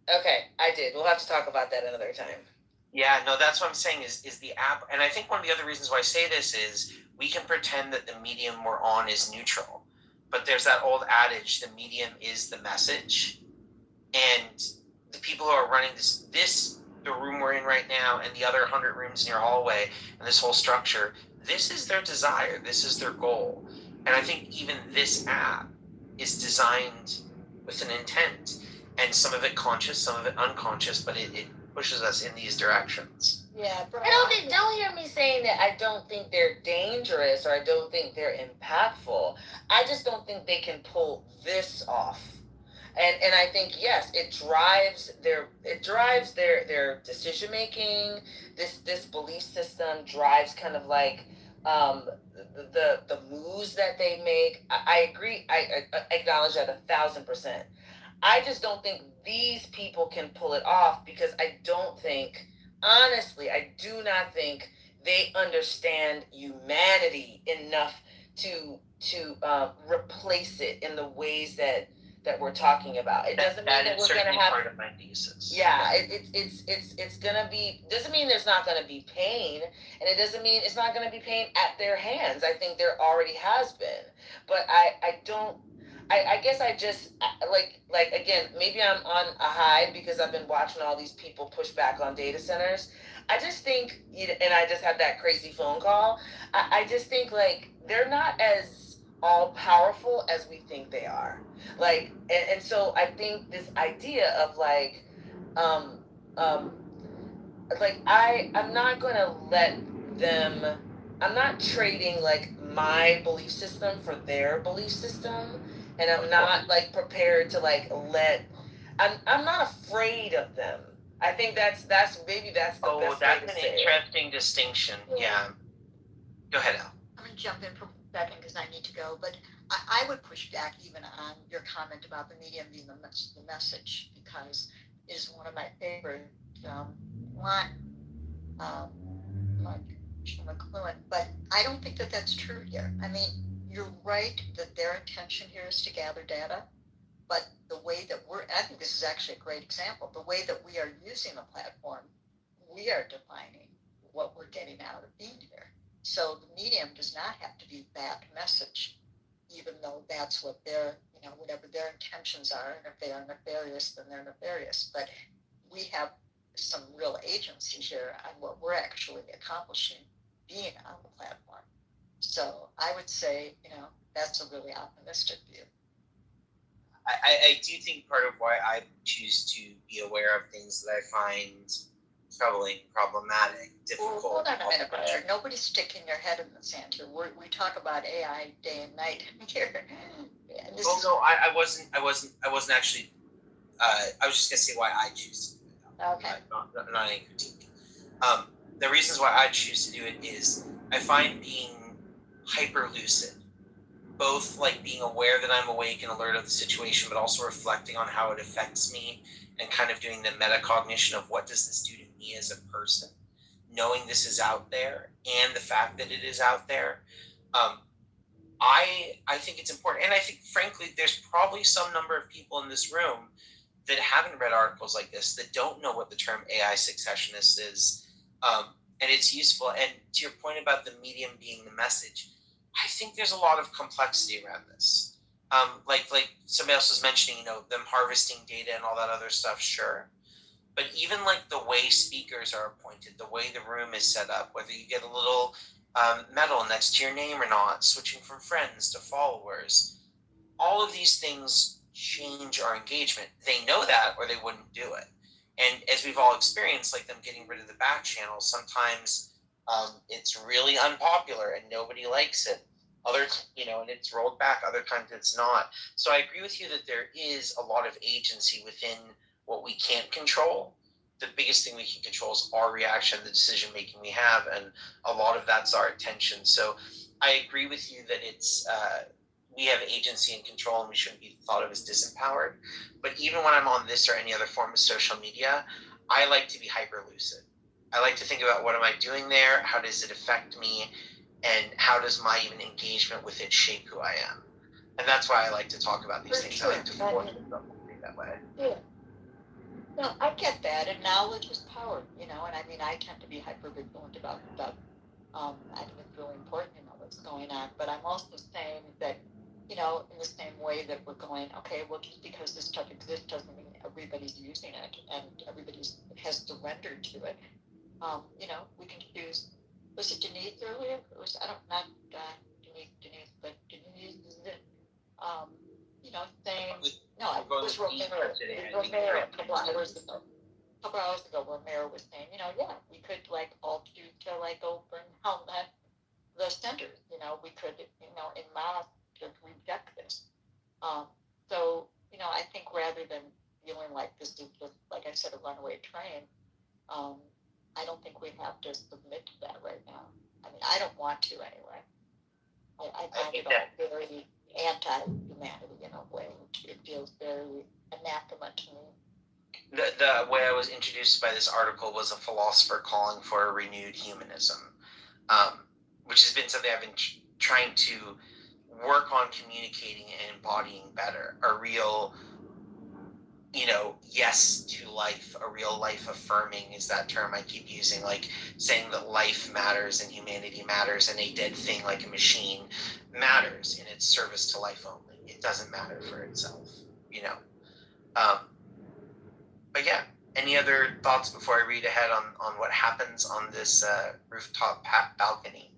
Speaker 20: Okay, I did. We'll have to talk about that another time.
Speaker 24: Yeah, no, that's what I'm saying is the app. And I think one of the other reasons why I say this is we can pretend that the medium we're on is neutral. But there's that old adage, the medium is the message. And the people who are running the room we're in right now and the other 100 rooms in your hallway and this whole structure, this is their desire. This is their goal. And I think even this app is designed with an intent. And some of it conscious, some of it unconscious, but it pushes us in these directions.
Speaker 20: Yeah, don't hear me saying that I don't think they're dangerous or I don't think they're impactful. I just don't think they can pull this off. And I think, yes, it drives their decision making. This belief system drives kind of like the moves that they make. I agree. I acknowledge that 1,000%. I just don't think these people can pull it off because I don't think, honestly, I do not think they understand humanity enough to replace it in the ways that we're talking about. It doesn't mean that we're going to have
Speaker 24: part of my thesis.
Speaker 20: Yeah, it's going to be, doesn't mean there's not going to be pain, and it doesn't mean it's not going to be pain at their hands. I think there already has been, but I guess I just like again, maybe I'm on a high because I've been watching all these people push back on data centers. I just think, and I just had that crazy phone call. I just think like they're not as all powerful as we think they are. Like, and so I think this idea of I'm not gonna let them. I'm not trading like my belief system for their belief system. And I'm not like prepared to like I'm not afraid of them. I think that's the best way to
Speaker 24: that's an
Speaker 20: say it.
Speaker 24: interesting distinction. Yeah. Go ahead, Al.
Speaker 17: I'm going to jump in for a second because I need to go, but I would push back even on your comment about the medium being the message, because it is one of my favorite like McLuhan, but I don't think that that's true here. I mean, you're right that their intention here is to gather data, but the way that I think this is actually a great example, the way that we are using the platform, we are defining what we're getting out of being here. So the medium does not have to be that message, even though that's what their, whatever their intentions are, and if they are nefarious, then they're nefarious. But we have some real agency here on what we're actually accomplishing being on the platform. So I would say, that's a really optimistic view.
Speaker 24: I do think part of why I choose to be aware of things that I find troubling, problematic, difficult.
Speaker 17: Well, hold on a minute, Roger. Nobody's sticking their head in the sand here. We talk about AI day and night here.
Speaker 24: No, I wasn't actually. I was just gonna say why I choose to do it.
Speaker 17: Okay.
Speaker 24: Not any critique. The reasons why I choose to do it is I find being hyper lucid, both like being aware that I'm awake and alert of the situation, but also reflecting on how it affects me and kind of doing the metacognition of what does this do to me as a person, knowing this is out there and the fact that it is out there. I think it's important, and I think frankly there's probably some number of people in this room that haven't read articles like this, that don't know what the term AI successionist is, and it's useful. And to your point about the medium being the message, I think there's a lot of complexity around this. Like somebody else was mentioning, them harvesting data and all that other stuff, sure. But even like the way speakers are appointed, the way the room is set up, whether you get a little medal next to your name or not, switching from friends to followers, all of these things change our engagement. They know that or they wouldn't do it. And as we've all experienced, like them getting rid of the back channel, sometimes it's really unpopular and nobody likes it. And it's rolled back. Other times it's not. So I agree with you that there is a lot of agency within what we can't control. The biggest thing we can control is our reaction, the decision making we have, and a lot of that's our attention. So I agree with you that it's we have agency and control, and we shouldn't be thought of as disempowered. But even when I'm on this or any other form of social media, I like to be hyper lucid. I like to think about what am I doing there, how does it affect me, and how does my even engagement with it shape who I am. And that's why I like to talk about these things. I like to force myself to be that way.
Speaker 17: Yeah. No, I get that, and knowledge is power, and I mean, I tend to be hyper vigilant about stuff. I think it's really important to know what's going on, but I'm also saying that, in the same way that we're going, okay, well, just because this stuff exists doesn't mean everybody's using it and everybody has surrendered to it. We can choose. Was it Denise earlier? Not Denise, but Denise is it? Saying no, it was Romero. Romero a couple hours ago. Romero was saying, we could all choose to open the centers. We could, in mass just reject this. So I think rather than feeling like this is just, like I said, a runaway train, I don't think we have to submit to that right now. I mean, I don't want to anyway. I find it all very anti-humanity in a way. It feels very anathema to me.
Speaker 24: The way I was introduced by this article was a philosopher calling for a renewed humanism, which has been something I've been trying to work on communicating and embodying better. A real, yes to life, a real life affirming is that term I keep using, like saying that life matters and humanity matters, and a dead thing like a machine matters in its service to life only. It doesn't matter for itself, But yeah, any other thoughts before I read ahead on what happens on this rooftop balcony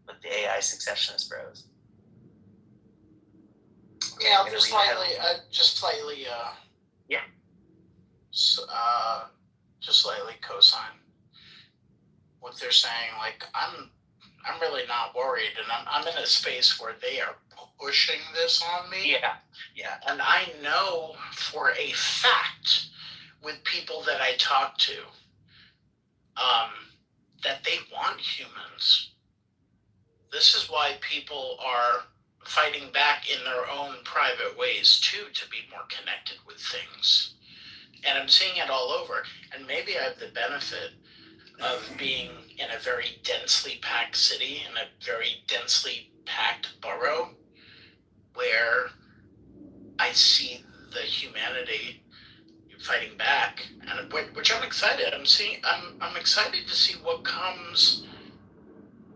Speaker 24: with the AI successionist bros?
Speaker 9: Okay, yeah, just slightly,
Speaker 24: yeah.
Speaker 9: Just slightly cosign what they're saying. Like, I'm really not worried, and I'm in a space where they are pushing this on me.
Speaker 24: Yeah.
Speaker 9: And I know for a fact with people that I talk to that they want humans. This is why people are fighting back in their own private ways too, to be more connected with things. And I'm seeing it all over. And maybe I have the benefit of being in a very densely packed city, in a very densely packed borough, where I see the humanity fighting back, and which I'm excited. I'm excited to see what comes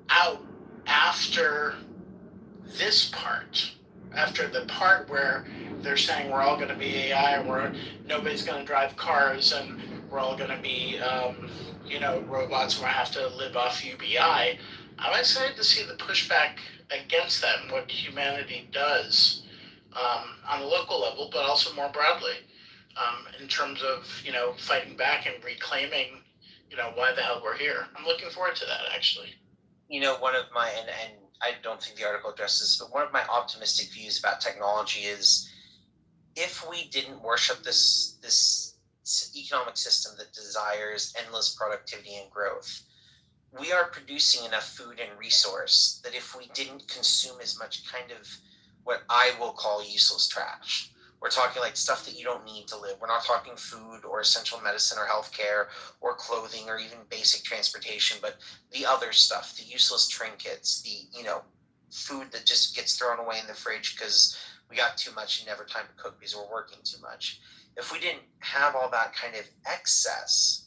Speaker 9: out after this part, after the part where they're saying we're all going to be AI, where nobody's going to drive cars, and we're all going to be, robots, and we have to live off UBI. I'm excited to see the pushback against that and what humanity does on a local level, but also more broadly in terms of, fighting back and reclaiming, why the hell we're here. I'm looking forward to that, actually.
Speaker 24: One of my, and I don't think the article addresses, but one of my optimistic views about technology is if we didn't worship this economic system that desires endless productivity and growth, we are producing enough food and resource that if we didn't consume as much kind of what I will call useless trash, we're talking like stuff that you don't need to live. We're not talking food or essential medicine or healthcare or clothing or even basic transportation, but the other stuff, the useless trinkets, the, food that just gets thrown away in the fridge because we got too much and never time to cook because we're working too much. If we didn't have all that kind of excess,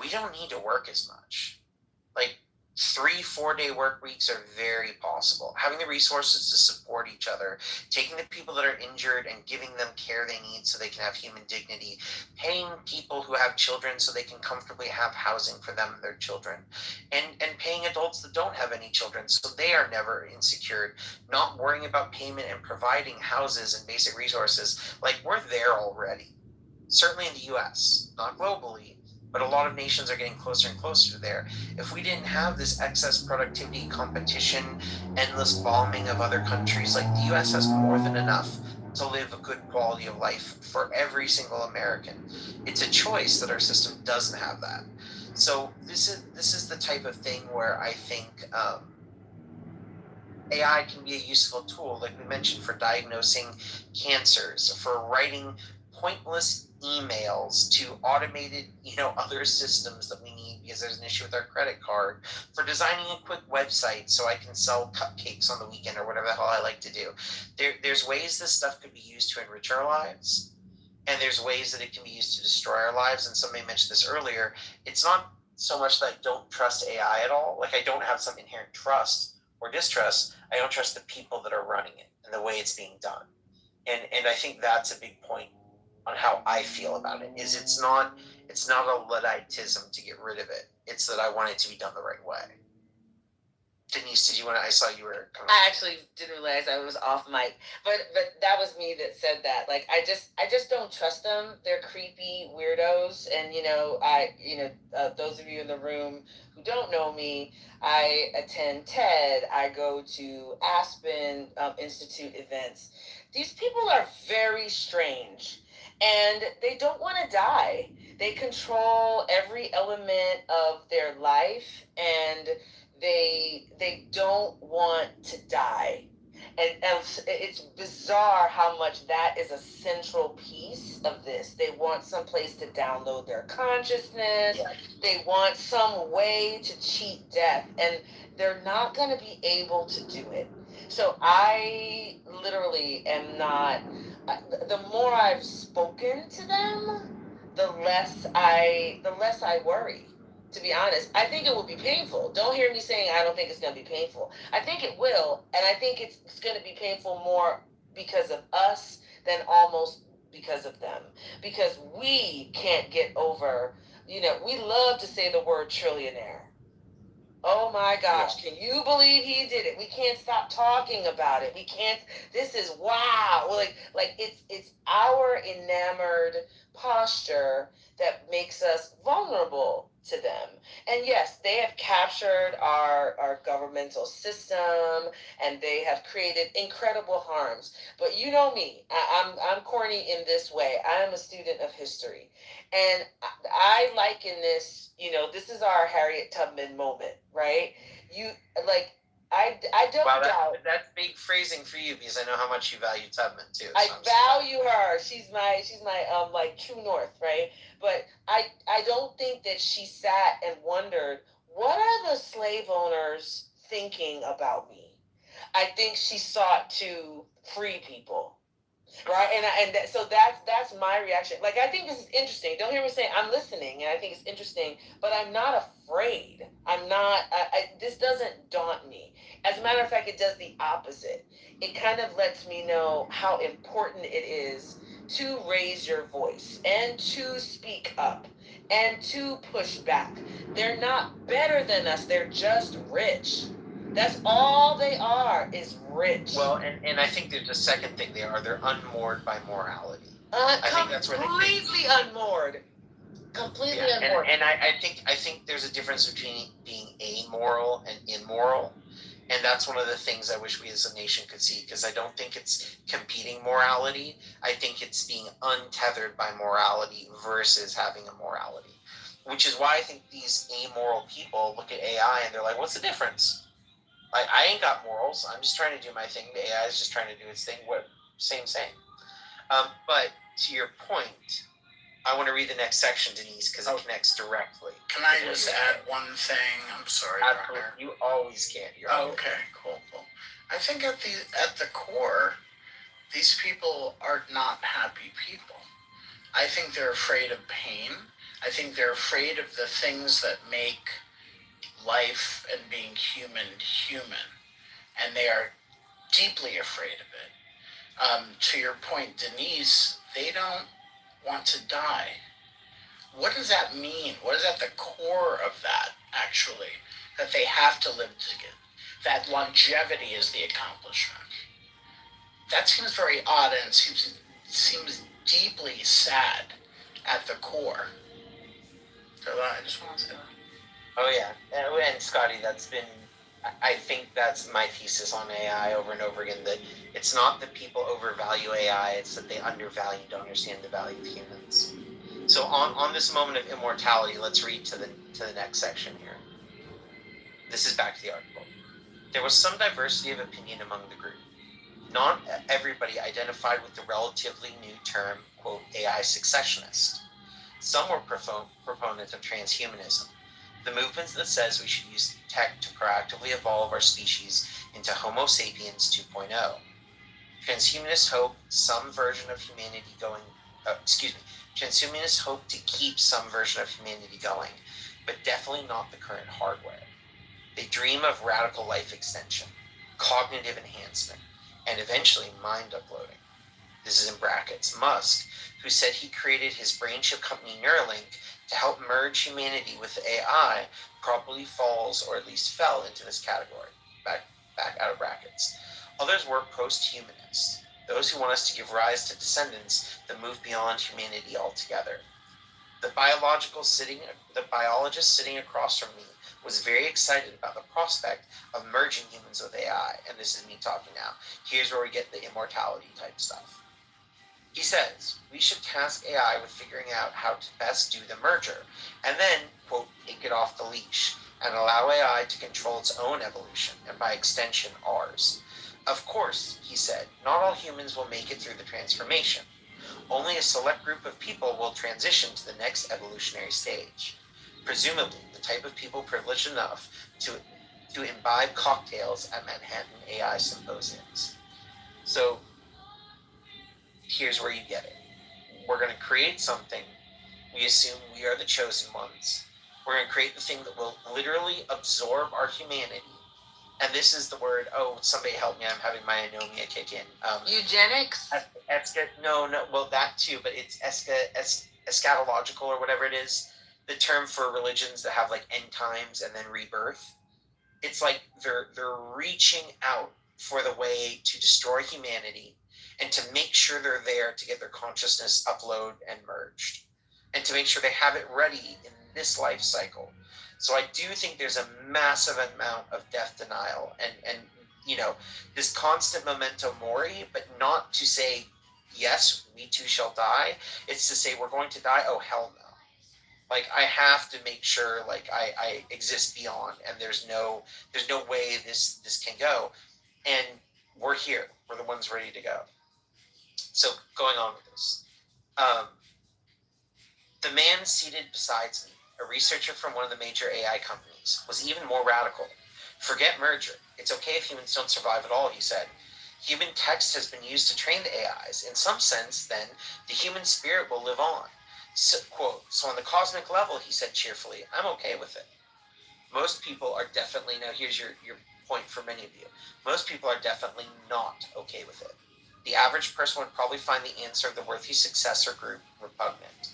Speaker 24: we don't need to work as much. Like 3-4 day work weeks are very possible. Having the resources to support each other, taking the people that are injured and giving them care they need so they can have human dignity, paying people who have children so they can comfortably have housing for them and their children, and paying adults that don't have any children so they are never insecure, not worrying about payment and providing houses and basic resources. Like, we're there already. Certainly in the US, not globally, but a lot of nations are getting closer and closer to there. If we didn't have this excess productivity, competition, endless bombing of other countries, like the US has more than enough to live a good quality of life for every single American. It's a choice that our system doesn't have that. So this is the type of thing where I think AI can be a useful tool, like we mentioned, for diagnosing cancers, for writing pointless emails to automated, other systems that we need because there's an issue with our credit card, for designing a quick website so I can sell cupcakes on the weekend or whatever the hell I like to do. There's ways this stuff could be used to enrich our lives, and there's ways that it can be used to destroy our lives. And somebody mentioned this earlier. It's not so much that I don't trust AI at all. Like, I don't have some inherent trust or distrust. I don't trust the people that are running it and the way it's being done. And I think that's a big point on how I feel about it. Is it's not a Ludditism to get rid of it. It's that I want it to be done the right way. Denise, did you want to? I saw you were.
Speaker 20: I actually didn't realize I was off mic, but that was me that said that. Like, I just don't trust them. They're creepy weirdos, and those of you in the room who don't know me, I attend TED. I go to Aspen Institute events. These people are very strange, and they don't want to die. They control every element of their life, and they don't want to die. And it's bizarre how much that is a central piece of this. They want some place to download their consciousness. Yeah. They want some way to cheat death, and they're not going to be able to do it. So I literally am not. The more I've spoken to them, the less I worry. To be honest, I think it will be painful. Don't hear me saying I don't think it's going to be painful. I think it will, and I think it's going to be painful more because of us than almost because of them. Because we can't get over, we love to say the word trillionaire. Oh my gosh, can you believe he did it? We can't stop talking about it. We can't, this is wow. Like it's our enamored posture that makes us vulnerable to them. And yes, they have captured our governmental system, and they have created incredible harms. But you know me, I'm corny in this way. I am a student of history, and I liken this. This is our Harriet Tubman moment, right? You like. I don't doubt.
Speaker 24: That's big phrasing for you because I know how much you value Tubman too.
Speaker 20: I value her. She's my like true north, right? But I don't think that she sat and wondered, what are the slave owners thinking about me? I think she sought to free people. Right, so that's my reaction. Like, I think this is interesting. Don't hear me saying I'm listening, and I think it's interesting, but I'm not afraid. I'm not. This doesn't daunt me. As a matter of fact, it does the opposite. It kind of lets me know how important it is to raise your voice and to speak up and to push back. They're not better than us. They're just rich. That's all they are, is rich.
Speaker 24: Well, and I think there's a second thing they're unmoored by morality. I think that's where
Speaker 20: completely unmoored. Completely unmoored.
Speaker 24: And I think there's a difference between being amoral and immoral. And that's one of the things I wish we as a nation could see, because I don't think it's competing morality. I think it's being untethered by morality versus having a morality. Which is why I think these amoral people look at AI and they're like, what's the difference? I ain't got morals. I'm just trying to do my thing. The AI is just trying to do its thing. Same. But to your point, I want to read the next section, Denise, because it connects directly.
Speaker 9: Can I just add one thing? I'm sorry,
Speaker 24: Absolutely. You always can.
Speaker 9: Okay, cool. I think at the core, these people are not happy people. I think they're afraid of pain. I think they're afraid of the things that make life and being human, and they are deeply afraid of it. To your point, Denise, they don't want to die. What does that mean? What is at the core of that, actually? That they have to live together. That longevity is the accomplishment. That seems very odd and seems deeply sad at the core. So I just want to say that.
Speaker 24: Oh yeah, and Scotty, I think that's my thesis on AI over and over again, that it's not that people overvalue AI, it's that they undervalue, don't understand the value of humans. So on this moment of immortality, let's read to the next section here. This is back to the article. There was some diversity of opinion among the group. Not everybody identified with the relatively new term, quote, AI successionist. Some were proponents of transhumanism, the movement that says we should use tech to proactively evolve our species into Homo sapiens 2.0. Transhumanists hope some version of humanity going. Transhumanists hope to keep some version of humanity going, but definitely not the current hardware. They dream of radical life extension, cognitive enhancement, and eventually mind uploading. This is in brackets. Musk, who said he created his brain chip company Neuralink to help merge humanity with AI, probably falls, or at least fell, into this category. Back out of brackets. Others were post-humanists, those who want us to give rise to descendants that move beyond humanity altogether. The biologist sitting across from me was very excited about the prospect of merging humans with AI, and this is me talking now. Here's where we get the immortality type stuff. He says, we should task AI with figuring out how to best do the merger, and then, quote, take it off the leash, and allow AI to control its own evolution, and by extension, ours. Of course, he said, not all humans will make it through the transformation. Only a select group of people will transition to the next evolutionary stage. Presumably, the type of people privileged enough to imbibe cocktails at Manhattan AI symposiums. So, here's where you get it. We're going to create something. We assume we are the chosen ones. We're going to create the thing that will literally absorb our humanity. And this is the word, somebody help me, I'm having my anomia kick in.
Speaker 20: Eugenics?
Speaker 24: No, well, that too, but it's eschatological or whatever it is. The term for religions that have like end times and then rebirth. It's like they're reaching out for the way to destroy humanity and to make sure they're there to get their consciousness uploaded and merged. And to make sure they have it ready in this life cycle. So I do think there's a massive amount of death denial and you know, this constant memento mori, but not to say, yes, we too shall die. It's to say we're going to die. Oh, hell no. Like, I have to make sure, like, I exist beyond, and there's no way this can go. And we're here. We're the ones ready to go. So going on with this. The man seated beside me, a researcher from one of the major AI companies, was even more radical. Forget merger. It's okay if humans don't survive at all, he said. Human text has been used to train the AIs. In some sense, then, the human spirit will live on. So, quote, so on the cosmic level, he said cheerfully, I'm okay with it. Most people are definitely, now here's your point for many of you, most people are definitely not okay with it. The average person would probably find the answer of the worthy successor group repugnant.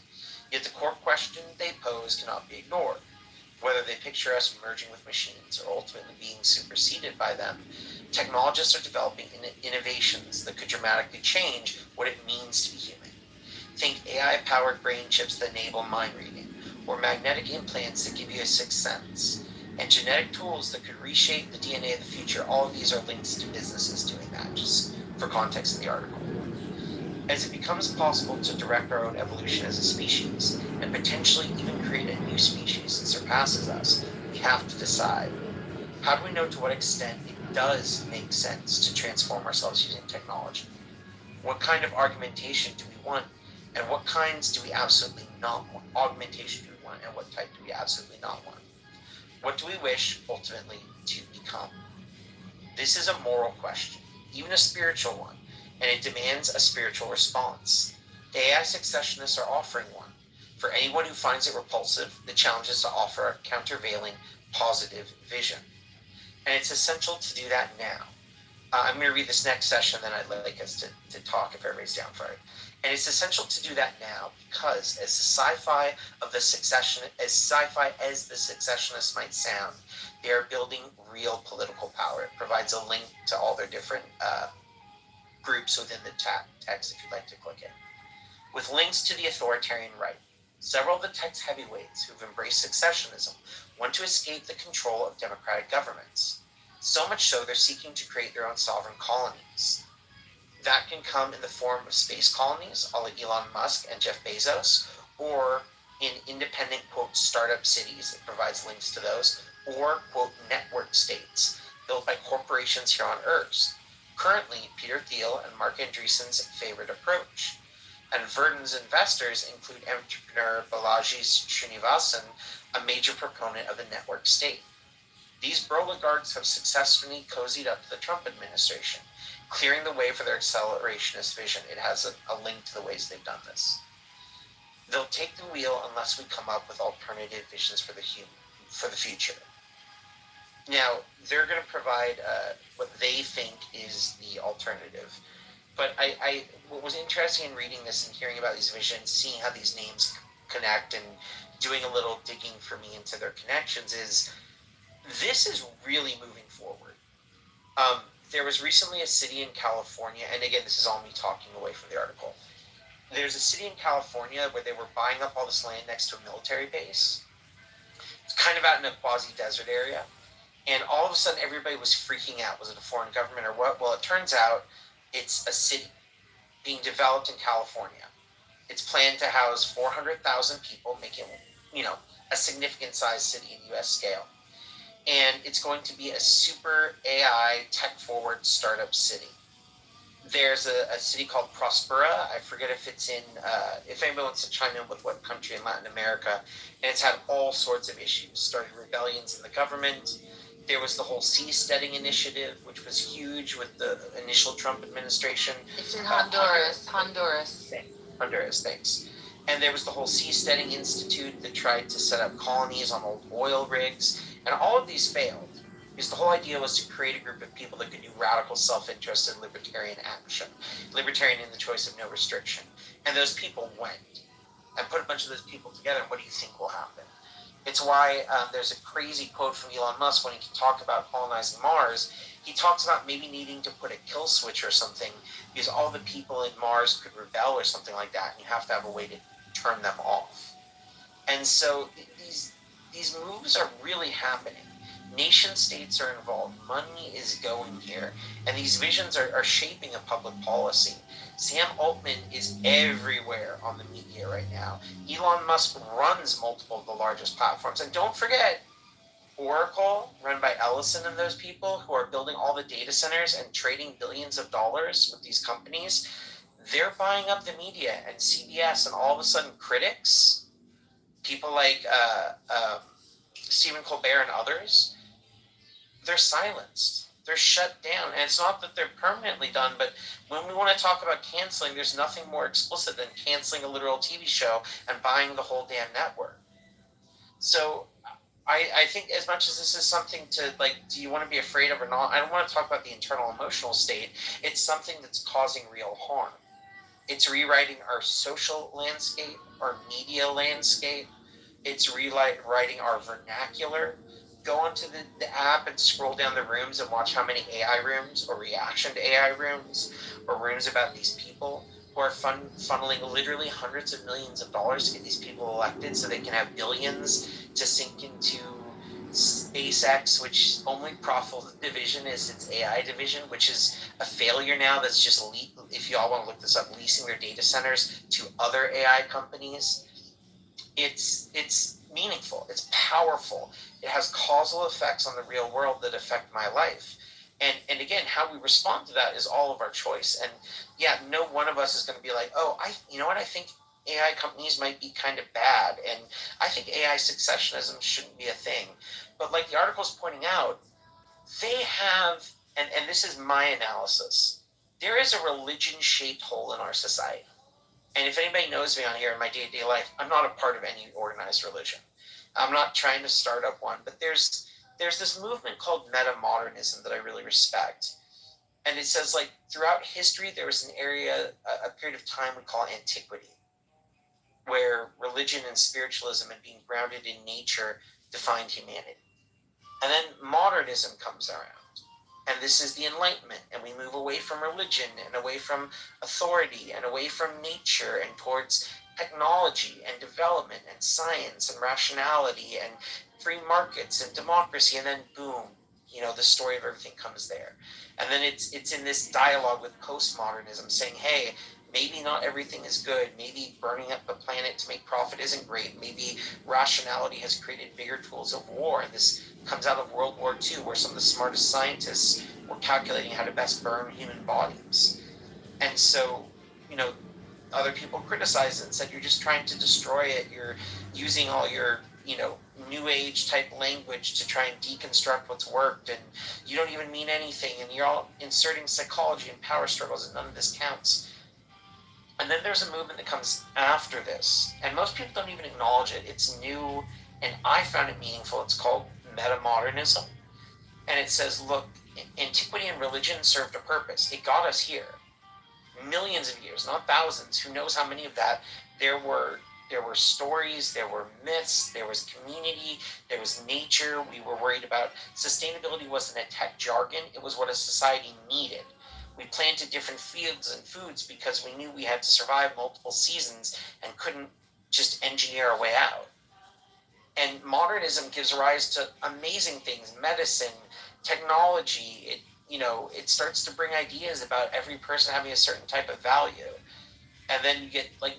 Speaker 24: Yet the core question they pose cannot be ignored. Whether they picture us merging with machines or ultimately being superseded by them, technologists are developing innovations that could dramatically change what it means to be human. Think AI-powered brain chips that enable mind reading, or magnetic implants that give you a sixth sense, and genetic tools that could reshape the DNA of the future. All of these are links to businesses doing that, just for context in the article. As it becomes possible to direct our own evolution as a species, and potentially even create a new species that surpasses us, we have to decide. How do we know to what extent it does make sense to transform ourselves using technology? What kind of argumentation do we want, and what kinds do we absolutely not want? Augmentation do we want, and what type do we absolutely not want? What do we wish, ultimately, to become? This is a moral question, even a spiritual one, and it demands a spiritual response. AI successionists are offering one. For anyone who finds it repulsive, the challenge is to offer a countervailing, positive vision. And it's essential to do that now. I'm going to read this next session, then I'd like us to talk if everybody's down for it. And it's essential to do that now because as sci-fi as the secessionists might sound, they are building real political power. It provides a link to all their different groups within the text if you'd like to click it. With links to the authoritarian right. Several of the text heavyweights who've embraced secessionism want to escape the control of democratic governments. So much so they're seeking to create their own sovereign colonies. That can come in the form of space colonies, a la Elon Musk and Jeff Bezos, or in independent, quote, startup cities. It provides links to those, or, quote, network states built by corporations here on Earth. Currently, Peter Thiel and Mark Andreessen's favorite approach. And Verdon's investors include entrepreneur Balaji Srinivasan, a major proponent of the network state. These oligarchs have successfully cozied up to the Trump administration, clearing the way for their accelerationist vision. It has a link to the ways they've done this. They'll take the wheel unless we come up with alternative visions for the future. Now, they're going to provide what they think is the alternative. But what was interesting in reading this and hearing about these visions, seeing how these names connect and doing a little digging for me into their connections is this is really moving forward. There was recently a city in California, and again, this is all me talking away from the article. There's a city in California where they were buying up all this land next to a military base. It's kind of out in a quasi-desert area. And all of a sudden, everybody was freaking out. Was it a foreign government or what? Well, it turns out it's a city being developed in California. It's planned to house 400,000 people, making, a significant sized city in U.S. scale. And it's going to be a super AI tech-forward startup city. There's a city called Prospera. I forget if it's in, if anybody wants to chime in with what country in Latin America. And it's had all sorts of issues. Started rebellions in the government. There was the whole seasteading initiative, which was huge with the initial Trump administration.
Speaker 10: It's in Honduras. Honduras,
Speaker 24: thanks. And there was the whole Seasteading Institute that tried to set up colonies on old oil rigs. And all of these failed. Because the whole idea was to create a group of people that could do radical self-interested libertarian action. Libertarian in the choice of no restriction. And those people went. And put a bunch of those people together, and what do you think will happen? It's why there's a crazy quote from Elon Musk when he can talk about colonizing Mars. He talks about maybe needing to put a kill switch or something because all the people in Mars could rebel or something like that, and you have to have a way to turn them off. And so these moves are really happening. Nation states are involved. Money is going here. And these visions are shaping a public policy. Sam Altman is everywhere on the media right now. Elon Musk runs multiple of the largest platforms. And don't forget, Oracle, run by Ellison and those people who are building all the data centers and trading billions of dollars with these companies, they're buying up the media and CBS, and all of a sudden critics, people like Stephen Colbert and others, they're silenced. They're shut down. And it's not that they're permanently done, but when we want to talk about canceling, there's nothing more explicit than canceling a literal TV show and buying the whole damn network. So I think as much as this is something to, like, do you want to be afraid of or not, I don't want to talk about the internal emotional state. It's something that's causing real harm. It's rewriting our social landscape, our media landscape. It's rewriting our vernacular. Go onto the app and scroll down the rooms and watch how many AI rooms or reaction to AI rooms or rooms about these people who are funneling literally hundreds of millions of dollars to get these people elected so they can have billions to sink into SpaceX, which only profitable division is its AI division, which is a failure now. That's just, if you all want to look this up, leasing their data centers to other AI companies. It's meaningful. It's powerful. It has causal effects on the real world that affect my life. And again, how we respond to that is all of our choice. And yeah, no one of us is going to be like, oh, you know what, I think AI companies might be kind of bad, and I think AI successionism shouldn't be a thing. But like the article's pointing out, they have, and this is my analysis, there is a religion-shaped hole in our society. And if anybody knows me on here in my day-to-day life, I'm not a part of any organized religion. I'm not trying to start up one, but there's this movement called meta-modernism that I really respect. And it says, like, throughout history, there was an area, a period of time we call antiquity, where religion and spiritualism and being grounded in nature defined humanity. And then modernism comes around. And this is the Enlightenment, and we move away from religion and away from authority and away from nature and towards technology and development and science and rationality and free markets and democracy. And then boom, the story of everything comes there. And then it's in this dialogue with postmodernism saying, hey, maybe not everything is good. Maybe burning up the planet to make profit isn't great. Maybe rationality has created bigger tools of war. And this comes out of World War II, where some of the smartest scientists were calculating how to best burn human bodies. And so, other people criticized it and said, you're just trying to destroy it. You're using all your, new age type language to try and deconstruct what's worked, and you don't even mean anything, and you're all inserting psychology and power struggles, and none of this counts. And then there's a movement that comes after this, and most people don't even acknowledge it. It's new, and I found it meaningful. It's called metamodernism. And it says, look, antiquity and religion served a purpose. It got us here. Millions of years, not thousands. Who knows how many of that? There were stories, there were myths, there was community, there was nature. We were worried about sustainability. Wasn't a tech jargon. It was what a society needed. We planted different fields and foods because we knew we had to survive multiple seasons and couldn't just engineer our way out. And modernism gives rise to amazing things, medicine, technology. It starts to bring ideas about every person having a certain type of value. And then you get like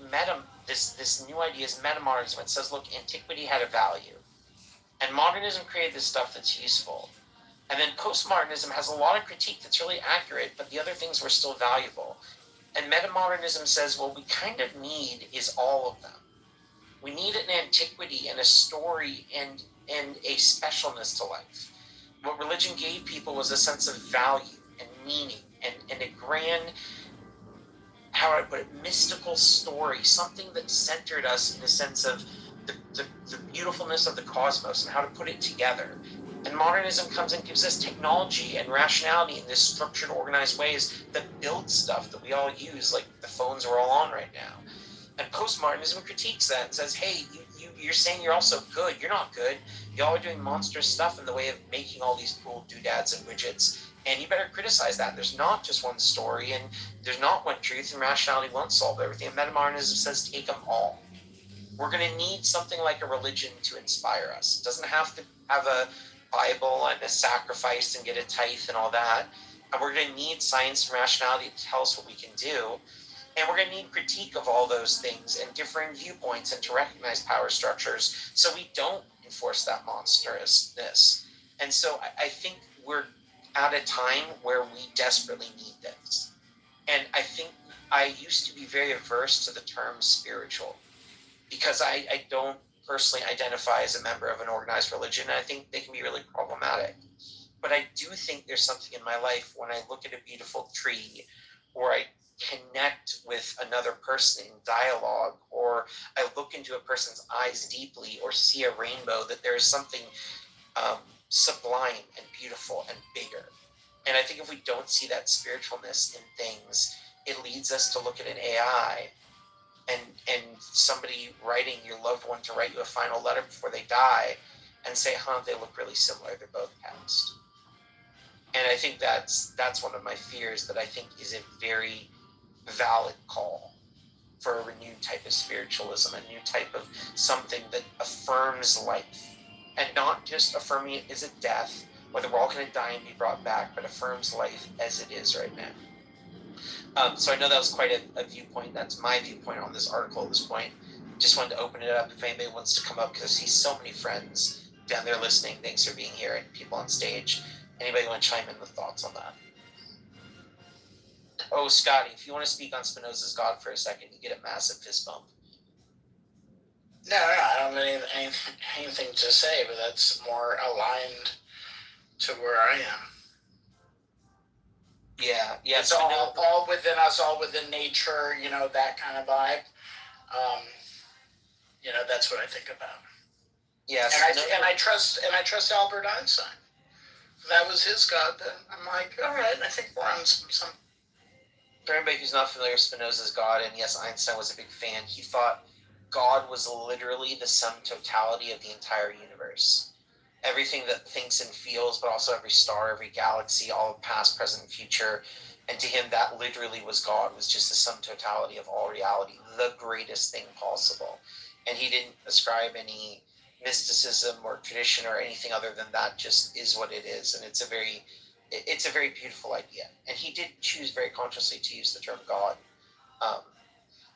Speaker 24: this new idea is metamodernism. It says, look, antiquity had a value. And modernism created this stuff that's useful. And then postmodernism has a lot of critique that's really accurate, but the other things were still valuable. And metamodernism says, well, we kind of need is all of them. We need an antiquity and a story and a specialness to life. What religion gave people was a sense of value and meaning and a grand, how I put it, mystical story, something that centered us in a sense of the beautifulness of the cosmos and how to put it together. And modernism comes and gives us technology and rationality in this structured, organized ways that build stuff that we all use, like the phones we're all on right now. And postmodernism critiques that and says, hey, you're saying you're also good. You're not good. Y'all are doing monstrous stuff in the way of making all these cool doodads and widgets. And you better criticize that. There's not just one story, and there's not one truth, and rationality won't solve everything. And metamodernism says take them all. we're going to need something like a religion to inspire us. It doesn't have to have a Bible and a sacrifice and get a tithe and all that. And we're going to need science and rationality to tell us what we can do. And we're going to need critique of all those things and differing viewpoints and to recognize power structures so we don't enforce that monstrousness. And so I think we're at a time where we desperately need this. And I think I used to be very averse to the term spiritual because I don't personally identify as a member of an organized religion. And I think they can be really problematic. But I do think there's something in my life when I look at a beautiful tree, or I connect with another person in dialogue, or I look into a person's eyes deeply, or see a rainbow, that there is something sublime and beautiful and bigger. And I think if we don't see that spiritualness in things, it leads us to look at an AI and somebody writing your loved one to write you a final letter before they die and say, they look really similar, they're both passed. And I think that's one of my fears, that I think is a very valid call for a renewed type of spiritualism, a new type of something that affirms life, and not just affirming it as a death, whether we're all going to die and be brought back, but affirms life as it is right now. So I know that was quite a viewpoint. That's my viewpoint on this article at this point. Just wanted to open it up if anybody wants to come up, because I see so many friends down there listening. Thanks for being here, and people on stage. Anybody want to chime in with thoughts on that? Oh, Scotty, if you want to speak on Spinoza's God for a second, you get a massive fist bump.
Speaker 9: No, I don't have anything to say, but that's more aligned to where I am.
Speaker 24: Yeah.
Speaker 9: It's all within us, all within nature, that kind of vibe. That's what I think about.
Speaker 24: Yes.
Speaker 9: And I trust Albert Einstein. If that was his God, then I'm like, all right, I think we're on some.
Speaker 24: For anybody who's not familiar with Spinoza's God, and yes, Einstein was a big fan, he thought God was literally the sum totality of the entire universe. Everything that thinks and feels, but also every star, every galaxy, all past, present, and future. And to him, that literally was God, was just the sum totality of all reality, the greatest thing possible. And he didn't ascribe any mysticism or tradition or anything other than that. Just is what it is. And it's a very beautiful idea. And he did choose very consciously to use the term God.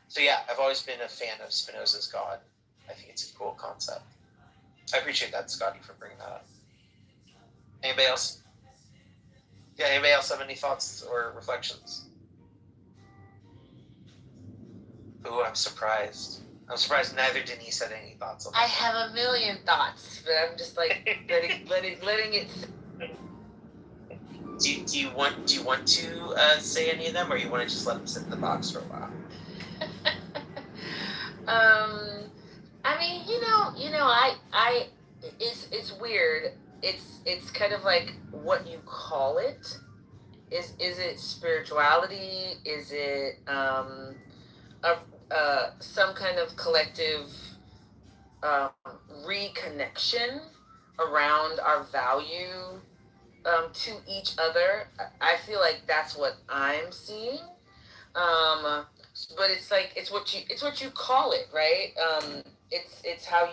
Speaker 24: So yeah, I've always been a fan of Spinoza's God. I think it's a cool concept. I appreciate that, Scotty, for bringing that up. Anybody else? Yeah, anybody else have any thoughts or reflections? Ooh, I'm surprised. Neither Denise had any thoughts on that.
Speaker 20: I have a million thoughts, but I'm just like letting it.
Speaker 24: Do you want to say any of them, or you want to just let them sit in the box for a while?
Speaker 20: I mean, it's weird. It's kind of like what you call it. Is it spirituality? Is it some kind of collective reconnection around our value to each other? I feel like that's what I'm seeing. But it's like it's what you call it, right? It's how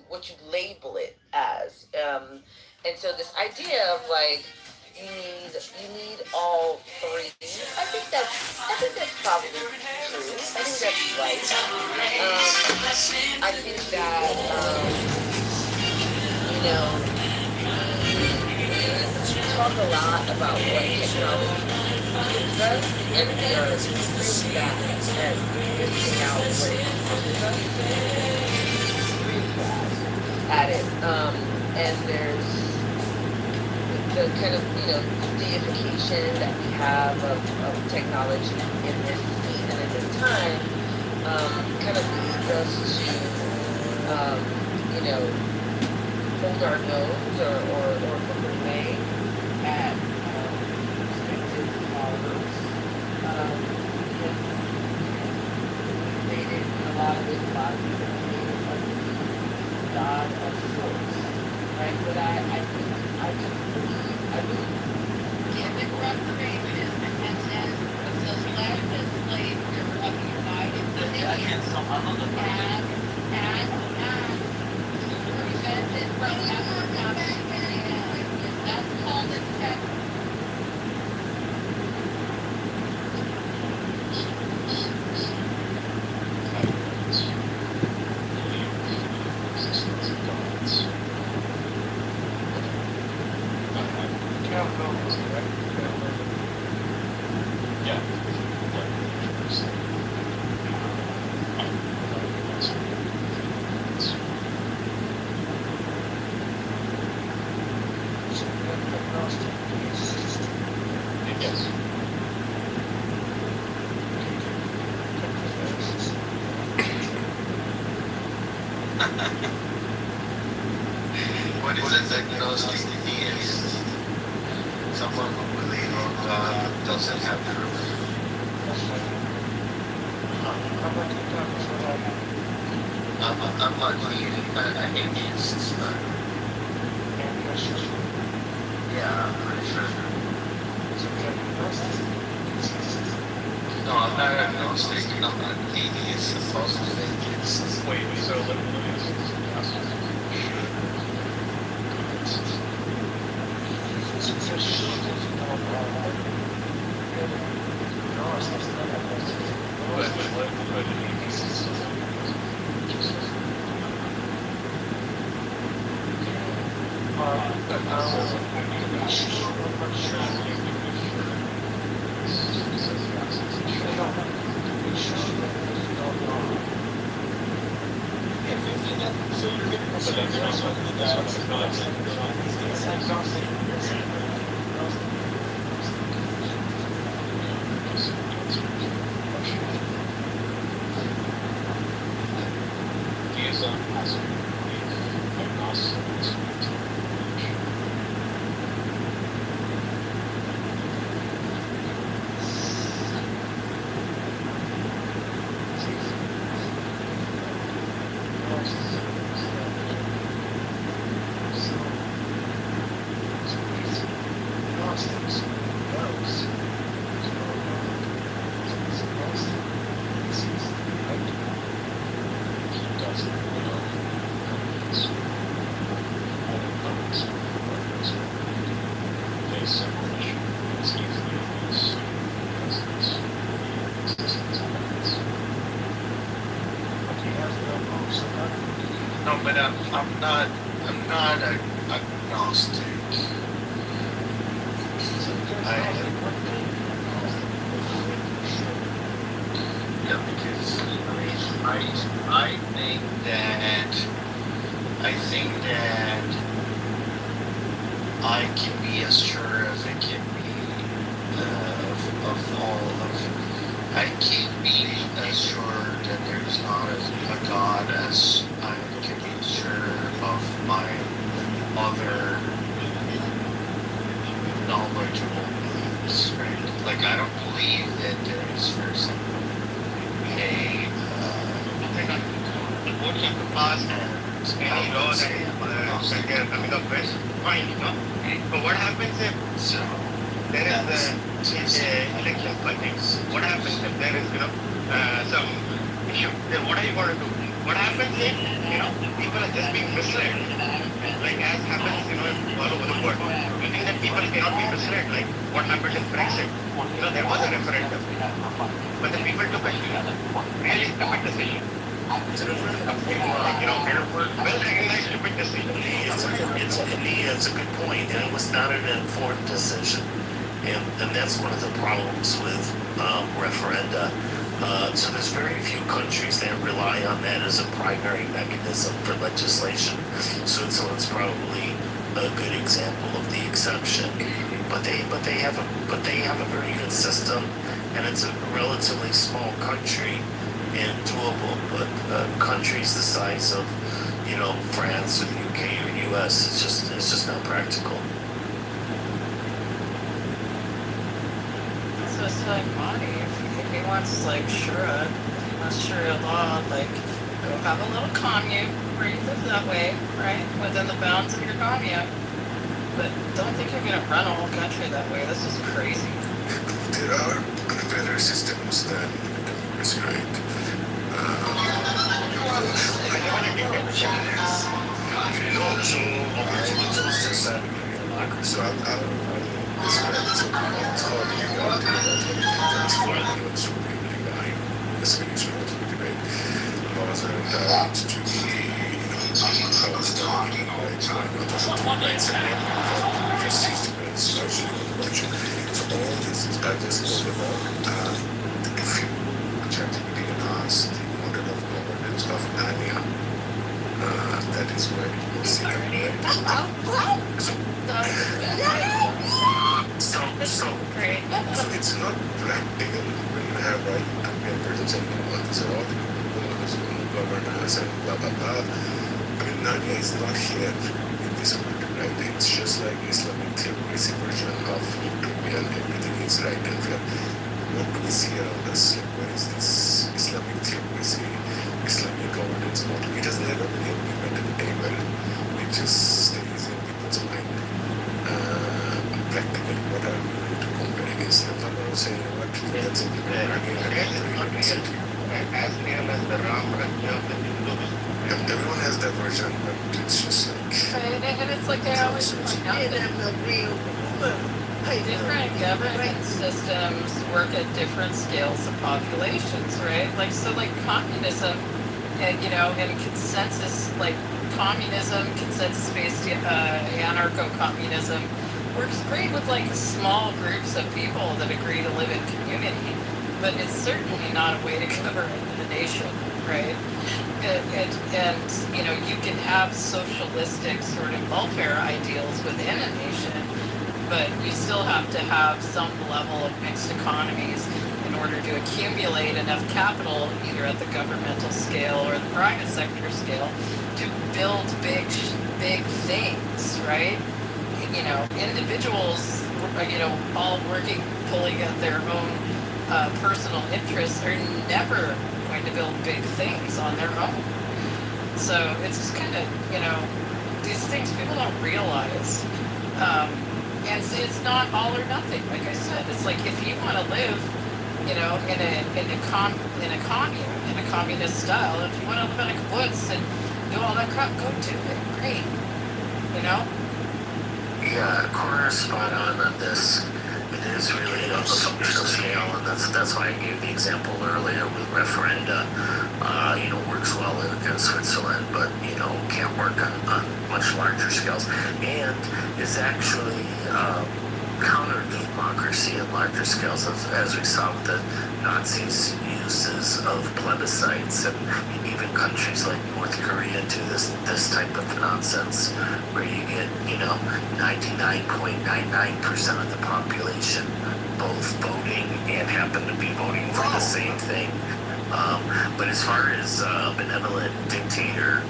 Speaker 20: what you label it as. And so this idea of like you need all three. I think that's probably true. I think that's right. I think that we talk a lot about what technology gives us, and we are really bad at figuring out what it teaches us. Really bad at it. And there's the kind of deification that we have of technology in this season at this time kind of leads us to hold our nose or look away at perspective followers because they did a lot of people created like the God of sorts, right? But I believe
Speaker 10: Yeah, the Reformation and says slaves and slaves are fucking united. As
Speaker 2: Yes.
Speaker 16: What is it agnostic theist? Someone who believes in God doesn't have proof. I'm like an atheist. Yeah, I'm pretty sure. No, I'm not agnostic. I'm an atheist, a positive atheist.
Speaker 2: Wait, so let me ask you
Speaker 16: No, but I'm not agnostic. Yeah, because I think that I can be as sure as I can be of all of. I can't be as sure that there's not a God as I can be sure of my other knowledgeable beliefs, right? Like I don't believe that there is, for example,
Speaker 15: What's in the past and any law that they are coming up with, fine, you know. But what happens if there is election fighting? What happens if there is, some issue? Then what are you going to do? What happens if, people are just being misled? Like as happens, all over the world. You think that people cannot be misled? Like what happened in Brexit? There was a referendum. But the people took a really stupid decision. Well-recognized stupid decision.
Speaker 22: It's a good point, and it was not an informed decision. And that's one of the problems with referenda. So there's very few countries that rely on that as a primary mechanism for legislation. Switzerland's probably a good example of the exception. But they have a very good system, and it's a relatively small country and doable. But countries the size of France or the UK or US, it's just not practical.
Speaker 6: So it's like money. If he wants Shura, he wants Sharia law, go have a little commune where you live that way, right? Within the bounds of your commune. But don't think you're gonna run a whole country that way. This is crazy.
Speaker 19: There are better systems than democracy, right? So it's hard to get out debate. Laws are entitled to be, just sees the legislation of election. So all this is I just spoke about if you ChatGPT can ask the model of governance of Anya, that is where you will see the So it's not practical when you have right person saying, these are all the people who govern us and blah blah blah. I mean, Narnia is not here in this world, right? It's just like Islamic theocracy version of utopia and everything is right and fair. What do we see around us? Like, where is this Islamic theocracy, Islamic governance model? It has never been implemented anywhere. It just stays in people's mind. Practically, what are we going to compare against them? I'm not saying what that's implemented.
Speaker 16: As real as the Ram Rajya of the Hindus.
Speaker 19: Everyone has their version, but it's just like.
Speaker 6: And it's like they always point out that different government systems work at different scales of populations, right? Like, so like communism, and and consensus, like communism, consensus-based anarcho-communism works great with like small groups of people that agree to live in community, but it's certainly not a way to govern the nation, right? And you can have socialistic sort of welfare ideals within a nation, but you still have to have some level of mixed economies in order to accumulate enough capital, either at the governmental scale or the private sector scale, to build big things, right? Individuals, all working, pulling at their own personal interests are never going to build big things on their own. So it's just kind of, these things people don't realize. And it's not all or nothing. Like I said, it's like if you want to live, in a commune, in a communist style, if you want to live in a kibbutz and do all that crap, go do it. Great.
Speaker 7: Yeah, Coroner's spot on this. It is really a functional scale, and that's why I gave the example earlier with referenda. Works well in Switzerland, but can't work on much larger scales, and is actually counter democracy at larger scales, as we saw with the Nazis' uses of plebiscites, and even countries like North Korea do this type of nonsense, where you get 99.99% of the population both voting and happen to be voting for the same thing. But as far as benevolent dictator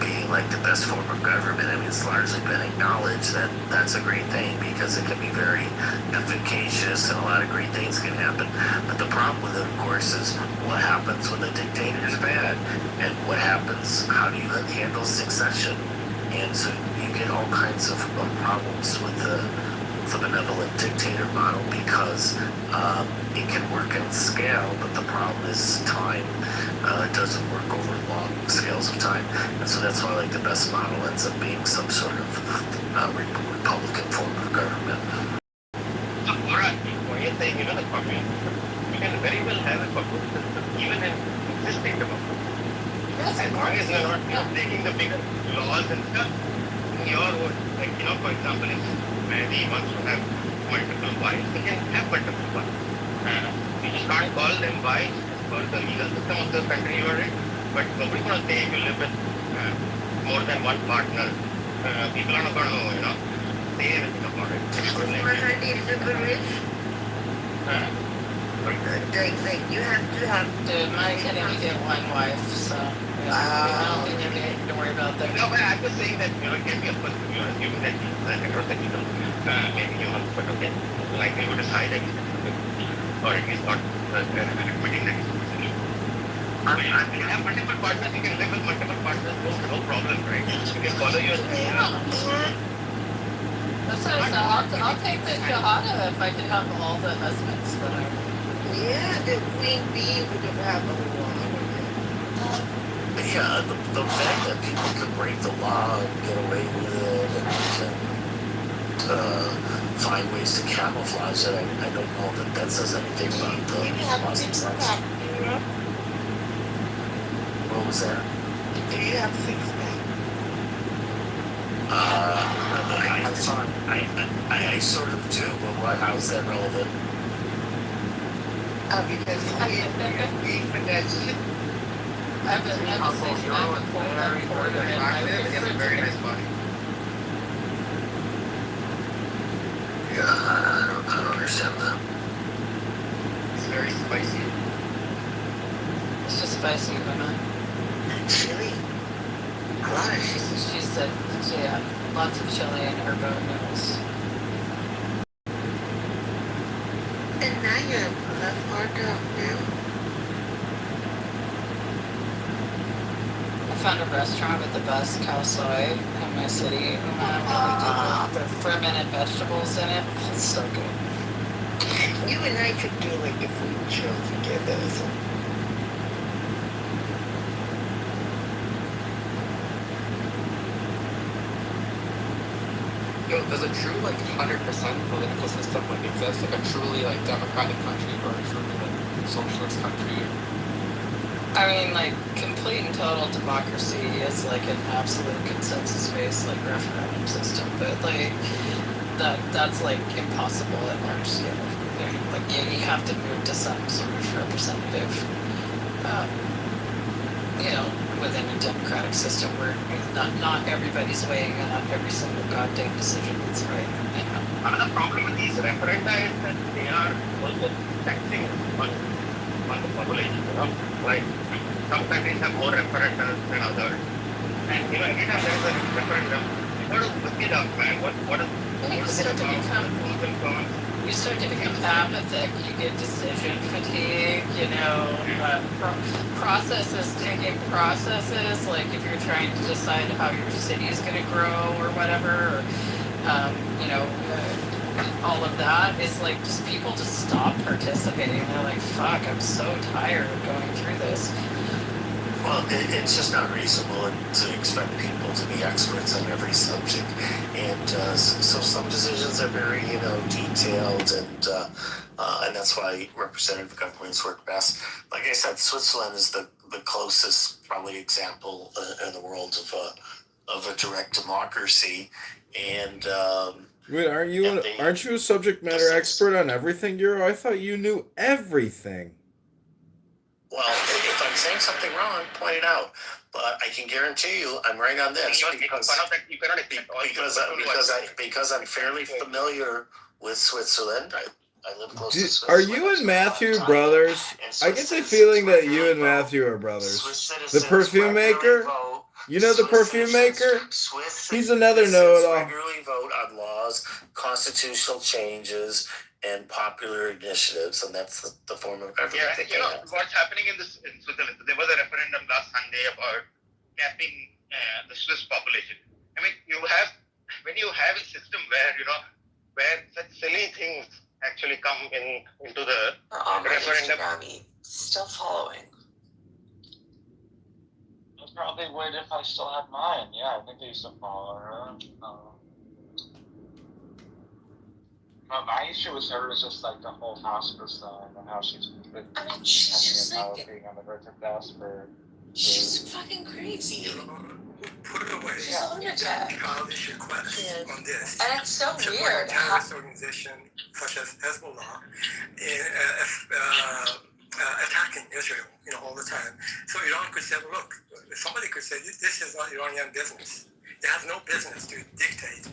Speaker 7: being like the best form of government, I mean, it's largely been acknowledged that that's a great thing because it can be very efficacious and a lot of great things can happen. But the problem with it, of course, is what happens when the dictator is bad, and what happens, how do you handle succession? And so you get all kinds of problems with the benevolent dictator model because it can work in scale, but the problem is time. It doesn't work over long scales of time. And so that's why the best model ends up being some sort of Republican form of government.
Speaker 16: So, Murat, when you're saying, the communist, you can very well have a communist system even in existing democracy. As long as you're not breaking the big laws and stuff, in your world, for example, if Mehdi wants to have multiple wives, he can have multiple wives. You just can't call them wives for the legal system of the country you are in, but nobody's going to say if you live with more than one partner. People are not going to, say anything about it.
Speaker 10: You have to have.
Speaker 6: Dude, my kid only get one wife, so I don't think you need to worry about that.
Speaker 16: No, but I'm just saying that, it can be a person, assuming that he's heterosexual, maybe human, but okay, likelihood is high that he's or at least not admitting that he's homosexual. So you can have multiple partners, you can live with multiple partners, no problem, right? You can follow your...
Speaker 6: That's what I said. I'll take the Shahada if I could have all the husbands that I...
Speaker 10: Yeah, the Queen Bee would have had a lot.
Speaker 7: Yeah, the fact that people can break the law and get away with it and can find ways to camouflage it, I don't know that says anything about the laws themselves. What was that?
Speaker 10: Do you have six-pack?
Speaker 7: I sort of do, but how is that relevant?
Speaker 10: Because we forgot shit.
Speaker 6: I've been
Speaker 16: very nice body.
Speaker 19: Yeah,
Speaker 7: I don't understand that.
Speaker 16: It's very spicy.
Speaker 6: It's just spicy, but not.
Speaker 17: Chili. A lot of chili.
Speaker 6: She said, yeah, lots of chili in her boat noodles.
Speaker 17: And now you're left part up now.
Speaker 6: I found a restaurant with the best cow soy in my city. The fermented vegetables in it. It's so good.
Speaker 17: You and I could do like a food show together. So.
Speaker 1: Yo, does a true 100% political system exist? Like a truly democratic country or a truly socialist country?
Speaker 6: I mean, complete and total democracy is an absolute consensus-based referendum system, but that's impossible at large scale. You have to move to some sort of representative, within a democratic system where not everybody's weighing in on every single goddamn decision that's right.
Speaker 16: Another problem with these referenda is that they are also taxing on the population. Some countries have more referendums than others. And every time there is a referendum, you got to look it up, man. What is
Speaker 6: you start to become apathic, you get decision fatigue, processes taking processes, if you're trying to decide how your city is going to grow or whatever, or, all of that is just people just stop participating. They're like, fuck, I'm so tired of going through this.
Speaker 7: Well, it's just not reasonable to expect people to be experts on every subject, and so some decisions are very, detailed, and that's why representative governments work best. Like I said, Switzerland is the closest probably example in the world of a direct democracy, and.
Speaker 13: Wait, aren't you a subject matter expert on everything, Euro? I thought you knew everything.
Speaker 7: Well, if I'm saying something wrong, point it out. But I can guarantee you, I'm right on this because I'm fairly familiar with Switzerland. I live close to Switzerland.
Speaker 13: Are you and Matthew brothers? I get the feeling that you and Matthew are brothers. The perfume maker? You know the perfume maker? He's another know-it-all.
Speaker 7: Regularly vote on laws, constitutional changes, and popular initiatives, and that's the form of government.
Speaker 16: Yeah, what's happening in Switzerland? There was a referendum last Sunday about capping the Swiss population. I mean, when you have a system where such silly things actually come into the referendum.
Speaker 4: Still following.
Speaker 5: I probably would if I still had mine. Yeah, I think they used to follow her. My issue with her is just the whole house persona and how she's been
Speaker 4: she's
Speaker 5: being on the verge of death for.
Speaker 4: She's fucking crazy.
Speaker 18: Put it away.
Speaker 4: She's a lunatic.
Speaker 18: Childish request on this.
Speaker 4: And it's so weird.
Speaker 18: A terrorist organization such as Hezbollah attacking Israel, all the time. So Iran could say, well, look, somebody could say, this is not Iranian business. They have no business to dictate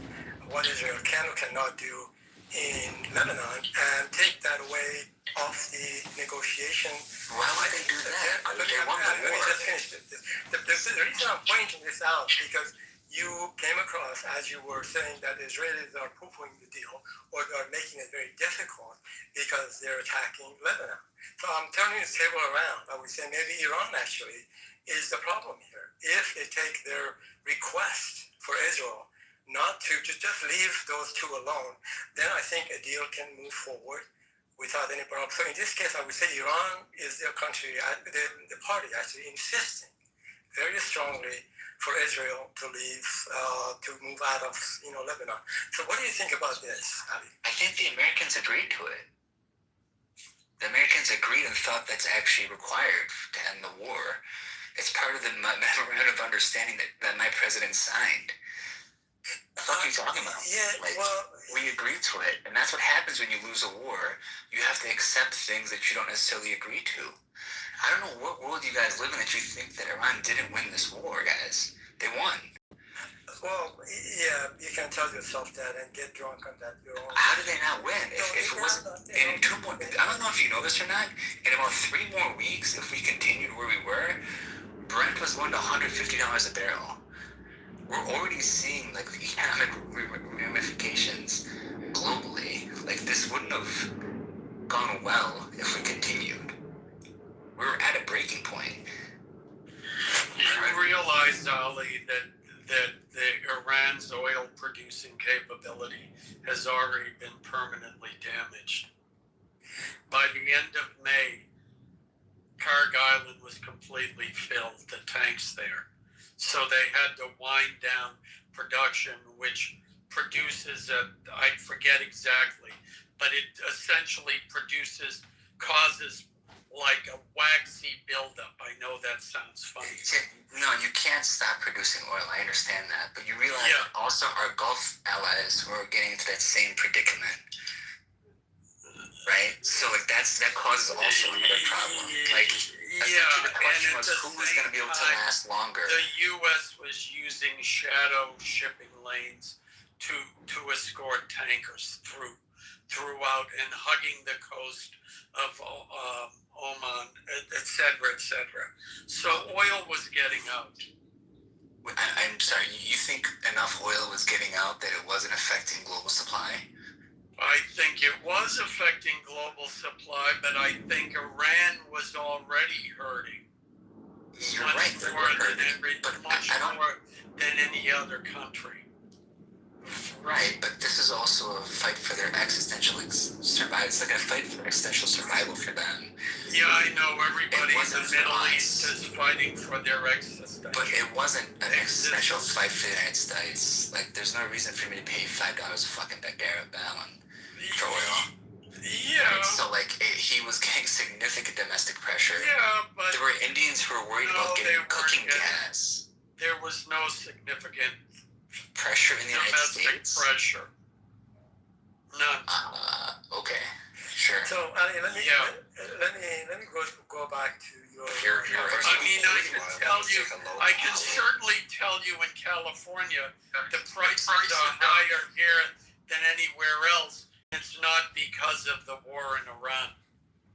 Speaker 18: what Israel can or cannot do in Lebanon and take that away off the negotiation.
Speaker 7: Why would they do that?
Speaker 18: Let me just finish this. The reason I'm pointing this out because you came across, as you were saying, that Israelis are poo-pooing the deal or are making it very difficult because they're attacking Lebanon. So I'm turning the table around. I would say maybe Iran actually is the problem here. If they take their request for Israel not to just leave those two alone, then I think a deal can move forward without any problem. So in this case, I would say Iran is their country, the party actually insisting very strongly for Israel to leave, to move out of Lebanon. So what do you think about this, Ali?
Speaker 24: I think the Americans agreed to it. The Americans agreed and thought that's actually required to end the war. It's part of the memorandum of understanding that my president signed. What are you talking about? We agreed to it, and that's what happens when you lose a war. You have to accept things that you don't necessarily agree to. I don't know what world you guys live in that you think that Iran didn't win this war, guys. They won.
Speaker 18: Well, yeah, you can tell yourself that and get drunk on that.
Speaker 11: How did they not win? If it wasn't in 2 more, I don't know if you know this or not. In about 3 more weeks, if we continued where we were, Brent was going to $150 a barrel. We're already seeing like the economic ramifications globally. Like this wouldn't have gone well if we continued. We were at a breaking point.
Speaker 14: You realize, Ali, that the Iran's oil producing capability has already been permanently damaged. By the end of May, Karg Island was completely filled, the tanks there. So they had to wind down production, which produces I forget exactly, but it essentially causes like a waxy buildup. I know that sounds funny.
Speaker 11: No, you can't stop producing oil. I understand that. But you realize that also our Gulf allies were getting into that same predicament. Right? So like that causes also another problem. Like the question was who was going to be able to last longer.
Speaker 14: The U.S. was using shadow shipping lanes to escort tankers throughout and hugging the coast of Oman, etc., etc. So oil was getting out.
Speaker 11: I'm sorry, you think enough oil was getting out that it wasn't affecting global supply?
Speaker 14: I think it was affecting global supply, but I think Iran was already hurting.
Speaker 11: You're right, they were hurting,
Speaker 14: much more than any other country.
Speaker 11: Right, but this is also a fight for their existential survival. It's like a fight for existential survival for them.
Speaker 14: Yeah, I know. Everybody in the Middle East is fighting for their existential.
Speaker 11: But it wasn't an existential fight for the United States. Like, there's no reason for me to pay $5 a fucking barrel for oil.
Speaker 14: Yeah.
Speaker 11: Right? So, like, he was getting significant domestic pressure.
Speaker 14: Yeah, but
Speaker 11: there were Indians who were worried about getting cooking gas.
Speaker 14: There was no significant
Speaker 11: pressure in the United States.
Speaker 14: Pressure. None.
Speaker 11: Okay. Sure.
Speaker 18: So let me go back to your.
Speaker 14: I mean, I can certainly tell you in California, the prices are higher here than anywhere else. It's not because of the war in Iran.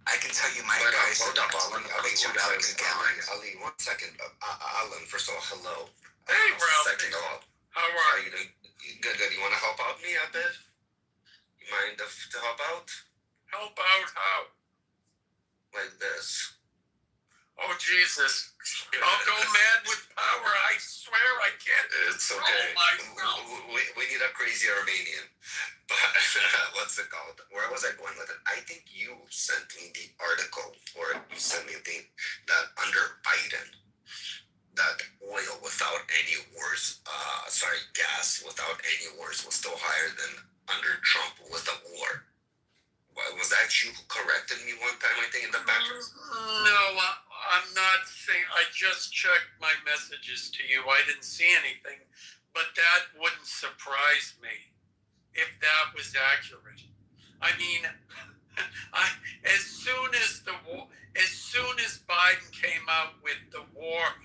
Speaker 11: I can tell you my price.
Speaker 21: Hold up, Ali, $2 a gallon. Ali, 1 second. Alan, first of all, hello.
Speaker 14: Hey, Ralph.
Speaker 21: Second of all,
Speaker 14: how are
Speaker 21: you doing? Good. You want to help out me a bit? You mind to help out?
Speaker 14: Help out how?
Speaker 21: Like this.
Speaker 14: Oh, Jesus. I'll go mad with power. I swear I can't.
Speaker 21: It's okay. We need a crazy Armenian. But what's it called? Where was I going with it? I think you sent me the article, or you sent me the thing that under Biden, that oil without any wars, gas without any wars was still higher than under Trump with a war. Was that you who corrected me one time, I think, in the background?
Speaker 14: No, I'm not saying. I just checked my messages to you. I didn't see anything, but that wouldn't surprise me if that was accurate. I mean, as soon as Biden came out with the war,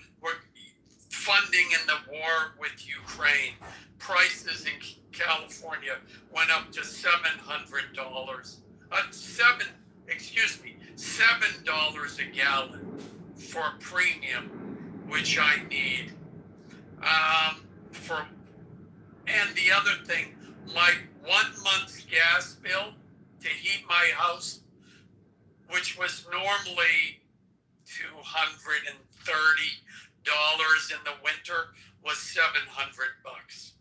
Speaker 14: funding in the war with Ukraine, prices in California went up to $700. $7 a gallon for premium, which I need. And the other thing, my 1 month's gas bill to heat my house, which was normally $230 in the winter, was $700.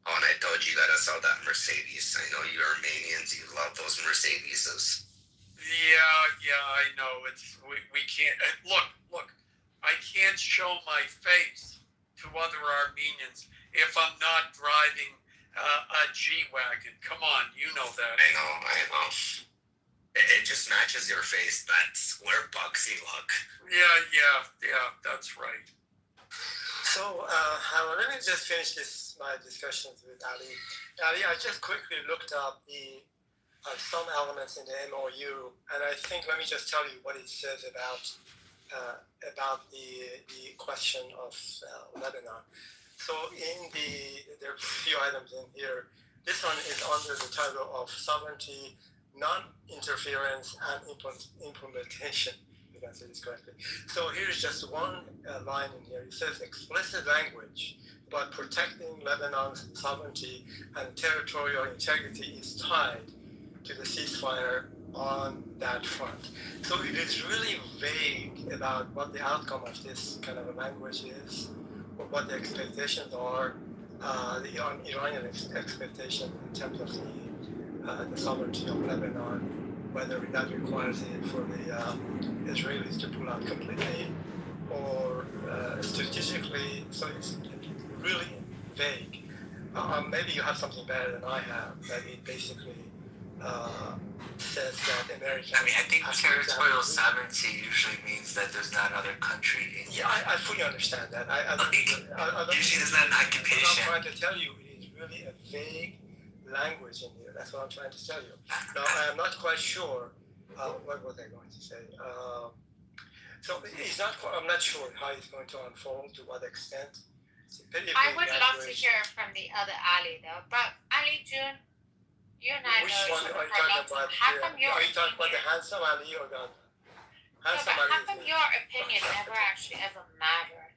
Speaker 21: Oh, and I told you gotta sell that Mercedes. I know you Armenians, you love those Mercedeses.
Speaker 14: Yeah, I know. We can't look. I can't show my face to other Armenians if I'm not driving a G-Wagon. Come on, you know that.
Speaker 21: I know. It just matches your face. That square boxy look.
Speaker 14: Yeah, that's right.
Speaker 18: So, let me just finish my discussions with Ali. Ali, I just quickly looked up some elements in the MOU, and I think let me just tell you what it says about the question of Lebanon. So there are a few items in here. This one is under the title of sovereignty, non-interference, and implementation. If I say this correctly. So here's just one line in here. It says explicit language about protecting Lebanon's sovereignty and territorial integrity is tied to the ceasefire on that front. So it is really vague about what the outcome of this kind of a language is, or what the expectations are, the Iranian expectation in terms of the sovereignty of Lebanon, whether that requires it for the Israelis to pull out completely, or strategically. So it's really vague. Maybe you have something better than I have, that it basically says that Americans...
Speaker 11: I mean, I think territorial sovereignty usually means that there's not another country in...
Speaker 18: Yeah, I fully understand that.
Speaker 11: Usually there's not an occupation.
Speaker 18: What I'm trying to tell you, it is really a vague language in here. That's what I'm trying to tell you. Now, I am not quite sure... what was I going to say? So I'm not sure how it's going to unfold, to what extent.
Speaker 3: I would love to hear from the other Ali, though. But Ali, June, you and I know each other for a long time. How come your
Speaker 18: Are you talking about the handsome Ali or the handsome Ali?
Speaker 3: How come your opinion never actually ever mattered?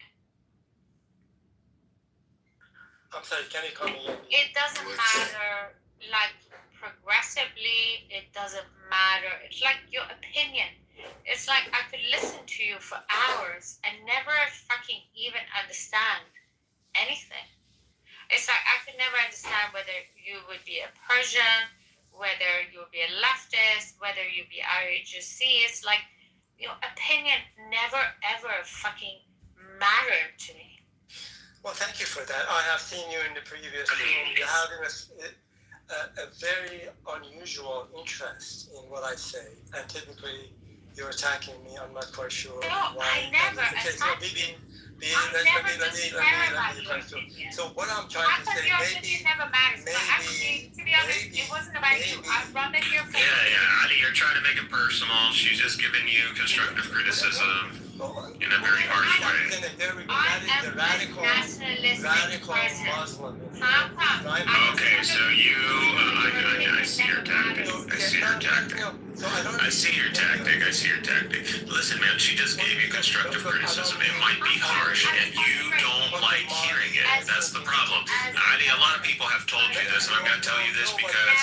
Speaker 18: I'm sorry, can you come again?
Speaker 3: It doesn't matter, like, progressively, it doesn't matter. It's like your opinion. It's like I could listen to you for hours and never fucking even understand anything. It's like I could never understand whether you would be a Persian, whether you would be a leftist, whether you'd be IRGC. It's like your opinion never ever fucking mattered to me.
Speaker 18: Well, thank you for that. I have seen you in the previous room. You're having a very unusual interest in what I say, and typically you're attacking me. I'm not quite sure why.
Speaker 3: I never
Speaker 18: attacked you. So what I'm trying to say,
Speaker 3: maybe never matters. But actually, to be honest, it wasn't about you. I'm running your face.
Speaker 8: Yeah, Ali, you're trying to make it personal. She's just giving you constructive criticism in a very harsh way.
Speaker 3: I am a nationalistic person. How come?
Speaker 8: Okay, so you, I see your tactic. I see your tactic. Listen, man, she just gave you constructive criticism. It might be harsh, and you don't like hearing it. That's the problem. Ali, a lot of people have told you this, and I'm going to tell you this because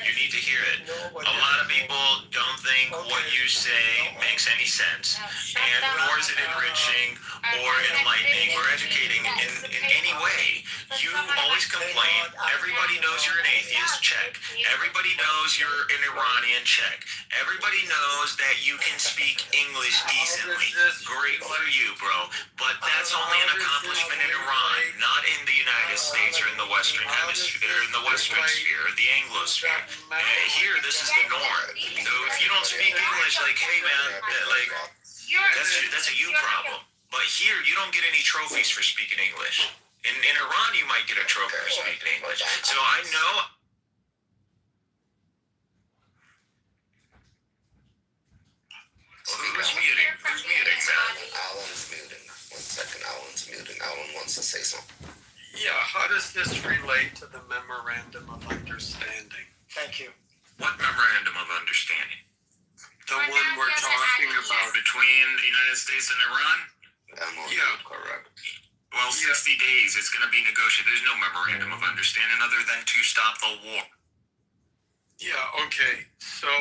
Speaker 8: you need to hear it. A lot of people don't think what you say makes any sense, and nor is it enriching or enlightening or educating in any way. You always complain. Everybody knows you're an atheist. Check. Everybody knows you're an Iranian. Check. Everybody knows that you can speak English decently. Great for you, bro. But that's only an accomplishment in Iran, not in the United States or in the Western Hemisphere, in the Western sphere, the Anglosphere. Here, this is the norm. So if you don't speak English, like, hey, man, like, that's a you problem. But here, you don't get any trophies for speaking English. In Iran, you might get a trophy for speaking English. So I know. Who's muting? Who's muting, man?
Speaker 21: Alan's muting. 1 second, Alan's muting. Alan wants to say something.
Speaker 14: Yeah, how does this relate to the memorandum of understanding?
Speaker 18: Thank you.
Speaker 8: What memorandum of understanding?
Speaker 14: The one we're talking about
Speaker 8: between the United States and Iran?
Speaker 21: Yeah, correct.
Speaker 8: Well, 60 days, it's going to be negotiated. There's no memorandum of understanding other than to stop the war.
Speaker 14: Yeah, okay. So,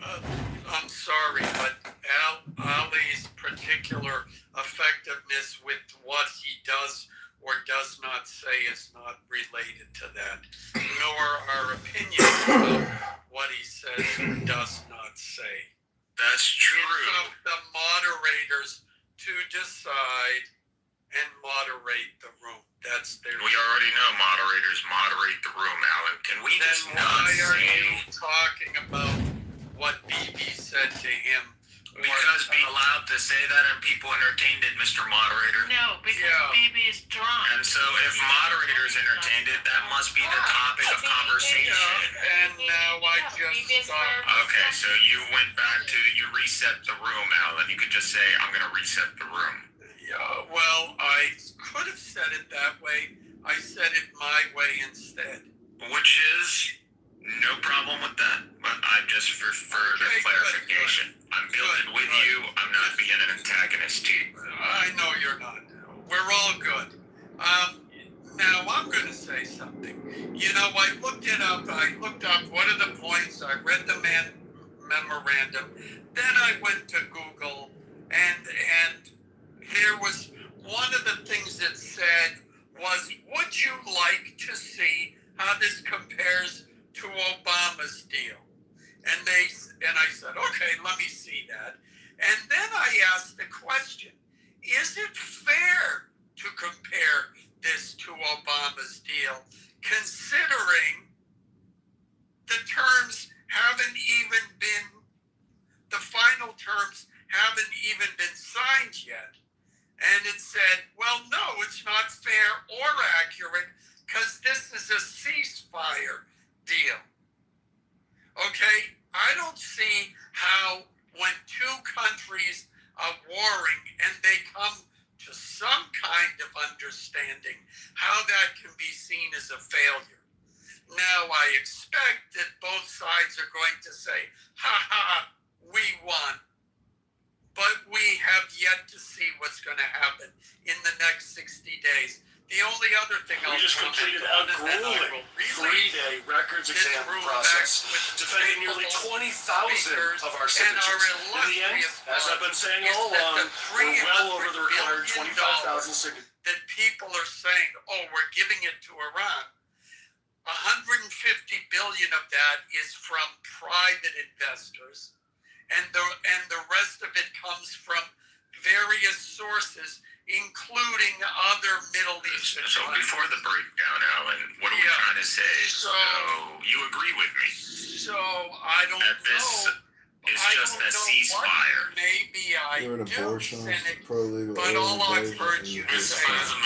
Speaker 14: I'm sorry, but Ali's particular effectiveness with what he does or does not say is not related to that, nor our opinion about what he says or does not say.
Speaker 8: That's true.
Speaker 14: It's up the moderators to decide and moderate the room. That's their...
Speaker 8: We already know moderators moderate the room, Alan. Can we just not
Speaker 14: why are
Speaker 8: say...
Speaker 14: you talking about what Bibi said to him?
Speaker 8: Because being allowed to say that and people entertained it, Mr. Moderator.
Speaker 3: No, because Bibi is drunk.
Speaker 8: And so if moderators entertained it, that must be the topic of conversation.
Speaker 14: And now I just stopped.
Speaker 8: Okay, so you went back to, you reset the room, Alan. You could just say, I'm going to reset the room.
Speaker 14: Well, I could have said it that way. I said it my way instead.
Speaker 8: Which is no problem with that, but I just for further clarification. I'm building with you. I'm not being an antagonist to you.
Speaker 14: I know you're not. We're all good. Now I'm going to say something. You know, I looked it up. I looked up what are the points. I read the memorandum. Then I went to Google, and there was one of the things that said was, would you like to see how this compares to Obama's deal? And I said, okay, let me see that. And then I asked the question, is it fair to compare this to Obama's deal, considering the terms haven't even been, the final terms haven't even been signed yet? And it said, well, no, it's not fair or accurate because this is a ceasefire deal. Okay, I don't see how when two countries are warring and they come to some kind of understanding, how that can be seen as a failure. Now, I expect that both sides are going to say, ha ha, we won. But we have yet to see what's going to happen in the next 60 days. The only other thing
Speaker 15: we just completed a grueling 3-day records exam process, defending nearly 20,000 of our signatures. In the end, as I've been saying all along, we're well over the required 25,000 signatures.
Speaker 14: That people are saying, oh, we're giving it to Iran. 150 billion of that is from private investors, and the rest of it comes from various sources, including other Middle Eastern
Speaker 8: So before the breakdown, Alan, what are we trying to say? So you agree with me?
Speaker 14: So I don't
Speaker 8: that this is just a ceasefire.
Speaker 14: Maybe I
Speaker 13: You're an abortionist, pro-legal,
Speaker 14: but all I've heard you say is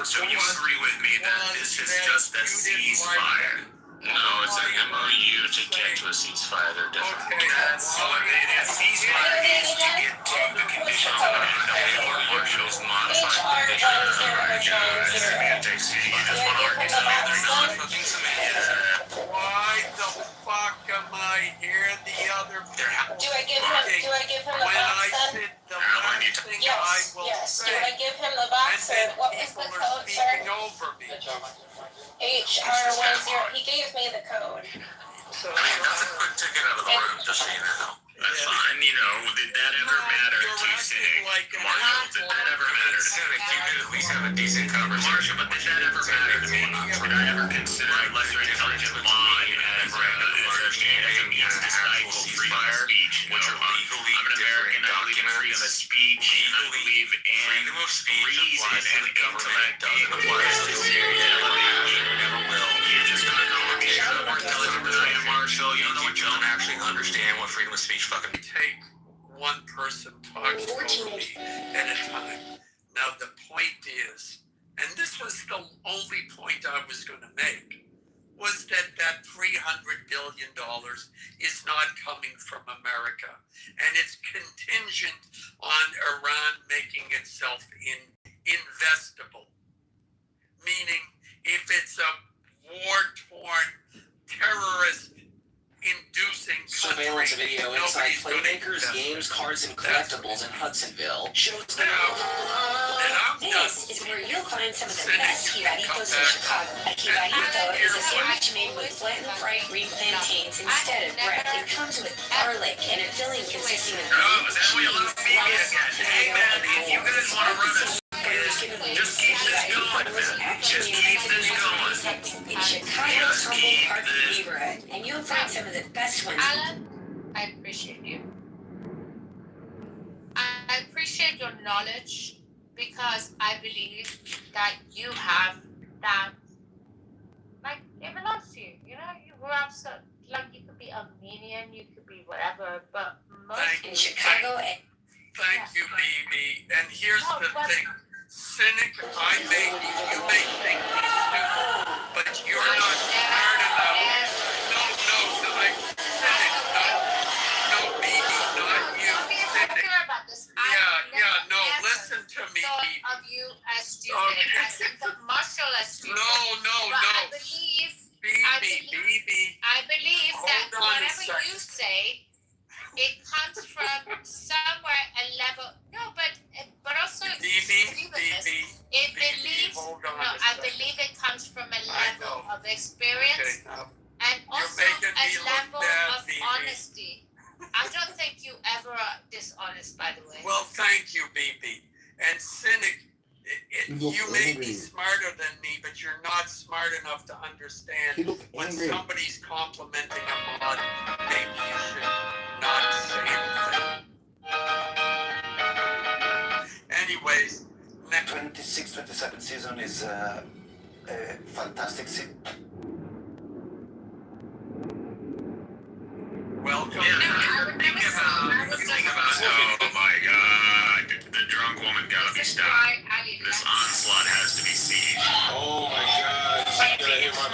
Speaker 8: so you agree with me that this is just a ceasefire? No, it's an MOU to get to a ceasefire. They're different. So a ceasefire is to get to the conditions of the war marshals modified conditions. Semantics. You just want to argue something they're not fucking semantics.
Speaker 14: Why the fuck am I here? The other people.
Speaker 9: Do I give him the box then? Yes. Do I give him the box or what was the code, sir? HR10. He gave me the code.
Speaker 8: I mean, that's a quick ticket out of the room, just so you know. That's fine. You know, did that ever matter to Cynic? Marshall, did that ever matter to Cynic? You could at least have a decent conversation. Marshall, but did that ever matter to me? Would I ever consider lesser intelligent line as understanding means to stifle freedom of speech? I'm an American. I believe in freedom of speech. I believe in freedom of speech applies to the government. Doesn't apply to the never will. You're just not going to be more intelligent than I am, Marshall. You don't actually understand what freedom of speech fucking
Speaker 14: take one person talking over me at a time. Now the point is, and this was the only point I was going to make, was that $300 billion is not coming from America, and it's contingent on Iran making itself investable. Meaning, if it's a war-torn terrorist inducing
Speaker 12: surveillance video inside playmakers, games, cards, and collectibles in Hudsonville shows that
Speaker 9: this is where you'll find some of the best quebaditos in Chicago. A quebadito is a sandwich made with flattened fried green plantains instead of bread. It comes with garlic and a filling consisting of meat, cheese, lettuce, tomato, and
Speaker 8: you guys want to run this, just keep this going. Just keep this going.
Speaker 9: In Chicago's Humboldt Park neighborhood, and you'll find some of the best ones.
Speaker 3: Alan, I appreciate you. I appreciate your knowledge because I believe that you have that, like, it belongs to you. You know, you grew up so, like, you could be Armenian, you could be whatever, but most
Speaker 9: in Chicago.
Speaker 14: Thank you, BB. And here's the thing. Cynic, you may think he's stupid, but you're not smart enough. No, BB, not you.
Speaker 3: I believe that
Speaker 14: Hold on a
Speaker 3: whatever you
Speaker 14: second.
Speaker 3: say, it comes from somewhere a level. No, but also
Speaker 14: DB,
Speaker 3: it believes.
Speaker 14: hold on
Speaker 3: No,
Speaker 14: a
Speaker 3: I
Speaker 14: second.
Speaker 3: believe it comes from a
Speaker 14: I
Speaker 3: level
Speaker 14: know.
Speaker 3: of experience
Speaker 14: Okay, now,
Speaker 3: and
Speaker 14: you're
Speaker 3: also
Speaker 14: making me
Speaker 3: a
Speaker 14: look
Speaker 3: level
Speaker 14: bad,
Speaker 3: of
Speaker 14: BB.
Speaker 3: honesty. I don't think you ever are dishonest, by the way.
Speaker 14: Well, thank you, BB. And cynic, you may be smarter than me, but you're not smart enough to understand when somebody's complimenting a mod, maybe you should not say anything. Anyways, next
Speaker 2: 26-27 season is a fantastic season.
Speaker 14: Welcome.
Speaker 8: Yeah, the thing about, oh my god, the drunk woman gotta be stopped. This onslaught has to be sieged.
Speaker 2: Oh my god, she's gonna hit my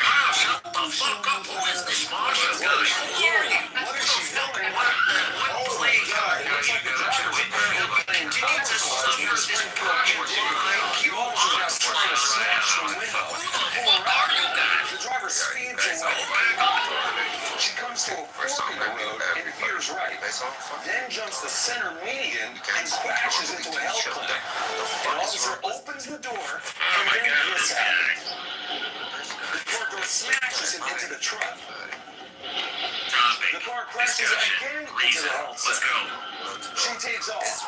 Speaker 8: Wow, shut the fuck up. Who is this Marsha guy? Who are you?
Speaker 2: What is she doing?
Speaker 8: What place are you going to? Continue to suffer this pressure like you are. Who the fuck are you guys?
Speaker 2: The driver speeds away. She comes to a fork in the road and veers right. Then jumps the center median and crashes into a hell clinic. An officer opens the door and then gets out. The car door smashes him into the truck. The car crashes again into the health center. She takes off. This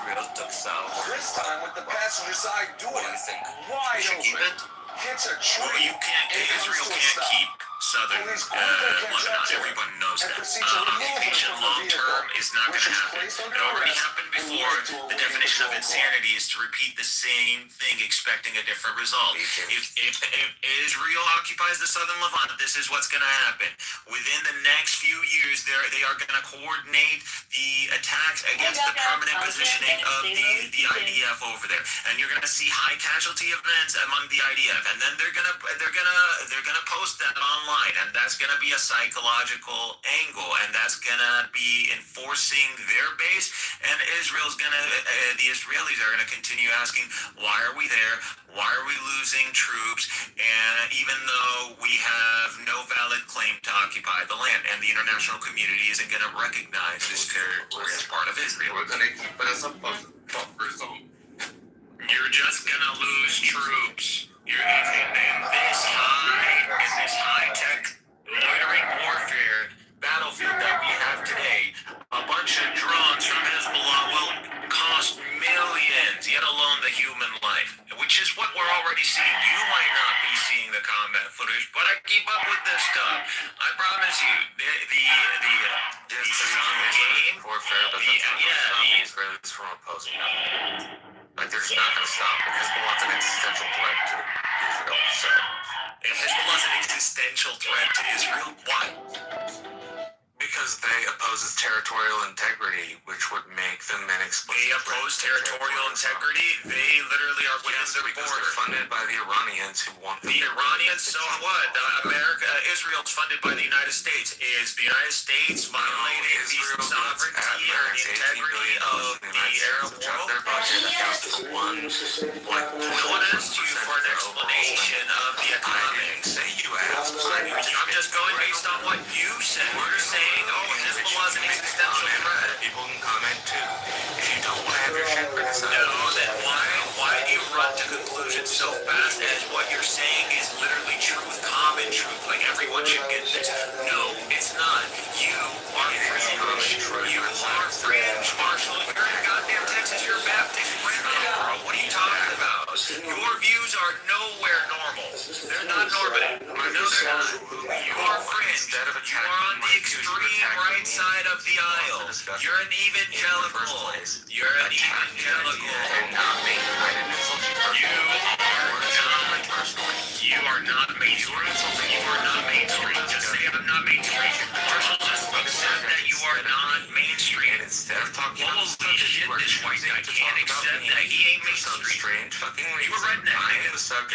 Speaker 2: time with the passenger side door wide open. Hits a tree.
Speaker 8: Israel can't keep southern Lebanon. Everyone knows that. Occupation long term is not going to happen. It already happened before. The definition of insanity is to repeat the same thing expecting a different result. If Israel occupies the southern Levant, this is what's going to happen. Within the next few years, they are going to coordinate the attacks against the permanent positioning of the IDF over there, and you're going to see high casualty events among the IDF, and then they're gonna post that online, and that's gonna be a psychological angle, and that's gonna be enforcing their base, and the Israelis are gonna continue asking, why are we there? Why are we losing troops? And even though we have no valid claim to occupy the land, and the international community isn't going to recognize this territory as part of Israel.
Speaker 21: We're gonna keep it as a buffer zone.
Speaker 8: You're just going to lose troops. You're in this high-tech loitering warfare battlefield that we have today. A bunch of drones from Hezbollah will cost millions, yet alone the human life, which is what we're already seeing. You might not be seeing the combat footage, but I keep up with this stuff. I promise you, the game
Speaker 21: warfare, but the Israelis from opposing them. Like they're just not going to stop. Hezbollah's an existential threat to Israel. So
Speaker 8: Hezbollah's an existential threat to Israel. Why?
Speaker 21: Because they oppose its territorial integrity, which would make them an explicit.
Speaker 8: They oppose territorial integrity. They literally are within their border.
Speaker 21: They're funded by the Iranians who want
Speaker 8: the Iranians. So what? Israel's funded by the United States. Is the United States violating the sovereignty or the integrity of the Arab world?
Speaker 21: Their budget accounts for
Speaker 8: No one asked you for an explanation of the economics. I'm just going based on what you said. You're saying, Hezbollah's an existential threat.
Speaker 21: People can comment too. If you don't want to have your shit criticized.
Speaker 8: No, then why do you run to conclusions so fast as what you're saying is literally truth, common truth, like everyone should get this? No, it's not. You are fringe. You are fringe, Marshall. You're in goddamn Texas. You're Baptist. What are you talking about? Your views are nowhere normal. They're not normative. No, they're not. You are fringe. You are on the extreme right side of the aisle. You're an evangelical. You're an evangelical. You are not mainstream. You are not mainstream. Just say I'm not mainstream. Marshall, just accept that you are not mainstream. Holy shit, this white guy can't accept that he ain't mainstream. You a redneck.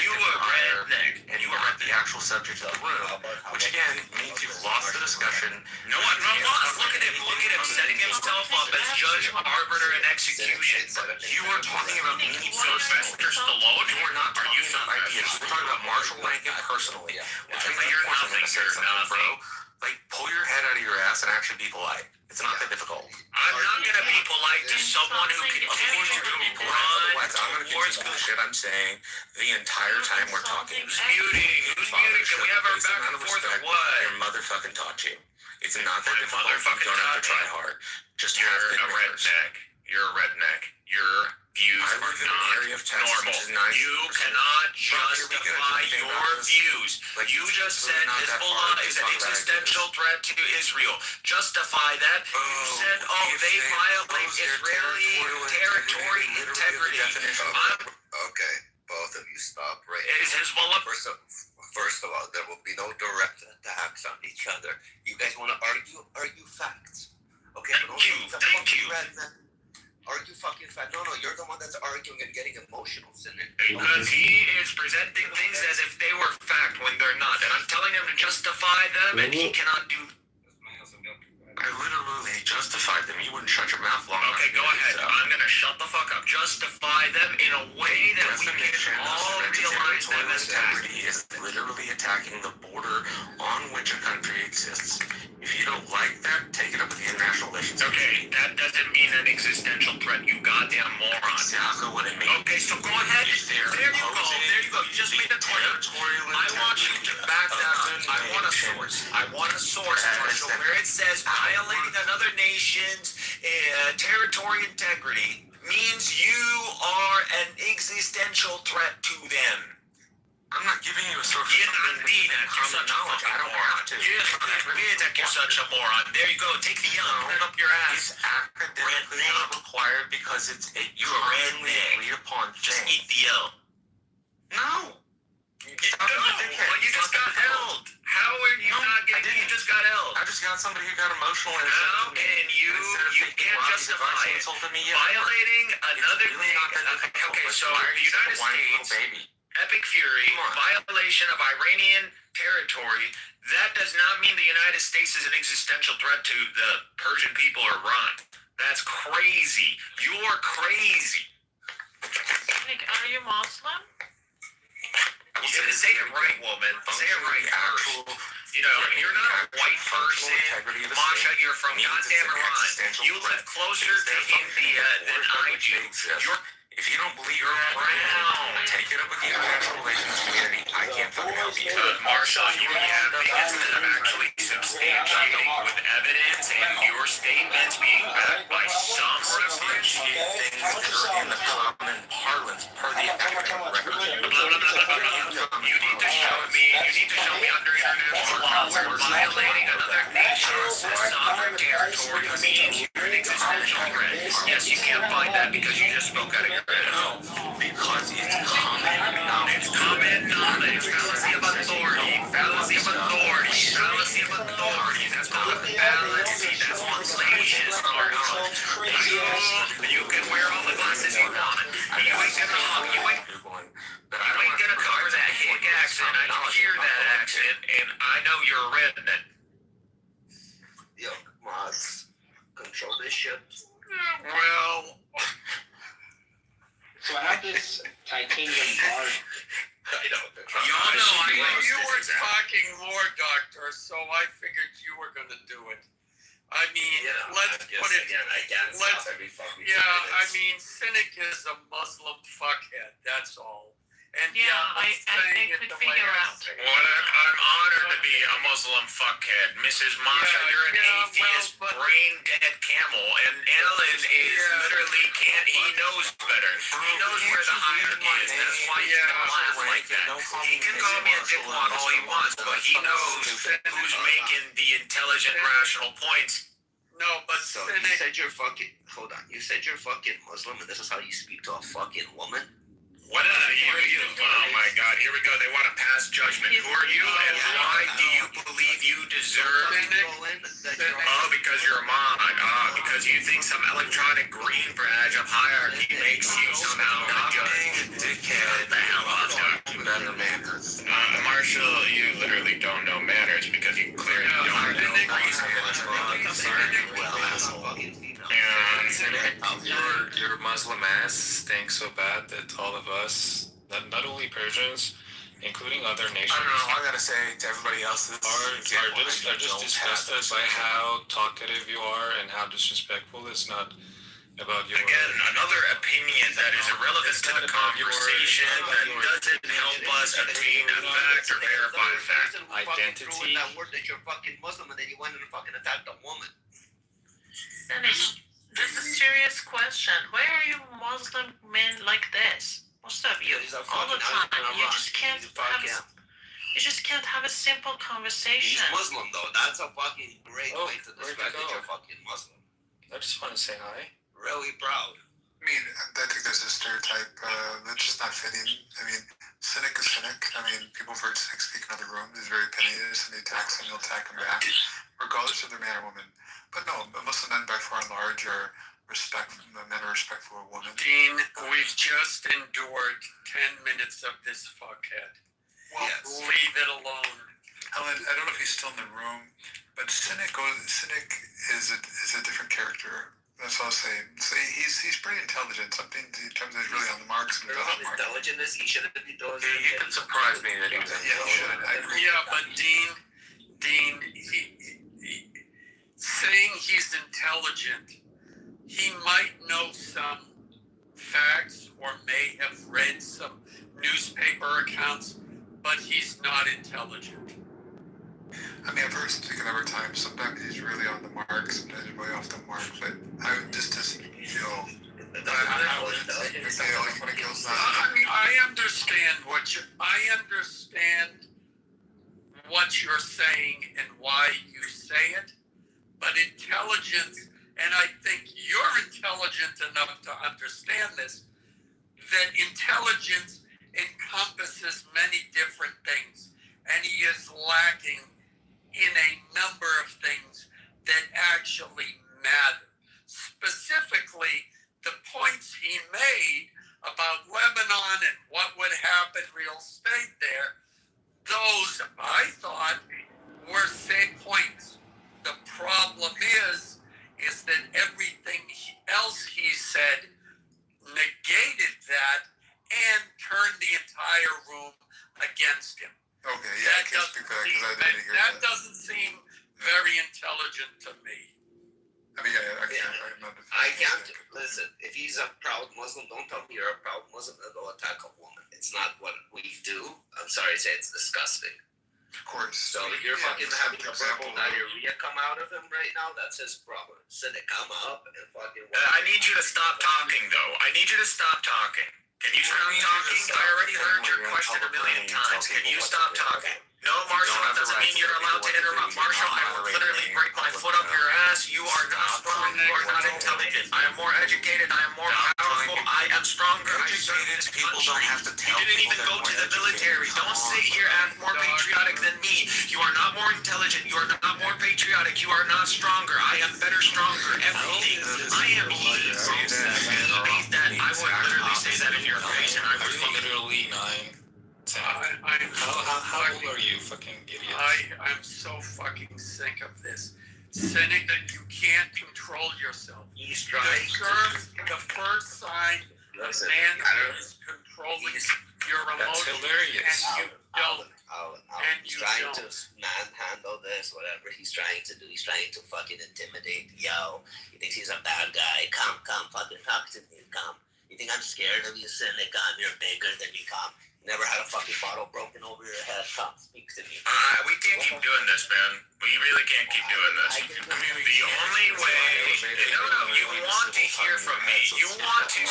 Speaker 8: You a redneck. and you are at the actual subject of the room, which again means you've lost the discussion.
Speaker 7: No, I'm not lost. Look at him setting himself up as judge, arbiter, and execution.
Speaker 8: You are talking about me,
Speaker 7: Sylvester Stallone.
Speaker 8: You are not talking about ideas. We're talking about Marshall Lincoln personally.
Speaker 7: You're nothing,
Speaker 8: bro. Like, pull your head out of your ass and actually be polite. It's not that difficult.
Speaker 7: I'm not gonna be polite to someone who continues to run towards
Speaker 8: the shit I'm saying the entire time we're talking.
Speaker 7: Who's muting? Can we have our back and forth or what?
Speaker 8: Your motherfucking taught you. It's not that difficult. You don't have to try hard. Just
Speaker 7: you're a redneck. You're a redneck. Your views are not normal. You cannot justify your views. You just said Hezbollah is an existential threat to Israel. Justify that. You said, they violate Israeli territory integrity.
Speaker 21: Okay, both of you stop right now.
Speaker 7: Is Hezbollah...
Speaker 21: First of all, there will be no direct attacks on each other. You guys want to argue facts. Okay,
Speaker 7: thank you.
Speaker 21: Argue fucking facts. No, you're the one that's arguing and getting emotional, Cynic.
Speaker 7: Because he is presenting things as if they were fact when they're not. And I'm telling him to justify them, and he cannot do...
Speaker 8: I literally justified them. You wouldn't shut your mouth long enough.
Speaker 7: Okay, go ahead. I'm gonna shut the fuck up. Justify them in a way that we can all realize them as
Speaker 8: integrity is literally attacking the border on which a country exists. If you don't like that, take it up with the international relations.
Speaker 7: Okay, that doesn't mean an existential threat, you goddamn moron.
Speaker 8: Exactly what it means.
Speaker 7: Okay, so go ahead. There you go. You just made a claim. I want you to back that up. I want a source, Marshall, where it says violating another nation's territory integrity means you are an existential threat to them.
Speaker 8: I'm not giving you a source
Speaker 7: of common knowledge. I don't have to. You're such a moron. There you go. Take the yell. Put it up your ass.
Speaker 8: It's academically not required because it's a commonly agreed upon thing.
Speaker 7: Just eat the yell.
Speaker 8: No.
Speaker 7: But you just got held. How are you not getting? You just got held.
Speaker 8: I just got somebody who got emotional.
Speaker 7: How can you? You can't justify it. Violating another thing. Okay, so the United States. Epic fury, violation of Iranian territory. That does not mean the United States is an existential threat to the Persian people or Iran. That's crazy. You're crazy.
Speaker 6: Are you Muslim?
Speaker 7: Say it right, woman. Say it right first. You know, you're not a white person. Masha, you're from goddamn Iran. You live closer to India than I do.
Speaker 8: If you don't believe you're brown, take it up with the international relations community. I can't fucking help you.
Speaker 7: Marshall, you have instead of actually substantiating with evidence and your statements being backed by some reference.
Speaker 8: Things that are in the common parlance per the academic record.
Speaker 7: You need to show me under international law where violating another nation's sovereign territory means you're an existential threat. Yes, you can't find that because you just spoke out of your
Speaker 8: no, because it's common knowledge.
Speaker 7: It's common knowledge. Fallacy of authority. Fallacy of authority. Fallacy of authority. That's called fallacy. That's what slavish is. You can wear all the glasses you want. You ain't gonna cover that hick accent. I can hear that accent, and I know you're a redneck.
Speaker 21: Yo, mods, control this shit.
Speaker 7: Well.
Speaker 16: So I have this titanium bar.
Speaker 7: Y'all know I knew you were talking more, Doctor, so I figured you were going to do it. I mean, let's put it... I mean, Cynic is a Muslim fuckhead, that's all. And
Speaker 6: I could figure out.
Speaker 7: Well, I'm honored to be a Muslim fuckhead. Mrs. Masha, you're an atheist, brain-dead camel, and Alan is literally he knows better. He knows where the hierarchy is. That's why he's gonna laugh like that. He can call me a dickwad all he wants, but he knows who's making the intelligent, rational points. No, but
Speaker 21: so you said you're fucking... Hold on. You said you're fucking Muslim, and this is how you speak to a fucking woman?
Speaker 7: What oh my God, here we go. They want to pass judgment. Who are you and why do you believe you deserve it? Oh, because you're a mom. Because you think some electronic green badge of hierarchy makes you somehow a judge.
Speaker 8: Dickhead.
Speaker 7: The hell up,
Speaker 19: better manners.
Speaker 8: Marshall, you literally don't know manners because you clearly don't know manners.
Speaker 10: Your Muslim ass stinks so bad that all of us, not only Persians, including other nations,
Speaker 19: I don't know. I gotta say to everybody else,
Speaker 10: are just disgusted by how talkative you are and how disrespectful. It's not about your.
Speaker 8: Again, another opinion that is irrelevant to the conversation, that doesn't help us obtain a fact or verify a fact.
Speaker 10: Identity.
Speaker 16: That word that you're fucking Muslim and then you went and fucking attacked a woman.
Speaker 6: Finish. This is a serious question. Why are you Muslim men like this? Most of you, all the time. You just can't have. You just can't have a simple conversation.
Speaker 16: He's Muslim though. That's a fucking great way to describe that you're fucking Muslim.
Speaker 10: I just want to say hi.
Speaker 16: Really proud.
Speaker 19: I mean, I think there's a stereotype that's just not fitting. I mean, cynic is cynic. I mean, people have heard cynics speak in other rooms. He's very opinionated, and he attacks them, he'll attack them back, regardless of their man or woman. But no, Muslim men by far and large are men are respectful of women.
Speaker 14: Dean, we've just endured 10 minutes of this fuckhead.
Speaker 19: Well,
Speaker 14: yes. Leave it alone.
Speaker 19: Helen, I don't know if he's still in the room, but cynic is a different character. That's all I'll say. So he's pretty intelligent. Something in terms of he's really on the marks.
Speaker 16: Intelligentness, he should be doing.
Speaker 10: You can surprise me that he's
Speaker 19: he should. I agree.
Speaker 14: Yeah, but Dean, saying he's intelligent, he might know some facts or may have read some newspaper accounts, but he's not intelligent.
Speaker 19: I mean, I've heard him speak a number of times. Sometimes he's really on the mark, sometimes he's way off the mark. But I would just
Speaker 14: I understand what you're saying and why you say it, but intelligence, and I think you're intelligent enough to understand this, that intelligence encompasses many different things, and he is lacking in a number of things that actually matter. Specifically, the points he made about Lebanon and what would happen real estate there, those, I thought, were safe points. The problem is that everything else he said negated that and turned the entire room against him.
Speaker 19: Okay, yeah, I can't speak for that because I didn't hear that.
Speaker 14: That doesn't seem very intelligent to me.
Speaker 19: I mean,
Speaker 16: I can't listen. If he's a proud Muslim, don't tell me you're a proud Muslim and go attack a woman. It's not what we do. I'm sorry to say, it's disgusting.
Speaker 19: Of course.
Speaker 16: So if you're fucking having a verbal diarrhea come out of him right now, that's his problem. Cynic, come up and fucking.
Speaker 8: I need you to stop talking, though. I need you to stop talking. Can you stop talking? I already heard your question a million times. Can you stop talking? No, Marshall, that doesn't mean you're allowed to interrupt. Marshall, I will literally break my foot up your ass. You are not strong. You are not intelligent. I am more educated. I am more powerful. I am stronger.
Speaker 19: Educated people don't have to tell
Speaker 8: you didn't even go to the military. Don't sit here and act more patriotic than me. You are not more intelligent. You are not more patriotic. You are not stronger. I am better, stronger. Everything. I am he. I would literally say that in your face, and I would
Speaker 10: literally 9. How old are you, fucking idiot?
Speaker 14: I'm so fucking sick of this. Cynic, that you can't control yourself.
Speaker 16: He's trying.
Speaker 14: The first sign that man is controlling your emotions, and you don't.
Speaker 16: He's trying to manhandle this, whatever he's trying to do. He's trying to fucking intimidate. Yo, he thinks he's a bad guy. Come, fucking talk to me. Come. You think I'm scared of you, Cynic? You're bigger than me. Come. Never had a fucking bottle broken over your head. Come, speak to me.
Speaker 8: We can't keep doing this, man. We really can't keep doing this. I mean, the only way... No, you want to hear from me. You want to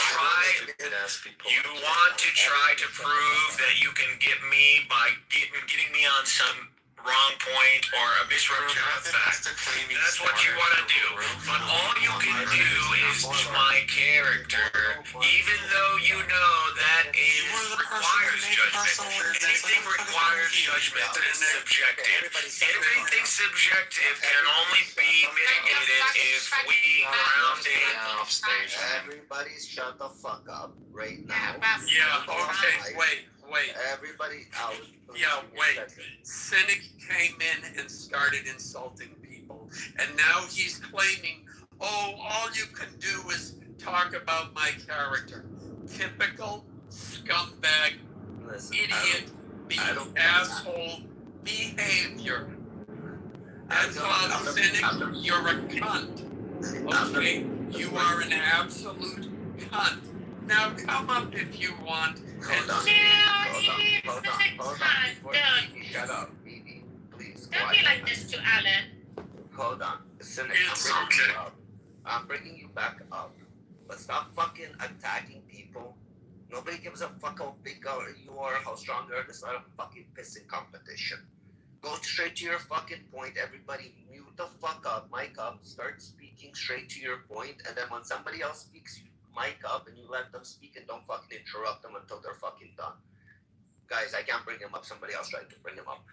Speaker 8: try to prove that you can get me by getting me on some wrong point or a misrepresentation of fact. That's what you want to do. But all you can do is my character, even though you know that requires judgment. Anything requires judgment is subjective. Everything subjective can only be mitigated if we ground it off stage.
Speaker 16: Everybody shut the fuck up right now.
Speaker 14: Yeah, okay, wait. Wait.
Speaker 21: Everybody out.
Speaker 14: Yeah, wait. Cynic came in and started insulting people, and now he's claiming, oh, all you can do is talk about my character. Typical scumbag, idiot, asshole behavior. That's all, Cynic. You're a cunt. Okay? You are an absolute cunt. Now come up if you want.
Speaker 21: Hold on. Shut up, Phoebe. Please.
Speaker 3: Don't be like this to Alan.
Speaker 21: Hold on. Cynic,
Speaker 14: It's okay.
Speaker 21: I'm bringing you back up. But stop fucking attacking people. Nobody gives a fuck how big you are, how strong you are. This is not a fucking pissing competition. Go straight to your fucking point. Everybody mute the fuck up, mic up, start speaking straight to your point, and then when somebody else speaks, you mic up and you let them speak and don't fucking interrupt them until they're fucking done. Guys, I can't bring him up. Somebody else tried to bring him up.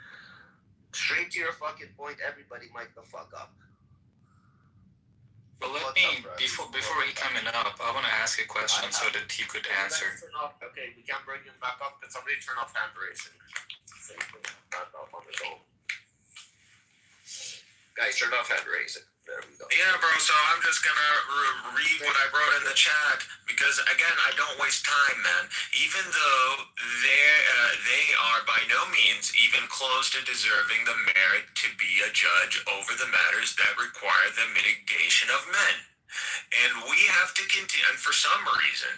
Speaker 21: Straight to your fucking point. Everybody mic the fuck up.
Speaker 10: But before he coming up, I want to ask a question so that he could answer.
Speaker 21: Okay, we can't bring him back up. Can somebody turn off hand raising? Not up on his own. Guys, turn off hand raising. There we go.
Speaker 8: Yeah, bro, so I'm just gonna read what I wrote in the chat, because, again, I don't waste time, man. Even though they are by no means even close to deserving the merit to be a judge over the matters that require the mitigation of men. And we have to continue, and for some reason,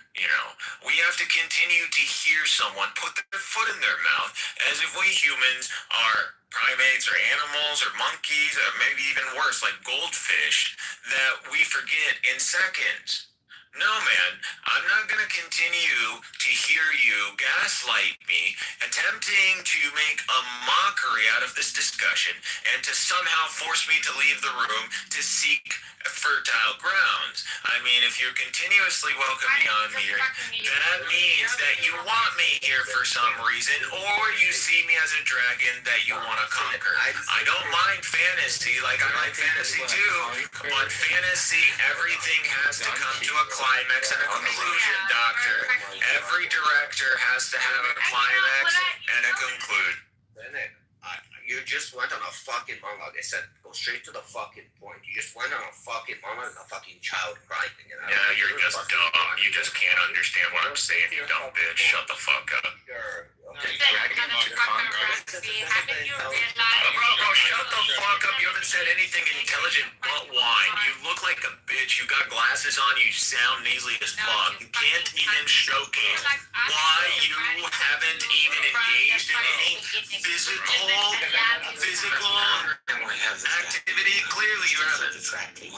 Speaker 8: we have to continue to hear someone put their foot in their mouth as if we humans are primates or animals or monkeys or maybe even worse, like goldfish, that we forget in seconds. No, man, I'm not going to continue to hear you gaslight me, attempting to make a mockery out of this discussion and to somehow force me to leave the room to seek fertile grounds. I mean, if you're continuously welcoming on me here, that means that you want me here for some reason, or you see me as a dragon that you want to conquer. I don't mind fantasy, like I like fantasy too, but fantasy, everything has to come to a climax and a conclusion, Doctor. Every director has to have a climax and a conclude.
Speaker 21: You just went on a fucking monologue. I said, go straight to the fucking point. You just went on a fucking monologue and a fucking child crying.
Speaker 8: Yeah, you're just dumb. You just can't understand what I'm saying, you dumb bitch. Shut the fuck up. Bro, shut the fuck up. You haven't said anything intelligent but whine. You look like a bitch. You got glasses on. You sound nasally as fuck. You can't even showcase why you haven't even engaged in any physical activity. Clearly you haven't. Rabbi,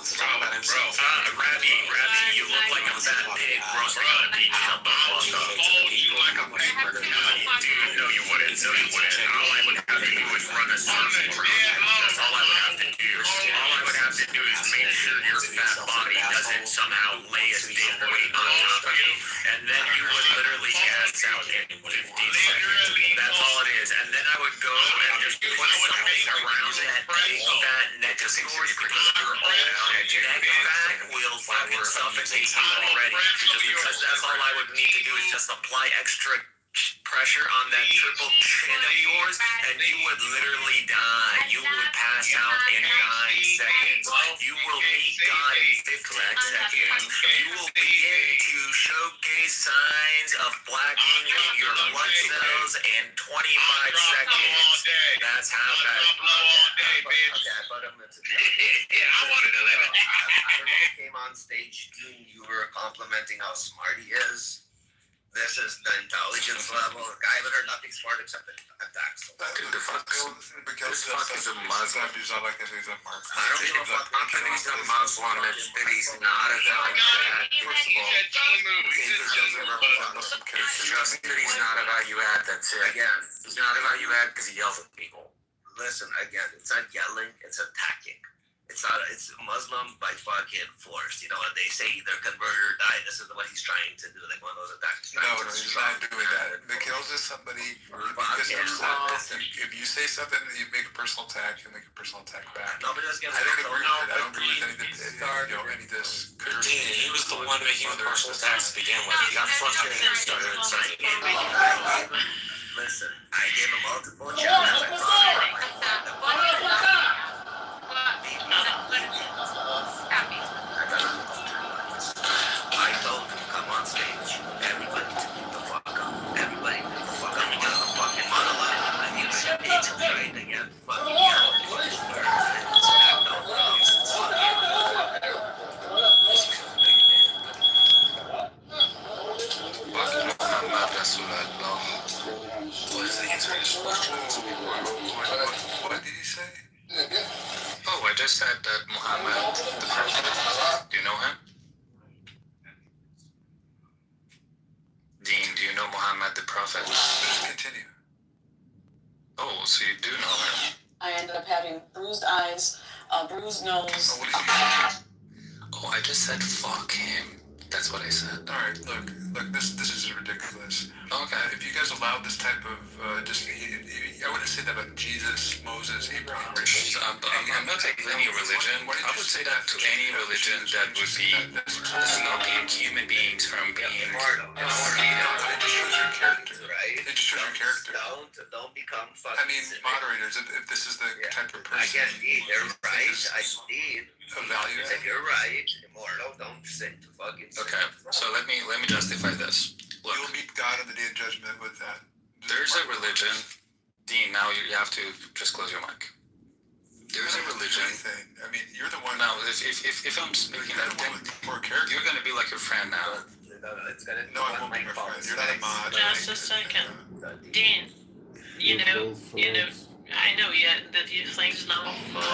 Speaker 8: you look like a fat pig roasting on a beach. Shut the fuck up. You like a pig. No, you wouldn't. All I would have to do is run a circle around. That's all I would have to do. All I would have to do is make sure your fat body doesn't somehow lay a big weight on top of you, and then you would literally gas out in 15 seconds. That's all it is. And then I would go and just put something around that big fat neck of yours, because your own neck fat will fucking suffocate you already. Because that's all I would need to do is just apply extra pressure on that triple chin of yours, and you would literally die. You would pass out in 9 seconds. You will meet God in 15 seconds. You will begin to showcase signs of blackening in your blood cells in 25 seconds. That's how bad.
Speaker 21: I wanted to live it. I don't know who came on stage. You were complimenting how smart he is. This is the intelligence level. I haven't heard nothing smart except attacks.
Speaker 19: Because he's a Muslim. He's not like he's a Muslim.
Speaker 21: I don't give a fuck. He's a Muslim. He's not a value add. Just that he's not a value add. That's it. Again, he's not a value add because he yells at people. Listen, again, it's not yelling. It's attacking. It's Muslim by fucking force. You know what they say, either convert or die. This is what he's trying to do. Like one of those attacks.
Speaker 19: No, he's not doing that. Mikhail's just somebody, because if you say something, you make a personal attack, you make a personal attack back.
Speaker 21: Nobody else gets
Speaker 19: I don't agree with it. I don't agree with any of this.
Speaker 7: He was the one making the personal attacks to begin with. He got frustrated and started inciting. Listen, I gave him multiple chances. I told him, come on stage. Everybody to get the fuck up. Everybody get the fuck up. I'm gonna give a fucking monologue. And you should need to try to get fucking yell if you do birds. Act out loud.
Speaker 10: Muhammad Rasulullah.
Speaker 21: What is the answer to this question? What did he say?
Speaker 10: Oh, I just said that Muhammad, the Prophet. Do you know him? Dean, do you know Muhammad the Prophet?
Speaker 21: Just continue.
Speaker 10: Oh, so you do know him.
Speaker 6: I ended up having bruised eyes, bruised nose.
Speaker 10: Oh, I just said fuck him. That's what I said.
Speaker 21: Alright, look, this is ridiculous.
Speaker 10: Okay.
Speaker 21: If you guys allow this type of, I wouldn't say that about Jesus, Moses, Abraham.
Speaker 10: I'm not taking any religion. I would say that to any religion that would be stopping human beings from being.
Speaker 21: It just shows your character,
Speaker 7: right?
Speaker 21: It just shows your character.
Speaker 7: Don't become fucking.
Speaker 21: I mean, moderators, if this is the type of person.
Speaker 7: Again, they're right. I did.
Speaker 21: Value.
Speaker 7: If you're right, immortal, don't sit to fucking.
Speaker 10: Okay, so let me justify this. Look,
Speaker 21: you'll meet God on the day of judgment with that.
Speaker 10: There's a religion. Dean, now you have to just close your mic. There's a religion.
Speaker 21: I mean, you're the one.
Speaker 10: Now, if I'm speaking that thing, you're gonna be like your friend now.
Speaker 21: No, I won't be your friend. You're not a mod.
Speaker 3: Just a second. Dean, you know, I know that you think it's not full, but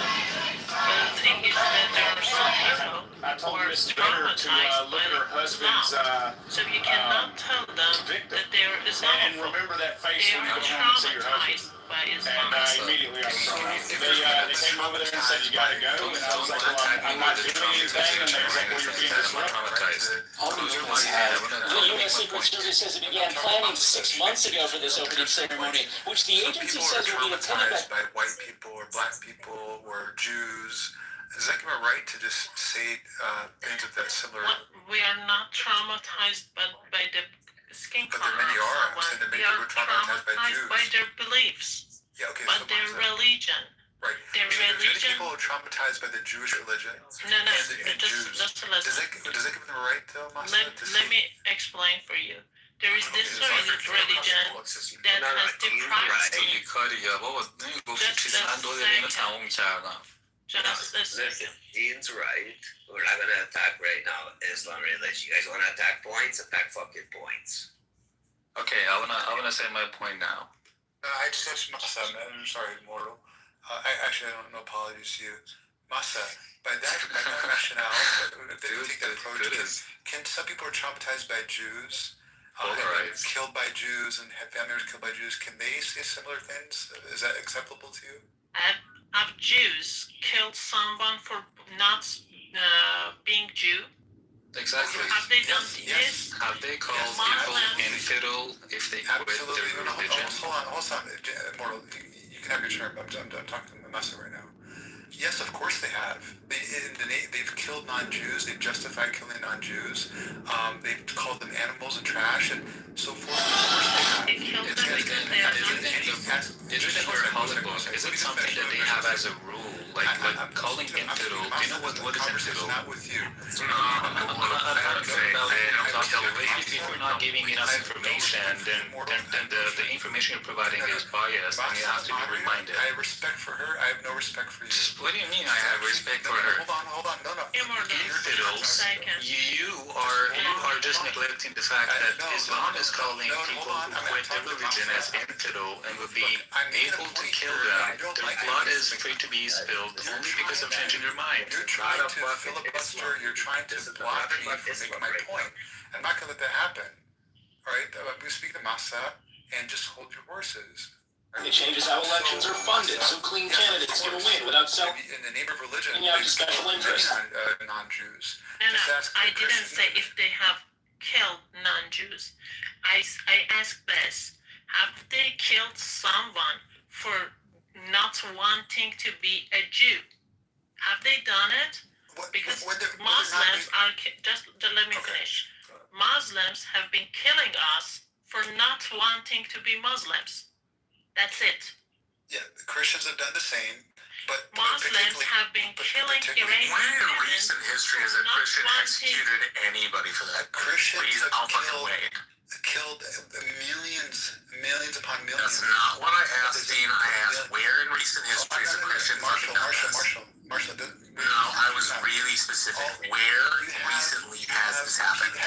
Speaker 3: the thing is that there are some people who are traumatized by Islam. So you cannot tell them that they're Islamophobes.
Speaker 15: Remember that face
Speaker 3: They
Speaker 15: when
Speaker 3: are
Speaker 15: you go home and see your
Speaker 3: traumatized
Speaker 15: husband.
Speaker 3: by Islam.
Speaker 15: And immediately I was they came over there and said, you gotta go. And I was like, well, I'm not doing anything. And they was like, well, you're being disruptive.
Speaker 12: The U.S. Secret Service says it began planning 6 months ago for this opening ceremony, which the agency says will be attended
Speaker 21: by white people or black people or Jews. Does that give them a right to just say things of that similar?
Speaker 3: We are not traumatized by the skin color.
Speaker 21: But there many are. I'm saying that many people are traumatized by Jews.
Speaker 3: By their beliefs.
Speaker 21: Yeah, okay.
Speaker 3: But their religion.
Speaker 21: Right.
Speaker 3: Their religion.
Speaker 21: Many people are traumatized by the Jewish religion.
Speaker 3: No.
Speaker 21: And Jews. Does that give them a right, though, Masa?
Speaker 3: Let me explain for you. There is this religion that has deprived me. Just a second.
Speaker 7: Listen, Dean's right. We're not gonna attack right now Islam religion. You guys wanna attack points? Attack fucking points.
Speaker 10: Okay, I wanna say my point now.
Speaker 21: I just have Masa, I'm sorry, Mortal. I don't know, apologies to you. Masa, by that rationale, if they take that approach, can some people are traumatized by Jews, killed by Jews, and have family members killed by Jews, can they say similar things? Is that acceptable to you?
Speaker 3: Have Jews killed someone for not being Jew?
Speaker 10: Exactly.
Speaker 3: Have they done this?
Speaker 10: Have they called people infidel if they quit their religion?
Speaker 21: Hold on, Mortal. You can have your turn. I'm talking to Masa right now. Yes, of course they have. They've killed non-Jews. They've justified killing non-Jews. They've called them animals and trash and so forth. Of course they have.
Speaker 3: They killed them because they are not
Speaker 10: Is it something that they have as a rule? Like calling infidel? Do you know what is infidel?
Speaker 21: Not with you.
Speaker 10: If you're not giving enough information, then the information you're providing is biased, and you have to be reminded.
Speaker 21: I have respect for her. I have no respect for you.
Speaker 10: What do you mean I have respect for her?
Speaker 21: Hold on. No.
Speaker 10: Infidels, you are just neglecting the fact that Islam is calling people who quit their religion as infidel and would be able to kill them. Their blood is free to be spilled only because of changing their mind.
Speaker 21: You're trying to filibuster. You're trying to block me from making my point. I'm not going to let that happen. All right? I'm going to speak to Masa and just hold your horses.
Speaker 12: It changes how elections are funded, so clean candidates can win without selling.
Speaker 21: In the name of religion,
Speaker 12: and you have special interest.
Speaker 21: Non-Jews.
Speaker 3: No, I didn't say if they have killed non-Jews. I asked this: have they killed someone for not wanting to be a Jew? Have they done it? Because Muslims are just let me finish. Muslims have been killing us
Speaker 17: for not wanting to be Muslims. That's it.
Speaker 11: Yeah, the Christians have done the same, but
Speaker 17: Muslims have been killing Iranian
Speaker 7: When in
Speaker 17: women
Speaker 7: recent history has a
Speaker 17: for not
Speaker 7: Christian
Speaker 17: wanting.
Speaker 7: executed anybody for that?
Speaker 11: Christians
Speaker 7: Please,
Speaker 11: have
Speaker 7: I'll fucking wait.
Speaker 11: killed millions upon millions.
Speaker 7: That's not what I asked, Dean. I asked where in recent history has a Christian fucking done this? No, I was really specific. Where recently has this happened?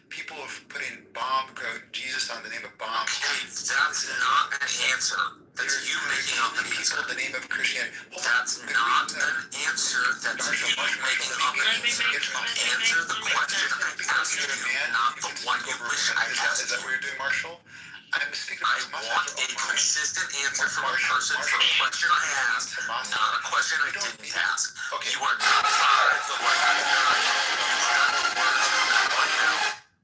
Speaker 11: People have put in bomb code Jesus on the name of bomb.
Speaker 7: Okay, that's not an answer. That's you making up an answer.
Speaker 11: The name of Christianity.
Speaker 7: That's not an answer. That's you making up an answer. Answer the question I asked you, not the one you wish I asked.
Speaker 11: Is that what you're doing, Marshall? I'm speaking.
Speaker 7: I want a consistent answer from a person for a question I asked, not a question I didn't ask.
Speaker 11: Okay.
Speaker 7: You are not sorry.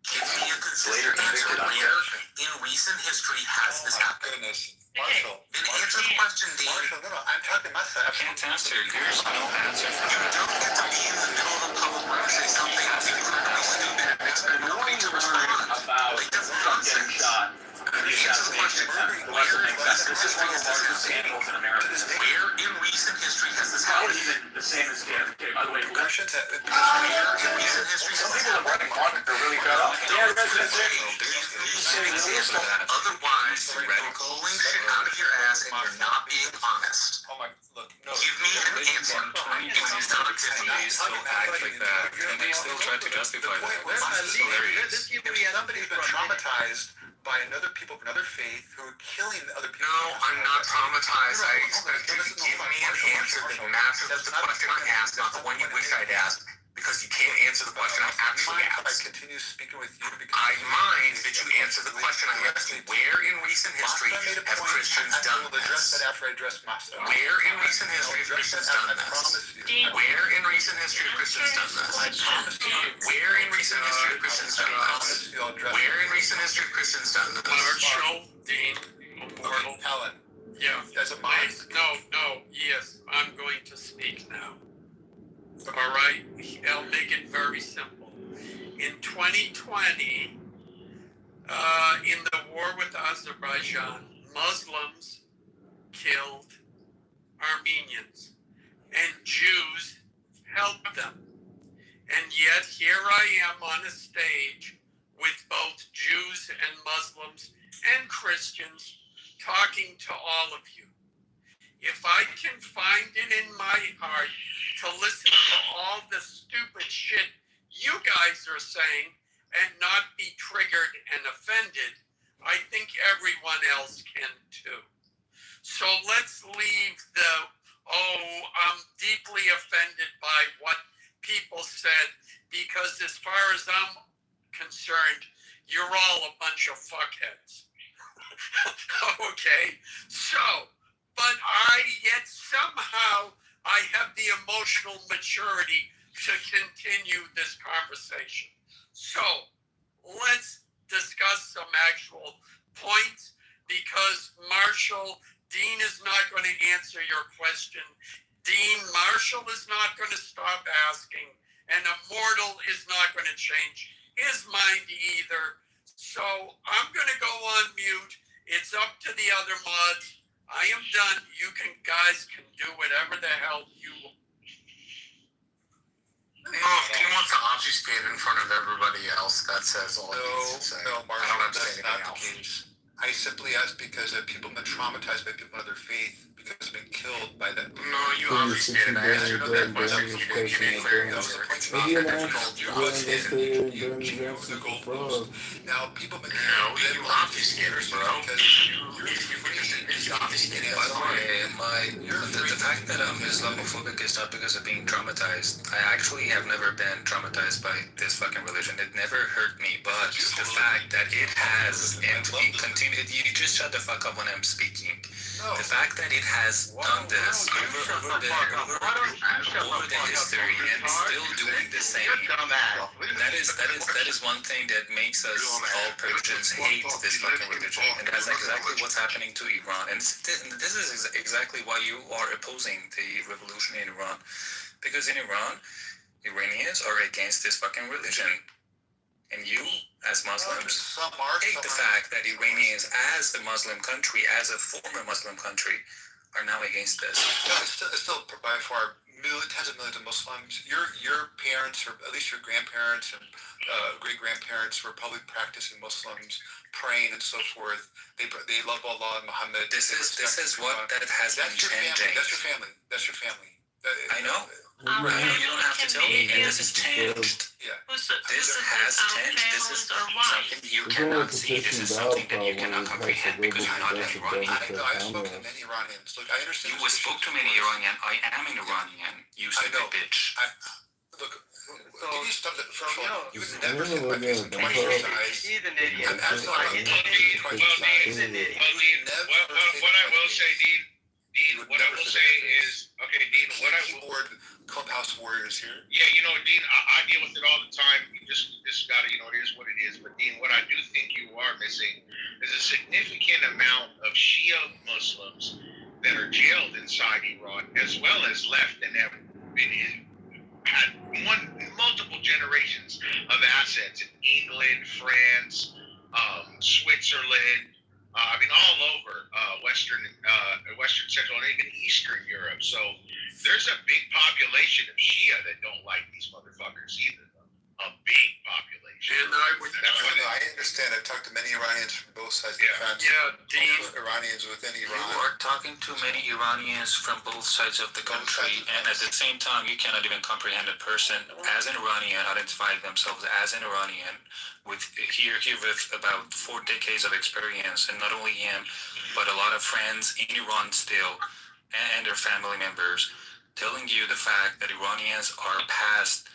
Speaker 7: Give me a consistent answer. Where in recent history has this happened?
Speaker 11: Goodness. Marshall.
Speaker 7: Then answer the question, Dean.
Speaker 11: Marshall, no, I'm talking myself.
Speaker 10: I can't answer. There's no answer for
Speaker 7: You
Speaker 10: that.
Speaker 7: don't get to be in the middle of a public where I say something incredibly stupid and expect nobody to respond.
Speaker 12: About
Speaker 7: Like, that's
Speaker 12: Trump getting
Speaker 7: nonsense.
Speaker 12: shot. The assassination attempt. The Western access. This is one of the largest scandals in America.
Speaker 7: Where in recent history has this
Speaker 12: Probably
Speaker 7: happened?
Speaker 12: even the same as JFK. By the way,
Speaker 11: Christians have
Speaker 7: Where in recent history has this happened?
Speaker 12: they're really fed up. Yeah,
Speaker 7: Otherwise, you're pulling shit out of your ass and you're not being honest.
Speaker 11: Oh my, look, no.
Speaker 7: Give me an answer. Give me some activities.
Speaker 10: Still act like that, and they still try to justify that. That's hilarious.
Speaker 11: Somebody's been traumatized by another faith who are killing other people.
Speaker 7: No, I'm not traumatized. I expect you to give me an answer that matches the question I asked, not the one you wish I'd asked, because you can't answer the question I actually
Speaker 11: I
Speaker 7: asked.
Speaker 11: continue speaking with you because
Speaker 7: I mind that you answer the question I asked you. Where in recent history have Christians done
Speaker 11: I will address
Speaker 7: this?
Speaker 11: that after I address myself.
Speaker 7: Where in recent history have Christians done this? Where in recent history have Christians done this? Where in recent history have Christians done this? Where in recent history have Christians done this?
Speaker 14: Marshall, Dean, Immortal.
Speaker 11: Helen.
Speaker 14: Yeah.
Speaker 11: As a mind.
Speaker 14: No, yes, I'm going to speak now. All right, I'll make it very simple. In 2020, in the war with Azerbaijan, Muslims killed Armenians, and Jews helped them. And yet here I am on a stage with both Jews and Muslims and Christians talking to all of you. If I can find it in my heart to listen to all the stupid shit you guys are saying and not be triggered and offended, I think everyone else can too. So let's leave the, I'm deeply offended by what people said, because as far as I'm concerned, you're all a bunch of fuckheads. Okay, so, but yet somehow I have the emotional maturity to continue this conversation. So let's discuss some actual points, because Marshall, Dean is not going to answer your question. Dean, Marshall is not going to stop asking, and Immortal is not going to change his mind either. So I'm going to go on mute. It's up to the other mods. I am done. You guys can do whatever the hell you want.
Speaker 7: No, if he wants to obfuscate in front of everybody else, that says all he needs to say.
Speaker 11: No,
Speaker 7: I don't
Speaker 11: Marshall,
Speaker 7: have to
Speaker 11: that's
Speaker 7: say
Speaker 11: not
Speaker 7: anything
Speaker 11: the
Speaker 7: else.
Speaker 11: case. I simply ask because people have been traumatized by people of other faith because they've been killed by that.
Speaker 7: No, you obfuscated. I answered that question. You didn't clear your answer.
Speaker 13: Maybe an
Speaker 11: Now, people have been
Speaker 7: No, you obfuscated, bro.
Speaker 10: By the way, the fact that I'm Islamophobic is not because of being traumatized. I actually have never been traumatized by this fucking religion. It never hurt me, but the fact that it has, and it continued, you just shut the fuck up when I'm speaking. The fact that it has done this over the history and still doing the same, that is one thing that makes us all Persians hate this fucking religion, and that's exactly what's happening to Iran. And this is exactly why you are opposing the revolution in Iran, because in Iran, Iranians are against this fucking religion. And you, as Muslims, hate the fact that Iranians, as a Muslim country, as a former Muslim country, are now against this.
Speaker 1: No, it's still by far tens of millions of Muslims. Your parents, or at least your grandparents and great grandparents, were probably practicing Muslims, praying and so forth. They love Allah and Muhammad.
Speaker 10: This is what that has been changing.
Speaker 1: That's your family. That's your family.
Speaker 10: I know. You don't have to tell me. And this has changed.
Speaker 1: Yeah.
Speaker 10: This has changed. This is something you cannot see. This is something that you cannot comprehend because you're not an Iranian.
Speaker 1: I spoke to many Iranians. Look, I understand.
Speaker 10: You spoke to many Iranian. I am an Iranian. You stupid bitch.
Speaker 1: Look, you need to stop that. First of all, you would never hit my face twice your size.
Speaker 18: He's an idiot.
Speaker 1: I'm absolutely not twice your size.
Speaker 8: What I will say, Dean, what I will say is, okay, Dean, what I will...
Speaker 1: Clubhouse warriors here.
Speaker 8: Yeah, you know, Dean, I deal with it all the time. You just gotta, you know, it is what it is. But Dean, what I do think you are missing is a significant amount of Shia Muslims that are jailed inside Iran, as well as left and have had multiple generations of assets in England, France, Switzerland. I mean, all over Western Central, and even Eastern Europe. So there's a big population of Shia that don't like these motherfuckers either. A big population.
Speaker 1: And I understand. I've talked to many Iranians from both sides of the fence.
Speaker 14: Yeah, Dean.
Speaker 1: Iranians within Iran.
Speaker 10: You are talking to many Iranians from both sides of the country, and at the same time, you cannot even comprehend a person as an Iranian identifying themselves as an Iranian with here with about 4 decades of experience, and not only him, but a lot of friends in Iran still, and their family members, telling you the fact that Iranians are past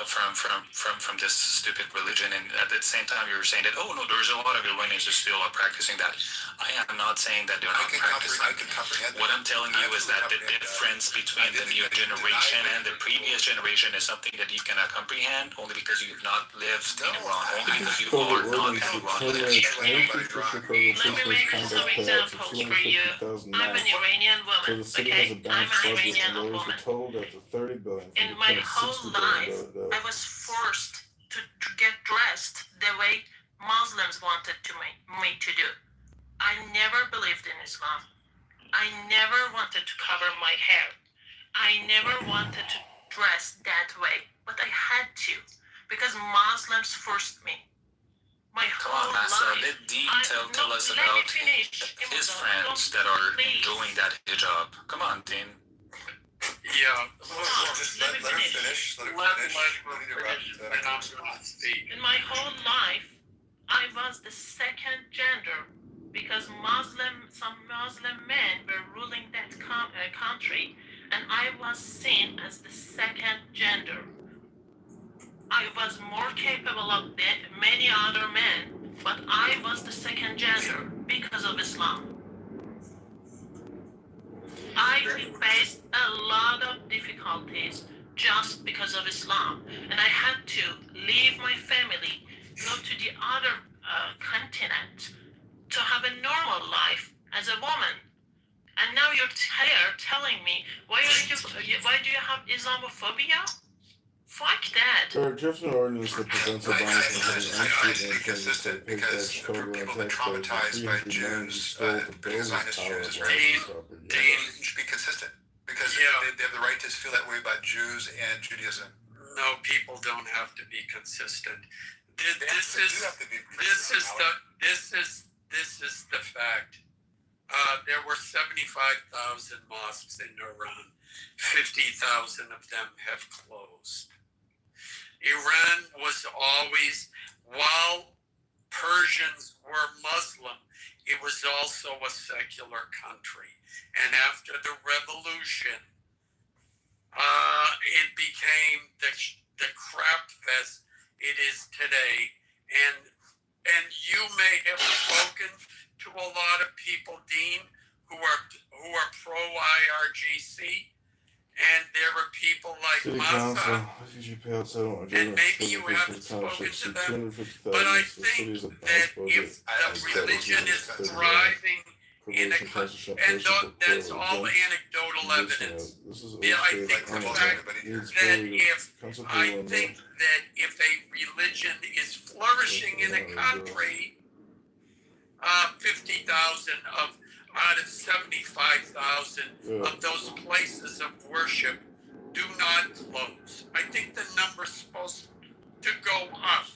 Speaker 10: from this stupid religion, and at the same time you're saying that, oh no, there's a lot of Iranians who still are practicing that. I am not saying that they're not practicing. What I'm telling you is that the difference between the new generation and the previous generation is something that you cannot comprehend only because you've not lived in Iran, only because you are not an Iranian.
Speaker 17: Let me make some examples for you. I'm an Iranian woman, okay? I'm an Iranian woman. In my whole life, I was forced to get dressed the way Muslims wanted me to do. I never believed in Islam. I never wanted to cover my hair. I never wanted to dress that way, but I had to because Muslims forced me. My whole life.
Speaker 10: Let Dean tell us about his friends that are doing that hijab. Come on, Dean.
Speaker 14: Yeah.
Speaker 1: Let her finish.
Speaker 14: Let her finish.
Speaker 17: In my whole life, I was the second gender because some Muslim men were ruling that country, and I was seen as the second gender. I was more capable of many other men, but I was the second gender because of Islam. I faced a lot of difficulties just because of Islam, and I had to leave my family, go to the other continent to have a normal life as a woman. And now you're here telling me why do you have Islamophobia? Fuck that.
Speaker 13: Jefferson ordinance that prevents Obama from having unstreet inconsistent because people have been traumatized by Jews
Speaker 1: because Zionist Jews should be consistent because they have the right to feel that way about Jews and Judaism.
Speaker 14: No, people don't have to be consistent. This is the fact. There were 75,000 mosques in Iran. 50,000 of them have closed. Iran was always, while Persians were Muslim, it was also a secular country. And after the revolution, it became the crap fest it is today. And you may have spoken to a lot of people, Dean, who are pro IRGC. And there were people like Massa, and maybe you haven't spoken to them, but I think that if the religion is thriving in a country, and that's all anecdotal additional evidence. Yeah, I think the fact that if a religion is flourishing in a country, 50,000 out of 75,000 of those places of worship do not close. I think the number's supposed to go up,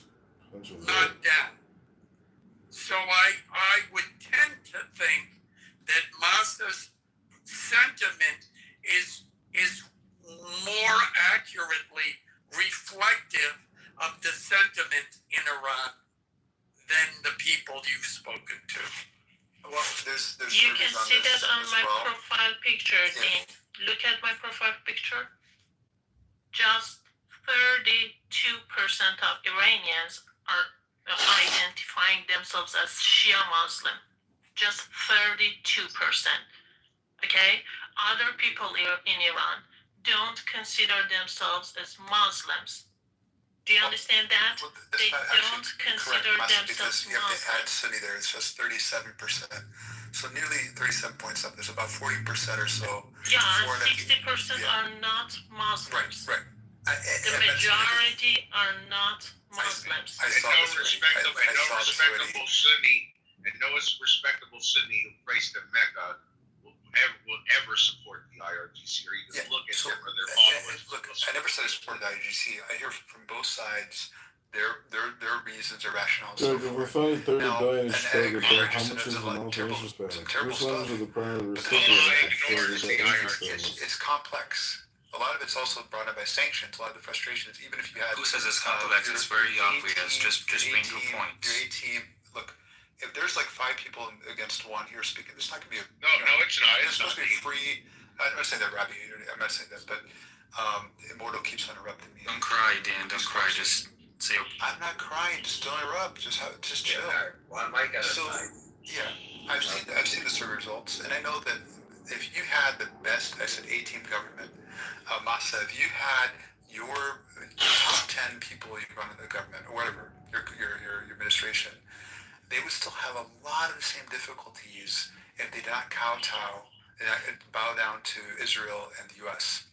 Speaker 14: not down. So I would tend to think that Masa's sentiment is more accurately reflective of the sentiment in Iran than the people you've spoken to.
Speaker 1: Well, there's
Speaker 3: You can
Speaker 1: surveys on
Speaker 3: see
Speaker 1: this
Speaker 3: that on
Speaker 1: as
Speaker 3: my
Speaker 1: well.
Speaker 3: profile picture, Dean. Look at my profile picture. Just 32% of Iranians are identifying themselves as Shia Muslim. Just 32%. Okay? Other people in Iran don't consider themselves as Muslims. Do you understand that?
Speaker 1: Well,
Speaker 3: They don't consider themselves
Speaker 1: because you have to add
Speaker 3: Muslims.
Speaker 1: Sunni there. It's just 37%. So nearly 37 points up. There's about 40% or so.
Speaker 3: Yeah, and 60% are not Muslims.
Speaker 1: Right.
Speaker 3: The majority are not Muslims.
Speaker 1: I saw this already.
Speaker 5: Sunni, and no respectable Sunni who prays to Mecca will ever support the IRGC or even look at them or their followers.
Speaker 1: Look, I never said I supported the IRGC. I hear from both sides their reasons, their rationales.
Speaker 17: George, if we're funding 30 billion in Chicago, then how much is the non-financial spending? Which ones are the primary recipients of 30 billion spending?
Speaker 1: It's complex. A lot of it's also brought in by sanctions. A lot of the frustration is even if you had.
Speaker 10: Who says it's complex? It's very obvious. Just bring your points.
Speaker 1: Your A team. Look, if there's like 5 people against one here speaking, it's not going to be a.
Speaker 5: No, it's not.
Speaker 1: It's supposed to be free. I'm not saying that, Robbie. I'm not saying that, but Immortal keeps interrupting me.
Speaker 10: Don't cry, Dan. Don't cry. Just say.
Speaker 1: I'm not crying. Just don't interrupt. Just chill.
Speaker 11: One mic at a
Speaker 1: So
Speaker 11: time.
Speaker 1: yeah, I've seen the survey results, and I know that if you had the best, I said 18 government, Masa, if you had your top 10 people you run in the government or whatever your administration, they would still have a lot of the same difficulties if they did not kowtow and bow down to Israel and the U.S.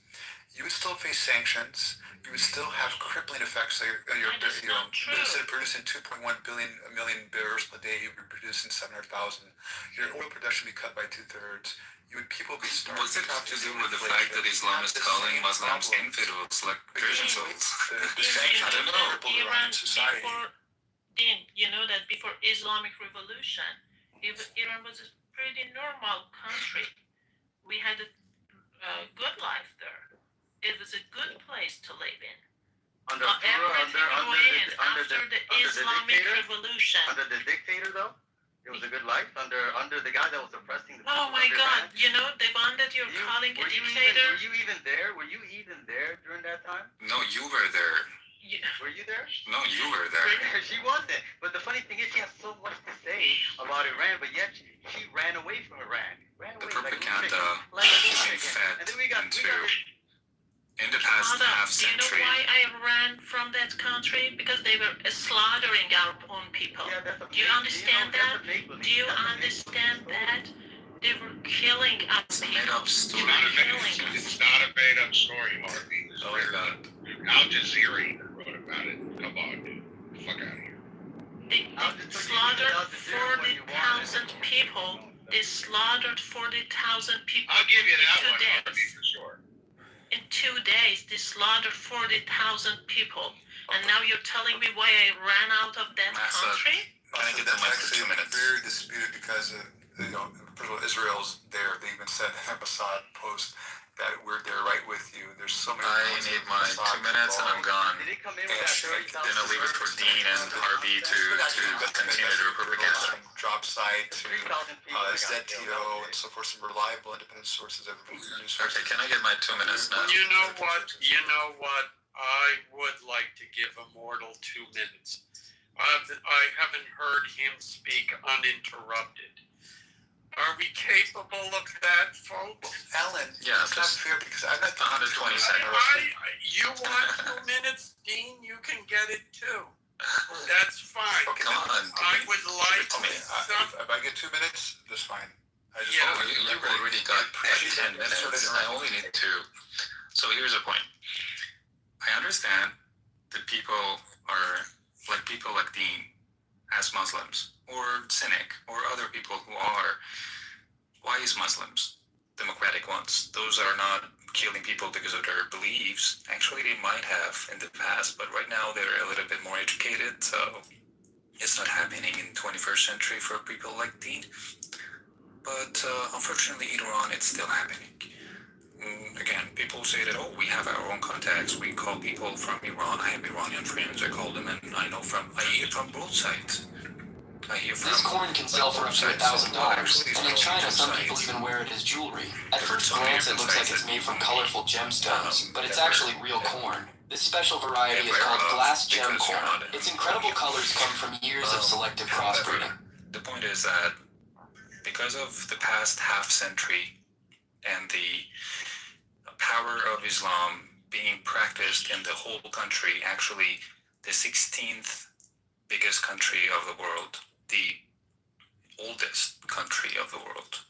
Speaker 1: You would still face sanctions. You would still have crippling effects. Instead of producing 2.1 million barrels per day, you'd be producing 700,000. Your oil production would be cut by 2/3. People would be starving.
Speaker 10: What's it have to do with the fact that Islam is calling Muslims infidels, like Persian souls?
Speaker 1: The sanctions
Speaker 10: I don't know.
Speaker 1: Iran society.
Speaker 3: You know that before Islamic Revolution, Iran was a pretty normal country. We had a good life there. It was a good place to live in.
Speaker 20: Under the
Speaker 3: Islamic Revolution.
Speaker 20: Under the dictator, though, it was a good life. Under the guy that was oppressing the people.
Speaker 3: Oh my God! You know the one that you're calling a dictator.
Speaker 20: Were you even there? Were you even there during that time?
Speaker 10: No, you were there.
Speaker 20: Were you there?
Speaker 10: No, you were there.
Speaker 20: She wasn't. But the funny thing is, she has so much to say about Iran, but yet she ran away from Iran.
Speaker 10: The propaganda became fed into in the past half century.
Speaker 3: Do you know why I ran from that country? Because they were slaughtering our own people. Do you understand that? Do you understand that? They were killing us people.
Speaker 5: It's not a made up story, Harvey. Al Jazeera even wrote about it. Come on, dude. Fuck out of here.
Speaker 3: They slaughtered 40,000 people. They slaughtered 40,000 people.
Speaker 5: I'll give you that one,
Speaker 3: days.
Speaker 5: Harvey, for sure.
Speaker 3: In 2 days, they slaughtered 40,000 people. And now you're telling me why I ran out of that country?
Speaker 10: Can I get that mic for 2 minutes?
Speaker 1: Very disputed because Israel's there. They even said in a Mossad post that we're there right with you. There's so many.
Speaker 10: I need my 2 minutes and I'm gone.
Speaker 20: Did he come in with that 30,000?
Speaker 10: Then I'll leave it for Dean and Harvey to continue their propaganda.
Speaker 1: Drop site to ZTO and so forth, some reliable independent sources of news.
Speaker 10: Okay, can I get my 2 minutes now?
Speaker 14: You know what? I would like to give Immortal 2 minutes. I haven't heard him speak uninterrupted. Are we capable of that, folks?
Speaker 1: Alan,
Speaker 10: yeah,
Speaker 1: it's not fair because I'm not
Speaker 10: 120 seconds.
Speaker 14: You want 2 minutes, Dean? You can get it too. That's fine.
Speaker 1: Okay,
Speaker 10: come on,
Speaker 14: I would like
Speaker 1: if I get 2 minutes, that's fine.
Speaker 10: You've already got 10 minutes. I only need 2. So here's a point. I understand that people like Dean as Muslims, or Cynic, or other people who are wise Muslims, democratic ones. Those are not killing people because of their beliefs. Actually, they might have in the past, but right now they're a little bit more educated, so it's not happening in the 21st century for people like Dean. But unfortunately, in Iran, it's still happening. Again, people say that, we have our own contacts. We call people from Iran. I have Iranian friends. I call them, and I hear from both sides.
Speaker 12: This corn can sell for up to $1,000, and in China some people even wear it as jewelry. At first glance it looks like it's made from colorful gemstones, but it's actually real corn. This special variety is called glass gem corn. Its incredible colors come from years of selective crossbreeding.
Speaker 10: The point is that because of the past half century and the power of Islam being practiced in the whole country, actually the 16th biggest country of the world, the oldest country of the world,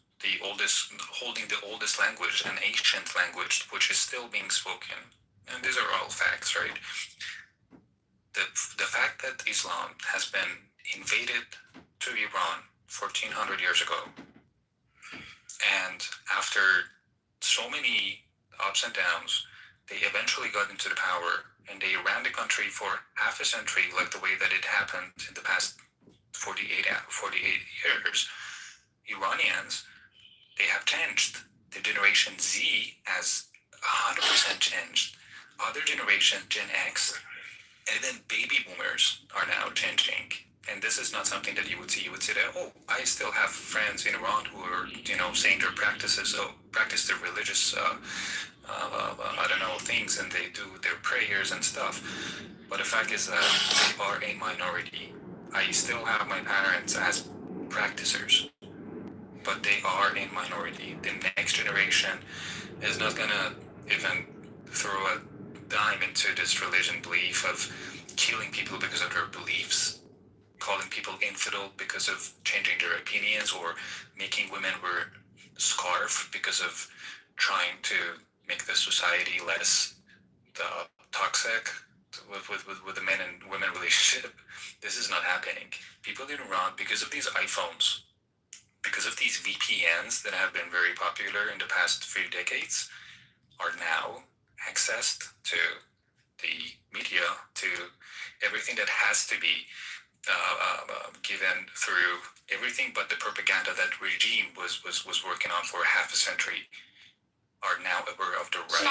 Speaker 10: holding the oldest language, an ancient language, which is still being spoken. And these are all facts, right? The fact that Islam has been invaded to Iran 1400 years ago, and after so many ups and downs, they eventually got into the power, and they ran the country for half a century, like the way that it happened in the past 48 years. Iranians, they have changed. The generation Z has 100% changed. Other generations, Gen X, and then baby boomers are now changing. And this is not something that you would see. You would say that, I still have friends in Iran who are, saying their practices, practice their religious, things, and they do their prayers and stuff. But the fact is that they are a minority. I still have my parents as practicers, but they are a minority. The next generation is not gonna even throw a dime into this religion belief of killing people because of their beliefs, calling people infidel because of changing their opinions, or making women wear scarf because of trying to make the society less toxic with the men and women relationship. This is not happening. People in Iran, because of these iPhones, because of these VPNs that have been very popular in the past few decades, are now accessed to the media, to everything that has to be given through everything but the propaganda that regime was working on for half a century, are now aware of the rights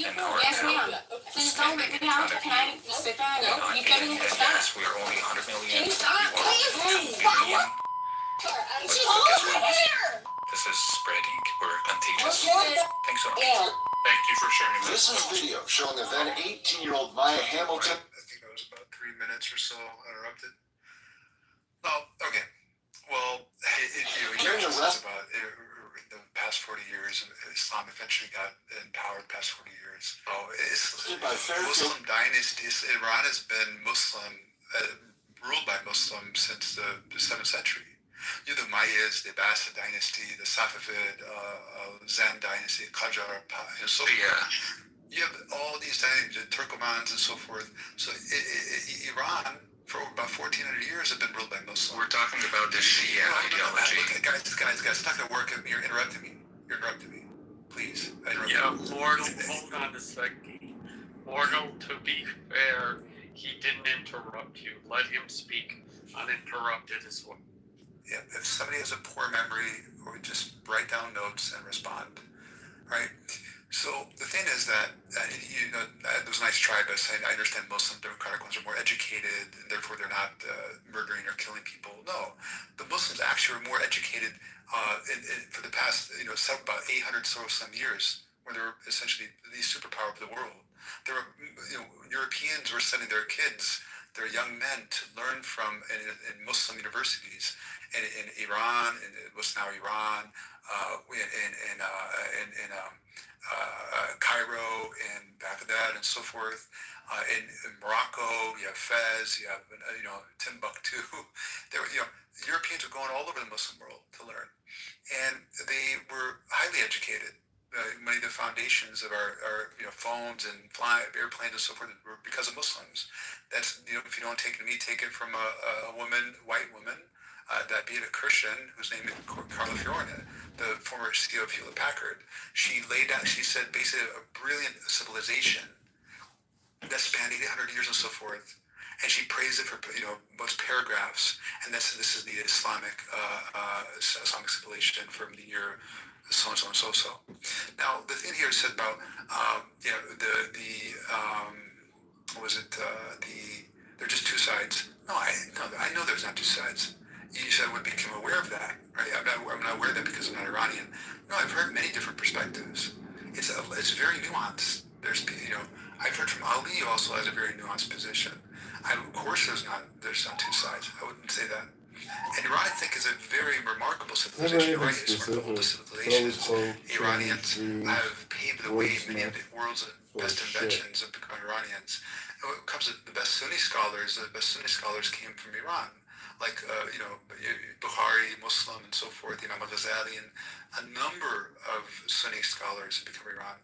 Speaker 10: and are now standing in front of you. Yes, we are only 100 million. We want 2 billion. But guess what? This is spreading. We're contagious. Thanks so much. Thank you for sharing
Speaker 19: This is video showing a then 18-year-old Maya Hamilton.
Speaker 1: I think it was about 3 minutes or so interrupted. Oh, okay. Well,
Speaker 19: During the rest
Speaker 1: about the past 40 years, Islam eventually got in power the past 40 years. Muslim dynasties. Iran has been ruled by Muslims since the 7th century. You have the Mayas, the Abbasid dynasty, the Safavid, Zand dynasty, Qajar, and so forth. You have all these dynasties, the Turkomans and so forth. So Iran, for about 1,400 years, have been ruled by Muslims.
Speaker 10: We're talking about the Shia ideology.
Speaker 1: Guys, it's not going to work. You're interrupting me. Please.
Speaker 14: Mortal, hold on a second. Mortal, to be fair, he didn't interrupt you. Let him speak uninterrupted as well.
Speaker 1: Yeah, if somebody has a poor memory, or just write down notes and respond, right? So the thing is that, there was a nice try by saying, I understand Muslim democratic ones are more educated, and therefore they're not murdering or killing people. No, the Muslims actually were more educated for the past, about 800 some years, where they were essentially the superpower of the world. There were, Europeans were sending their kids, their young men, to learn from in Muslim universities in Iran, and it was now Iran, in Cairo, and Baghdad, and so forth. In Morocco, you have Fez, you have Timbuktu. Europeans were going all over the Muslim world to learn, and they were highly educated. Many of the foundations of our phones and airplanes and so forth were because of Muslims. That's if you don't take it, take it from a woman, white woman, that be it a Christian whose name is Carla Fiorina, the former CEO of Hewlett Packard. She laid out. She said basically a brilliant civilization that spanned 800 years and so forth. And she praised it for most paragraphs. And this is the Islamic civilization from the year so and so and so so. Now the thing here is said about they're just two sides. No, I know there's not two sides. You said I would become aware of that, right? I'm not aware of that because I'm not Iranian. No, I've heard many different perspectives. It's very nuanced. I've heard from Ali also has a very nuanced position. Of course, there's not two sides. I wouldn't say that. And Iran, I think, is a very remarkable civilization. Right? It's one of the oldest civilizations. Iranians have paved the way. Many of the world's best inventions have become Iranians. And when it comes to the best Sunni scholars came from Iran. Like Bukhari, Muslim, and so forth, Imam al-Ghazali, and a number of Sunni scholars have become Iran.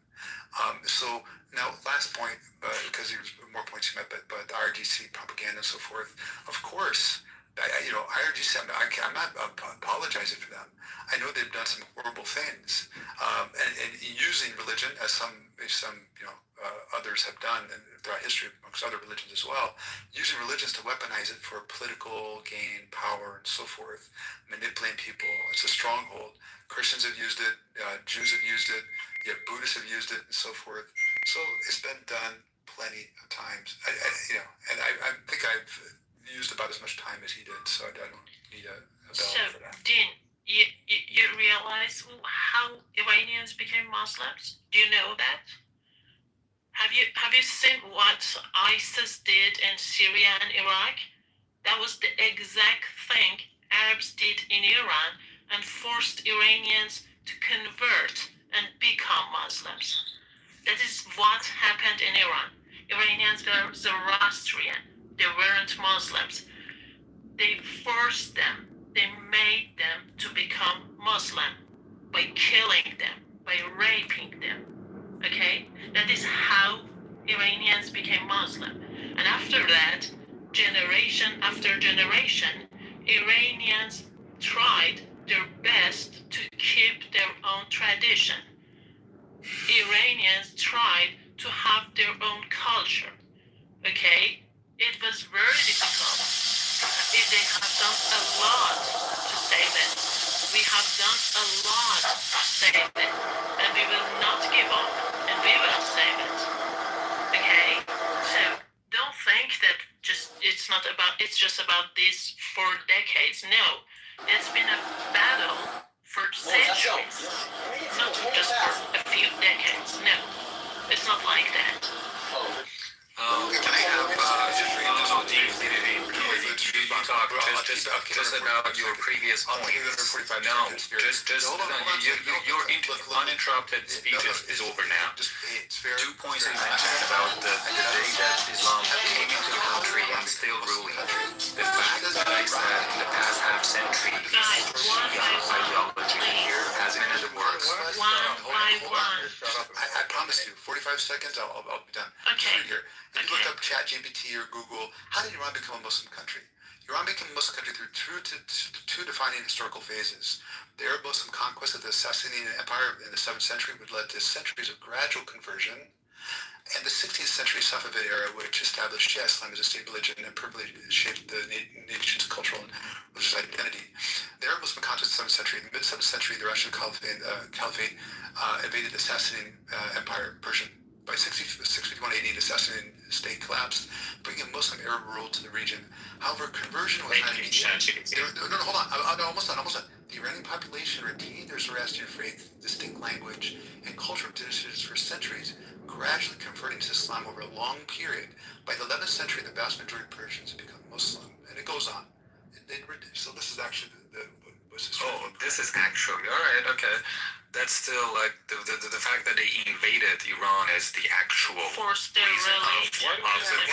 Speaker 1: So now, last point, because there's more points you met, but the IRGC propaganda and so forth. Of course, IRGC. I'm not apologizing for them. I know they've done some horrible things, and using religion as some others have done throughout history amongst other religions as well, using religions to weaponize it for political gain, power, and so forth, manipulating people. It's a stronghold. Christians have used it, Jews have used it, Buddhists have used it, and so forth. So it's been done plenty of times. I think I've used about as much time as he did, so I don't need a bell for that.
Speaker 4: Dean, you realize how Iranians became Muslims? Do you know that? Have you seen what ISIS did in Syria and Iraq? That was the exact thing Arabs did in Iran and forced Iranians to convert and become Muslims. That is what happened in Iran. Iranians were Zoroastrian. They weren't Muslims. They forced them. They made them to become Muslim by killing them, by raping them. Okay? That is how Iranians became Muslim. And after that, generation after generation, Iranians tried their best to keep their own tradition. Iranians tried to have their own culture. Okay? It was very difficult. They have done a lot to save it. We have done a lot to save it. And we will not give up. And we will save it. Okay? So don't think that it's just about this for decades. No. It's been a battle for centuries. Not just for a few decades. No. It's not like that.
Speaker 10: Can I have you talk just about your previous point? No, your uninterrupted speech is over now. 2 points you mentioned about the day that Islam came into the country and still ruling. The fact that I said in the past half century, Shia ideology has been in the works.
Speaker 4: One by one.
Speaker 1: I promise you, 45 seconds, I'll be done.
Speaker 4: Okay.
Speaker 1: If you look up ChatGPT or Google, how did Iran become a Muslim country? Iran became a Muslim country through two defining historical phases. The Arab Muslim conquest of the Sasanian Empire in the 7th century, which led to centuries of gradual conversion, and the 16th century Safavid era, which established Shia Islam as a state religion and permanently shaped the nation's cultural and religious identity. The Arab Muslim conquest of the 7th century. In the mid-7th century, the Rashid Caliphate invaded the Sasanian Empire, Persian. By 651 AD, the Sasanian state collapsed, bringing Muslim Arab rule to the region. However, conversion was not immediate. Hold on. I'm almost done. The Iranian population retained their Zoroastrian faith, distinct language, and cultural traditions for centuries, gradually converting to Islam over a long period. By the 11th century, the vast majority of Persians had become Muslim, and it goes on. So this is actually
Speaker 10: this is actually all right. Okay. that's still like the fact that they invaded Iran is the actual
Speaker 4: Forced their
Speaker 10: reason of the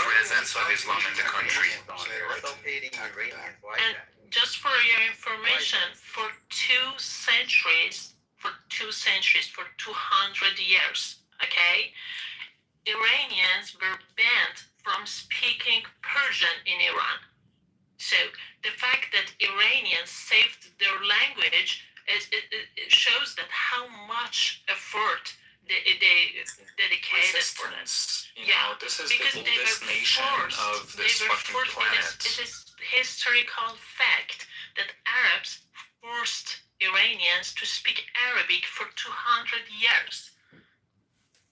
Speaker 10: presence of Islam in the country.
Speaker 4: And just for your information, for 200 years, okay, Iranians were banned from speaking Persian in Iran. So the fact that Iranians saved their language, it shows that how much effort they dedicated for this.
Speaker 10: You know, this is the oldest nation of this fucking planet.
Speaker 4: It is historical fact that Arabs forced Iranians to speak Arabic for 200 years.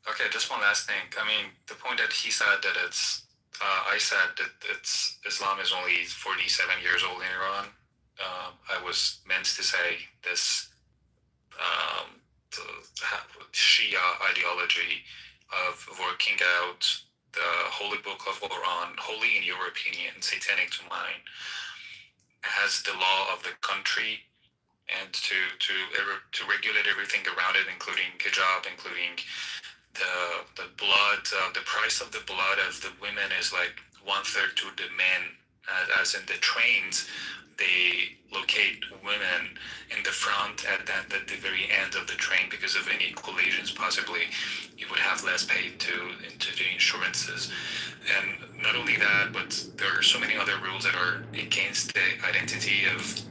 Speaker 10: Okay, just one last thing. I mean, the point that he said that it's, I said that Islam is only 47 years old in Iran. I was meant to say this Shia ideology of working out the Holy Book of Quran, holy in your opinion, satanic to mine, as the law of the country, and to regulate everything around it, including hijab, including the blood, the price of the blood of the women is like 1/3 to the men, as in the trains, they locate women in the front and then at the very end of the train because of any collisions. Possibly you would have less paid into the insurances. And not only that, but there are so many other rules that are against the identity of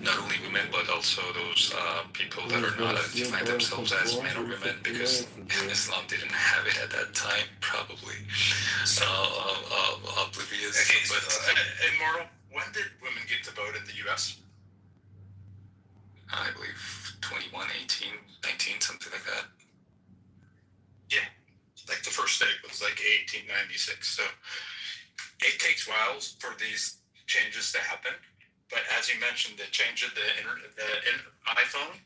Speaker 10: not only women but also those people that are not identifying themselves as men or women, because Islam didn't have it at that time, probably. Oblivious.
Speaker 9: Okay,
Speaker 10: but
Speaker 9: Immortal, when did women get to vote in the U.S.?
Speaker 10: I believe 21, 18, 19, something like that.
Speaker 9: Yeah, like the first state was like 1896. So it takes whiles for these changes to happen. But as you mentioned, the change of the iPhone,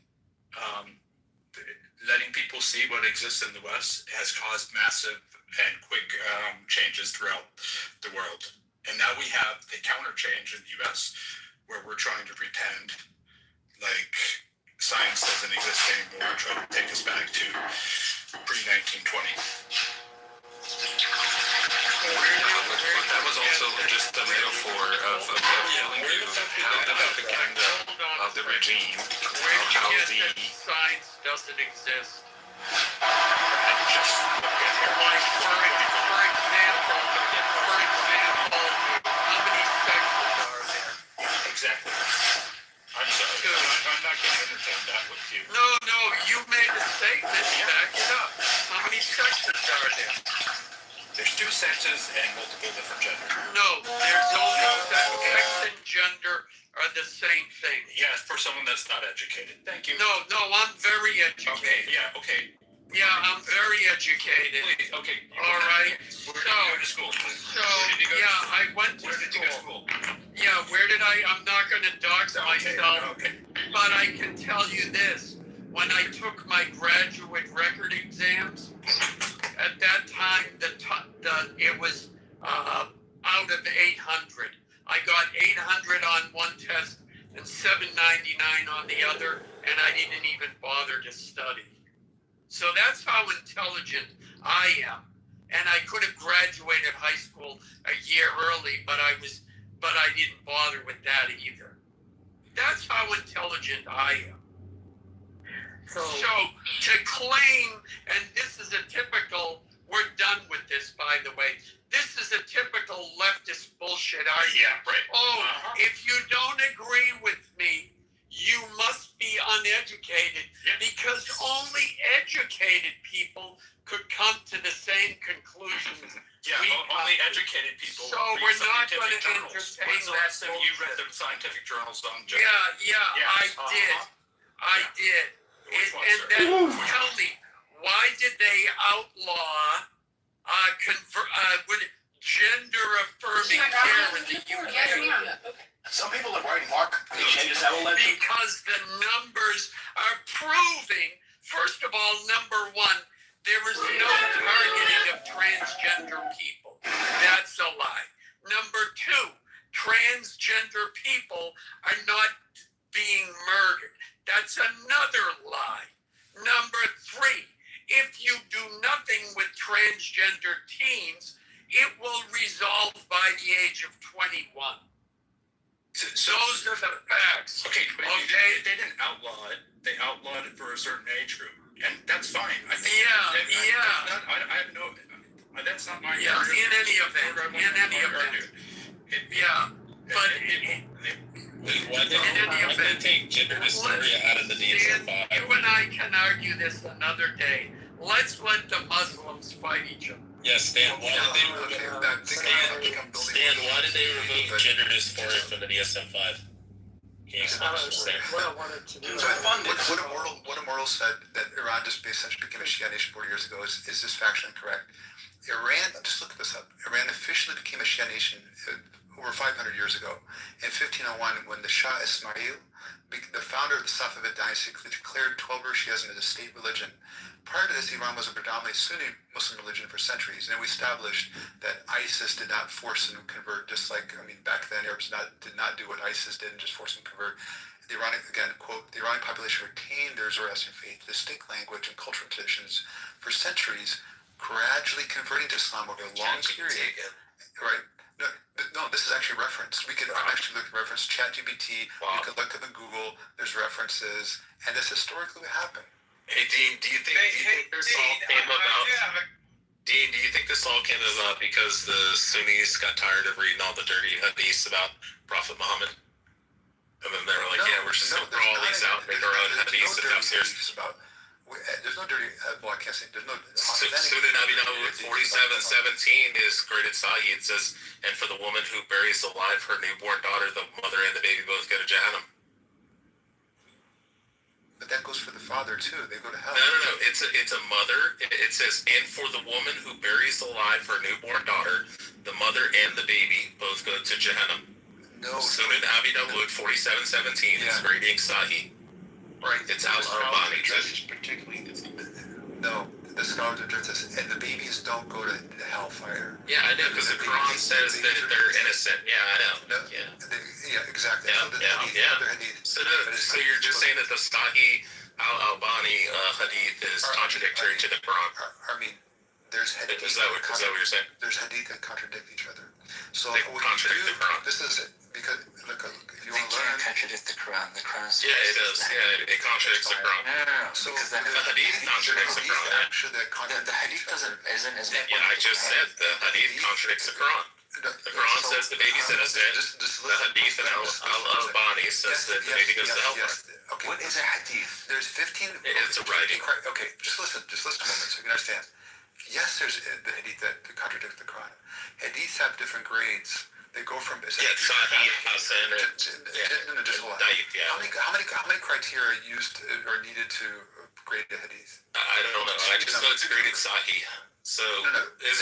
Speaker 9: letting people see what exists in the West has caused massive and quick changes throughout the world. And now we have the counter change in the U.S. where we're trying to pretend like science doesn't exist anymore, trying to take us back to pre-1920.
Speaker 10: That was also just a metaphor of telling you how the propaganda of the regime, how the
Speaker 14: science doesn't exist. How many sexes are there?
Speaker 9: Exactly. I'm sorry. I'm not going to entertain that with you.
Speaker 14: No, you made a statement. Back it up. How many sexes are there?
Speaker 9: There's two sexes and multiple different genders.
Speaker 14: No, there's only sex and gender are the same thing.
Speaker 9: Yeah, for someone that's not educated. Thank you.
Speaker 14: No, I'm very educated.
Speaker 9: Okay.
Speaker 14: Yeah, I'm very educated.
Speaker 9: Please, okay.
Speaker 14: All right.
Speaker 9: Where did you go to school?
Speaker 14: I went to school. Yeah, where did I? I'm not going to dox myself.
Speaker 9: Okay.
Speaker 14: But I can tell you this. When I took my graduate record exams, at that time, it was out of 800. I got 800 on one test and 799 on the other, and I didn't even bother to study. So that's how intelligent I am. And I could have graduated high school a year early, but I didn't bother with that either. That's how intelligent I am. So to claim, and this is a typical, we're done with this, by the way, this is a typical leftist bullshit argument.
Speaker 9: Yeah, right.
Speaker 14: If you don't agree with me, you must be uneducated, because only educated people could come to the same conclusions.
Speaker 9: Only educated people.
Speaker 14: So we're not going to entertain
Speaker 9: When's the last time you read the scientific journals on gender?
Speaker 14: I did. And then tell me, why did they outlaw gender-affirming care in the UK?
Speaker 16: Some people are writing, Mark. They changes that election.
Speaker 14: Because the numbers are proving, first of all, number one, there is no targeting of transgender people. That's a lie. Number two, transgender people are not being murdered. That's another lie. something with transgender teens, it will resolve by the age of 21. Those are the facts.
Speaker 9: Okay, but
Speaker 14: Okay.
Speaker 9: they didn't outlaw it. They outlawed it for a certain age group, and that's fine. I think. I have no. That's not my.
Speaker 14: Yeah. In any event. But
Speaker 2: Why did they take gender dysphoria out of the DSM-5?
Speaker 14: you and I can argue this another day. Let's let the Muslims fight each other.
Speaker 2: Yes, Stan. Why did they remove gender dysphoria from the DSM-5? Can you explain this, Stan?
Speaker 1: What Mayoral said that Iran just essentially became a Shia nation 40 years ago is just factually incorrect. Iran, just look this up. Iran officially became a Shia nation over 500 years ago. In 1501, when the Shah Ismail, the founder of the Safavid dynasty, declared 12-verse Shiism as a state religion. Prior to this, Iran was a predominantly Sunni Muslim religion for centuries, and we established that ISIS did not force them to convert, just like, back then Arabs did not do what ISIS did and just force them to convert. The Iranian, again, quote, the Iranian population retained their Zoroastrian faith, distinct language, and cultural traditions for centuries, gradually converting to Islam over a long period. Right? No, this is actually referenced. We can actually look at reference ChatGPT. You can look up in Google. There's references, and this historically what happened.
Speaker 2: Hey, Dean, do you think this all came about? Dean, do you think this all came about because the Sunnis got tired of reading all the dirty hadiths about Prophet Muhammad? And then they were like, we're just going to throw all these out and make our own hadiths and have series.
Speaker 1: There's no dirty, I can't say, there's no...
Speaker 2: Sunan Abi Dawud 47:17 is graded Sahih. It says, and for the woman who buries alive her newborn daughter, the mother and the baby both go to Jahannam.
Speaker 1: But that goes for the father too. They go to hell.
Speaker 2: No. It's a mother. It says, and for the woman who buries alive her newborn daughter, the mother and the baby both go to Jahannam.
Speaker 1: No.
Speaker 2: Sunan Abi Dawud 47:17 is grading Sahih.
Speaker 1: Right.
Speaker 2: It's Al-Albani.
Speaker 1: Particularly. No. The scholars address this, and the babies don't go to the hellfire.
Speaker 2: Yeah, I know, because the Quran says that they're innocent. Yeah, I know.
Speaker 1: Yeah, exactly.
Speaker 2: So you're just saying that the Sahih Al-Albani hadith is contradictory to the Quran?
Speaker 1: There's hadith.
Speaker 2: Is that what you're saying?
Speaker 1: There's hadith that contradict each other. So
Speaker 2: they contradict the Quran.
Speaker 1: This is it. Because look, if you want to
Speaker 11: learn, contradict the Quran. The Quran.
Speaker 2: Yeah, it does. Yeah, it contradicts the Quran.
Speaker 11: No. So because then
Speaker 2: the hadith contradicts the Quran.
Speaker 11: The hadith isn't as.
Speaker 2: Yeah, I just said the hadith contradicts the Quran. The Quran says the baby's innocent. The hadith and Al-Albani says that the baby goes to hellfire.
Speaker 11: What is a hadith?
Speaker 1: There's 15.
Speaker 2: It's a writing.
Speaker 1: Okay, just listen a moment so you can understand. Yes, there's the hadith that contradict the Quran. Hadiths have different grades. They go from
Speaker 2: Sahih, Hasan,
Speaker 1: How many criteria are used or needed to grade a hadith?
Speaker 2: I don't know. I just know it's graded Sahih. So is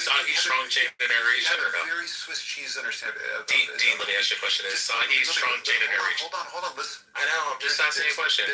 Speaker 2: Sahih strong chain of narration or no?
Speaker 1: Very Swiss cheese understanding.
Speaker 2: Dean, let me ask you a question. Is Sahih strong chain of narration?
Speaker 1: Hold on, listen.
Speaker 2: I know. I'm just asking you a question.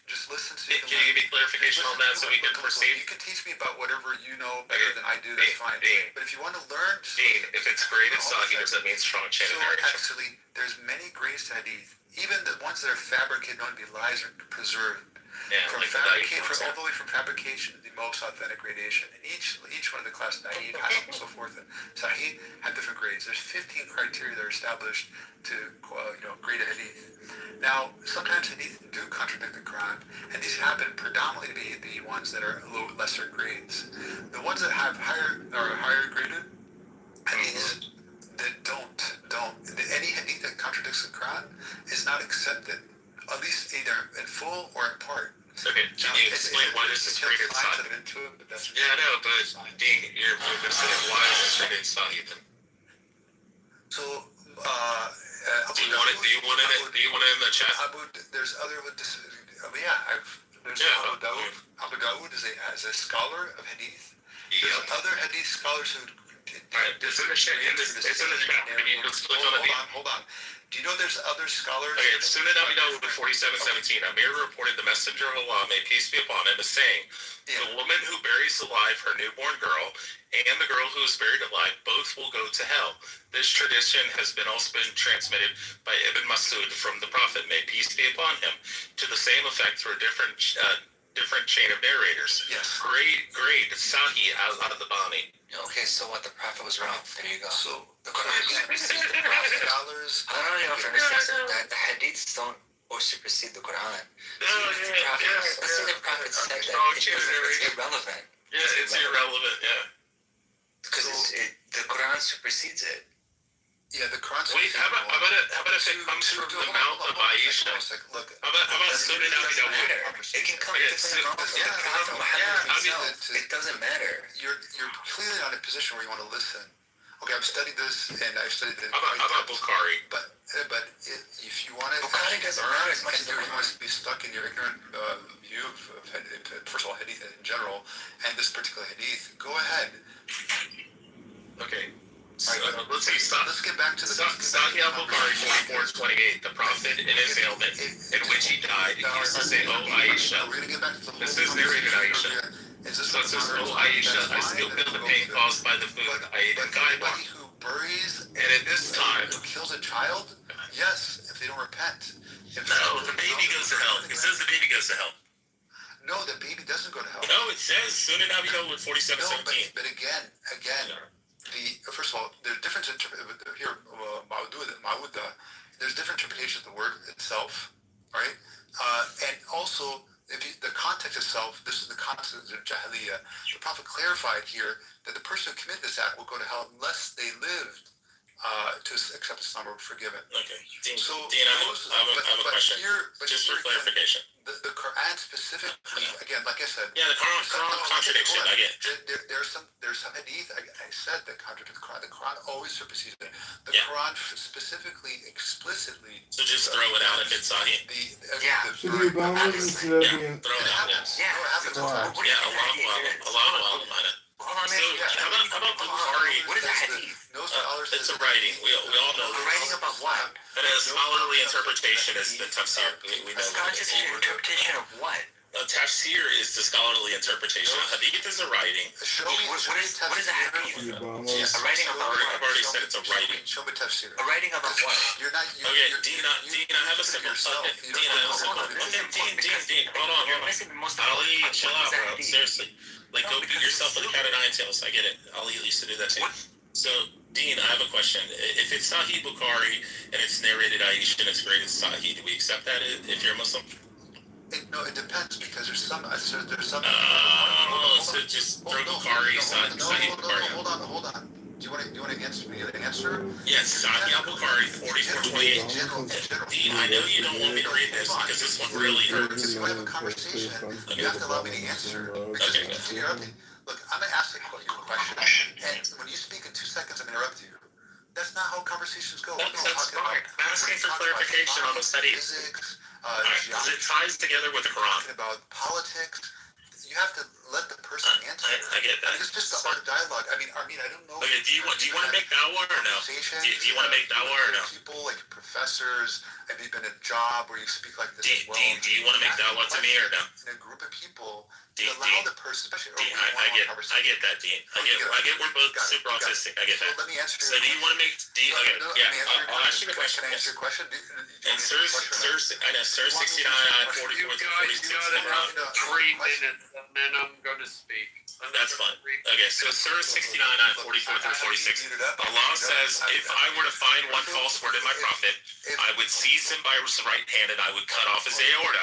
Speaker 1: Just listen to
Speaker 2: Can you give me clarification on that so we can proceed?
Speaker 1: You can teach me about whatever you know better than I do. That's fine. But if you want to learn,
Speaker 2: Dean, if it's graded Sahih, does that mean strong chain of narration?
Speaker 1: Actually, there's many grades to hadith. Even the ones that are fabricated, known to be lies, are preserved. All the way from fabrication to the most authentic gradation. And each one of the class Naeem, Hasan, and so forth, and Sahih have different grades. There's 15 criteria that are established to grade a hadith. Now, sometimes hadith do contradict the Quran, and these happen predominantly to be the ones that are lesser grades. The ones that have higher graded hadiths that don't. Any hadith that contradicts the Quran is not accepted, at least either in full or in part.
Speaker 2: Okay, can you explain why this is graded Sahih? Yeah, I know, but Dean, you're saying why is this graded Sahih then?
Speaker 1: So,
Speaker 2: do you want it in the chat?
Speaker 1: There's other. There's Abu Dawud. Abu Dawud is a scholar of hadith. There's other hadith scholars who.
Speaker 2: Alright, it's in the chat.
Speaker 1: Hold on. Do you know there's other scholars?
Speaker 2: Okay, it's Sunan Abi Dawud 47:17. Amir reported the Messenger of Allah, may peace be upon him, as saying, the woman who buries alive her newborn girl and the girl who is buried alive both will go to hell. This tradition has also been transmitted by Ibn Masud from the Prophet, may peace be upon him, to the same effect through different different chain of narrators.
Speaker 21: Yes.
Speaker 2: Great. Sahi out of the bombing.
Speaker 11: Okay, so what? The prophet was wrong. There you go.
Speaker 21: So
Speaker 11: the Quran supersedes the prophet. I don't know if you understand that the hadiths don't supersede the Quran. Let's say the prophet said that. It's irrelevant.
Speaker 2: Yeah, it's irrelevant. Yeah.
Speaker 11: Because the Quran supersedes it.
Speaker 21: Yeah, the Quran.
Speaker 2: Wait, how about if it comes from the mouth of Aisha?
Speaker 21: Look,
Speaker 2: how about Sunan Abi Dawud?
Speaker 11: It can come from the mouth of the Prophet Muhammad himself. It doesn't matter.
Speaker 21: You're clearly not in a position where you want to listen. Okay, I've studied this, and I've studied it.
Speaker 2: How about Bukhari?
Speaker 21: But if you want to,
Speaker 11: Bukhari doesn't matter as much as
Speaker 21: you must be stuck in your ignorant view of first of all, hadith in general, and this particular hadith. Go ahead.
Speaker 2: Okay.
Speaker 21: Let's get back to the
Speaker 2: Sahih al-Bukhari 44:28. The Prophet in his ailment, in which he died, he used to say, "Oh Aisha."
Speaker 21: We're gonna get back to the
Speaker 2: This is narrated Aisha. So it says, "Oh Aisha, I still feel the pain caused by the food I ate in Kaiba."
Speaker 21: Who buries
Speaker 2: and at this time,
Speaker 21: who kills a child? Yes, if they don't repent.
Speaker 2: No, the baby goes to hell. It says the baby goes to hell.
Speaker 21: No, the baby doesn't go to hell.
Speaker 2: No, it says Sunan Abi Dawud 47:17.
Speaker 21: But again. First of all, there's different here. Ma'uda. There's different interpretations of the word itself, right? And also, the context itself. This is the context of Jahiliyyah. The Prophet clarified here that the person who committed this act will go to hell unless they lived to accept Islam or were forgiven.
Speaker 2: Okay. Dean, I have a question. Just for clarification.
Speaker 21: The Quran specifically, again, like I said.
Speaker 2: Yeah, the Quran contradiction. I get.
Speaker 21: There's some hadith. I said that contradict the Quran. The Quran always supersedes it. The Quran specifically, explicitly.
Speaker 2: So just throw it out if it's Sahih.
Speaker 17: Should we bomb it instead of being?
Speaker 2: Throw it out. How about Bukhari?
Speaker 11: What is a hadith?
Speaker 2: It's a writing. We all know.
Speaker 11: A writing about what?
Speaker 2: But a scholarly interpretation is the tafsir. We know.
Speaker 11: A interpretation of what?
Speaker 2: A tafsir is the scholarly interpretation. A hadith is a writing.
Speaker 11: What is a hadith? A writing about what?
Speaker 2: I've already said it's a writing.
Speaker 21: Show me tafsir.
Speaker 11: A writing about what?
Speaker 2: Okay, Dean, I have a simple. Dean, hold on.
Speaker 11: You're missing the most
Speaker 2: Ali, chill out, bro. Seriously. Like, go beat yourself with a cat of nine tails. I get it. Ali used to do that too. So, Dean, I have a question. If it's Sahih Bukhari and it's narrated Aisha and it's graded Sahih, do we accept that if you're a Muslim?
Speaker 21: No, it depends because there's some.
Speaker 2: So just throw Bukhari, Sahih Bukhari.
Speaker 21: Hold on. Do you want to answer me? An answer?
Speaker 2: Yes, Sahih al-Bukhari 44:28. Dean, I know you don't want me to read this because this one really hurts.
Speaker 21: If you want to have a conversation, you have to allow me to answer. Okay. Look, I'm going to ask you a question, and when you speak in 2 seconds, I'm interrupt you. That's not how conversations go.
Speaker 2: That's fine. I'm asking for clarification on the study.
Speaker 21: Physics,
Speaker 2: because it ties together with the Quran.
Speaker 21: Talking about politics. You have to let the person answer.
Speaker 2: I get that.
Speaker 21: It's just the art of dialogue. I mean, I don't know.
Speaker 2: Okay, do you want to make dawah or no? Do you want to make dawah or no?
Speaker 21: People like professors. Have you been in a job where you speak like this as well?
Speaker 2: Dean, do you want to make dawah to me or no?
Speaker 21: In a group of people,
Speaker 2: allow
Speaker 21: the person, especially
Speaker 2: I get that, Dean. I get we're both super autistic. I get that.
Speaker 21: So let me answer.
Speaker 2: So do you want to make? I'll ask you the question.
Speaker 21: Can I answer your question?
Speaker 2: And Sir 69 44 46.
Speaker 14: 3 minutes, and then I'm going to speak.
Speaker 2: That's fine. Okay, so Surah 69, 44 through 46. Allah says, if I were to find one false word in my prophet, I would seize him by his right hand and I would cut off his aorta.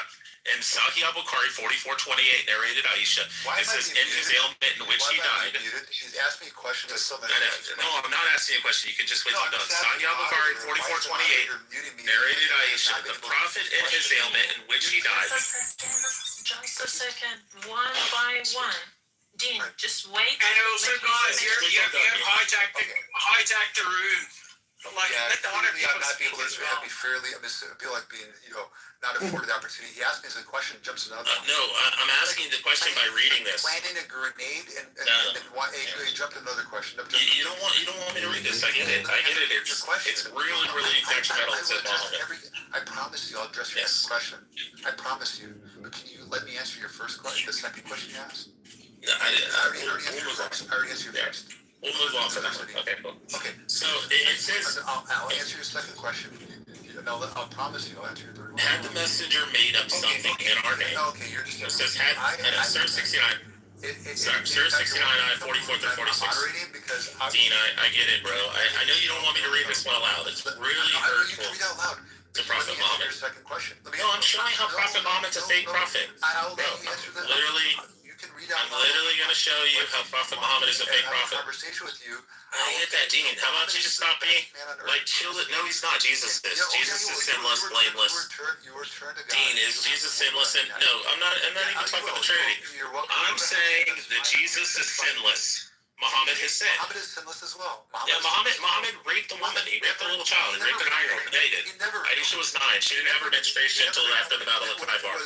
Speaker 2: In Sahih al-Bukhari 44:28, narrated Aisha, it says, in his ailment in which he died.
Speaker 21: She's asked me a question.
Speaker 2: No, I'm not asking you a question. You can just wait till I'm done. Sahih al-Bukhari 44:28, narrated Aisha, the prophet in his ailment in which he died.
Speaker 4: Just a second, one by one. Dean, just wait.
Speaker 14: And also, guys, you have hijacked the room. Like, let the other people speak as well.
Speaker 21: Be fairly, I feel like being, not afforded the opportunity. He asked me as a question, jumps another one.
Speaker 2: No, I'm asking the question by reading this.
Speaker 21: Planting a grenade and jumped another question.
Speaker 2: You don't want me to read this. I get it. It's really detrimental to Muhammad.
Speaker 21: I promise you, I'll address your next question. I promise you. But can you let me answer your first question, the second question you asked?
Speaker 2: I already answered your first. We'll move on to that one. Okay, cool.
Speaker 21: Okay.
Speaker 2: So it says...
Speaker 21: I'll answer your second question. I'll promise you I'll answer your third
Speaker 2: Had the messenger made up something in our name?
Speaker 1: Okay, you're just.
Speaker 2: It says had, and it's Sir 69. Sir 69, I 44 through 46.
Speaker 1: Because
Speaker 2: Dean, I get it, bro. I know you don't want me to read this one aloud. It's really hurtful
Speaker 1: read out loud.
Speaker 2: to Prophet Muhammad.
Speaker 1: Your second question.
Speaker 2: No, I'm showing how Prophet Muhammad's a fake prophet.
Speaker 1: I'll
Speaker 2: Bro,
Speaker 1: answer that.
Speaker 2: literally,
Speaker 1: You can read out
Speaker 2: I'm literally going to show you how Prophet Muhammad is a fake prophet.
Speaker 1: Conversation with you.
Speaker 2: I get that, Dean. How about you just stop being, like, chill it? No, he's not. Jesus is. Jesus is sinless, blameless.
Speaker 1: You were turned to God.
Speaker 2: Dean, is Jesus sinless? And no, I'm not even talking about the Trinity. I'm saying that Jesus is sinless. Muhammad has sinned.
Speaker 1: Muhammad is sinless as well.
Speaker 2: Yeah, Muhammad raped the woman. He raped the little child. He raped an 9-year-old. Yeah, he did. Aisha was 9. She didn't have her menstruation until after the Battle of Kitover.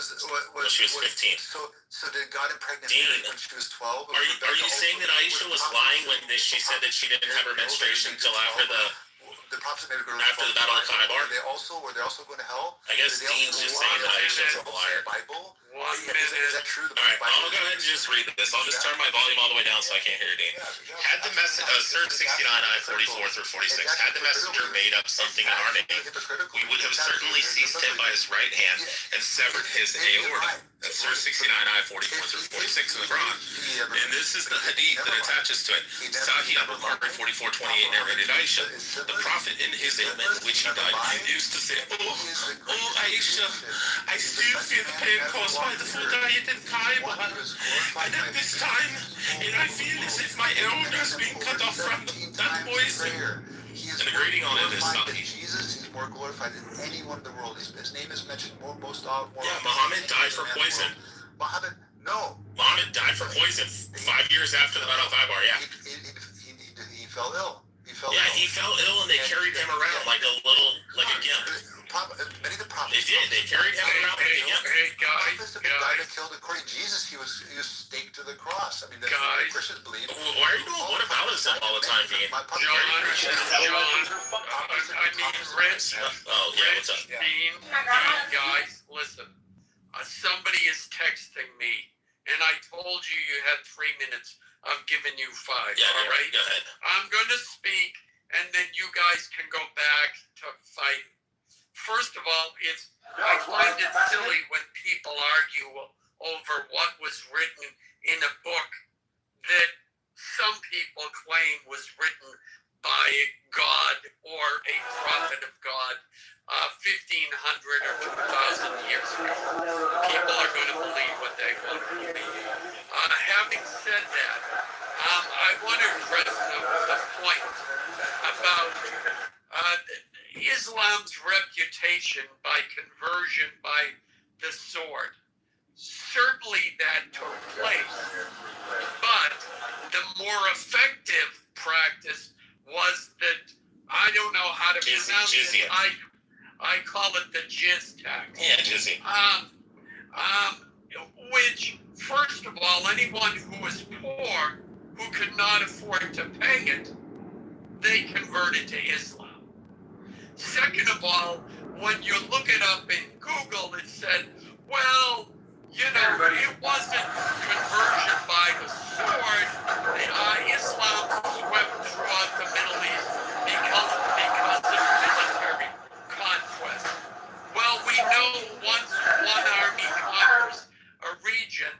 Speaker 2: When she was 15.
Speaker 1: So did God impregnate
Speaker 2: Dean,
Speaker 1: Mary when she was 12?
Speaker 2: Are you saying that Aisha was lying when she said that she didn't have her menstruation until after
Speaker 1: the prophets maybe go
Speaker 2: after the Battle of Kitover?
Speaker 1: Were they also going to hell?
Speaker 2: I guess Dean's just saying that Aisha's a liar.
Speaker 1: Bible?
Speaker 14: Is
Speaker 1: that true?
Speaker 2: All right, I'll go ahead and just read this. I'll just turn my volume all the way down so I can't hear you, Dean. Had the message, Sir 69, I 44 through 46. Had the messenger made up something in our name, we would have certainly seized him by his right hand and severed his aorta. That's Sir 69, I 44 through 46 in the Quran. And this is the hadith that attaches to it. Sahih al-Bukhari 44:28 narrated Aisha, the prophet in his ailment, which he died, used to say, Oh Aisha, I still feel the pain caused by the food I ate in Kaiba. And at this time, and I feel as if my aorta is being cut off from that poison. And the grading on it is Sahih.
Speaker 1: Jesus is more glorified than anyone in the world. His name is mentioned most often.
Speaker 2: Yeah, Muhammad died for poison.
Speaker 1: Muhammad, no.
Speaker 2: Muhammad died for poison 5 years after the Battle of Kaibar, yeah.
Speaker 1: He fell ill. He fell
Speaker 2: ill and they carried him around like a gimp.
Speaker 1: Many of the prophets.
Speaker 2: They did. They carried him around like a gimp.
Speaker 14: Hey, guys.
Speaker 1: Killed according to Jesus. He was staked to the cross. I mean, that's
Speaker 14: guys,
Speaker 1: what the Christians believe.
Speaker 2: Why are you doing what about us all the time, Dean?
Speaker 14: John, Rich.
Speaker 2: Oh, yeah, what's up?
Speaker 14: Dean, guys, listen. Somebody is texting me, and I told you you had 3 minutes. I've given you 5.
Speaker 2: Yeah,
Speaker 14: all right?
Speaker 2: Go ahead.
Speaker 14: I'm going to speak, and then you guys can go back to fight. First of all, I find it silly when people argue over what was written in a book that some people claim was written by God or a prophet of God 1,500 or 2,000 years ago. People are going to believe what they want to believe. Having said that, I want to address the point about Islam's reputation by conversion by the sword. Certainly that took place, but the more effective practice was that, I don't know how to pronounce it, I call it the jizz tax.
Speaker 2: Yeah, jizzy.
Speaker 14: Which, first of all, anyone who was poor, who could not afford to pay it, they converted to Islam. Second of all, when you look it up in Google, it said, well, it wasn't conversion by the sword. Islam swept throughout the Middle East because of military conquest. Well, we know once one army conquers a region,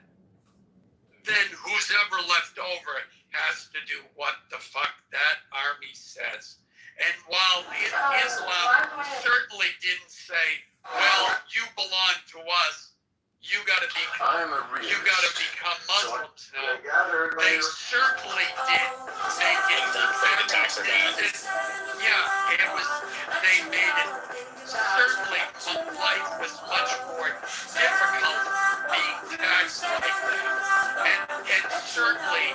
Speaker 14: then who's ever left over has to do what the fuck that army says. And while Islam certainly didn't say, well, you belong to us, you gotta become Muslims now. They certainly did make it. They made it. Certainly, life was much more difficult being taxed like that. And certainly,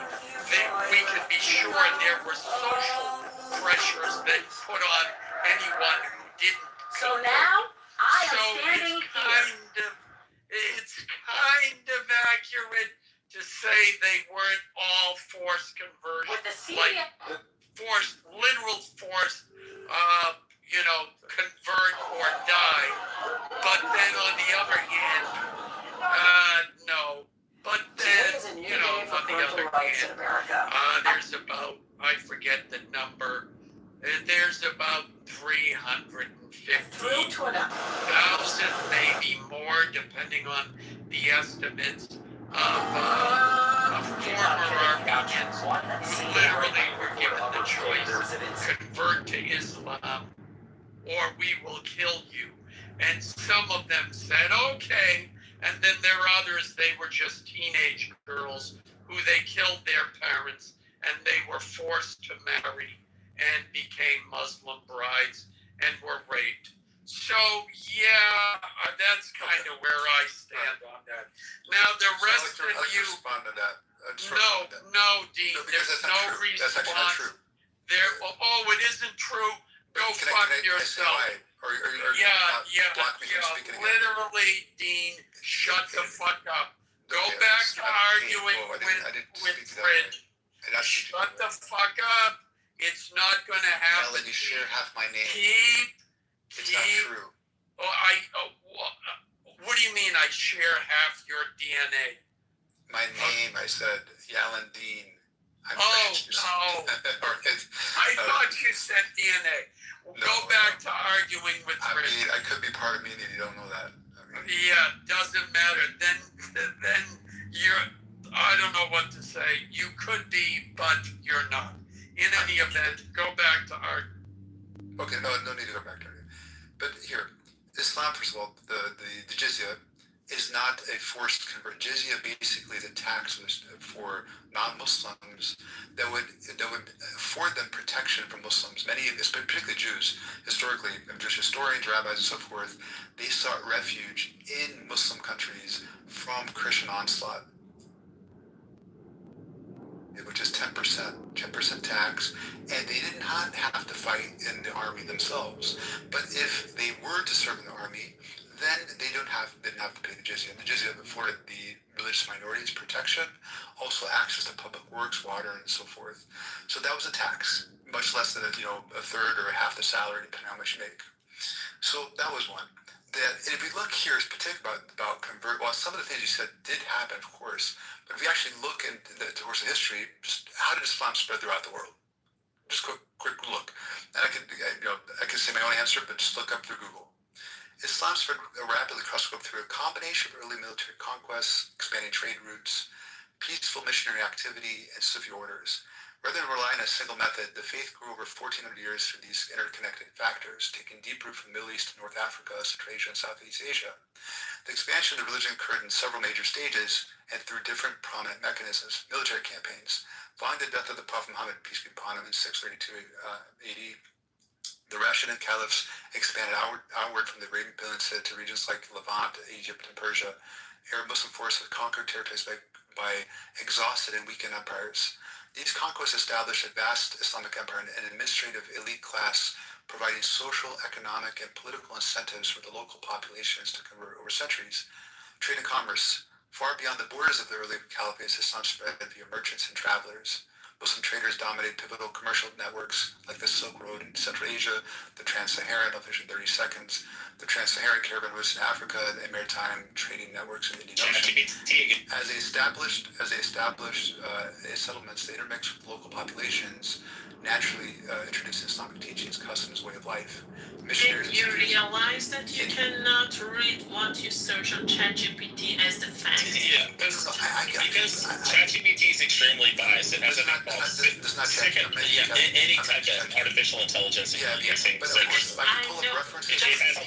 Speaker 14: we can be sure there were social pressures that put on anyone who didn't.
Speaker 6: So now I am standing here.
Speaker 14: It's kind of accurate to say they weren't all forced conversion, literal forced, convert or die. But then on the other hand, no. But then, on the other hand, there's about, I forget the number, there's about 350,000, maybe more, depending on the estimates, of former Armenians who literally were given the choice: convert to Islam or we will kill you. And some of them said, okay. And then there are others, they were just teenage girls who they killed their parents and they were forced to marry and became Muslim brides and were raped. So, yeah, that's kind of where I stand on that. Now, the rest of you...
Speaker 1: respond to that.
Speaker 14: No, Dean, there's no response.
Speaker 1: That's actually not true.
Speaker 14: It isn't true. Go fuck yourself. Literally, Dean, shut the fuck up. Go back to arguing with Fridge. Shut the fuck up. It's not going to happen.
Speaker 1: Alan, you share half my name. It's not true.
Speaker 14: What do you mean I share half your DNA?
Speaker 1: My name, I said, Alan Dean.
Speaker 14: No. I thought you said DNA. Go back to arguing with Fridge.
Speaker 1: I could be part of me and you don't know that.
Speaker 14: Yeah, doesn't matter. Then you're, I don't know what to say. You could be, but you're not. In any event, go back to art.
Speaker 1: Okay, no need to go back to art. But here, Islam, first of all, the jizya is not a forced convert. Jizya, basically the tax was for non-Muslims that would afford them protection from Muslims. Many, particularly Jews, historically, Jewish historians, rabbis, and so forth, they sought refuge in Muslim countries from Christian onslaught. Which is 10% tax, and they did not have to fight in the army themselves. But if they were to serve in the army, then they didn't have to pay the jizya. And the jizya afforded the religious minorities protection, also access to public works, water, and so forth. So that was a tax, much less than a third or half the salary, depending on how much you make. So that was one. And if we look here, particularly about convert, well, some of the things you said did happen, of course. But if we actually look into the course of history, just how did Islam spread throughout the world? Just quick look. And I can say my own answer, but just look up through Google. Islam spread rapidly across the globe through a combination of early military conquests, expanding trade routes, peaceful missionary activity, and Sufi orders. Rather than relying on a single method, the faith grew over 1,400 years through these interconnected factors, taking deep root from the Middle East to North Africa, Central Asia, and Southeast Asia. The expansion of the religion occurred in several major stages and through different prominent mechanisms. Military campaigns. Following the death of the Prophet Muhammad, peace be upon him, in 632 AD, the Rashidun caliphs expanded outward from the Arabian Peninsula to regions like Levant, Egypt, and Persia. Arab Muslim forces conquered territories by exhausted and weakened empires. These conquests established a vast Islamic empire and an administrative elite class, providing social, economic, and political incentives for the local populations to convert over centuries. Trade and commerce. Far beyond the borders of the early caliphates, Islam spread via merchants and travelers. Muslim traders dominated pivotal commercial networks like the Silk Road in Central Asia, the Trans-Saharan, I'll finish in 30 seconds, the Trans-Saharan caravan routes in Africa, and the maritime trading networks in the Indian Ocean. As they established settlements, they intermixed with local populations, naturally introduced Islamic teachings, customs, way of life.
Speaker 4: Did you realize that you cannot read what you search on ChatGPT as the fact?
Speaker 2: Yeah, because ChatGPT is extremely biased. It has second, any type of artificial intelligence that you're using. So it has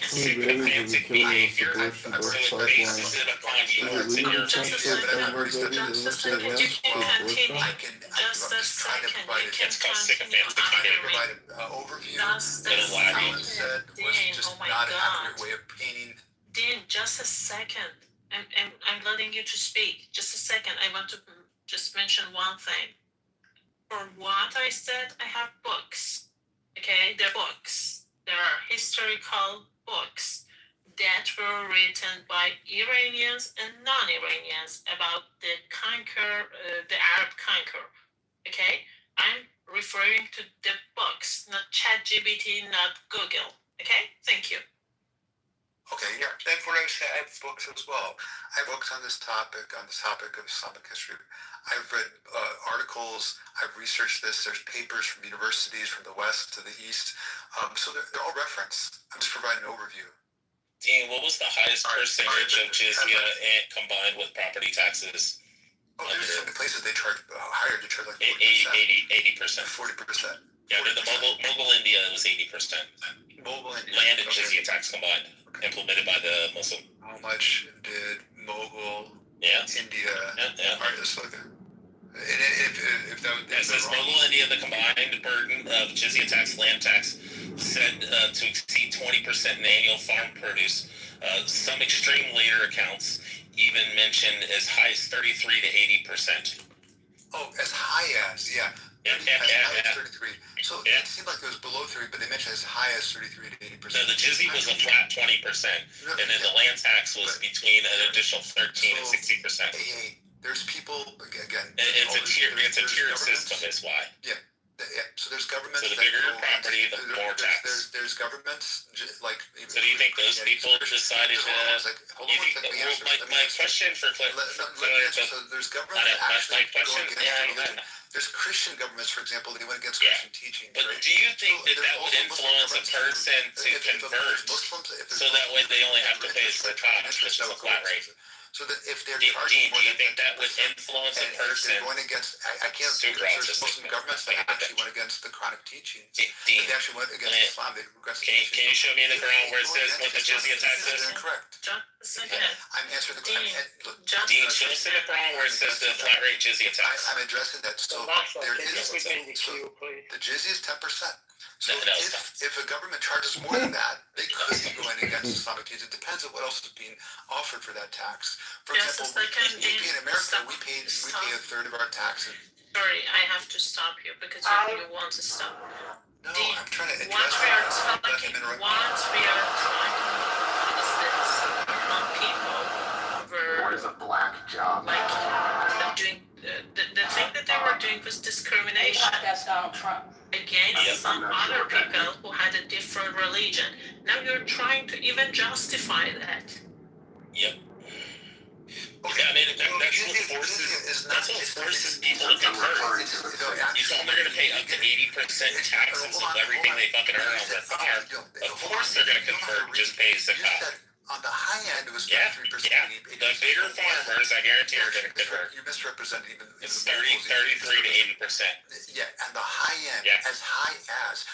Speaker 2: sycophantic behavior, so it bases it upon yours and your
Speaker 4: You can continue. Just a second.
Speaker 2: It's called sycophantic behavior.
Speaker 4: Just a second. Dean, oh my God. Dean, just a second. I'm letting you to speak. Just a second. I want to just mention one thing. For what I said, I have books. Okay, they're books. There are historical books that were written by Iranians and non-Iranians about the Arab conquer. Okay, I'm referring to the books, not ChatGPT, not Google. Okay, thank you.
Speaker 1: Okay, yeah. Then for us, I have books as well. I have books on this topic of Islamic history. I've read articles articles. I've researched this. There's papers from universities from the west to the east. So they're all referenced. I'm just providing an overview.
Speaker 2: Dean, what was the highest percentage of jizya combined with property taxes?
Speaker 1: Oh, there's certain places they charge higher. They charge like
Speaker 2: 80%.
Speaker 1: 40%.
Speaker 2: Yeah, the Mughal India was 80%.
Speaker 1: Mughal India.
Speaker 2: Land and jizya tax combined, implemented by the Muslim.
Speaker 1: How much did Mughal India?
Speaker 2: Yeah.
Speaker 1: All right, let's look at. If that was,
Speaker 2: it says Mughal India, the combined burden of jizya tax, land tax, said to exceed 20% in annual farm produce. Some extreme later accounts even mentioned as high as 33 to 80%.
Speaker 1: Oh, as high as, yeah.
Speaker 2: Yeah.
Speaker 1: As 33. So it seemed like it was below 30, but they mentioned as high as 33 to 80%.
Speaker 2: No, the jizya was a flat 20%, and then the land tax was between an additional 13 and 60%.
Speaker 1: Hey, there's people again.
Speaker 2: It's a tiered system, is why.
Speaker 1: Yeah. So there's governments.
Speaker 2: So the bigger your property, the more tax.
Speaker 1: There's governments like.
Speaker 2: So do you think those people decided to? My question for
Speaker 1: so there's governments that actually go against religion. There's Christian governments, for example, they went against Christian teaching.
Speaker 2: But do you think that would influence a person to convert? So that way they only have to pay a zakat, which is a flat rate.
Speaker 1: So that if they're
Speaker 2: charging, do you think that would influence a person?
Speaker 1: Going against, I can't. There's Muslim governments that actually went against the Quranic teachings. They actually went against Islam. They regressed.
Speaker 2: Can you show me the Quran where it says what the jizya tax is?
Speaker 1: Incorrect. I'm answering the question.
Speaker 2: Dean, show us in the Quran where it says the flat rate jizya tax.
Speaker 1: I'm addressing that. So there is. The jizya is 10%. So if a government charges more than that, they could be going against Islamic teachings. It depends on what else is being offered for that tax. For example, we pay in America, we pay a third of our taxes.
Speaker 4: Sorry, I have to stop you because you want to stop.
Speaker 1: No, I'm trying to address
Speaker 4: what we are talking is this on people
Speaker 7: What is a black job?
Speaker 4: Like doing the thing that they were doing was discrimination.
Speaker 6: That's Donald Trump.
Speaker 4: Against some other people who had a different religion. Now you're trying to even justify that.
Speaker 2: Yep. Okay, I mean, that's what forces people to convert. You tell them they're going to pay up to 80% taxes of everything they fucking earn on their farm. Of course they're going to convert and just pay zakat.
Speaker 1: On the high end, it was
Speaker 2: 33%. Yeah, the bigger farmers, I guarantee, are going to convert.
Speaker 1: You misrepresented even.
Speaker 2: It's 33 to 80%.
Speaker 1: Yeah, and the high end, as high as,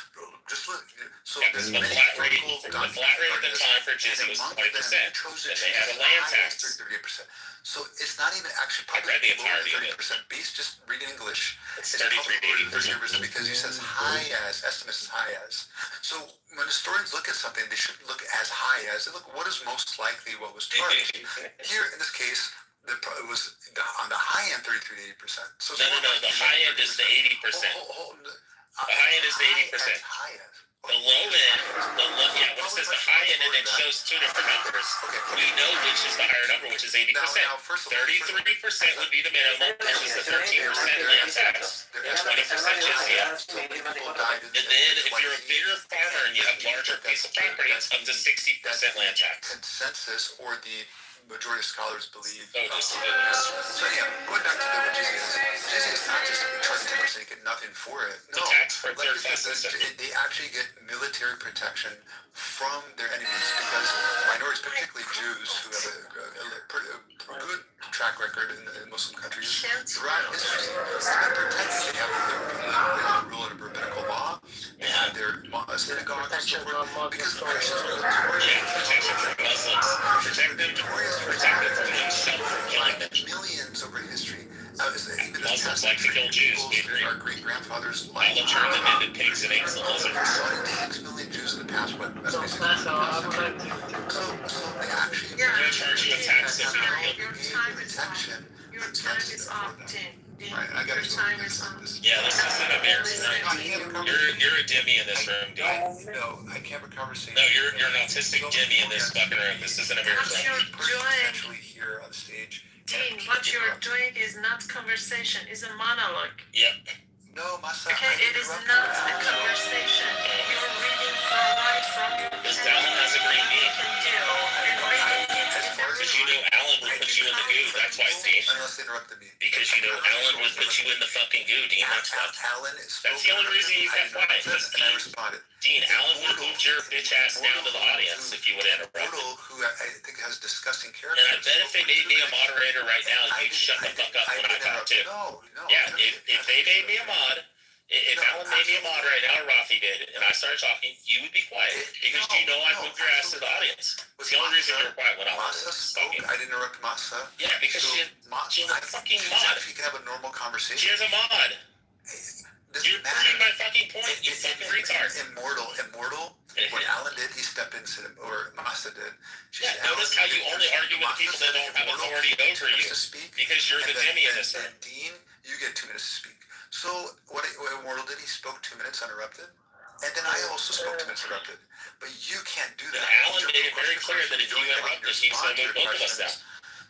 Speaker 1: just look. So
Speaker 2: the flat rate at the time for jizya was 20%, and they had a land tax.
Speaker 1: 38%. So it's not even actually.
Speaker 2: I read the entirety of it.
Speaker 1: Based just reading English.
Speaker 2: It's 33 to 80%
Speaker 1: because you says high as, estimates as high as. So when historians look at something, they should look as high as. They look what is most likely what was charged. Here in this case, it was on the high end 33 to 80%. So
Speaker 2: no. The high end is the 80%. The high end is the 80%. The low end, when it says the high end, and it shows two different numbers. We know which is the higher number, which is 80%. 33% would be the minimum, which is the 13% land tax, 20% jizya. And then if you're a bigger farmer and you have larger piece of property, it's up to 60% land tax.
Speaker 1: Consensus or the majority of scholars believe.
Speaker 2: So
Speaker 1: yeah, going back to the jizya is not just charging 10%, you get nothing for it. No, they actually get military protection from their enemies because minorities, particularly Jews, who have a good track record in Muslim countries throughout history, have been protected. They have the rule of rabbinical law. They have their synagogues and so forth because Christians are
Speaker 2: protection from Muslims, protect them from themselves from killing them.
Speaker 1: Millions over history.
Speaker 2: Muslims like to kill Jews. We agree.
Speaker 1: Our great grandfathers
Speaker 2: Allah turned them into pigs and eggs in the desert.
Speaker 1: 6 million Jews in the past. What? That's basically. So they actually.
Speaker 2: We're going to charge you a tax of
Speaker 1: protection.
Speaker 4: Your time is up, Tim.
Speaker 1: Right, I got
Speaker 4: your time is up.
Speaker 2: Yeah, this isn't a marriage. You're a Dimmy in this room, dude.
Speaker 1: No, I can't have a conversation.
Speaker 2: No, you're an autistic Dimmy in this fucking room. This isn't a marriage.
Speaker 1: Essentially here on the stage.
Speaker 4: Dean, what you're doing is not conversation, it's a monologue.
Speaker 2: Yep.
Speaker 1: No, Masa.
Speaker 4: Okay, it is not a conversation. You're reading right from your
Speaker 2: This Alan has a green bean.
Speaker 4: Because you know Alan would put
Speaker 2: put you in the goo. That's why, Dean.
Speaker 1: Unless they interrupted me.
Speaker 2: Because you know Alan would put you in the fucking goo, Dean. That's why. That's the only reason you got quiet.
Speaker 1: And I responded.
Speaker 2: Dean, Alan would have moved your bitch ass down to the audience if you would interrupt.
Speaker 1: Who I think has disgusting character.
Speaker 2: And I bet if they made me a moderator right now, you'd shut the fuck up when I talk too.
Speaker 1: No.
Speaker 2: Yeah, if they made me a mod, if Alan made me a mod right now, or Rafi did, and I started talking, you would be quiet because you know I moved your ass to the audience. It's the only reason you were quiet when I was talking.
Speaker 1: I didn't interrupt Masa.
Speaker 2: Yeah, because she has a fucking mod.
Speaker 1: She can have a normal conversation.
Speaker 2: She has a mod. You're proving my fucking point, you fucking retard.
Speaker 1: Immortal. What Alan did, he stepped in and said, or Masa did.
Speaker 2: Yeah, notice how you only argue with people that don't have authority over you because you're the Jimmy in this room.
Speaker 1: Dean, you get 2 minutes to speak. So what Immortal did, he spoke 2 minutes uninterrupted. And then I also spoke 2 minutes interrupted. But you can't do that.
Speaker 2: Alan made it very clear that if you interrupted, he's going to move both of us down.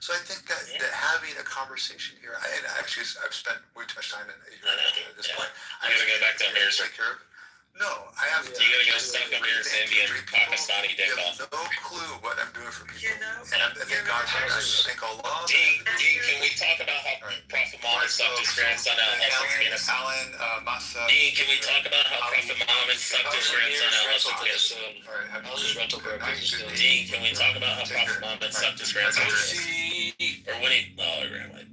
Speaker 1: So I think that having a conversation here, and actually I've spent way too much time in here at this point.
Speaker 2: I'm going to go back to Amir's.
Speaker 1: No, I have.
Speaker 2: You got to go suck Amir's Indian Pakistani dick off.
Speaker 1: No clue what I'm doing for people. And I thank God for that. I thank Allah.
Speaker 2: Dean, can we talk about how Prophet Muhammad sucked his grandson out of Afghanistan?
Speaker 1: Alan, Masa.
Speaker 2: Dean, can we talk about how Prophet Muhammad sucked his grandson out of Afghanistan? Dean, can we talk about how Prophet Muhammad sucked his grandson? Or when he... Oh, right.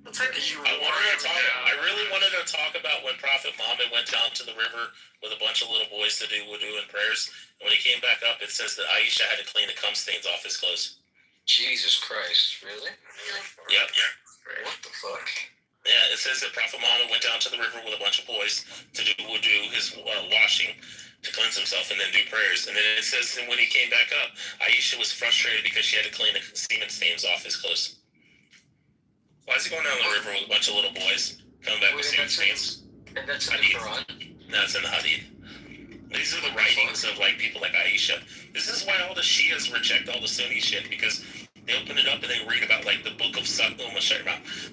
Speaker 2: I really wanted to talk about when Prophet Muhammad went down to the river with a bunch of little boys to do wudu and prayers. And when he came back up, it says that Aisha had to clean the cum stains off his clothes.
Speaker 10: Jesus Christ, really?
Speaker 2: Yep.
Speaker 10: What the fuck?
Speaker 2: Yeah, it says that Prophet Muhammad went down to the river with a bunch of boys to do wudu, his washing, to cleanse himself and then do prayers. And then it says that when he came back up, Aisha was frustrated because she had to clean the semen stains off his clothes. Why is he going down the river with a bunch of little boys coming back with semen stains?
Speaker 10: And that's in the Quran?
Speaker 2: No, it's in the Hadith. These are the writings of like people like Aisha. This is why all the Shias reject all the Sunni shit, because they open it up and they read about like the book of Suckling.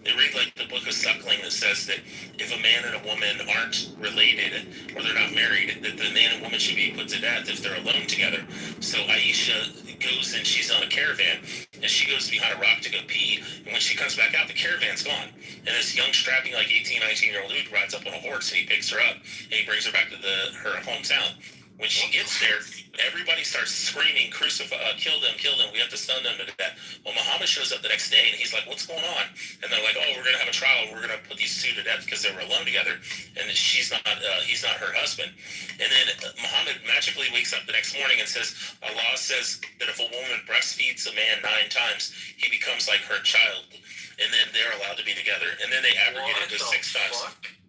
Speaker 2: They read like the book of Suckling that says that if a man and a woman aren't related or they're not married, that the man and woman should be put to death if they're alone together. So Aisha goes and she's on a caravan and she goes behind a rock to go pee, and when she comes back out, the caravan's gone, and this young strapping like 18-19-year-old dude rides up on a horse and he picks her up and he brings her back to her hometown. When she gets there, everybody starts screaming, "Crucify! Kill them! Kill them! We have to stun them to death." Well, Muhammad shows up the next day, and he's like, "What's going on?" And they're like, "Oh, we're gonna have a trial. We're gonna put these two to death because they were alone together, and he's not her husband." And then Muhammad magically wakes up the next morning and says, "Allah says that if a woman breastfeeds a man 9 times, he becomes like her child, and then they're allowed to be together." And then they abrogate it to 6 times.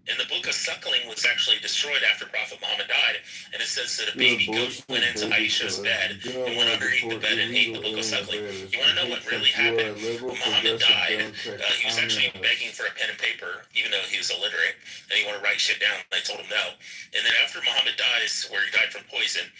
Speaker 2: And the book of Suckling was actually destroyed after Prophet Muhammad died, and it says that a baby goat went into Aisha's bed and went underneath the bed and ate the book of Suckling. You want to know what really happened? When Muhammad died, he was actually begging for a pen and paper, even though he was illiterate, and he wanted to write shit down. They told him no. And then after Muhammad dies, where he died from poison,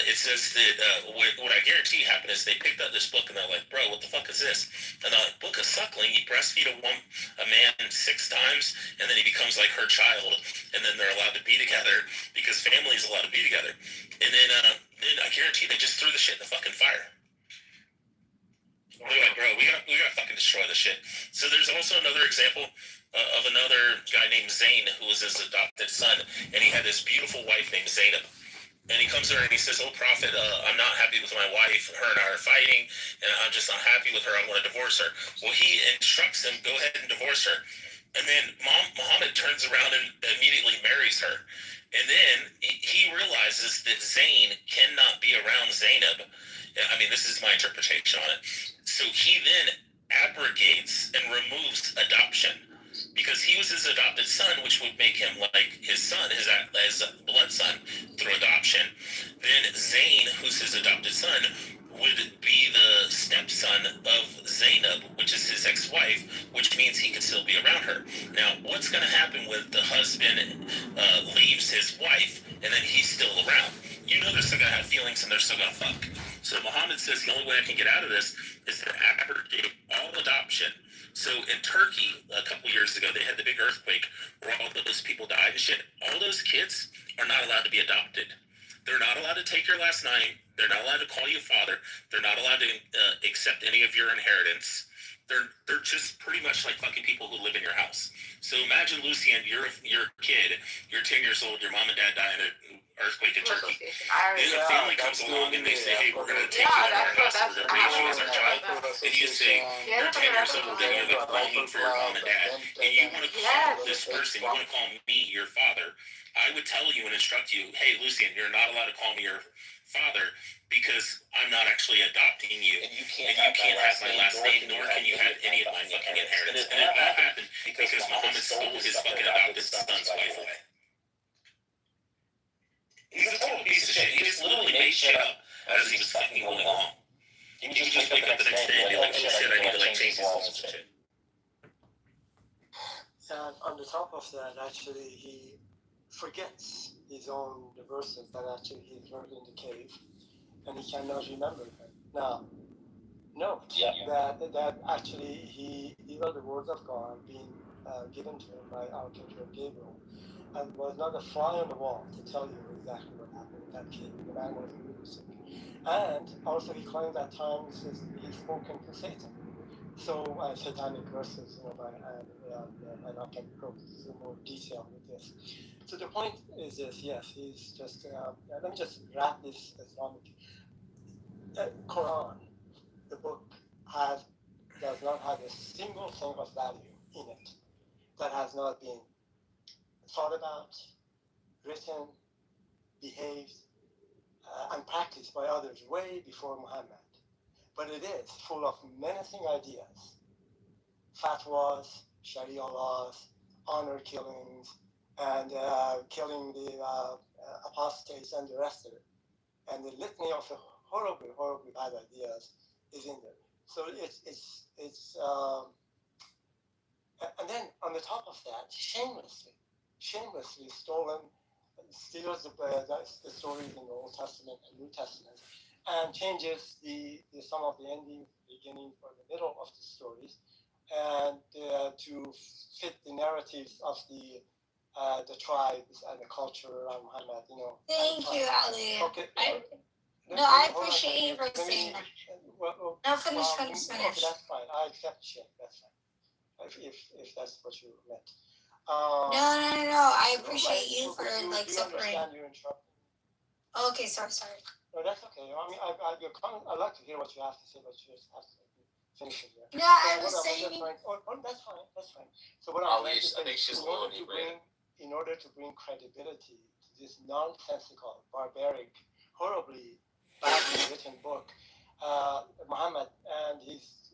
Speaker 2: it says that what I guarantee happened is they picked up this book and they're like, "Bro, what the fuck is this?" And they're like, "Book of Suckling, you breastfeed a man 6 times, and then he becomes like her child, and then they're allowed to be together because family is allowed to be together." And then I guarantee they just threw the shit in the fucking fire. They're like, "Bro, we gotta fucking destroy this shit." So there's also another example of another guy named Zayn who was his adopted son, and he had this beautiful wife named Zainab. And he comes there and he says, "Oh, Prophet, I'm not happy with my wife. Her and I are fighting, and I'm just not happy with her. I want to divorce her." Well, he instructs him, "Go ahead and divorce her." And then Muhammad turns around and immediately marries her. And then he realizes that Zayn cannot be around Zainab. I mean, this is my interpretation on it. So he then abrogates and removes adoption, because he was his adopted son, which would make him like his son, his blood son through adoption. Then Zayn, who's his adopted son, would be the stepson of Zainab, which is his ex-wife, which means he could still be around her. Now, what's going to happen when the husband leaves his wife and then he's still around? You know they're still going to have feelings and they're still going to fuck. So Muhammad says the only way I can get out of this is to abrogate all adoption. So in Turkey, a couple years ago, they had the big earthquake where all those people died and shit. All those kids are not allowed to be adopted. They're not allowed to take your last name. They're not allowed to call you father. They're not allowed to accept any of your inheritance. They're just pretty much like fucking people who live in your house. So imagine, Lucien, you're a kid. You're 10 years old. Your mom and dad die in an earthquake in Turkey. And a family comes along and they say, hey, we're going to take you out of our house. We're going to raise you as our child. And you say, you're 10 years old and you're longing for your mom and dad. And you want to call this person, you want to call me your father. I would tell you and instruct you, hey, Lucien, you're not allowed to call me your father because I'm not actually adopting you. And you can't have my last name, nor can you have any of my fucking inheritance. And it all happened because Muhammad stole his fucking adopted son's wife away. He's a total piece of shit. He just literally made shit up as he was fucking going along. He would just wake up the next day and be like, oh shit, I need to like change these laws and shit.
Speaker 18: And on the top of that, actually, he forgets his own verses that actually he learned in the cave, and he cannot remember them. Now, note that actually these are the words of God being given to him by Archangel Gabriel, and was not a fly on the wall to tell you exactly what happened in that cave. The man was really sick. And also he claims at times he's spoken to Satan. So satanic verses, and I can go into more detail with this. So the point is this, yes, he's just, let me just wrap this Islamic. Quran, the book, does not have a single thing of value in it that has not been thought about, written, behaved, and practiced by others way before Muhammad. But it is full of menacing ideas, fatwas, Sharia laws, honor killings, and killing the apostates and the rest of it. And the litany of horribly, horribly bad ideas is in there. So it's and then on the top of that, shamelessly steals the stories in the Old Testament and New Testament, and changes the some of the ending, beginning, or the middle of the stories, and to fit the narratives of the tribes and the culture around Muhammad.
Speaker 6: Thank you, Ali.
Speaker 18: Okay.
Speaker 6: I appreciate you for saying that. No, finish.
Speaker 18: Okay, that's fine. I accept shit. That's fine. If that's what you meant.
Speaker 6: No. I appreciate you for separating. Okay, sorry.
Speaker 18: No, that's okay. I mean, I'd like to hear what you have to say, but you just have to finish it here.
Speaker 6: No, I was saying.
Speaker 18: That's fine. So what I'm saying is, in order to bring credibility to this nonsensical, barbaric, horribly badly written book, Muhammad and his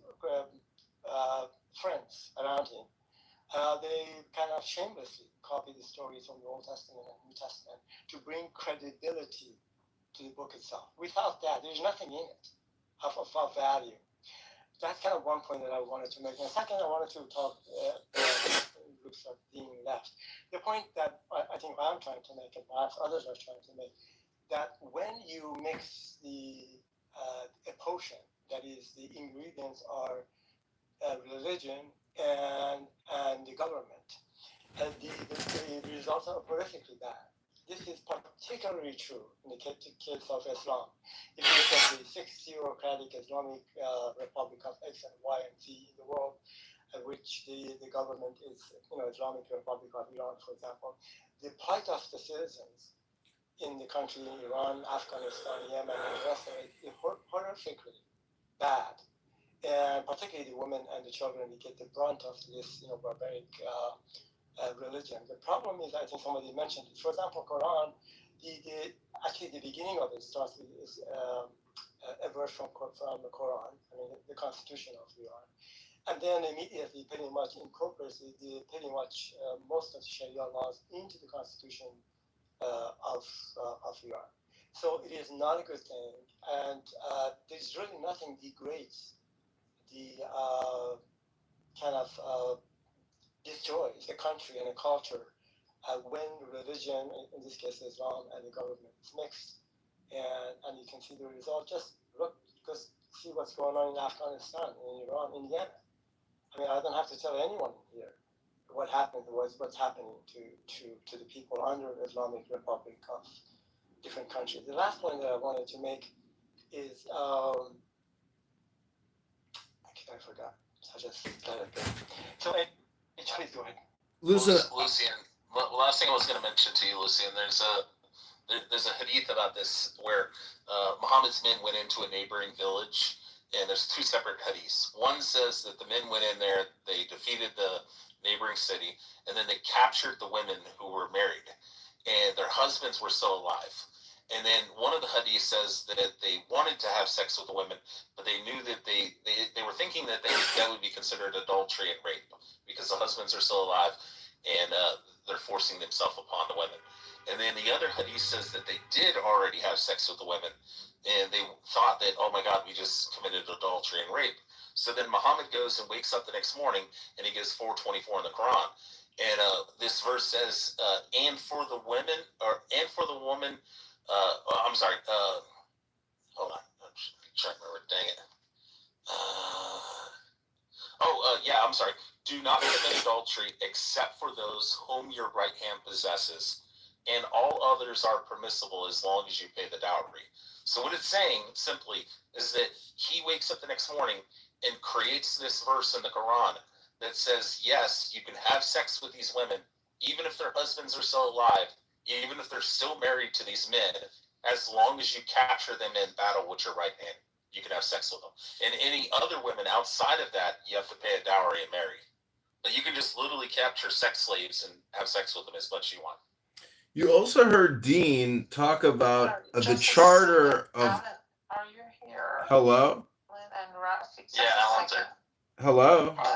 Speaker 18: friends around him, they kind of shamelessly copy the stories from the Old Testament and New Testament to bring credibility to the book itself. Without that, there's nothing in it of value. That's kind of one point that I wanted to make. And second, I wanted to talk, groups are being left. The point that I think I'm trying to make, and perhaps others are trying to make, that when you mix a potion, that is, the ingredients are religion and the government, the results are horrifically bad. This is particularly true in the case of Islam. If you look at the 6 theocratic Islamic Republic of X and Y and Z in the world, which the government is, Islamic Republic of Iran, for example, the plight of the citizens in the country, Iran, Afghanistan, Yemen, and the rest of it, is horrifically bad. And particularly the women and the children, they get the brunt of this, barbaric religion. The problem is, I think somebody mentioned it. For example, Quran, actually the beginning of it starts with a verse from the Quran, the Constitution of Iran, and then immediately pretty much incorporates most of the Sharia laws into the Constitution of Iran. So it is not a good thing, and there's really nothing degrades the kind of destroys the country and the culture when religion, in this case Islam, and the government is mixed. And you can see the result. Just see what's going on in Afghanistan, in Iran, in Yemen. I don't have to tell anyone here what's happening to the people under the Islamic Republic different countries. The last point that I wanted to make is I forgot. So I just let it go. So please go ahead.
Speaker 13: Lucien,
Speaker 10: last thing I was going to mention to you, Lucien, there's a hadith about this where Muhammad's men went into a neighboring village, and there's two separate hadiths. One says that the men went in there, they defeated the neighboring city, and then they captured the women who were married, and their husbands were still alive. And then one of the hadiths says that they wanted to have sex with the women, but they knew that they were thinking that that would be considered adultery and rape because the husbands are still alive, and they're forcing themselves upon the women. And then the other hadith says that they did already have sex with the women, and they thought that, oh my God, we just committed adultery and rape. So then Muhammad goes and wakes up the next morning, and he gives 424 in the Quran. And this verse says, and for the woman, I'm sorry, hold on, I'm trying to remember, dang it. I'm sorry. Do not commit adultery except for those whom your right hand possesses, and all others are permissible as long as you pay the dowry. So what it's saying, simply, is that he wakes up the next morning and creates this verse in the Quran that says, yes, you can have sex with these women, even if their husbands are still alive, even if they're still married to these men, as long as you capture them in battle with your right hand. You can have sex with them. And any other women outside of that, you have to pay a dowry and marry. But you can just literally capture sex slaves and have sex with them as much as you want.
Speaker 13: You also heard Dean talk about the charter of.
Speaker 6: Are you here?
Speaker 13: Hello?
Speaker 10: Yeah, Alan's there.
Speaker 13: Hello?
Speaker 6: Because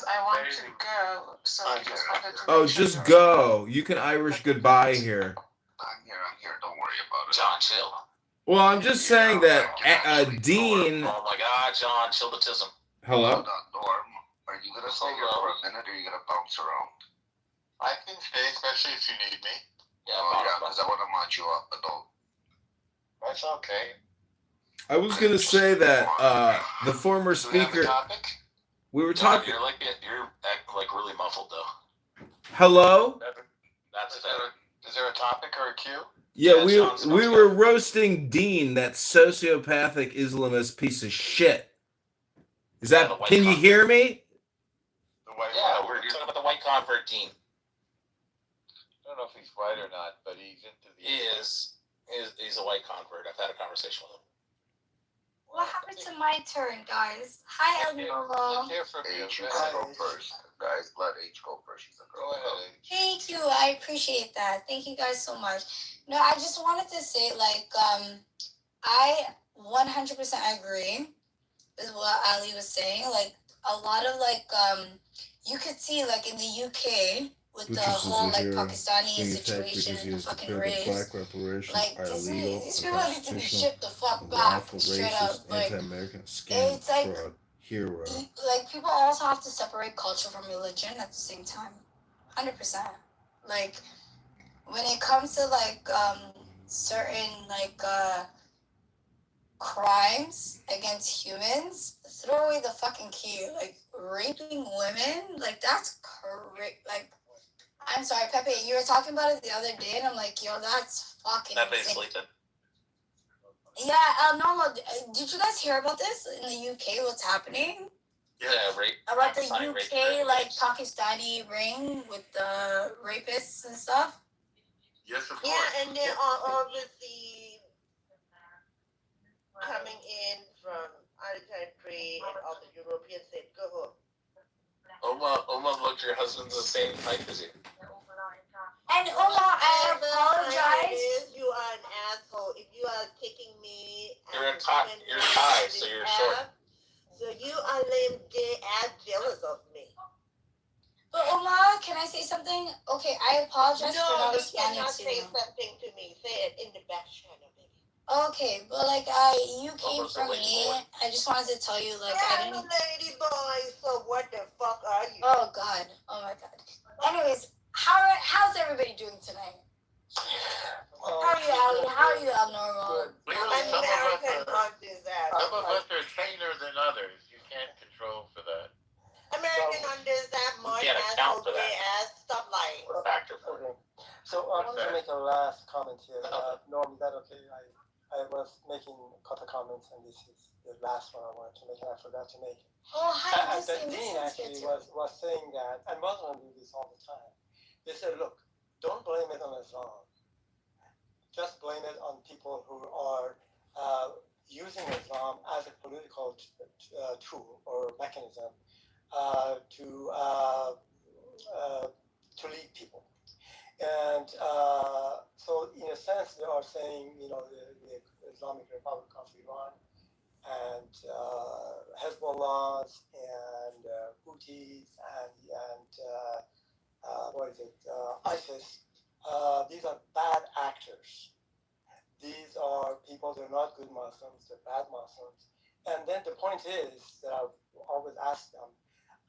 Speaker 6: I want to go, so I just wanted to.
Speaker 13: Oh, just go. You can Irish goodbye here.
Speaker 8: I'm here. Don't worry about it.
Speaker 10: John, chill.
Speaker 13: Well, I'm just saying that Dean.
Speaker 10: Oh my God, John, chill the tism.
Speaker 13: Hello?
Speaker 8: Hold on, Norm. Are you going to stay here for a minute, or are you going to bounce around?
Speaker 15: I can stay, especially if you need me.
Speaker 10: Yeah,
Speaker 8: because I want to match you up, but don't.
Speaker 15: That's okay.
Speaker 13: I was going to say that the former speaker. We were talking.
Speaker 10: You're acting like really muffled, though.
Speaker 13: Hello?
Speaker 10: That's better.
Speaker 15: Is there a topic or a cue?
Speaker 13: Yeah, we were roasting Dean, that sociopathic Islamist piece of shit. Is that? Can you hear me?
Speaker 10: We're talking about the white convert Dean.
Speaker 15: I don't know if he's white or not, but he's into the.
Speaker 10: He is. He's a white convert. I've had a conversation with him.
Speaker 6: What happened to my turn, guys? Hi, Elnora.
Speaker 8: H, you can go first. Guys, let H go first. She's a girl.
Speaker 15: Go ahead, H.
Speaker 6: Thank you. I appreciate that. Thank you guys so much. No, I just wanted to say, I 100% agree with what Ali was saying. Like, a lot of, you could see, in the UK, with the whole, Pakistani situation, the fucking race. These people need to be shipped the fuck back, straight up. It's
Speaker 13: hero.
Speaker 6: People also have to separate culture from religion at the same time. 100%. When it comes to, certain, crimes against humans, throw away the fucking key. Raping women, that's crazy. I'm sorry, Pepe, you were talking about it the other day, and I'm like, yo, that's fucking insane. Yeah, Normal, did you guys hear about this in the UK, what's happening?
Speaker 10: Yeah, rape.
Speaker 6: About the UK, Pakistani ring with the rapists and stuff?
Speaker 15: Yes, of course.
Speaker 22: Yeah, and then obviously coming in from other country and all the Europeans said, go home.
Speaker 10: Oma, look, your husband's the same height as you.
Speaker 6: And Oma, I apologize.
Speaker 22: You are an asshole. If you are kicking me,
Speaker 10: you're high, so you're short.
Speaker 22: So you are lame, gay, and jealous of me.
Speaker 6: But Oma, can I say something? Okay, I apologize for not responding to you.
Speaker 22: No, you cannot say something to me. Say it in the back channel, baby.
Speaker 6: Okay, but you came from me. I just wanted to tell you, I didn't.
Speaker 22: I'm a lady boy, so what the fuck are you?
Speaker 6: Oh God! Oh my God! Anyways, how's everybody doing tonight? How are you, Ali? How are you, Abnormal?
Speaker 22: American understand.
Speaker 15: Some of us are trainer than others. You can't control for that.
Speaker 22: American understand more asshole gay ass. Stop lying.
Speaker 18: So I wanted to make a last comment here. Norm, is that okay? I was making a couple of comments, and this is the last one I wanted to make, and I forgot to make it.
Speaker 6: Oh, hi.
Speaker 18: And the dean actually was saying that, and Muslims do this all the time. They said, look, don't blame it on Islam. Just blame it on people who are using Islam as a political tool or mechanism to lead people. And so, in a sense, they are saying, the Islamic Republic of Iran and Hezbollahs and Houthis and ISIS. These are bad actors. These are people, they're not good Muslims, they're bad Muslims. And then the point is that I've always asked them,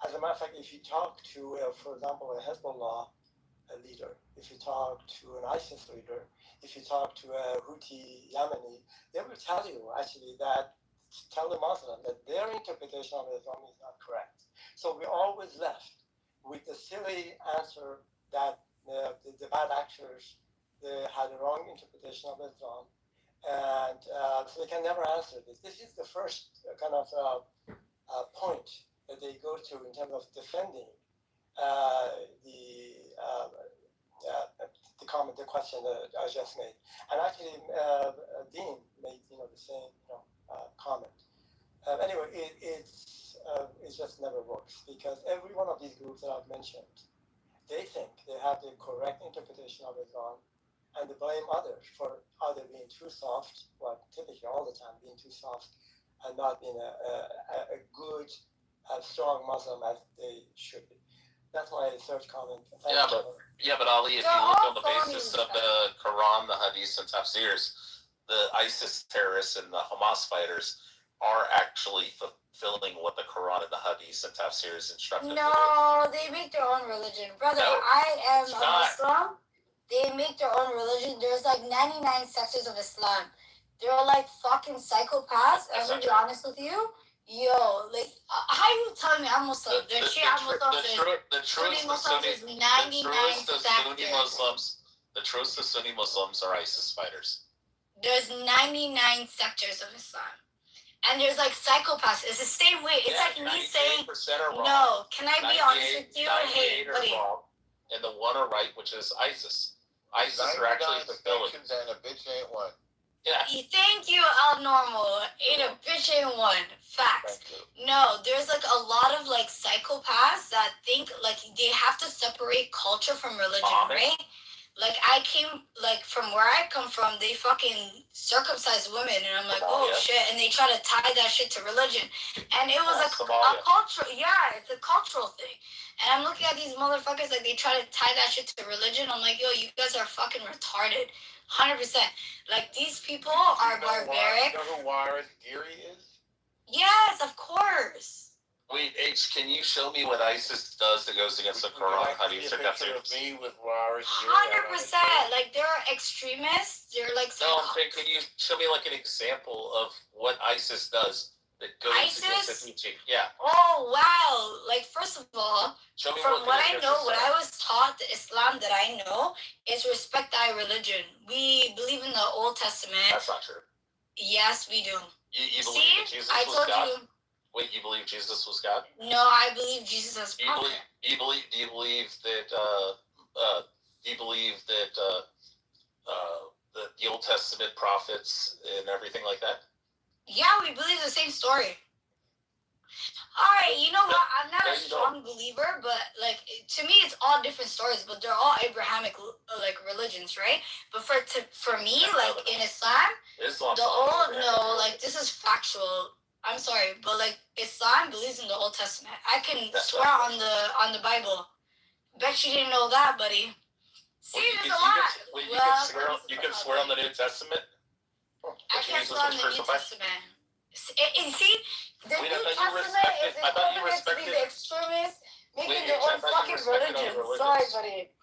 Speaker 18: as a matter of fact, if you talk to, for example, a Hezbollah leader, if you talk to an ISIS leader, if you talk to a Houthi Yemeni, they will tell you actually tell the Muslim that their interpretation of Islam is not correct. So we're always left with the silly answer that the bad actors, they had a wrong interpretation of Islam, and so they can never answer this. This is the first kind of point that they go to in terms of defending the question that I just made. And actually, Dean made the same comment. Anyway, it just never works, because every one of these groups that I've mentioned, they think they have the correct interpretation of Islam, and they blame others for either being too soft, well, typically all the time being too soft, and not being a good, strong Muslim as they should be. That's my third comment.
Speaker 2: But Ali, if you look on the basis of the Quran, the Hadith, and Tafsirs, the ISIS terrorists and the Hamas fighters are actually fulfilling what the Quran and the Hadith and Tafsirs instructed.
Speaker 6: No, they make their own religion. Brother, no, I am a Muslim. They make their own religion. There's like 99 sectors of Islam. They're like fucking psychopaths. I'm gonna be honest with you. Yo, like, how you telling me I'm Muslim? The truth the
Speaker 2: Sunni Muslims are ISIS fighters.
Speaker 6: There's 99 sectors of Islam. And there's like psychopaths. It's the same way. It's like me saying, no, can I be honest with you? Hey, buddy.
Speaker 2: And the one are right, which is ISIS. ISIS are actually fulfilling.
Speaker 15: And a bitch ain't one.
Speaker 2: Yeah.
Speaker 6: Thank you, Abnormal. Ain't a bitch ain't one. Facts. No, there's like a lot of like psychopaths that think like they have to separate culture from religion, right? Like I came like from where I come from, they fucking circumcise women, and I'm like, oh shit, and they try to tie that shit to religion, and it was a cultural, it's a cultural thing, and I'm looking at these motherfuckers like they try to tie that shit to religion. I'm like, yo, you guys are fucking retarded, 100%. Like these people are barbaric.
Speaker 15: You know who Waris Geary is?
Speaker 6: Yes, of course.
Speaker 2: Wait, H, can you show me what ISIS does that goes against the Quran? How do you think that's it?
Speaker 6: 100%. Like, they're extremists. They're like...
Speaker 2: No, I'm saying, can you show me, like, an example of what ISIS does that goes against the teaching? Yeah.
Speaker 6: Oh, wow. Like, first of all, from what I know, what I was taught, the Islam that I know, is respect thy religion. We believe in the Old Testament.
Speaker 2: That's not true.
Speaker 6: Yes, we do.
Speaker 2: You believe that Jesus was God? Wait, you believe Jesus was God?
Speaker 6: No, I believe Jesus is prophet.
Speaker 2: Do you believe that the Old Testament prophets and everything like that?
Speaker 6: Yeah, we believe the same story. Alright, you know what? I'm not a strong believer, but like to me, it's all different stories. But they're all Abrahamic like religions, right? But for me, like in Islam, this is factual. I'm sorry, but like Islam believes in the Old Testament. I can swear on the Bible. Bet you didn't know that, buddy. See, there's a lot.
Speaker 2: You can swear on the New Testament?
Speaker 6: I can't swear on the New Testament. And see, the New Testament is equivalent to these extremists making their own fucking religion. Sorry, buddy.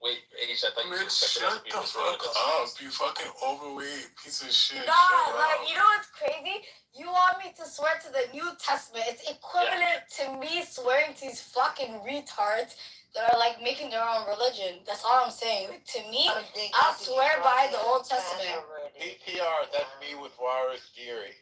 Speaker 2: Wait, H, I thought you respected
Speaker 17: other people's religions. Shut the fuck up, you fucking overweight piece of shit.
Speaker 6: Nah, like, you know what's crazy? You want me to swear to the New Testament. It's equivalent to me swearing to these fucking retards that are like making their own religion. That's all I'm saying. Like, to me, I'll swear by the Old Testament.
Speaker 15: PPR, that's me with Warwick Geary.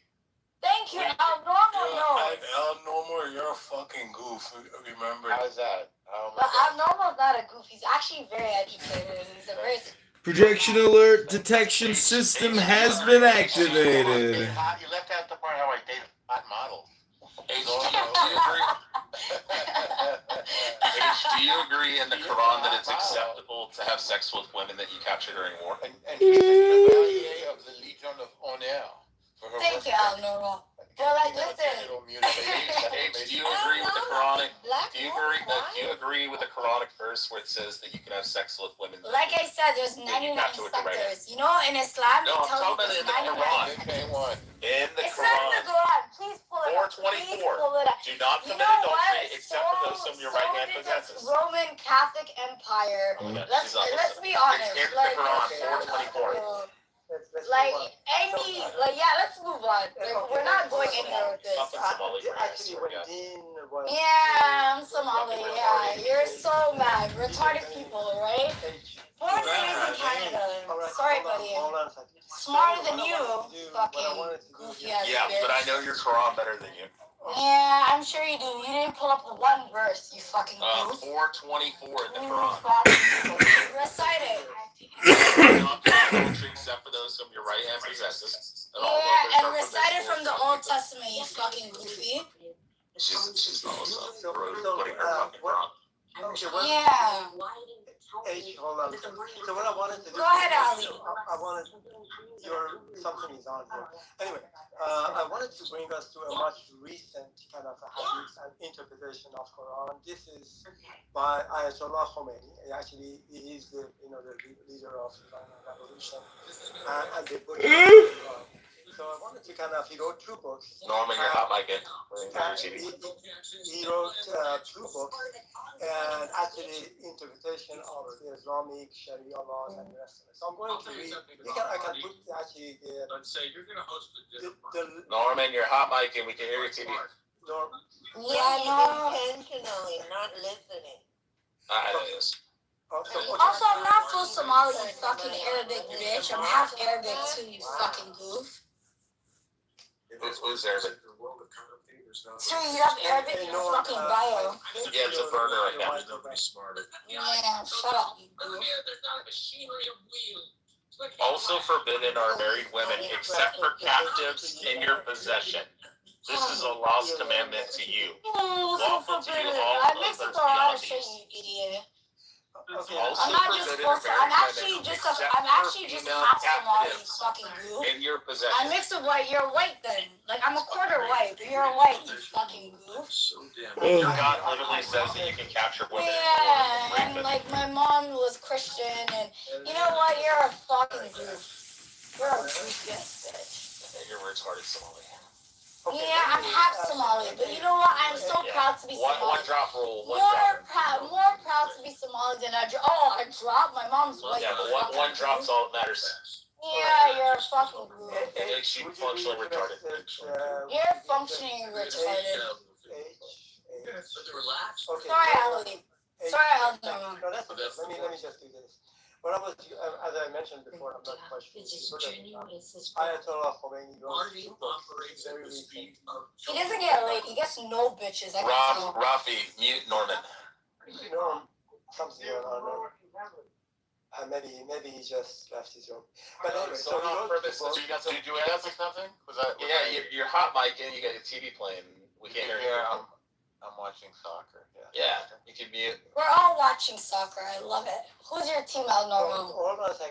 Speaker 6: Thank you, Al Normal knows.
Speaker 19: Al Normal, you're a fucking goof. Remember?
Speaker 15: How's that?
Speaker 6: But Al Normal's not a goof. He's actually very educated. He's a very...
Speaker 13: Projection alert detection system has been activated.
Speaker 15: You left out the part how I dated hot models.
Speaker 2: Do you agree in the Quran that it's acceptable to have sex with women that you capture during war?
Speaker 15: And she's the Chevalier of the Legion of Honor.
Speaker 6: Thank you, Al Normal. Well, like, listen.
Speaker 2: Do you agree with the Quranic? Do you agree with the Quranic verse where it says that you can have sex with women?
Speaker 6: Like I said, there's 99 sectors. You know, in Islam, they tell you there's 99.
Speaker 2: In the
Speaker 6: It's not in the Quran. Please pull it up.
Speaker 2: 424.
Speaker 6: Please pull it up.
Speaker 2: Do not commit adultery except for those whom your right hand possesses.
Speaker 6: Roman Catholic Empire. Let's be honest.
Speaker 2: It's in the Quran, 424.
Speaker 6: Let's move on. We're not going anywhere with this.
Speaker 15: Actually, when Dean was...
Speaker 6: Yeah, I'm Somali. Yeah, you're so mad. Retarded people, right? Born and raised in Canada. Sorry, buddy. Smarter than you, fucking goofy ass
Speaker 2: Yeah,
Speaker 6: bitch.
Speaker 2: but I know your Quran better than you.
Speaker 6: Yeah, I'm sure you do. You didn't pull up the one verse, you fucking goof.
Speaker 2: 424 in the Quran.
Speaker 6: Recite it.
Speaker 2: Except for those whom your right hand possesses.
Speaker 6: Yeah, and recite it from the Old Testament, you fucking goofy.
Speaker 2: She's also putting her fucking Quran.
Speaker 6: Yeah.
Speaker 18: Hold on. So what I wanted to do...
Speaker 6: Go ahead, Ali.
Speaker 18: I wanted... Something is on here. Anyway, I wanted to bring us to a much recent kind of a hadith and interpretation of Quran. This is by Ayatollah Khomeini. Actually, he is the leader of the Iranian Revolution and the Buddhist. So I wanted to kind of, he wrote two books.
Speaker 2: Norman, you're hot mic in.
Speaker 18: He wrote two books, and actually interpretation of the Islamic Sharia laws and the rest of it. So I'm going to read. I can put actually the.
Speaker 2: Norman, you're hot mic and we can hear your TV.
Speaker 6: Yeah, no.
Speaker 22: Intentionally not listening.
Speaker 2: It is.
Speaker 6: Also, I'm not full Somali, you fucking Arabic bitch. I'm half Arabic too, you fucking goof.
Speaker 2: Who's Arabic?
Speaker 6: Sure, you have Arabic in your fucking bio.
Speaker 2: Yeah, it's a burner right now.
Speaker 6: Yeah, shut up, you goof.
Speaker 2: Also forbidden are married women, except for captives in your possession. This is Allah's commandment to you. Lawful to you all
Speaker 6: I mixed up around shit, you idiot. I'm not just supposed to. I'm actually just half Somali, you fucking goof.
Speaker 2: In your possession.
Speaker 6: I'm mixed of white. You're white then. Like, I'm a quarter white, but you're white, you fucking goof.
Speaker 2: God literally says that you can capture women.
Speaker 6: Yeah, and like my mom was Christian, and you know what? You're a fucking goof. You're a goofy ass bitch.
Speaker 2: You're retarded Somali.
Speaker 6: Yeah, I'm half Somali, but you know what? I'm so proud to be Somali.
Speaker 2: One drop rule.
Speaker 6: More proud to be Somali than a drop. Oh, a drop? My mom's white.
Speaker 2: Yeah, but one drop's all that matters.
Speaker 6: Yeah, you're a fucking goof.
Speaker 2: It makes you functionally retarded.
Speaker 6: You're functioning retarded. Sorry, Ali. Sorry, Ali.
Speaker 18: Let me just do this. What I was, as I mentioned before, I'm not quite sure. Ayatollah Khomeini wrote two books very recently.
Speaker 6: He doesn't get laid. He gets no bitches.
Speaker 2: Rafi, mute Norman.
Speaker 18: Norm, something going on. Maybe he just left his room. But anyway, so he wrote two books.
Speaker 2: Did you ask something? Yeah, you're hot mic and you got your TV playing. We can't hear you.
Speaker 15: I'm watching soccer.
Speaker 2: Yeah, you can mute.
Speaker 6: We're all watching soccer. I love it. Who's your team, Al Norman?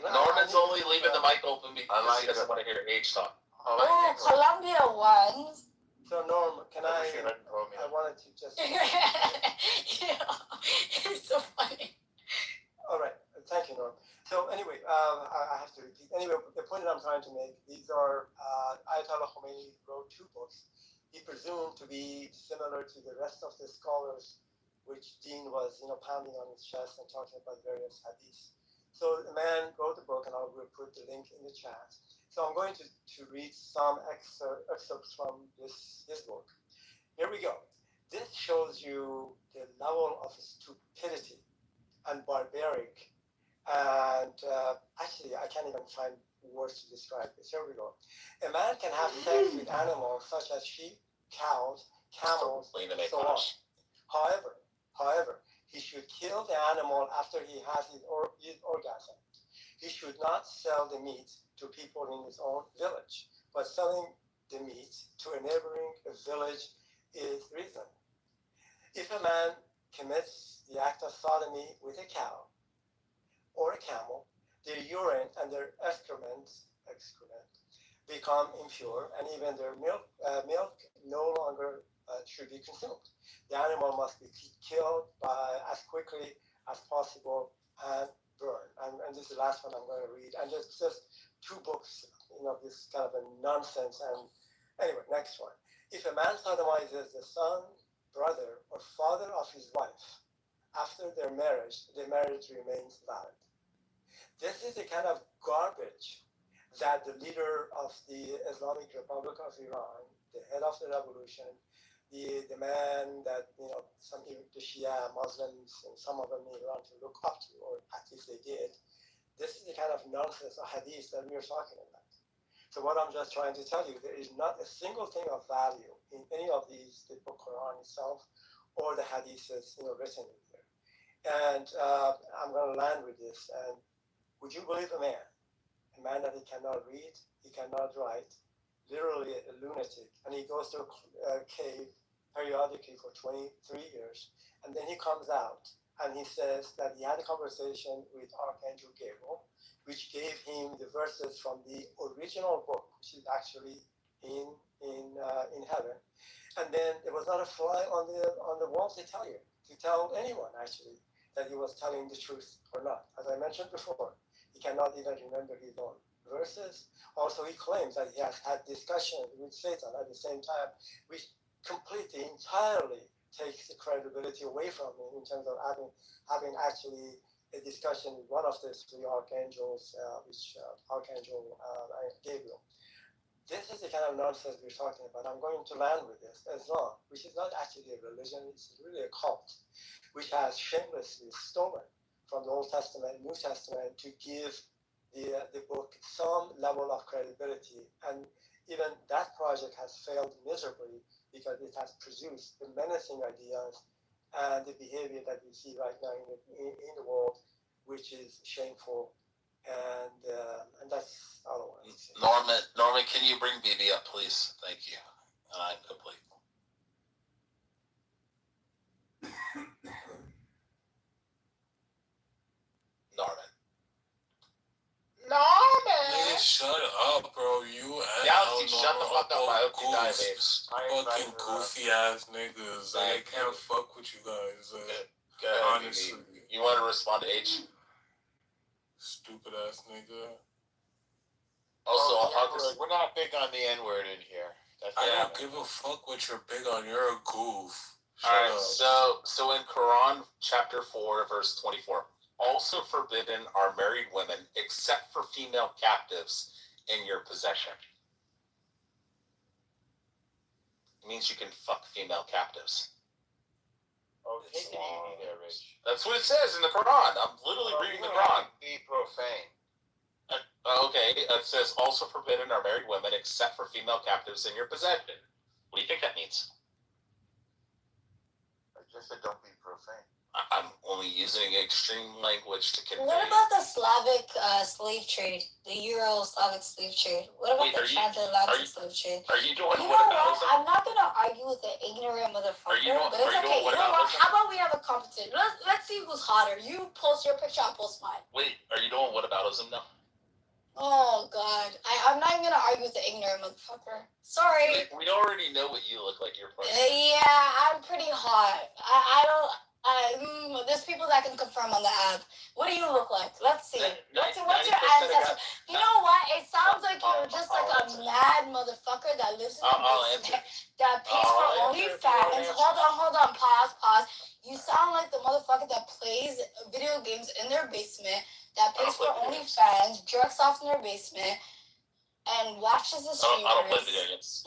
Speaker 2: Norman's only leaving the mic open because he doesn't want to hear H talk.
Speaker 6: Oh, Colombia won.
Speaker 18: So Norm, can I wanted to just.
Speaker 6: Yeah, it's so funny.
Speaker 18: All right, thank you, Norm. So anyway, I have to repeat. Anyway, the point that I'm trying to make, these are Ayatollah Khomeini wrote two books. He presumed to be similar to the rest of the scholars, which Dean was, pounding on his chest and talking about various hadiths. So the man wrote the book, and I will put the link in the chat. So I'm going to read some excerpts from this book. Here we go. This shows you the level of stupidity actually, I can't even find words to describe this. Here we go. A man can have sex with animals such as sheep, cows, camels, and so on. However, he should kill the animal after he has his orgasm. He should not sell the meat to people in his own village, but selling the meat to a neighboring village is reasonable. If a man commits the act of sodomy with a cow or a camel, their urine and their excrement become impure, and even their milk no longer should be consumed. The animal must be killed as quickly as possible and burned. And this is the last one I'm going to read. And just 2 books, this kind of a nonsense. And anyway, next one. If a man sodomizes the son, brother, or father of his wife after their marriage, the marriage remains valid. This is the kind of garbage that the leader of the Islamic Republic of Iran, the head of the revolution, the man that some the Shia Muslims and some of them in Iran to look up to, or at least they did. This is the kind of nonsense or hadith that we are talking about. So what I'm just trying to tell you, there is not a single thing of value in any of these, the book Quran itself, or the hadiths written in here. And I'm going to land with this. And would you believe a man that he cannot read, he cannot write, literally a lunatic, and he goes to a cave periodically for 23 years, and then he comes out and he says that he had a conversation with Archangel Gabriel, which gave him the verses from the original book, which is actually in heaven. And then there was not a fly on the wall to tell anyone actually that he was telling the truth or not. As I mentioned before, he cannot even remember his own verses. Also, he claims that he has had discussions with Satan at the same time, which completely, entirely takes the credibility away from him in terms of having actually a discussion with one of the 3 archangels, Archangel Gabriel. This is the kind of nonsense we're talking about. I'm going to land with this. Islam, which is not actually a religion, it's really a cult, which has shamelessly stolen from the Old Testament, New Testament, to give the book some level of credibility. And even that project has failed miserably because it has produced the menacing ideas and the behavior that we see right now in the world, which is shameful. And that's all I want to say.
Speaker 3: Norman, can you bring BB up, please? Thank you. And I'm complete. Norman!
Speaker 5: Nigga, shut up, bro. You and
Speaker 3: shut the fuck up. I hope you die, babe.
Speaker 5: Fucking goofy ass niggas. I can't fuck with you guys. Honestly.
Speaker 3: You want to respond to H?
Speaker 5: Stupid ass nigga.
Speaker 3: Also,
Speaker 16: we're not big on the N-word in here.
Speaker 5: I don't give a fuck what you're big on. You're a goof.
Speaker 3: Alright, so in Quran chapter 4, verse 24, also forbidden are married women except for female captives in your possession. It means you can fuck female captives.
Speaker 16: Oh, take it easy there, Rich.
Speaker 3: That's what it says in the Quran. I'm literally reading the Quran.
Speaker 16: Be profane.
Speaker 3: Okay, it says also forbidden are married women except for female captives in your possession. What do you think that means?
Speaker 16: I just said don't be profane.
Speaker 3: I'm only using extreme language to convey.
Speaker 6: What about the Slavic slave trade, the Euro-Slavic slave trade? What about the transatlantic slave trade?
Speaker 3: Are you doing
Speaker 6: what about I'm not going to argue with the ignorant motherfucker, but it's okay. You know what? How about we have a competition? Let's see who's hotter. You post your picture, I'll post mine.
Speaker 3: Wait, are you doing whataboutism now?
Speaker 6: Oh, God. I'm not even going to argue with the ignorant motherfucker. Sorry.
Speaker 3: We already know what you look like. You're probably...
Speaker 6: Yeah, I'm pretty hot. I don't... there's people that can confirm on the app. What do you look like? Let's see. What's your ancestry? You know what? It sounds like you're just like a mad motherfucker that lives in a basement that pays for OnlyFans. Hold on. Pause. You sound like the motherfucker that plays video games in their basement, that pays for OnlyFans, jerks off in their basement, and watches the streamers.
Speaker 3: I don't play video games.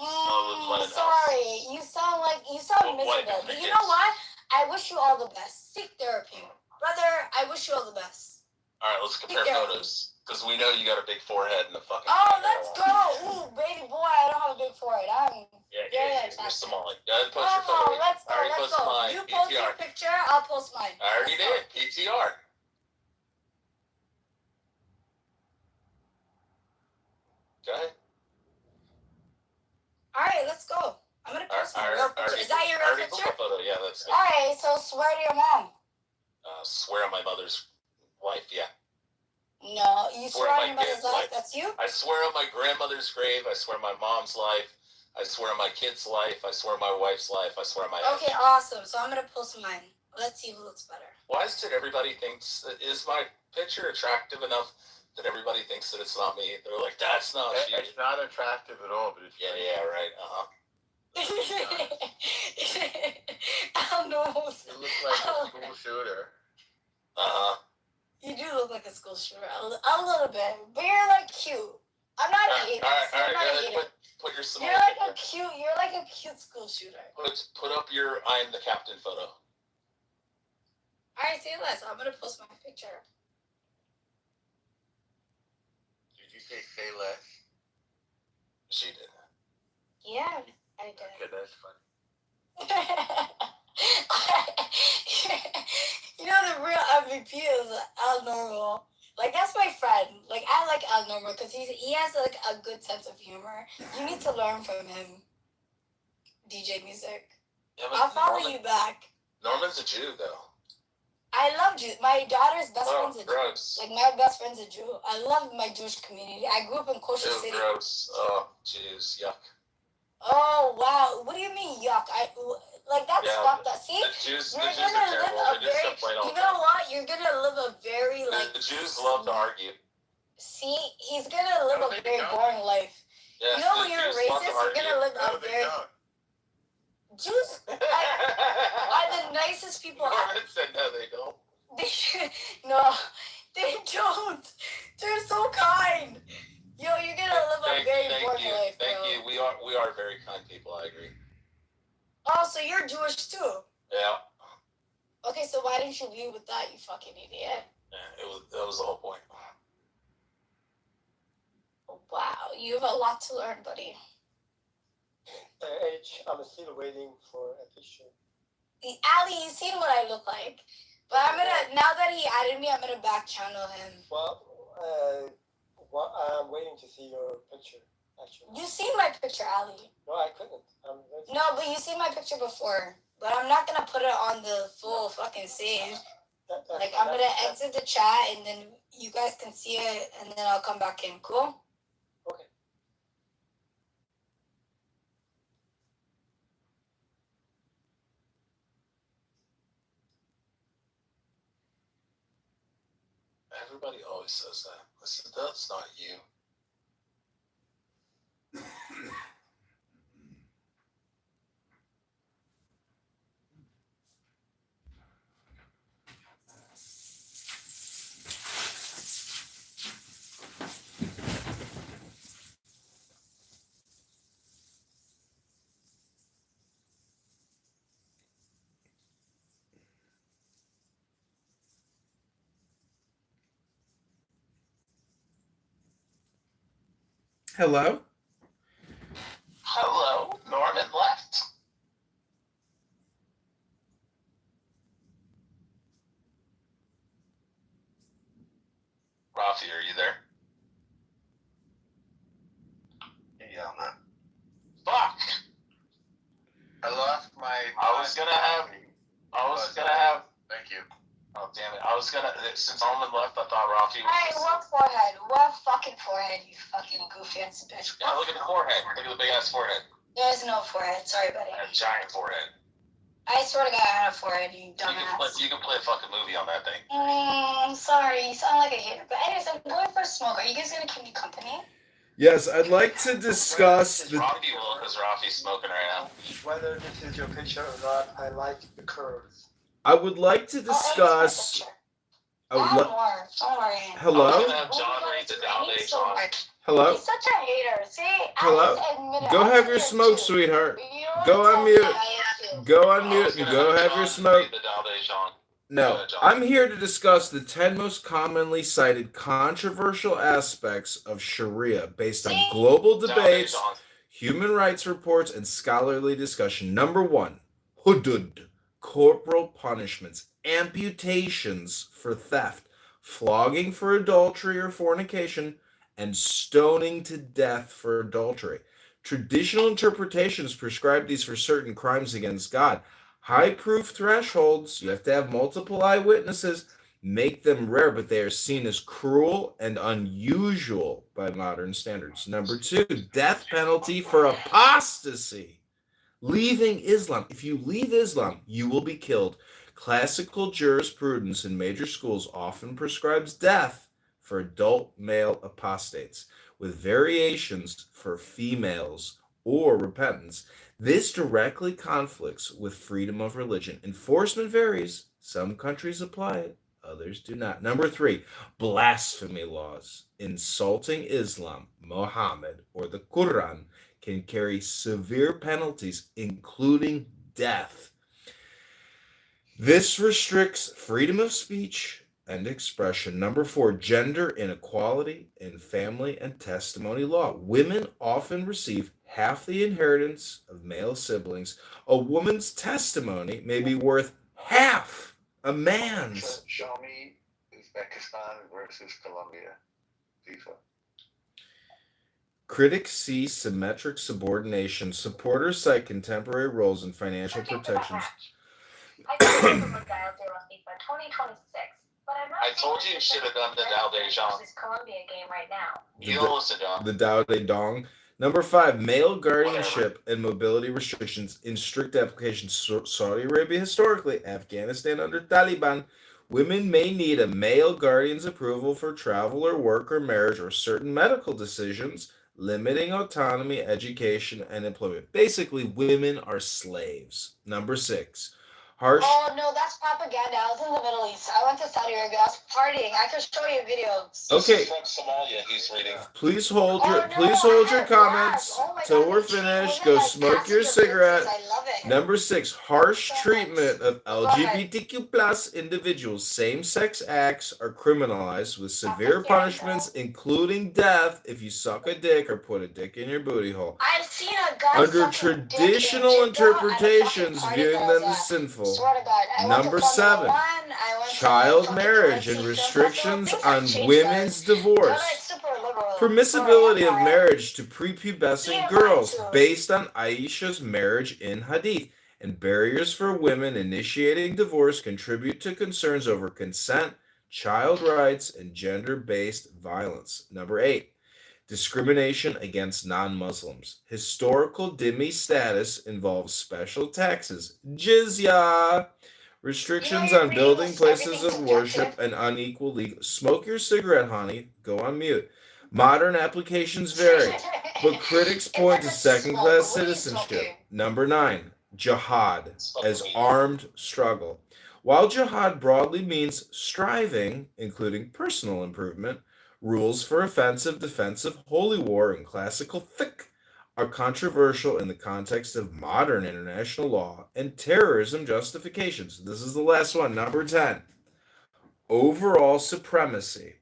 Speaker 6: Sorry. You sound miserable. But you know what? I wish you all the best. Seek therapy. Brother, I wish you all the best.
Speaker 3: All right, let's compare photos. Because we know you got a big forehead and a fucking...
Speaker 6: Oh, let's go! Ooh, baby boy, I don't have a big forehead.
Speaker 3: You're Somali. Go ahead and post your photo.
Speaker 6: Let's go, let's go.
Speaker 3: Mine.
Speaker 6: You post your picture, I'll post mine.
Speaker 3: I already did. PTR. Go ahead.
Speaker 6: Alright, let's go. I'm gonna post my real picture. Is that your real picture?
Speaker 3: Photo. Yeah, that's good.
Speaker 6: Alright, so swear to your mom.
Speaker 3: Swear on my mother's wife, yeah.
Speaker 6: No, you swear on your mother's life? That's you?
Speaker 3: I swear on my grandmother's grave. I swear on my mom's life. I swear on my kid's life. I swear on my wife's life. I swear on my...
Speaker 6: Okay, awesome. So I'm gonna post mine. Let's see who looks better.
Speaker 3: Why is it everybody thinks... Is my picture attractive enough that everybody thinks that it's not me? They're like, that's not you.
Speaker 15: It's not attractive at all, but it's...
Speaker 3: Yeah, right.
Speaker 6: I don't know.
Speaker 15: You look like a school shooter.
Speaker 6: You do look like a school shooter. A little bit. But you're like cute. I'm not a hater. I'm not a hater.
Speaker 3: Put your Somali
Speaker 6: You're like a cute school shooter.
Speaker 3: Put up your I am the captain photo.
Speaker 6: Alright, say less. I'm gonna post my picture.
Speaker 15: Did you say less?
Speaker 3: She did.
Speaker 6: Yeah, I did.
Speaker 15: Okay, that's funny.
Speaker 6: You know the real MVP is Al Normal. Like that's my friend. Like I like Al Normal because he has like a good sense of humor. You need to learn from him. DJ Music.
Speaker 3: Yeah,
Speaker 6: I'll follow you back.
Speaker 3: Norman's a Jew though.
Speaker 6: I love Jews. My daughter's best friend's a Jew.
Speaker 3: Gross.
Speaker 6: Like my best friend's a Jew. I love my Jewish community. I grew up in Kosher City.
Speaker 3: Gross. Oh, jeez, yuck.
Speaker 6: Oh wow! What do you mean yuck? That's fucked up. See, you're gonna live a very. You know what? You're gonna live a very like.
Speaker 3: The Jews love to argue.
Speaker 6: See, he's gonna live a very boring life.
Speaker 3: Yes,
Speaker 6: you know when you're racist, you're gonna live a very. Jews are the nicest people.
Speaker 3: Norman said no, they don't.
Speaker 6: No, they don't. They're so kind. Yo, you're gonna live a very boring life, bro.
Speaker 3: Thank you. We are very kind people. I agree.
Speaker 6: Oh, so you're Jewish too?
Speaker 3: Yeah.
Speaker 6: Okay, so why didn't you lead with that, you fucking idiot?
Speaker 3: Yeah, that was the whole point.
Speaker 6: Wow, you have a lot to learn, buddy.
Speaker 18: I'm still waiting for a picture.
Speaker 6: Ali, you've seen what I look like. But now that he added me, I'm gonna back channel him.
Speaker 18: Well, I'm waiting to see your picture, actually.
Speaker 6: You seen my picture, Ali.
Speaker 18: No, I couldn't.
Speaker 6: No, but you seen my picture before. But I'm not gonna put it on the full fucking stage. I'm gonna exit the chat and then you guys can see it and then I'll come back in. Cool?
Speaker 18: Okay.
Speaker 3: Everybody always says that. Listen, that's not you.
Speaker 13: Hello?
Speaker 3: Hello, Norman left. Rafi, are you there?
Speaker 15: Yeah, I'm not.
Speaker 3: Fuck!
Speaker 15: I lost my...
Speaker 3: I was gonna have...
Speaker 15: Thank you.
Speaker 3: Oh, damn it. Since Norman left, I thought Rafi was...
Speaker 6: Hey, what forehead? What fucking forehead, you fucking goofy ass bitch.
Speaker 3: Yeah, look at the forehead. Look at the big ass forehead.
Speaker 6: There's no forehead. Sorry, buddy.
Speaker 3: I have a giant forehead.
Speaker 6: I swear to God, I have a forehead, you dumbass.
Speaker 3: You can play a fucking movie on that thing.
Speaker 6: I'm sorry. You sound like a hater. But anyways, I'm going for a smoke. Are you guys gonna keep me company?
Speaker 13: Yes, I'd like to discuss the...
Speaker 3: Rafi will, because Rafi's smoking right now.
Speaker 18: Whether this is your picture or not, I like the curves.
Speaker 13: I would like to discuss...
Speaker 6: Don't worry.
Speaker 13: Hello?
Speaker 3: I'm gonna have John read the Dalvation on.
Speaker 13: Hello?
Speaker 6: He's such a hater. See?
Speaker 13: Hello? Go have your smoke, sweetheart. Go on mute. Go on mute and go have your smoke. No, I'm here to discuss the 10 most commonly cited controversial aspects of Sharia based on global debates, human rights reports, and scholarly discussion. Number 1, hudud, corporal punishments, amputations for theft, flogging for adultery or fornication, and stoning to death for adultery. Traditional interpretations prescribe these for certain crimes against God. High proof thresholds, you have to have multiple eyewitnesses, make them rare, but they are seen as cruel and unusual by modern standards. Number 2, death penalty for apostasy. Leaving Islam. If you leave Islam, you will be killed. Classical jurisprudence in major schools often prescribes death for adult male apostates, with variations for females or repentance. This directly conflicts with freedom of religion. Enforcement varies. Some countries apply it, others do not. Number 3, blasphemy laws. Insulting Islam, Muhammad, or the Quran can carry severe penalties, including death. This restricts freedom of speech and expression. Number 4, gender inequality in family and testimony law. Women often receive half the inheritance of male siblings. A woman's testimony may be worth half a man's.
Speaker 15: Show me Uzbekistan versus Colombia. FIFA.
Speaker 13: Critics see symmetric subordination. Supporters cite contemporary roles in financial protections.
Speaker 3: I told you should have done the Dao De Jong.
Speaker 22: Colombia game right now.
Speaker 3: You don't listen to him.
Speaker 13: The Dao De Dong. Number 5, male guardianship and mobility restrictions in strict application. Saudi Arabia historically, Afghanistan under Taliban. Women may need a male guardian's approval for travel or work or marriage or certain medical decisions, limiting autonomy, education, and employment. Basically, women are slaves. Number 6, harsh.
Speaker 6: Oh no, that's propaganda. I was in the Middle East. I went to Saudi Arabia. I was partying. I can show you videos.
Speaker 13: Okay.
Speaker 3: From Somalia, he's reading.
Speaker 13: Please hold your comments till we're finished. Go smoke your cigarette. Number 6, harsh treatment of LGBTQ plus individuals. Same-sex acts are criminalized with severe punishments, including death if you suck a dick or put a dick in your booty hole.
Speaker 6: I've seen a guy
Speaker 13: Under traditional interpretations, viewing them as sinful. Number 7, child marriage and restrictions on women's divorce. Permissibility of marriage to prepubescent girls based on Aisha's marriage in Hadith. And barriers for women initiating divorce contribute to concerns over consent, child rights, and gender-based violence. Number 8, discrimination against non-Muslims. Historical dhimmi status involves special taxes, jizya, restrictions on building places of worship, and unequal legal. Smoke your cigarette, honey. Go on mute. Modern applications vary, but critics point to second-class citizenship. Number 9, jihad as armed struggle. While jihad broadly means striving, including personal improvement, rules for offensive, defensive, holy war, and classical fiqh are controversial in the context of modern international law and terrorism justifications. This is the last one, number 10. Overall supremacy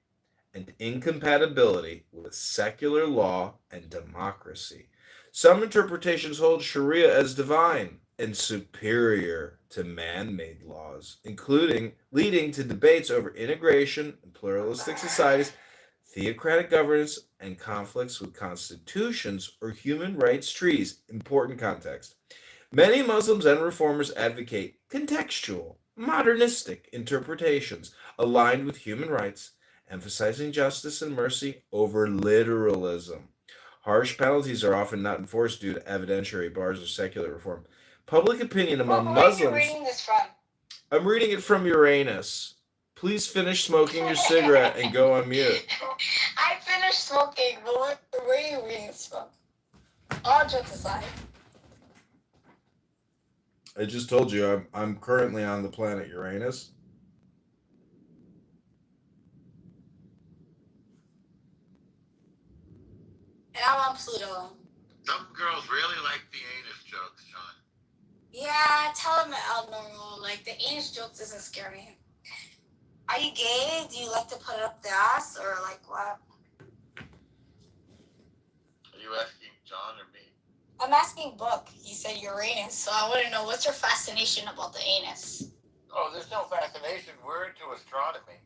Speaker 13: and incompatibility with secular law and democracy. Some interpretations hold Sharia as divine and superior to man-made laws, including leading to debates over integration in pluralistic societies, theocratic governance, and conflicts with constitutions or human rights treaties. Important context. Many Muslims and reformers advocate contextual, modernistic interpretations aligned with human rights, emphasizing justice and mercy over literalism. Harsh penalties are often not enforced due to evidentiary bars or secular reform. Public opinion among Muslims...
Speaker 6: Where are you reading this from?
Speaker 13: I'm reading it from Uranus. Please finish smoking your cigarette and go on mute.
Speaker 6: I finished smoking, but where are you reading this from? All jokes aside.
Speaker 13: I just told you I'm currently on the planet Uranus.
Speaker 6: And I'm on Pluto.
Speaker 8: Some girls really like the anus jokes, John.
Speaker 6: Yeah, tell him abnormal. Like, the anus jokes doesn't scare me. Are you gay? Do you like to put it up the ass or like what?
Speaker 3: Are you asking John or me?
Speaker 6: I'm asking Book. He said Uranus, so I want to know what's your fascination about the anus?
Speaker 16: Oh, there's no fascination. We're into astronomy.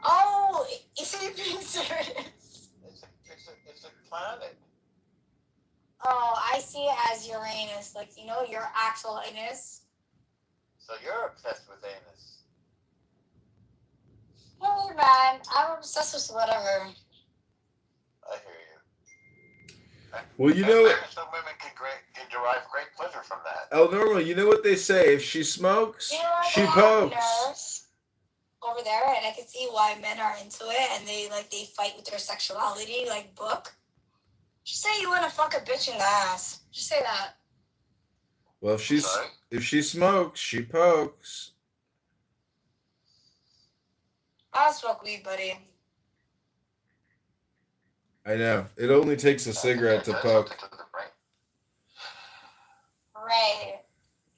Speaker 6: Oh, is it being serious?
Speaker 16: It's a planet.
Speaker 6: Oh, I see it as Uranus, like your actual anus.
Speaker 16: So you're obsessed with anus.
Speaker 6: Hey man, I'm obsessed with whatever.
Speaker 16: I hear you.
Speaker 13: Well,
Speaker 16: Some women can derive great pleasure from that.
Speaker 13: El Normal, you know what they say? If she smokes, she pokes.
Speaker 6: Over there, and I can see why men are into it, and they fight with their sexuality, like Book. Just say you want to fuck a bitch in the ass. Just say that.
Speaker 13: Well, if she smokes, she pokes.
Speaker 6: I'll smoke weed, buddy.
Speaker 13: I know. It only takes a cigarette to poke.
Speaker 6: Right.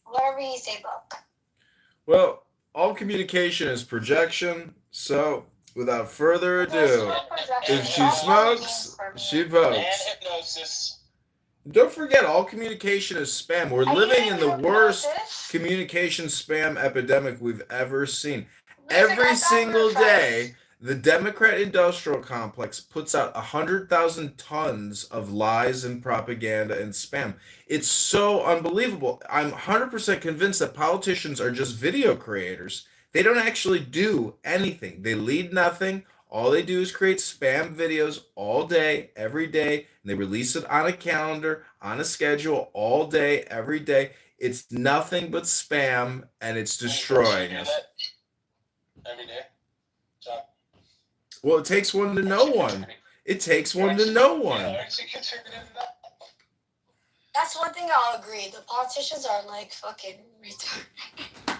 Speaker 6: Whatever you say, Book.
Speaker 13: Well, all communication is projection, so without further ado, if she smokes, she pokes.
Speaker 3: And hypnosis.
Speaker 13: Don't forget, all communication is spam. We're living in the worst communication spam epidemic we've ever seen. Every single day, the Democrat industrial complex puts out 100,000 tons of lies and propaganda and spam. It's so unbelievable. I'm 100% convinced that politicians are just video creators. They don't actually do anything. They lead nothing. All they do is create spam videos all day, every day, and they release it on a calendar, on a schedule, all day, every day. It's nothing but spam, and it's destroying us.
Speaker 3: Every day, John.
Speaker 13: Well, it takes one to know one. It takes one to know one.
Speaker 3: Aren't you contributing to that?
Speaker 6: That's one thing I'll agree. The politicians are like fucking retarded.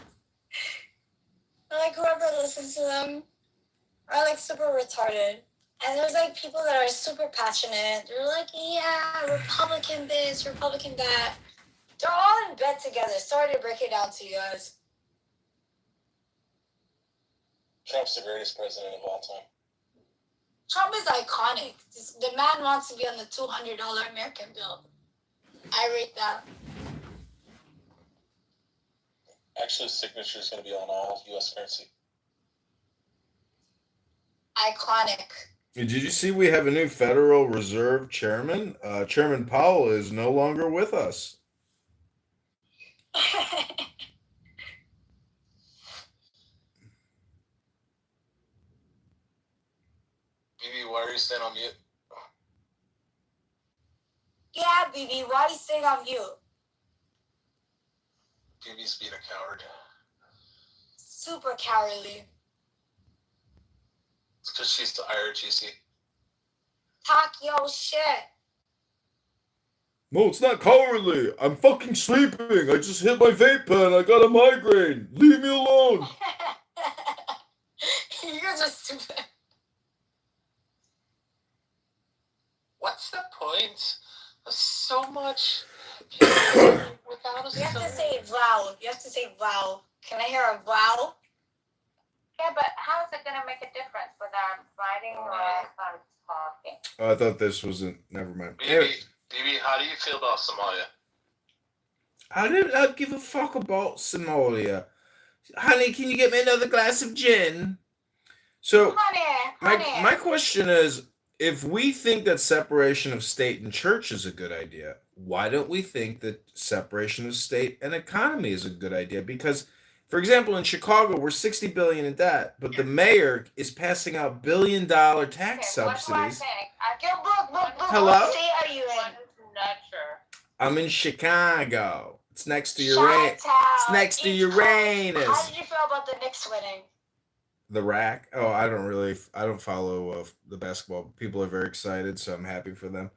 Speaker 6: Like whoever listens to them are like super retarded. And there's like people that are super passionate. They're like, yeah, Republican this, Republican that. They're all in bed together. Sorry to break it down to you guys.
Speaker 3: Trump's the greatest president of all time.
Speaker 6: Trump is iconic. The man wants to be on the $200 American bill. I rate that.
Speaker 3: Actually, his signature is going to be on all U.S. currency.
Speaker 6: Iconic.
Speaker 13: Did you see we have a new Federal Reserve chairman? Chairman Powell is no longer with us.
Speaker 3: BB, why are you staying on mute?
Speaker 6: Yeah, BB, why are you staying on mute?
Speaker 3: BB's being a coward.
Speaker 6: Super cowardly.
Speaker 3: It's because she's the IRGC.
Speaker 6: Talk your shit.
Speaker 13: No, it's not cowardly. I'm fucking sleeping. I just hit my vape pen. I got a migraine. Leave me alone.
Speaker 6: You're just stupid.
Speaker 3: What's the point of so much without a
Speaker 6: You have to say wow. You have to say wow. Can I hear a wow?
Speaker 12: Yeah, but how is it going to make a difference whether I'm writing or I'm talking?
Speaker 13: Oh, I thought this wasn't. Never mind.
Speaker 3: BB, how do you feel about Somalia?
Speaker 13: I did not give a fuck about Somalia. Honey, can you get me another glass of gin? So,
Speaker 6: honey.
Speaker 13: My question is, if we think that separation of state and church is a good idea, why don't we think that separation of state and economy is a good idea? Because, for example, in Chicago, we're $60 billion in debt, but the mayor is passing out $1 billion tax subsidies. Hello?
Speaker 6: What state are you in?
Speaker 13: I'm in Chicago. It's next to Uranus. It's next to Uranus.
Speaker 6: How did you feel about the Knicks winning?
Speaker 13: The rack? Oh, I don't follow the basketball. People are very excited, so I'm happy for them.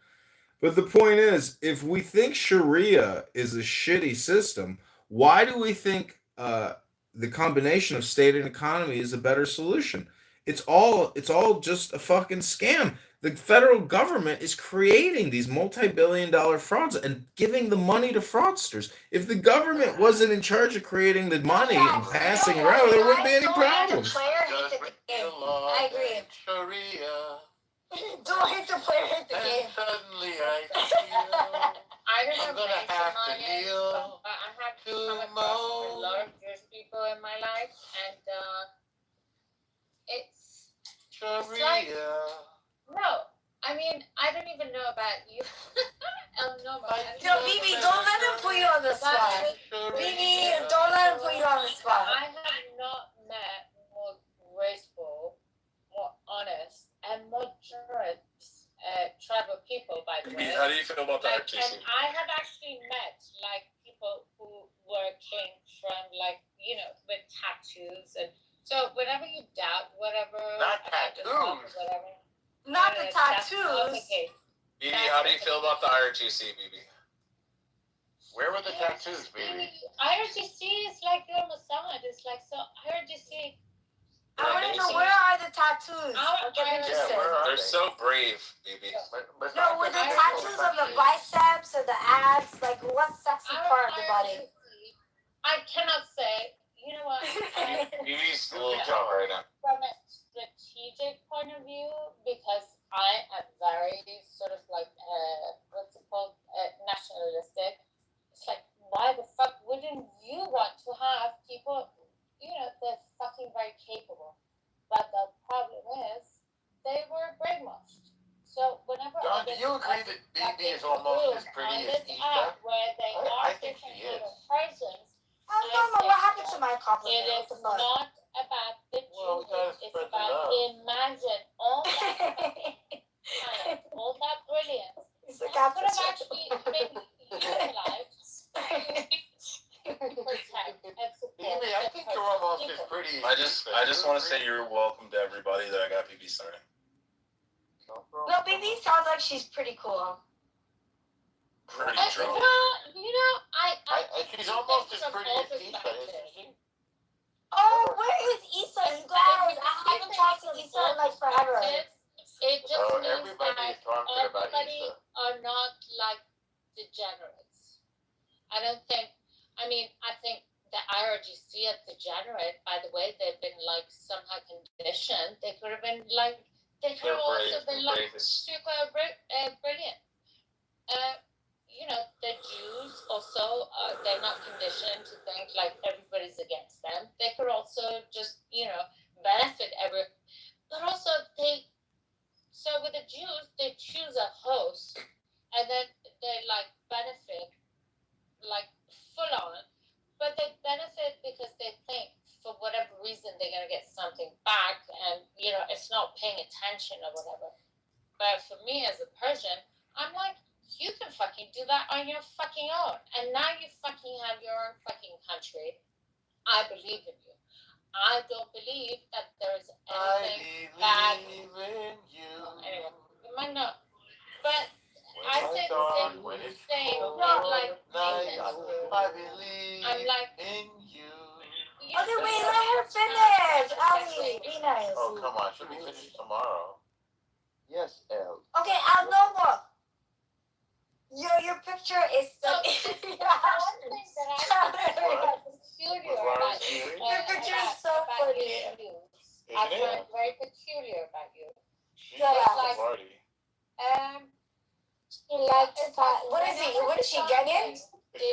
Speaker 13: But the point is, if we think Sharia is a shitty system, why do we think the combination of state and economy is a better solution? It's all just a fucking scam. The federal government is creating these multi-billion-dollar frauds and giving the money to fraudsters. If the government wasn't in charge of creating the money and passing around, there wouldn't be any problems.
Speaker 6: Player I agree.
Speaker 15: Sharia.
Speaker 6: Don't hit the player, hit the game.
Speaker 15: And suddenly I feel
Speaker 12: I don't
Speaker 15: I'm
Speaker 12: know
Speaker 15: gonna
Speaker 12: if
Speaker 15: have to kneel
Speaker 12: but I have
Speaker 15: to
Speaker 12: come across a lot of Jewish people in my life, and it's like, no. I mean, I don't even know about you. No,
Speaker 6: Bibi, don't let him put you on the spot. Bibi, don't let him put you on the spot.
Speaker 12: I have not met more graceful, more honest, and more generous tribal people, by the way.
Speaker 2: How do you feel about the RTC?
Speaker 12: And I have actually met people who came from with tattoos, and so whenever you doubt whatever,
Speaker 15: not tattoos,
Speaker 12: whatever,
Speaker 6: not the tattoos.
Speaker 2: BB, how do you feel about the IRGC, BB?
Speaker 15: Where were the tattoos, baby?
Speaker 12: IRGC is like your Mossad. It's like, so IRGC.
Speaker 6: I want to know, where are the tattoos?
Speaker 2: They're so brave, BB.
Speaker 6: No, with the tattoos on the biceps or the abs, like what sexy part of the body?
Speaker 12: I cannot say. You know what?
Speaker 2: BB's a little drunk right now.
Speaker 12: From a strategic point of view, because I am very sort of like what's it called, nationalistic. It's like, why the fuck wouldn't you want to have people? They're fucking very capable, but the problem is they were brainwashed. So whenever
Speaker 15: John, do you agree that BB is almost as pretty as Issa?
Speaker 12: Where they
Speaker 15: I think she is.
Speaker 12: Persons,
Speaker 6: I don't know what happened to my compliment.
Speaker 12: it is not about the Jews. It's about imagine all that talent, all that brilliance.
Speaker 6: It's like
Speaker 12: could have actually been utilized.
Speaker 15: BB, I think you're almost as pretty as
Speaker 2: I just want to say you're welcome to everybody that I got BB started.
Speaker 6: No, BB sounds like she's pretty cool.
Speaker 2: Pretty drunk.
Speaker 15: She's almost as pretty as Issa, isn't she?
Speaker 6: Oh, where is Issa? You guys, I haven't talked to Issa in like forever.
Speaker 12: It just means
Speaker 15: everybody is talking about
Speaker 12: everybody
Speaker 15: Issa.
Speaker 12: are not like degenerates. I think the IRGC are degenerate. By the way, they've been like somehow conditioned. They could have been like, they could have also been like super brilliant. The Jews also, they're not conditioned to think like everybody's against them. They could also just, benefit but also so with the Jews, they choose a host and then they like benefit like full on, but they benefit because they think for whatever reason they're going to get something back, and it's not paying attention or whatever. But for me as a Persian, I'm like, you can fucking do that on your fucking own, and now you fucking have your own fucking country. I believe in you. I don't believe that there's anything bad.
Speaker 15: In you.
Speaker 12: Anyway, you might not, but I
Speaker 15: When
Speaker 12: say
Speaker 15: it's
Speaker 12: the
Speaker 15: dark,
Speaker 12: same
Speaker 15: when it's
Speaker 12: thing,
Speaker 15: cold,
Speaker 12: not like
Speaker 15: night,
Speaker 12: maintenance.
Speaker 15: I believe
Speaker 12: I'm like,
Speaker 15: in you.
Speaker 6: Okay, wait, let her finish. Ali, be nice.
Speaker 15: Oh, come on. She'll be finished tomorrow. Yes, Elle.
Speaker 6: Okay, Al, no more. Your picture is so.
Speaker 12: One thing that I find peculiar about you.
Speaker 6: Your picture is so funny.
Speaker 12: I find very peculiar about you.
Speaker 15: She's like,
Speaker 12: party.
Speaker 6: She likes to talk. What is he? What is she, Ghanaian?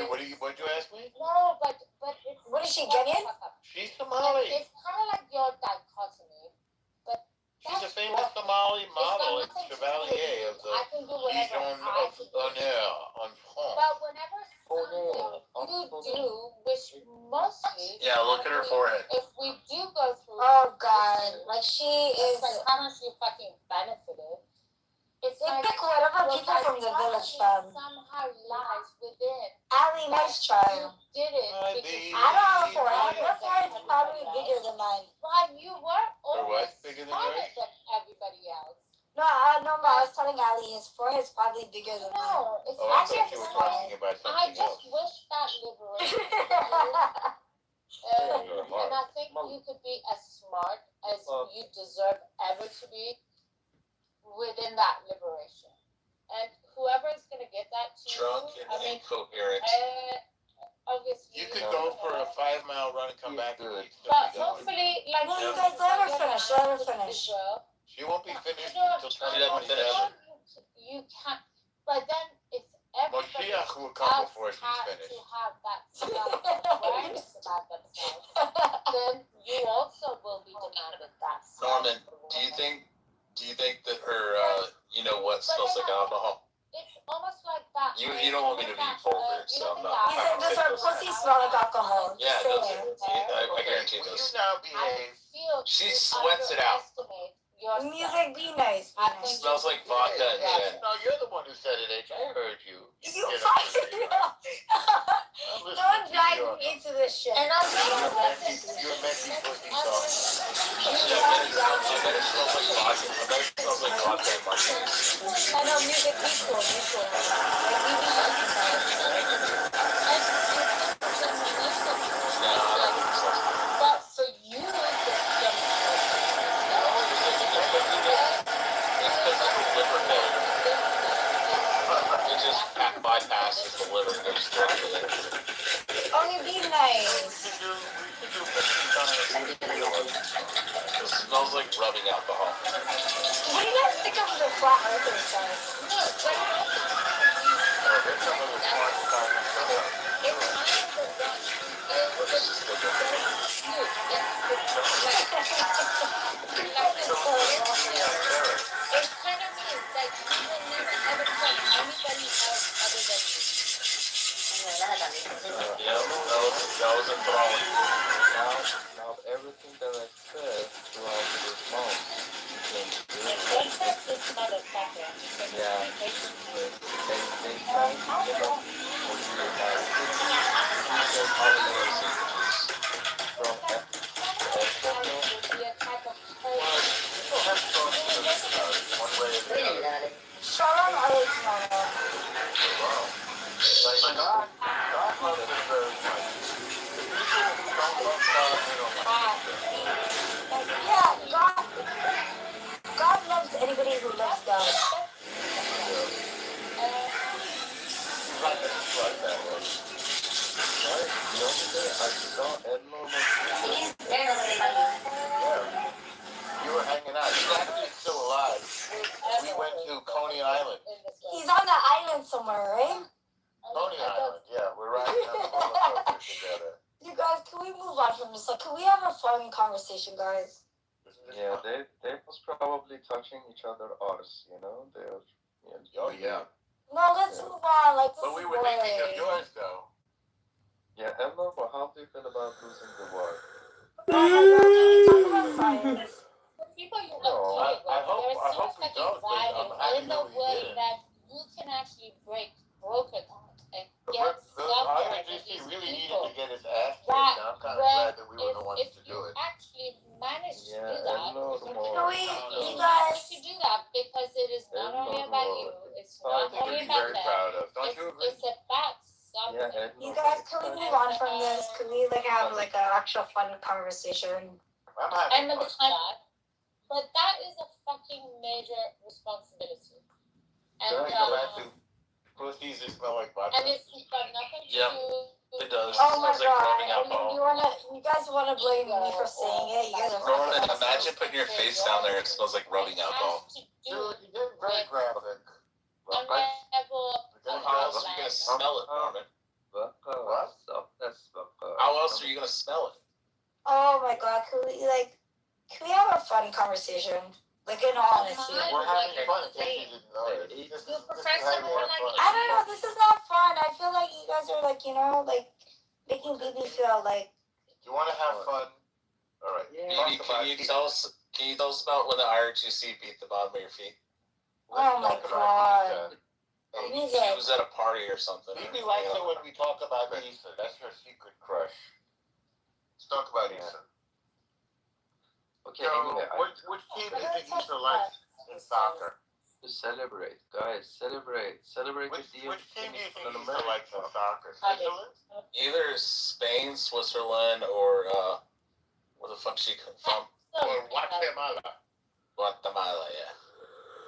Speaker 15: What'd you ask me?
Speaker 12: No, but it's.
Speaker 6: What is she, Ghanaian?
Speaker 15: She's Somali.
Speaker 12: It's kind of like your dichotomy, but
Speaker 15: she's a famous Somali model and chevalier of the Legion of Honneur en France.
Speaker 12: But whenever you do, which mostly.
Speaker 2: Yeah, look at her forehead.
Speaker 12: If we do go through.
Speaker 6: Oh God, like she is.
Speaker 12: Like how much she fucking benefited. It's
Speaker 6: they
Speaker 12: like
Speaker 6: pick whatever people from the village from.
Speaker 12: Somehow lies within.
Speaker 6: Ali, nice try.
Speaker 12: You did it.
Speaker 6: I don't have a forehead. Your forehead is probably bigger than mine.
Speaker 12: But you were always
Speaker 15: bigger than
Speaker 12: smarter
Speaker 15: yours?
Speaker 12: than everybody else.
Speaker 6: No, I was telling Ali his forehead's probably bigger than mine.
Speaker 12: No, it's
Speaker 15: I thought you were talking about
Speaker 12: I
Speaker 15: something
Speaker 12: just
Speaker 15: else.
Speaker 12: wish that liberation. And I think you could be as smart as you deserve ever to be within that liberation. And whoever is going to get that to
Speaker 15: Drunk
Speaker 12: you,
Speaker 15: and incoherent.
Speaker 12: obviously.
Speaker 15: You could go for a 5-mile run and come back. And
Speaker 12: But hopefully, like.
Speaker 6: No, you guys let her finish. Let her finish.
Speaker 15: She won't be finished until 2027.
Speaker 12: You can't. But then it's everybody
Speaker 15: Moshiach will come before she's
Speaker 12: has
Speaker 15: finished.
Speaker 12: to have that self-awareness about themselves. Then you also will be demanded that.
Speaker 3: Norman, do you think that her, you know what smells like alcohol?
Speaker 12: It's almost like that.
Speaker 3: You don't want me to be vulgar, so I'm not.
Speaker 6: He said, does her pussy smell like alcohol?
Speaker 3: Yeah,
Speaker 6: Just
Speaker 3: it
Speaker 6: say
Speaker 3: does.
Speaker 6: it.
Speaker 3: I guarantee it
Speaker 15: Will
Speaker 3: does.
Speaker 15: you now behave?
Speaker 3: She sweats it out.
Speaker 6: Music, be nice. Be nice.
Speaker 3: Smells like vodka and gin.
Speaker 15: No, you're the one who said it, H. I heard you.
Speaker 6: You fucking don't drag me into this shit.
Speaker 12: And I'm not
Speaker 15: You're a messy pussy dog.
Speaker 3: I bet it smells like vodka. I bet it smells like vodka and martinis.
Speaker 6: I know music, be cool, be cool. Like, we be
Speaker 3: No, I don't think so.
Speaker 12: But for you,
Speaker 3: It just bypasses the liver and goes straight to it.
Speaker 6: only be nice.
Speaker 3: It smells like rubbing alcohol.
Speaker 6: What do you guys think of the flat earthers, guys?
Speaker 12: It kind of means that you will never ever trust anybody else other than you.
Speaker 3: Yeah, that was enthralling.
Speaker 5: Now everything that I said throughout this month
Speaker 12: Except this motherfucker.
Speaker 5: Yeah.
Speaker 6: Shalom Aleichem. Yeah, God loves anybody who loves God.
Speaker 15: You were hanging out. He's actually still alive. We went to Coney Island.
Speaker 6: He's on the island somewhere, right?
Speaker 15: Coney Island, yeah. We're riding on the roller coaster together.
Speaker 6: You guys, can we move on from this? Like, can we have a fun conversation, guys?
Speaker 5: Yeah, they was probably touching each other arse, you know? They're
Speaker 15: Oh yeah.
Speaker 6: No, let's move on. Like, this
Speaker 15: But we
Speaker 6: is
Speaker 15: were thinking of
Speaker 6: boring.
Speaker 15: yours though.
Speaker 5: Yeah, Emma, well, how do you feel about losing the war?
Speaker 6: Oh my God, can we talk about science?
Speaker 12: People you
Speaker 15: No,
Speaker 12: don't
Speaker 15: I hope
Speaker 12: there is so
Speaker 15: we
Speaker 12: fucking
Speaker 15: don't, but I'm
Speaker 12: value
Speaker 15: happy
Speaker 12: in the
Speaker 15: that we
Speaker 12: way
Speaker 15: didn't.
Speaker 12: that you can actually break broken heart and
Speaker 15: The
Speaker 12: get stuff
Speaker 15: RNGC really needed to get his ass kicked.
Speaker 12: that
Speaker 15: Now I'm kind of glad that we were the ones
Speaker 12: if
Speaker 15: to
Speaker 12: you
Speaker 15: do it.
Speaker 12: actually manage to
Speaker 5: Yeah,
Speaker 12: do that,
Speaker 5: Emma,
Speaker 6: Can
Speaker 5: more.
Speaker 6: we, you
Speaker 12: you
Speaker 6: guys?
Speaker 12: to do that because it is not only about you, it's
Speaker 15: I
Speaker 12: not
Speaker 15: think
Speaker 12: only
Speaker 15: we'd be
Speaker 12: about
Speaker 15: very
Speaker 12: them,
Speaker 15: proud of. Don't you agree?
Speaker 12: it's about something.
Speaker 5: Yeah,
Speaker 6: You guys, can we move on from this? Can we like have like an actual fun conversation?
Speaker 15: I'm having
Speaker 12: And the
Speaker 15: fun.
Speaker 12: time, but that is a fucking major responsibility. And
Speaker 15: Can I go back to pussies that smell like vodka?
Speaker 12: and it's got nothing to
Speaker 3: Yep.
Speaker 12: do.
Speaker 3: It does.
Speaker 6: Oh my
Speaker 3: Smells like
Speaker 6: God!
Speaker 3: rubbing
Speaker 6: And
Speaker 3: alcohol.
Speaker 6: you guys wanna blame me for saying it? You guys are fucking
Speaker 3: Norman,
Speaker 6: assholes.
Speaker 3: imagine putting your face down there and it smells like rubbing alcohol.
Speaker 15: Dude, you did very graphic.
Speaker 12: A level
Speaker 3: How else are you gonna smell it, Norman?
Speaker 15: What?
Speaker 3: How else are you gonna smell it?
Speaker 6: Oh my God! Can we have a fun conversation? Like, in all honesty.
Speaker 15: We're having fun in case you didn't know it. This is how we have fun.
Speaker 6: I don't know. This is not fun. I feel like you guys are like, like making BB feel like.
Speaker 15: You want to have fun? All right.
Speaker 3: BB, can you tell us about when the IRGC beat the bottom of your feet?
Speaker 6: Oh my God.
Speaker 3: She was at a party or something.
Speaker 15: BB likes it when we talk about Issa. That's her secret crush. Let's talk about Issa.
Speaker 5: Okay,
Speaker 15: So,
Speaker 5: anyway,
Speaker 15: which team do you think Issa likes in soccer?
Speaker 5: to celebrate, guys, celebrate
Speaker 15: Which
Speaker 5: the deal.
Speaker 15: team do you think Issa likes in soccer? Switzerland?
Speaker 3: Either Spain, Switzerland, or where the fuck she come from?
Speaker 15: Or Guatemala?
Speaker 3: Guatemala, yeah.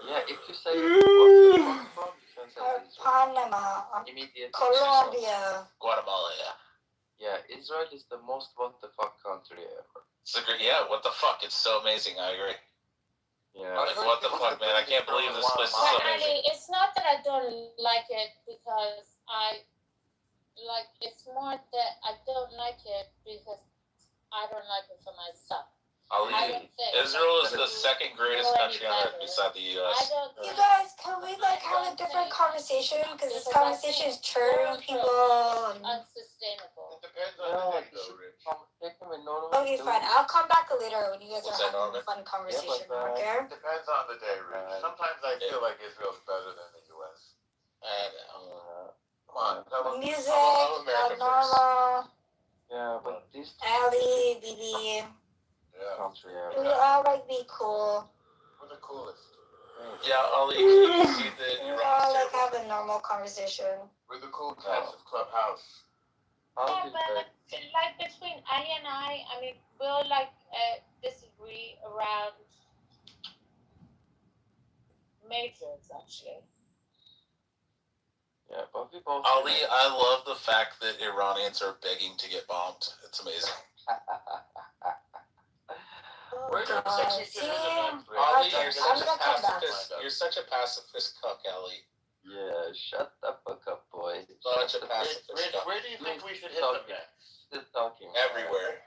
Speaker 5: Yeah, if you say what's the fuck from, you can say this.
Speaker 6: Panama.
Speaker 5: Immediately.
Speaker 6: Colombia.
Speaker 3: Guatemala, yeah.
Speaker 9: Yeah, Israel is the most what the fuck country ever.
Speaker 3: It's a great, yeah, what the fuck? It's so amazing. I agree.
Speaker 9: Yeah.
Speaker 3: Like, what the fuck, man? I can't believe this place is so
Speaker 12: But
Speaker 3: amazing.
Speaker 12: Ali, it's not that I don't like it because it's more that I don't like it because I don't like it for myself.
Speaker 3: Ali, Israel is the second greatest country on earth beside the U.S.
Speaker 6: You guys, can we like have a different conversation? Because this conversation is triggering people.
Speaker 12: Unsustainable.
Speaker 6: Okay, fine. I'll come back later when you guys are having a fun conversation. Okay.
Speaker 15: It depends on the day, Rich. Sometimes I feel like Israel's better than the U.S. Come on.
Speaker 6: Music, normal.
Speaker 9: Yeah, but this
Speaker 6: Ali, Bibi.
Speaker 9: country
Speaker 6: We all like be cool.
Speaker 15: We're the coolest.
Speaker 3: Yeah, Ali, can you see the
Speaker 6: We all like have a normal conversation.
Speaker 15: We're the cool cats of Clubhouse.
Speaker 12: Yeah, but like between Ali and I mean, we'll like disagree around majors actually.
Speaker 9: Yeah, but we both.
Speaker 3: Ali, I love the fact that Iranians are begging to get bombed. It's amazing.
Speaker 6: Oh, God.
Speaker 3: Ali, you're such a pacifist cuck, Ali.
Speaker 9: Yeah, shut the fuck up, boy.
Speaker 3: Such a pacifist cuck.
Speaker 15: Where do you think we should hit them next?
Speaker 9: Still talking.
Speaker 3: Everywhere.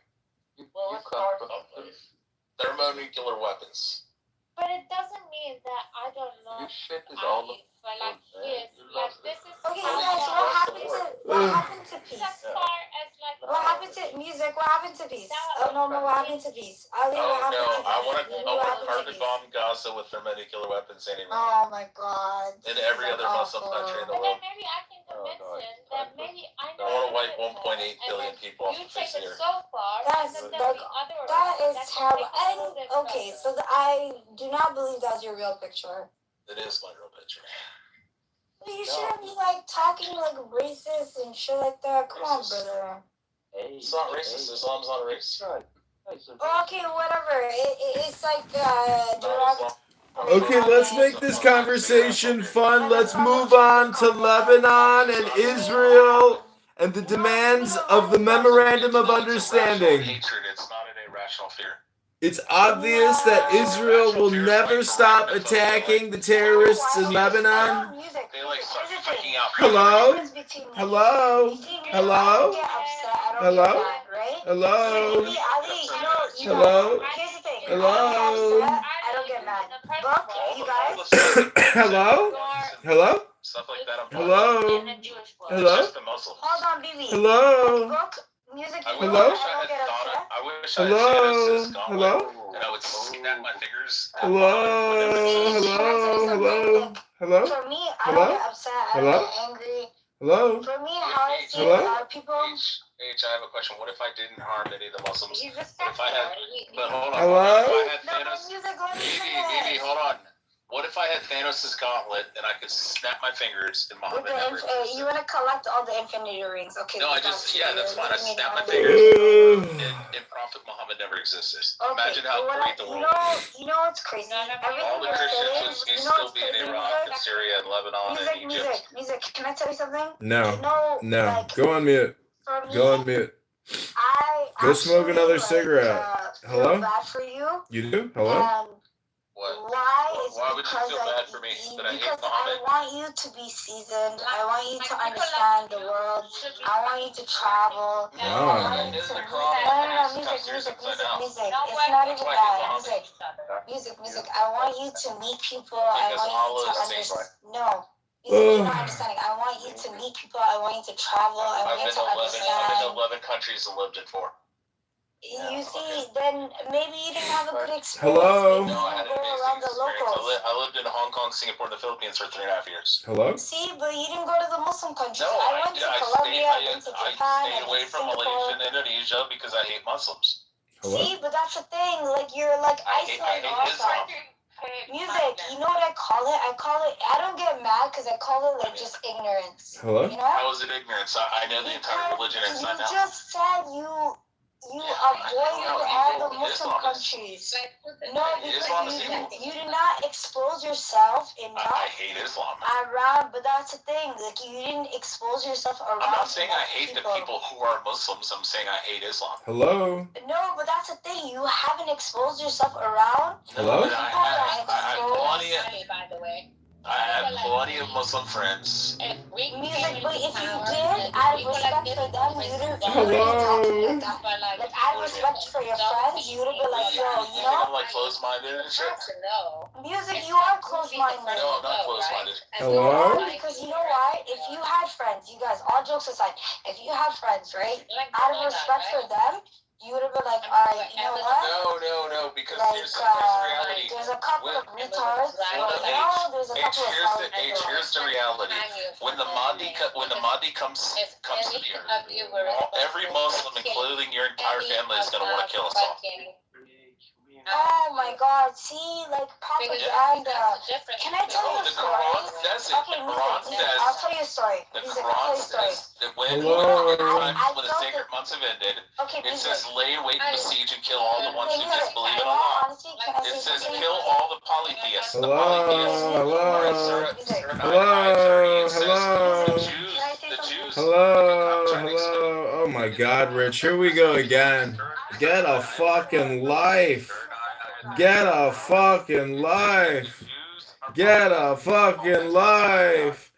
Speaker 15: Well, let's start someplace.
Speaker 3: Thermonuclear weapons.
Speaker 12: But it doesn't mean that I don't know.
Speaker 9: Your shit is all the.
Speaker 12: But like his, like this is.
Speaker 6: Okay, guys, what happened to peace?
Speaker 12: As far as like.
Speaker 6: What happened to music? What happened to peace? Oh no, what happened to peace? Ali, what happened to peace?
Speaker 3: I want to carpet bomb Gaza with thermonuclear weapons anyway.
Speaker 6: Oh my God.
Speaker 3: In every other Muslim country in the
Speaker 12: But
Speaker 3: world.
Speaker 12: then maybe I can convince him that maybe I
Speaker 3: I want to wipe 1.8 billion people off
Speaker 12: you
Speaker 3: the face
Speaker 12: take
Speaker 3: of
Speaker 12: it
Speaker 3: the earth.
Speaker 12: so far.
Speaker 6: That's
Speaker 12: and then
Speaker 6: like,
Speaker 12: the other
Speaker 6: that is
Speaker 12: that
Speaker 6: terrible.
Speaker 12: takes a
Speaker 6: And
Speaker 12: little bit
Speaker 6: okay,
Speaker 12: further.
Speaker 6: so I do not believe that's your real picture.
Speaker 3: It is my real picture.
Speaker 6: You shouldn't be like talking like racist and shit like that. Come on, brother.
Speaker 3: It's not racist. Islam's not racist.
Speaker 6: Okay, whatever. It's like direct.
Speaker 13: Okay, let's make this conversation fun. Let's move on to Lebanon and Israel and the demands of the Memorandum of Understanding.
Speaker 3: Hatred. It's not an irrational fear.
Speaker 13: It's obvious that Israel will never stop attacking the terrorists in Lebanon.
Speaker 3: They like start freaking out.
Speaker 13: Hello? Hello? Hello? Hello? Hello? Hello? Hello?
Speaker 6: I don't get mad. Look, you guys.
Speaker 13: Hello? Hello?
Speaker 3: Stuff like that.
Speaker 13: Hello? Hello?
Speaker 6: Hold on, BB.
Speaker 13: Hello?
Speaker 6: Look, music.
Speaker 13: Hello?
Speaker 3: I wish I
Speaker 13: Hello?
Speaker 3: had
Speaker 13: Hello?
Speaker 3: and I would snap my fingers.
Speaker 13: Hello? Hello? Hello? Hello?
Speaker 6: For me, I
Speaker 13: Hello?
Speaker 6: don't get upset. I don't
Speaker 13: Hello?
Speaker 6: get angry.
Speaker 13: Hello?
Speaker 6: For me, how I see
Speaker 13: Hello?
Speaker 6: a lot of people.
Speaker 3: H, I have a question. What if I didn't harm any of the Muslims?
Speaker 12: You just
Speaker 3: What if I had? But hold on.
Speaker 13: Hello?
Speaker 3: What if I had
Speaker 6: No,
Speaker 3: Thanos?
Speaker 6: music, let me
Speaker 3: Bibi, hold on. What if I had Thanos' gauntlet and I could snap my fingers and
Speaker 6: With
Speaker 3: Muhammad
Speaker 6: the
Speaker 3: never existed?
Speaker 6: you want to collect all the infinity rings? Okay.
Speaker 3: No,
Speaker 6: we
Speaker 3: I
Speaker 6: got
Speaker 3: just,
Speaker 6: you.
Speaker 3: yeah, that's fine. I
Speaker 6: Let me
Speaker 3: snap my
Speaker 6: know.
Speaker 3: fingers and Prophet Muhammad never existed.
Speaker 6: Okay,
Speaker 3: Imagine how
Speaker 6: what
Speaker 3: great the world
Speaker 6: you know what's crazy?
Speaker 3: all
Speaker 6: Everything
Speaker 3: the
Speaker 6: you're
Speaker 3: Christians
Speaker 6: saying,
Speaker 3: would
Speaker 6: you know
Speaker 3: still
Speaker 6: what's
Speaker 3: be in
Speaker 6: crazy,
Speaker 3: Iraq and Syria and Lebanon and Egypt.
Speaker 6: music. Can I tell you something?
Speaker 13: No.
Speaker 6: You know,
Speaker 13: No.
Speaker 6: like,
Speaker 13: Go on mute.
Speaker 6: for me,
Speaker 13: Go on mute.
Speaker 6: I
Speaker 13: Go smoke
Speaker 6: actually,
Speaker 13: another
Speaker 6: like,
Speaker 13: cigarette.
Speaker 6: feel
Speaker 13: Hello?
Speaker 6: bad for you.
Speaker 13: You do? Hello?
Speaker 6: And
Speaker 3: What?
Speaker 6: why is
Speaker 3: Why would you
Speaker 6: because
Speaker 3: feel
Speaker 6: like,
Speaker 3: bad for me that I hate
Speaker 6: because I
Speaker 3: Muhammad?
Speaker 6: want you to be seasoned. I want you to understand the world. I want you to travel.
Speaker 13: Ah.
Speaker 6: I want you to no, music. It's not even that. Music. I want you to meet people. I want you to understand. No. You're not understanding. I want you to meet people. I want you to travel. I want you to
Speaker 3: I've been to
Speaker 6: understand.
Speaker 3: 11 countries and lived in 4.
Speaker 6: You see, then maybe you didn't have a good experience.
Speaker 13: Hello?
Speaker 6: Maybe
Speaker 3: No, I
Speaker 6: you
Speaker 3: had
Speaker 6: go
Speaker 3: an amazing
Speaker 6: around the
Speaker 3: experience.
Speaker 6: locals.
Speaker 3: I lived in Hong Kong, Singapore, and the Philippines for 3.5 years.
Speaker 13: Hello?
Speaker 6: See, but you didn't go to the Muslim countries.
Speaker 3: No,
Speaker 6: I went to Colombia, I went to Japan,
Speaker 3: I stayed away from Malaysia
Speaker 6: Singapore.
Speaker 3: and Indonesia because I hate Muslims.
Speaker 13: Hello?
Speaker 6: See, but that's the thing. Like, you're like
Speaker 3: I hate
Speaker 6: isolating
Speaker 3: Islam.
Speaker 6: yourself. Music, you know what I call it? I don't get mad because I call it like just ignorance.
Speaker 13: Hello?
Speaker 6: You know?
Speaker 3: How is it ignorance? I know the entire religion
Speaker 6: You
Speaker 3: inside out.
Speaker 6: just said you you avoided all the Muslim countries. No, because you did not expose yourself enough.
Speaker 3: I hate Islam.
Speaker 6: Around, but that's the thing. Like, you didn't expose yourself around.
Speaker 3: I'm not saying I hate the people who are Muslims. I'm saying I hate Islam.
Speaker 13: Hello?
Speaker 6: No, but that's the thing. You haven't exposed yourself around.
Speaker 13: Hello?
Speaker 3: I have plenty of Muslim friends.
Speaker 6: Music, but if you did, out of respect for them, you wouldn't
Speaker 13: Hello?
Speaker 6: like, out of respect for your friends, you would have been like, yo, you know?
Speaker 3: I'm like closed-minded and shit.
Speaker 6: Music, you are close-minded.
Speaker 3: No, I'm not closed-minded.
Speaker 13: Hello?
Speaker 6: Because you know why? If you had friends, you guys, all jokes aside, if you have friends, right? Out of respect for them, you would have been like, alright, you know what?
Speaker 3: No, because
Speaker 6: like,
Speaker 3: here's the reality.
Speaker 6: There's a couple of retards.
Speaker 3: Here's the reality. When the Mahdi comes to the earth, every Muslim, including your entire family, is going to want to kill us all.
Speaker 6: Oh my God! See, like propaganda. Can I tell you a story?
Speaker 3: The Quran says it.
Speaker 6: Okay,
Speaker 3: The Quran says.
Speaker 6: I'll tell you a story.
Speaker 3: The Quran says that when the sacred months have ended, it says lay in wait and besiege and kill all the ones who disbelieve in Allah. It says kill all the polytheists. The
Speaker 13: Hello? Oh my God, Rich, here we go again. Get a fucking life. Get a fucking life. Get a fucking life.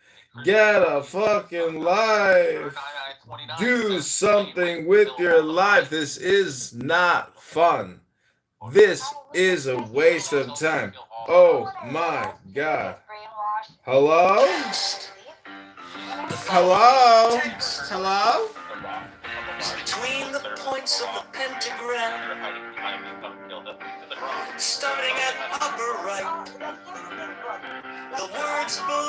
Speaker 13: Get a fucking life. Do something with your life. This is not fun. This is a waste of time. Oh my God. Hello? Hello? Hello?
Speaker 11: Between the points of the pentagram, starting at upper right, the words below